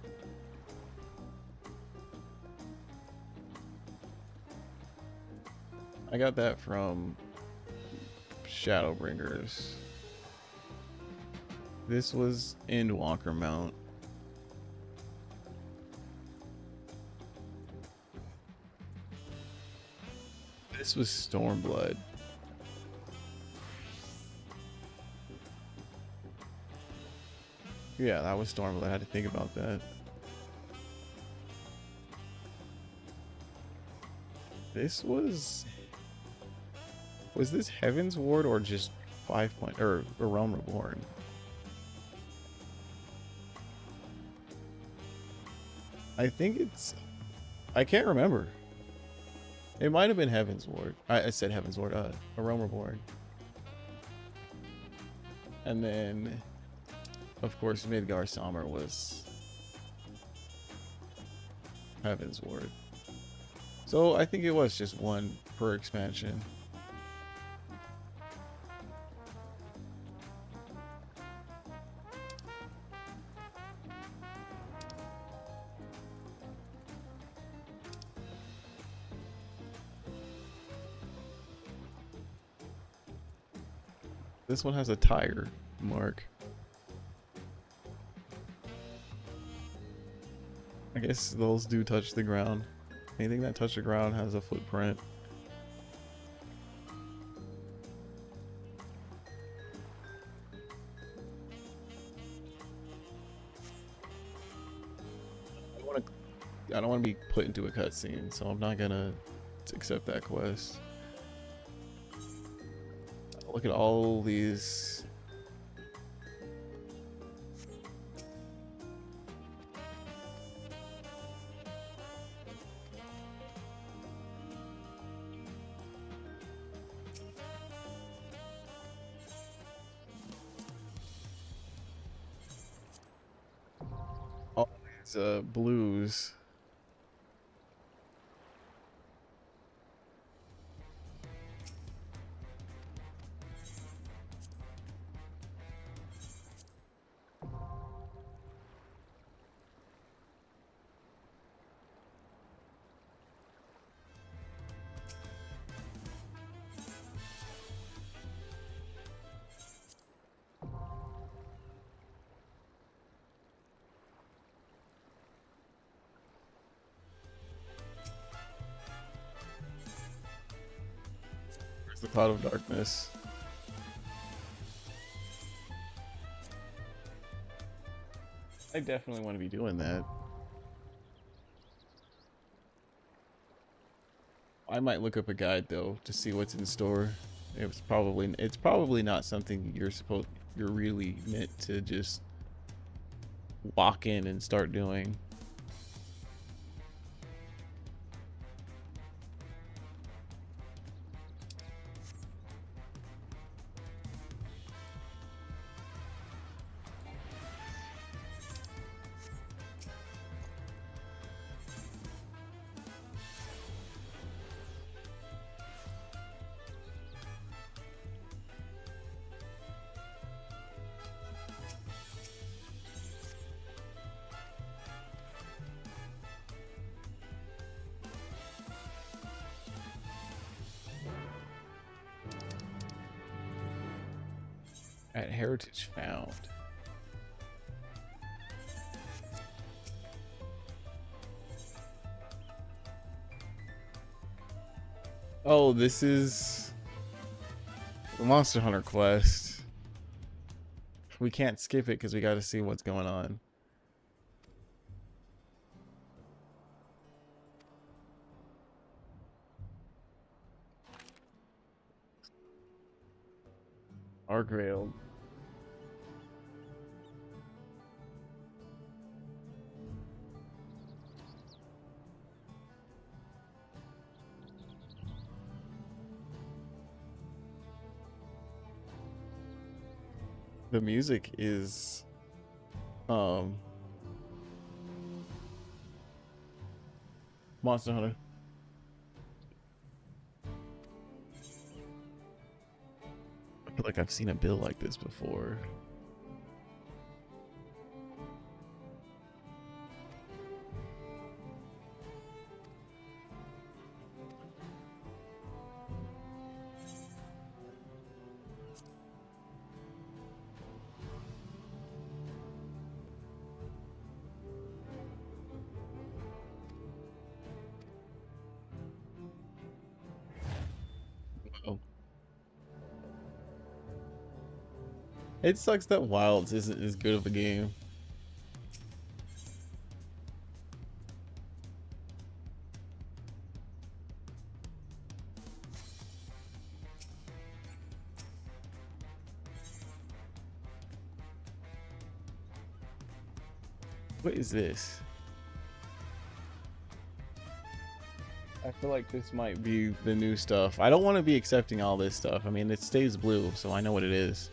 I got that from Shadowbringers. This was Endwalker Mount. This was Stormblood. Yeah, that was Stormblood. I had to think about that. This was this Heaven's Ward or just 5 point or Realm Reborn? I think it's, I can't remember. It might have been Heaven's Ward. I said Heaven's Ward, a Realm Reborn. And then, of course, Midgar Sommer was Heaven's Ward. So I think it was just one per expansion. This one has a tire mark. I guess those do touch the ground. Anything that touches the ground has a footprint. I don't want to be put into a cutscene, so I'm not gonna accept that quest. Look at all these. All these blues. Where's the cloud of darkness? I definitely want to be doing that. I might look up a guide though to see what's in store. It's probably not something you're really meant to just walk in and start doing. At Heritage Found. Oh, this is the Monster Hunter quest. We can't skip it because we got to see what's going on. Argrail. The music is Monster Hunter. I feel like I've seen a bill like this before. It sucks that Wilds isn't as good of a game. What is this? I feel like this might be the new stuff. I don't want to be accepting all this stuff. I mean, it stays blue, so I know what it is.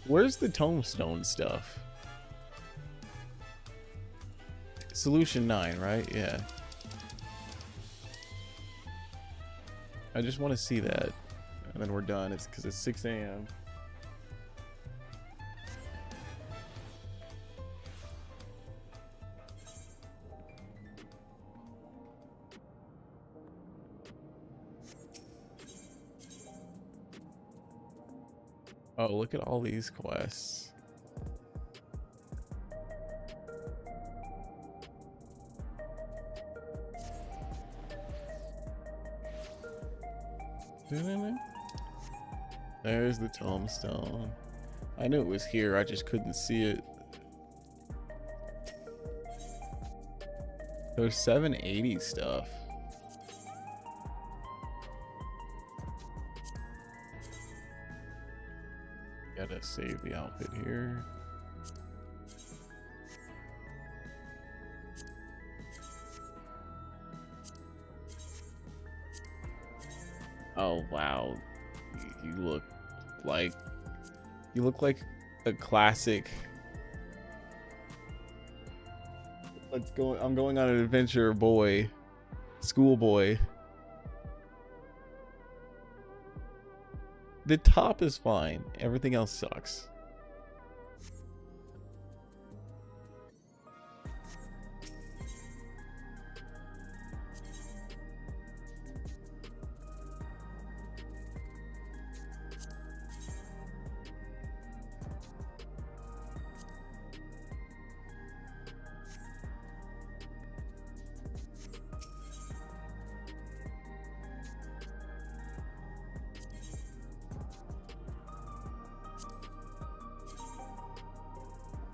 Where's the tombstone stuff? Solution 9, right? Yeah. I just want to see that. And then we're done. It's because it's 6 a.m. Oh, look at all these quests. There's the tombstone. I knew it was here, I just couldn't see it. There's 780 stuff. Gotta save the outfit here. Oh wow, you look like a classic. Let's go. I'm going on an adventure, boy, schoolboy. The top is fine. Everything else sucks.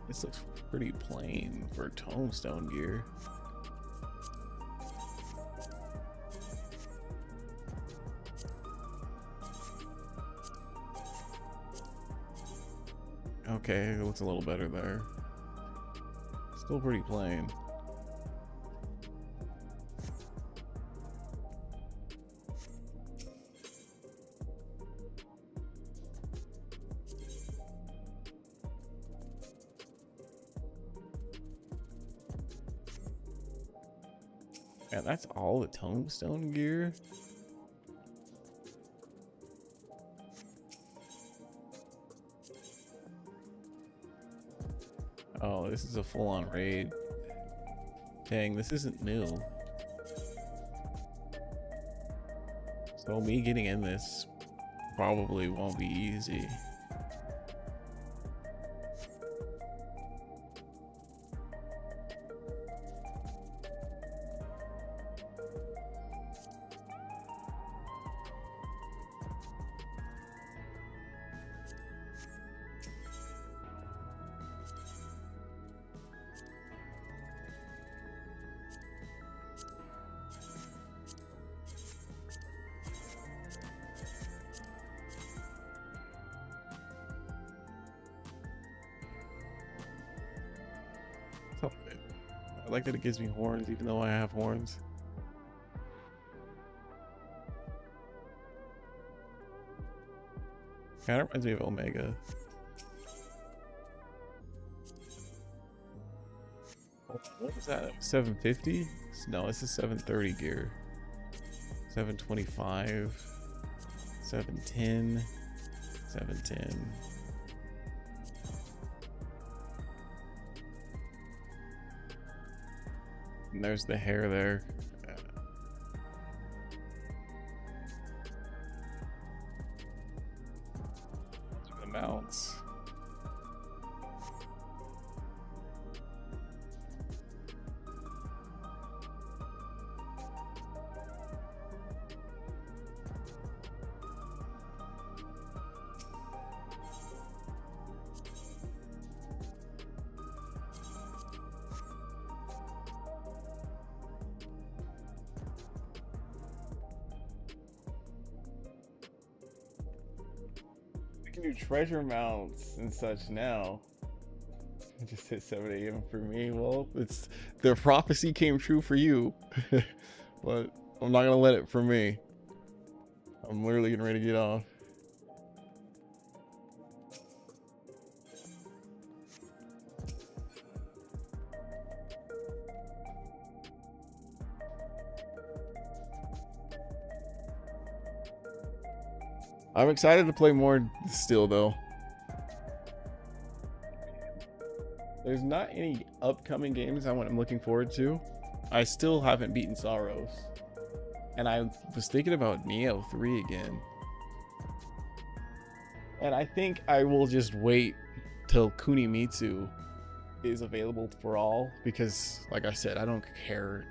This looks pretty plain for tombstone gear. Okay, it looks a little better there. Still pretty plain. Yeah, that's all the tombstone gear. Oh, this is a full-on raid. Dang, this isn't new. So me getting in this probably won't be easy. I like that it gives me horns, even though I have horns. Kind of reminds me of Omega. What was that? 750? No, this is 730 gear. 725. 710. 710. And there's the hair there. The mounts. Can do treasure mounts and such now. It just hit 7 a.m. for me. Well, it's the prophecy came true for you. But I'm not gonna let it for me. I'm literally getting ready to get off. I'm excited to play more still, though. There's not any upcoming games I'm looking forward to. I still haven't beaten Sorrows. And I was thinking about Neo 3 again. And I think I will just wait till Kunimitsu is available for all, because like I said, I don't care.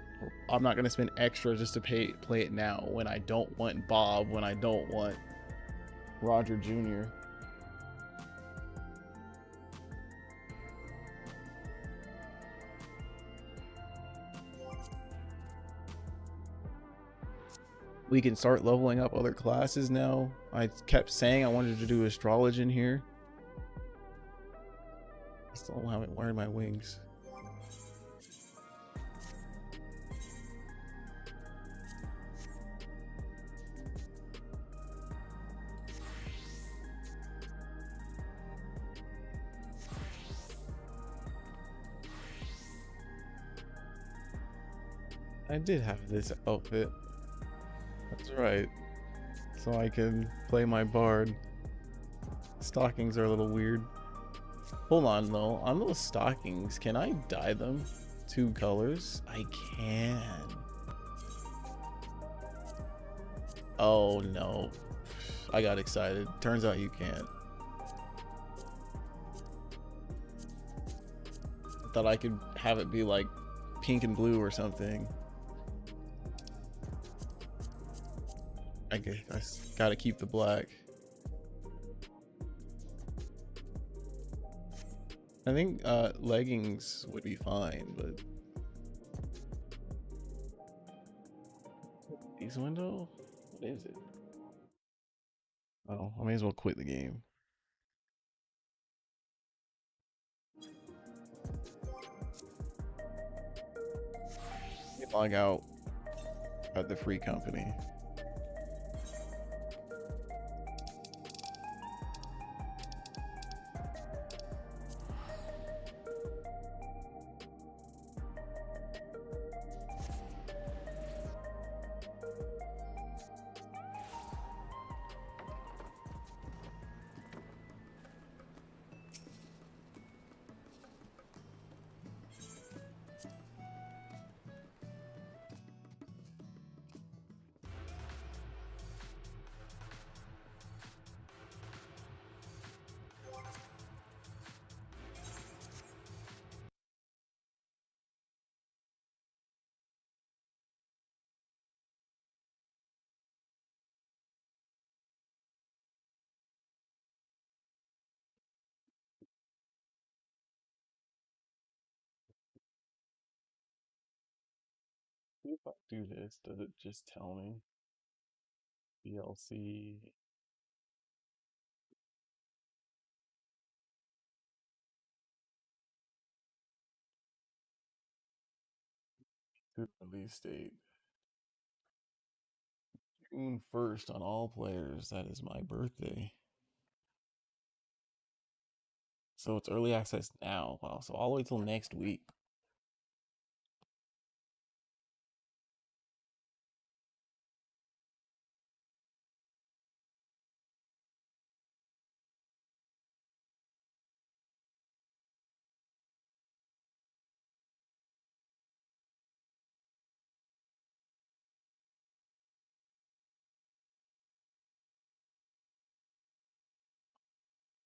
I'm not going to spend extra just to play it now when I don't want Bob, when I don't want Roger Jr. We can start leveling up other classes now. I kept saying I wanted to do astrology in here. I still haven't wearing my wings. I did have this outfit. That's right. So I can play my bard. Stockings are a little weird. Hold on though, on those stockings, can I dye them 2 colors? I can. Oh no. I got excited. Turns out you can't. I thought I could have it be like pink and blue or something. I gotta keep the black. I think leggings would be fine, but this window? What is it? Oh, I may as well quit the game. Log out at the free company. If I do this, does it just tell me? DLC. Good release date. June 1st on all players. That is my birthday. So it's early access now. Wow. So all the way till next week.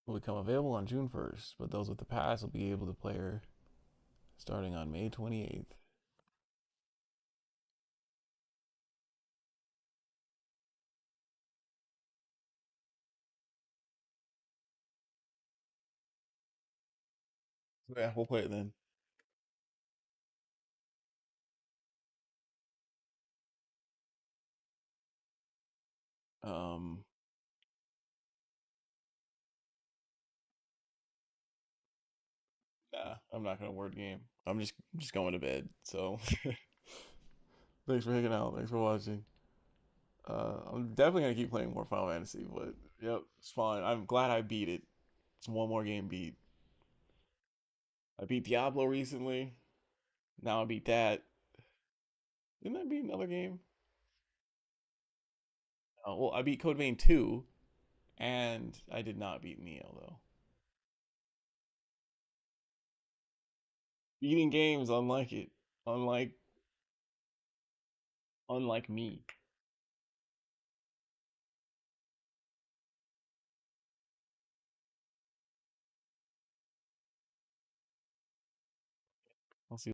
Will become available on June 1st, but those with the pass will be able to play her starting on May 28th. So yeah, we'll play it then. Um, nah, I'm not gonna word game. I'm just going to bed. So thanks for hanging out. Thanks for watching. I'm definitely gonna keep playing more Final Fantasy, but yep, it's fine. I'm glad I beat it. It's one more game beat. I beat Diablo recently. Now I beat that. Didn't I beat another game? Oh, well, I beat Code Vein 2, and I did not beat Neo though. Beating games, unlike it, unlike me.